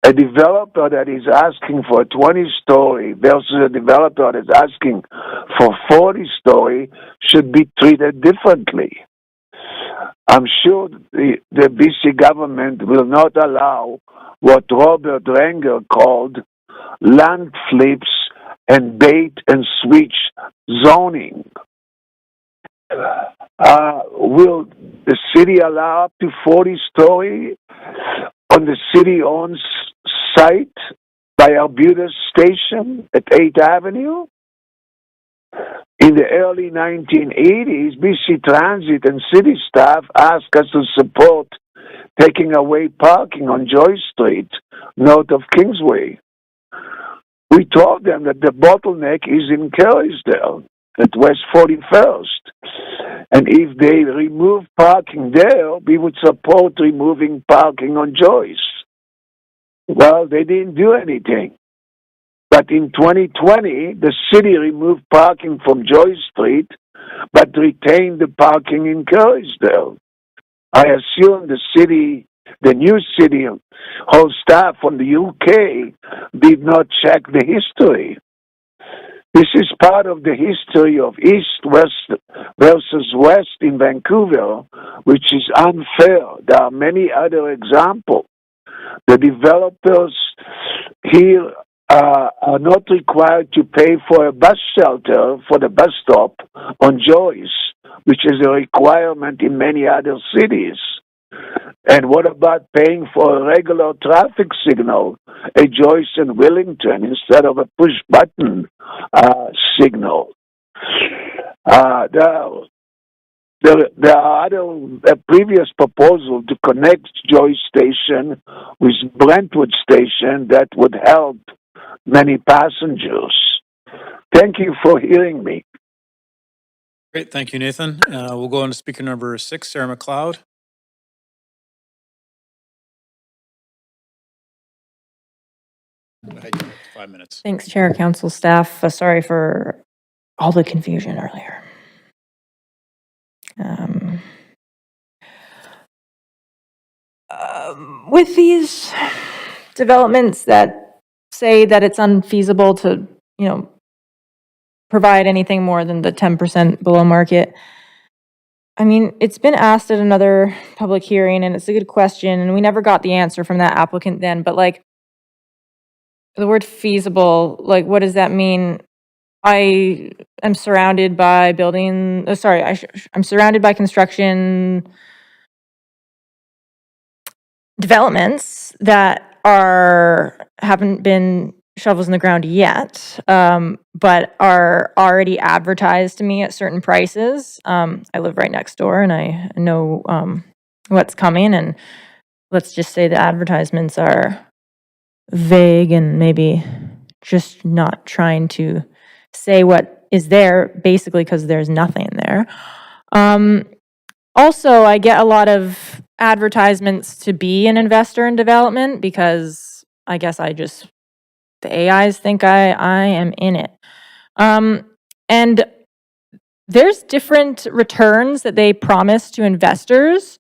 A developer that is asking for a 20-story versus a developer that is asking for 40-story should be treated differently. I'm sure the BC government will not allow what Robert Renger called land flips and bait and switch zoning. Will the city allow up to 40-story on the city-owned site by Arbutus Station at 8th Avenue? In the early 1980s, BC Transit and city staff asked us to support taking away parking on Joyce Street, north of Kingsway. We told them that the bottleneck is in Kerrisdale at West 41st. And if they remove parking there, we would support removing parking on Joyce. Well, they didn't do anything. But in 2020, the city removed parking from Joyce Street, but retained the parking in Kerrisdale. I assume the new city hall staff from the UK did not check the history. This is part of the history of East-West versus West in Vancouver, which is unfair. There are many other examples. The developers here are not required to pay for a bus shelter for the bus stop on Joyce, which is a requirement in many other cities. And what about paying for a regular traffic signal at Joyce and Wellington instead of a push-button signal? There are a previous proposal to connect Joyce Station with Brentwood Station that would help many passengers. Thank you for hearing me. Great, thank you, Nathan. We'll go on to speaker number 6, Sarah McLeod. Go ahead, you have 5 minutes. Thanks, Chair, Council, staff. Sorry for all the confusion earlier. With these developments that say that it's unfeasible to, provide anything more than the 10% below market, I mean, it's been asked at another public hearing, and it's a good question, and we never got the answer from that applicant then, but the word feasible, what does that mean? I am surrounded by I'm surrounded by construction developments that haven't been shovels in the ground yet, but are already advertised to me at certain prices. I live right next door, and I know what's coming, and let's just say the advertisements are vague and maybe just not trying to say what is there, basically because there's nothing there. Also, I get a lot of advertisements to be an investor in development because I guess the AIs think I am in it. And there's different returns that they promise to investors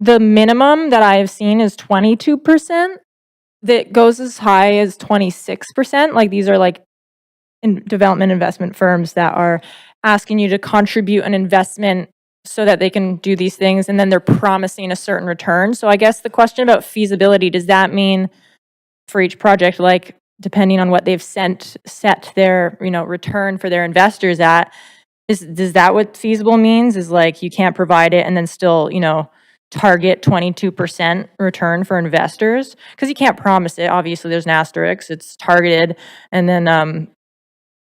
the minimum that I have seen is 22%. That goes as high as 26%. Like these are like development investment firms that are asking you to contribute an investment so that they can do these things, and then they're promising a certain return. So I guess the question about feasibility, does that mean for each project, like depending on what they've set their, return for their investors at, does that what feasible means? Is like you can't provide it and then still, target 22% return for investors? Because you can't promise it. Obviously, there's an asterisk. It's targeted, and then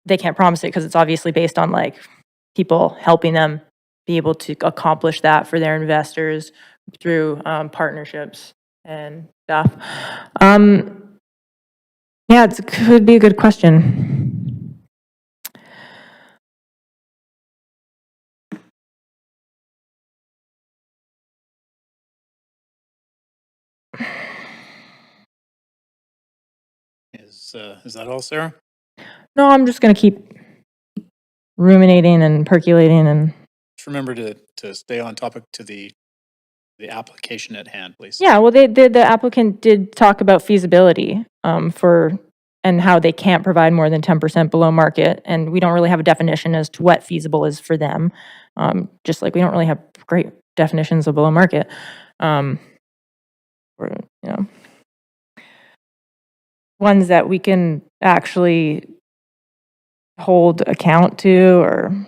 they can't promise it because it's obviously based on like people helping them be able to accomplish that for their investors through partnerships and stuff. Yeah, it could be a good question. Is that all, Sarah? No, I'm just going to keep ruminating and percolating and. Just remember to stay on topic to the application at hand, please. Yeah, well, the applicant did talk about feasibility and how they can't provide more than 10% below market, and we don't really have a definition as to what feasible is for them. Just like we don't really have great definitions of below market. Ones that we can actually hold account to, or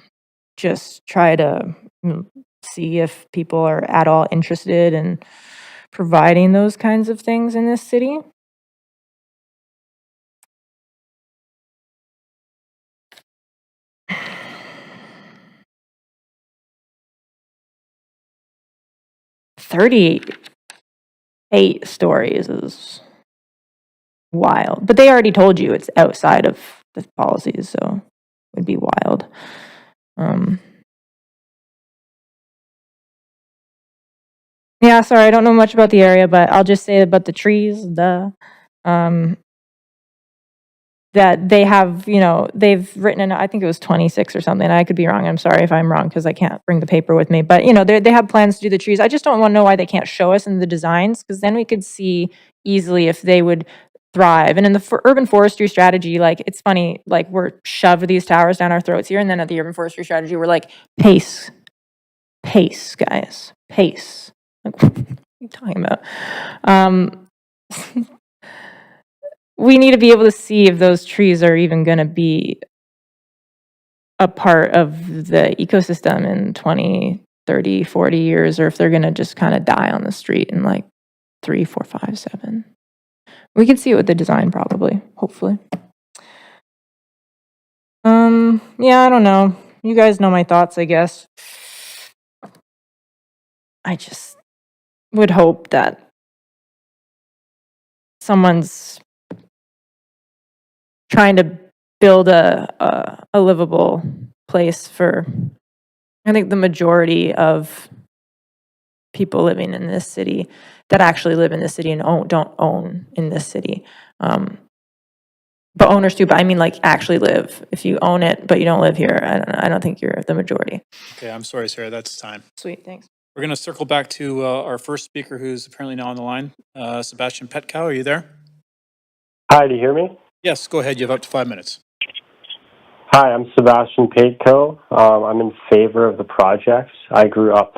just try to see if people are at all interested in providing those kinds of things in this city. $38 stories is wild, but they already told you it's outside of the policies, so it would be wild. Yeah, sorry, I don't know much about the area, but I'll just say about the trees, that they have, they've written in, I think it was 26 or something. I could be wrong. I'm sorry if I'm wrong because I can't bring the paper with me. But, they have plans to do the trees. I just don't want to know why they can't show us in the designs, because then we could see easily if they would thrive. And in the urban forestry strategy, like, it's funny, like, we're shoved these towers down our throats here. And then at the urban forestry strategy, we're like, pace, guys, pace. Like, what are you talking about? We need to be able to see if those trees are even going to be a part of the ecosystem in 20, 30, 40 years, or if they're going to just kind of die on the street in like 3, 4, 5, 7. We can see it with the design probably, hopefully. Yeah, I don't know. You guys know my thoughts, I guess. I just would hope that someone's trying to build a livable place for, I think, the majority of people living in this city that actually live in this city and don't own in this city. But owners too, but I mean like actually live. If you own it but you don't live here, I don't think you're the majority. Okay, I'm sorry, Sarah, that's time. Sweet, thanks. We're going to circle back to our first speaker, who's apparently now on the line. Sebastian Petkow, are you there? Hi, do you hear me? Yes, go ahead. You have up to 5 minutes. Hi, I'm Sebastian Petko. I'm in favor of the project. I grew up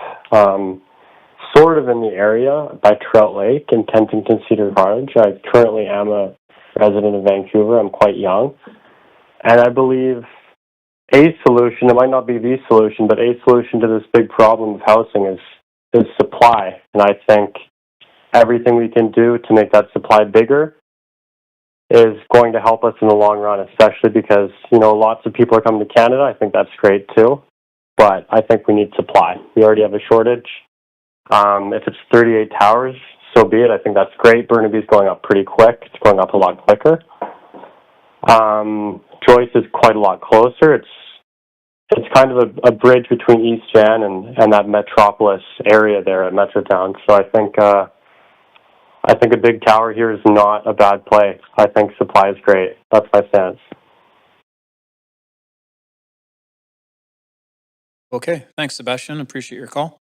sort of in the area by Trout Lake in Kensington Cedar Cottage. I currently am a resident of Vancouver. I'm quite young. And I believe a solution, it might not be the solution, but a solution to this big problem of housing is supply. And I think everything we can do to make that supply bigger is going to help us in the long run, especially because, lots of people are coming to Canada. I think that's great too. But I think we need supply. We already have a shortage. If it's 38 towers, so be it. I think that's great. Burnaby's going up pretty quick. It's going up a lot quicker. Joyce is quite a lot closer. It's kind of a bridge between East Van and that metropolis area there at Metrotown. So I think a big tower here is not a bad play. I think supply is great. That's my stance. Okay, thanks, Sebastian. Appreciate your call.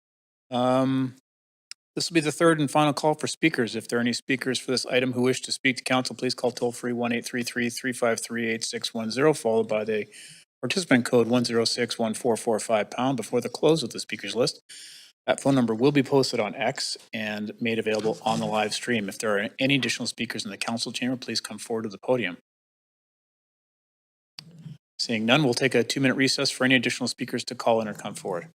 This will be the third and final call for speakers. If there are any speakers for this item who wish to speak to council, please call toll-free 1-833-353-8610, followed by the participant code 1061445# before the close of the speakers list. That phone number will be posted on X and made available on the live stream. If there are any additional speakers in the council chamber, please come forward to the podium. Seeing none, we'll take a 2-minute recess for any additional speakers to call in or come forward.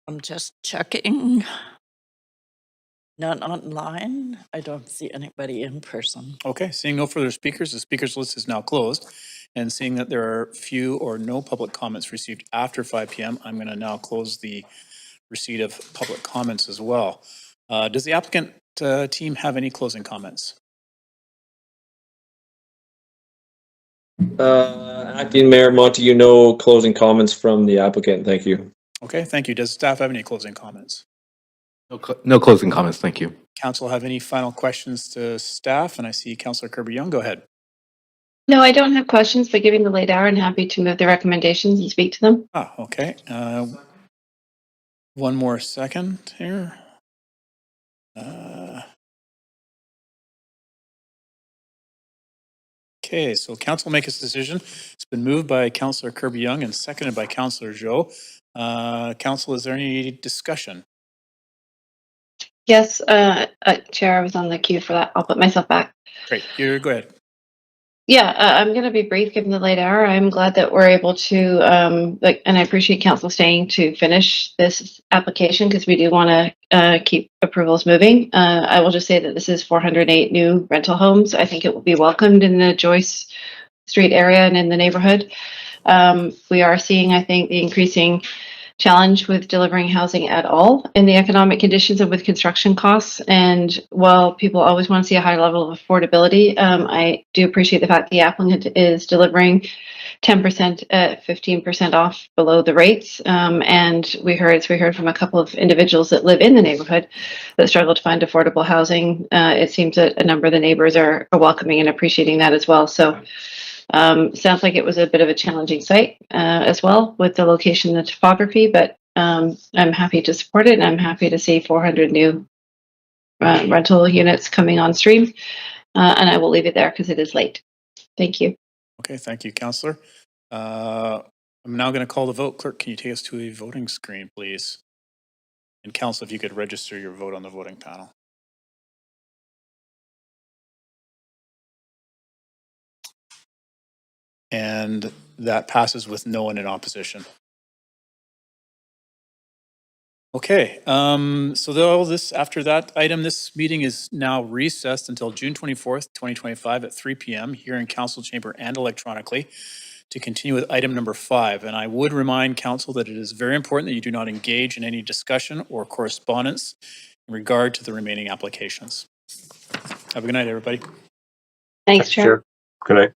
I'm just checking. None online. I don't see anybody in person. Okay, seeing no further speakers, the speakers list is now closed. And seeing that there are few or no public comments received after 5 p.m., I'm going to now close the receipt of public comments as well. Does the applicant team have any closing comments? Acting Mayor Montague, no closing comments from the applicant. Thank you. Okay, thank you. Does staff have any closing comments? No closing comments. Thank you. Council have any final questions to staff? And I see Councillor Kirby-Young. Go ahead. No, I don't have questions, but given the late hour, I'm happy to move the recommendations and speak to them. Okay. One more second here. Okay, so council make its decision. It's been moved by Councillor Kirby-Young and seconded by Councillor Joe. Council, is there any discussion? Yes, Chair, I was on the queue for that. I'll put myself back. Great, you go ahead. Yeah, I'm going to be brief given the late hour. I'm glad that we're able to, and I appreciate council staying to finish this application because we do want to keep approvals moving. I will just say that this is 408 new rental homes. I think it will be welcomed in the Joyce Street area and in the neighborhood. We are seeing, I think, the increasing challenge with delivering housing at all in the economic conditions and with construction costs. And while people always want to see a high level of affordability, I do appreciate the fact the applicant is delivering 10% at 15% off below the rates. And we heard from a couple of individuals that live in the neighborhood that struggle to find affordable housing. It seems that a number of the neighbors are welcoming and appreciating that as well. So sounds like it was a bit of a challenging site as well with the location and the topography, but I'm happy to support it, and I'm happy to see 400 new rental units coming on stream. And I will leave it there because it is late. Thank you. Okay, thank you, Councillor. I'm now going to call the vote. Clerk, can you take us to a voting screen, please? And Council, if you could register your vote on the voting panel. And that passes with no one in opposition. Okay, after that item, this meeting is now recessed until June 24th, 2025 at 3 p.m. here in Council Chamber and electronically to continue with item number 5. And I would remind Council that it is very important that you do not engage in any discussion or correspondence in regard to the remaining applications. Have a good night, everybody. Thanks, Chair. Good night.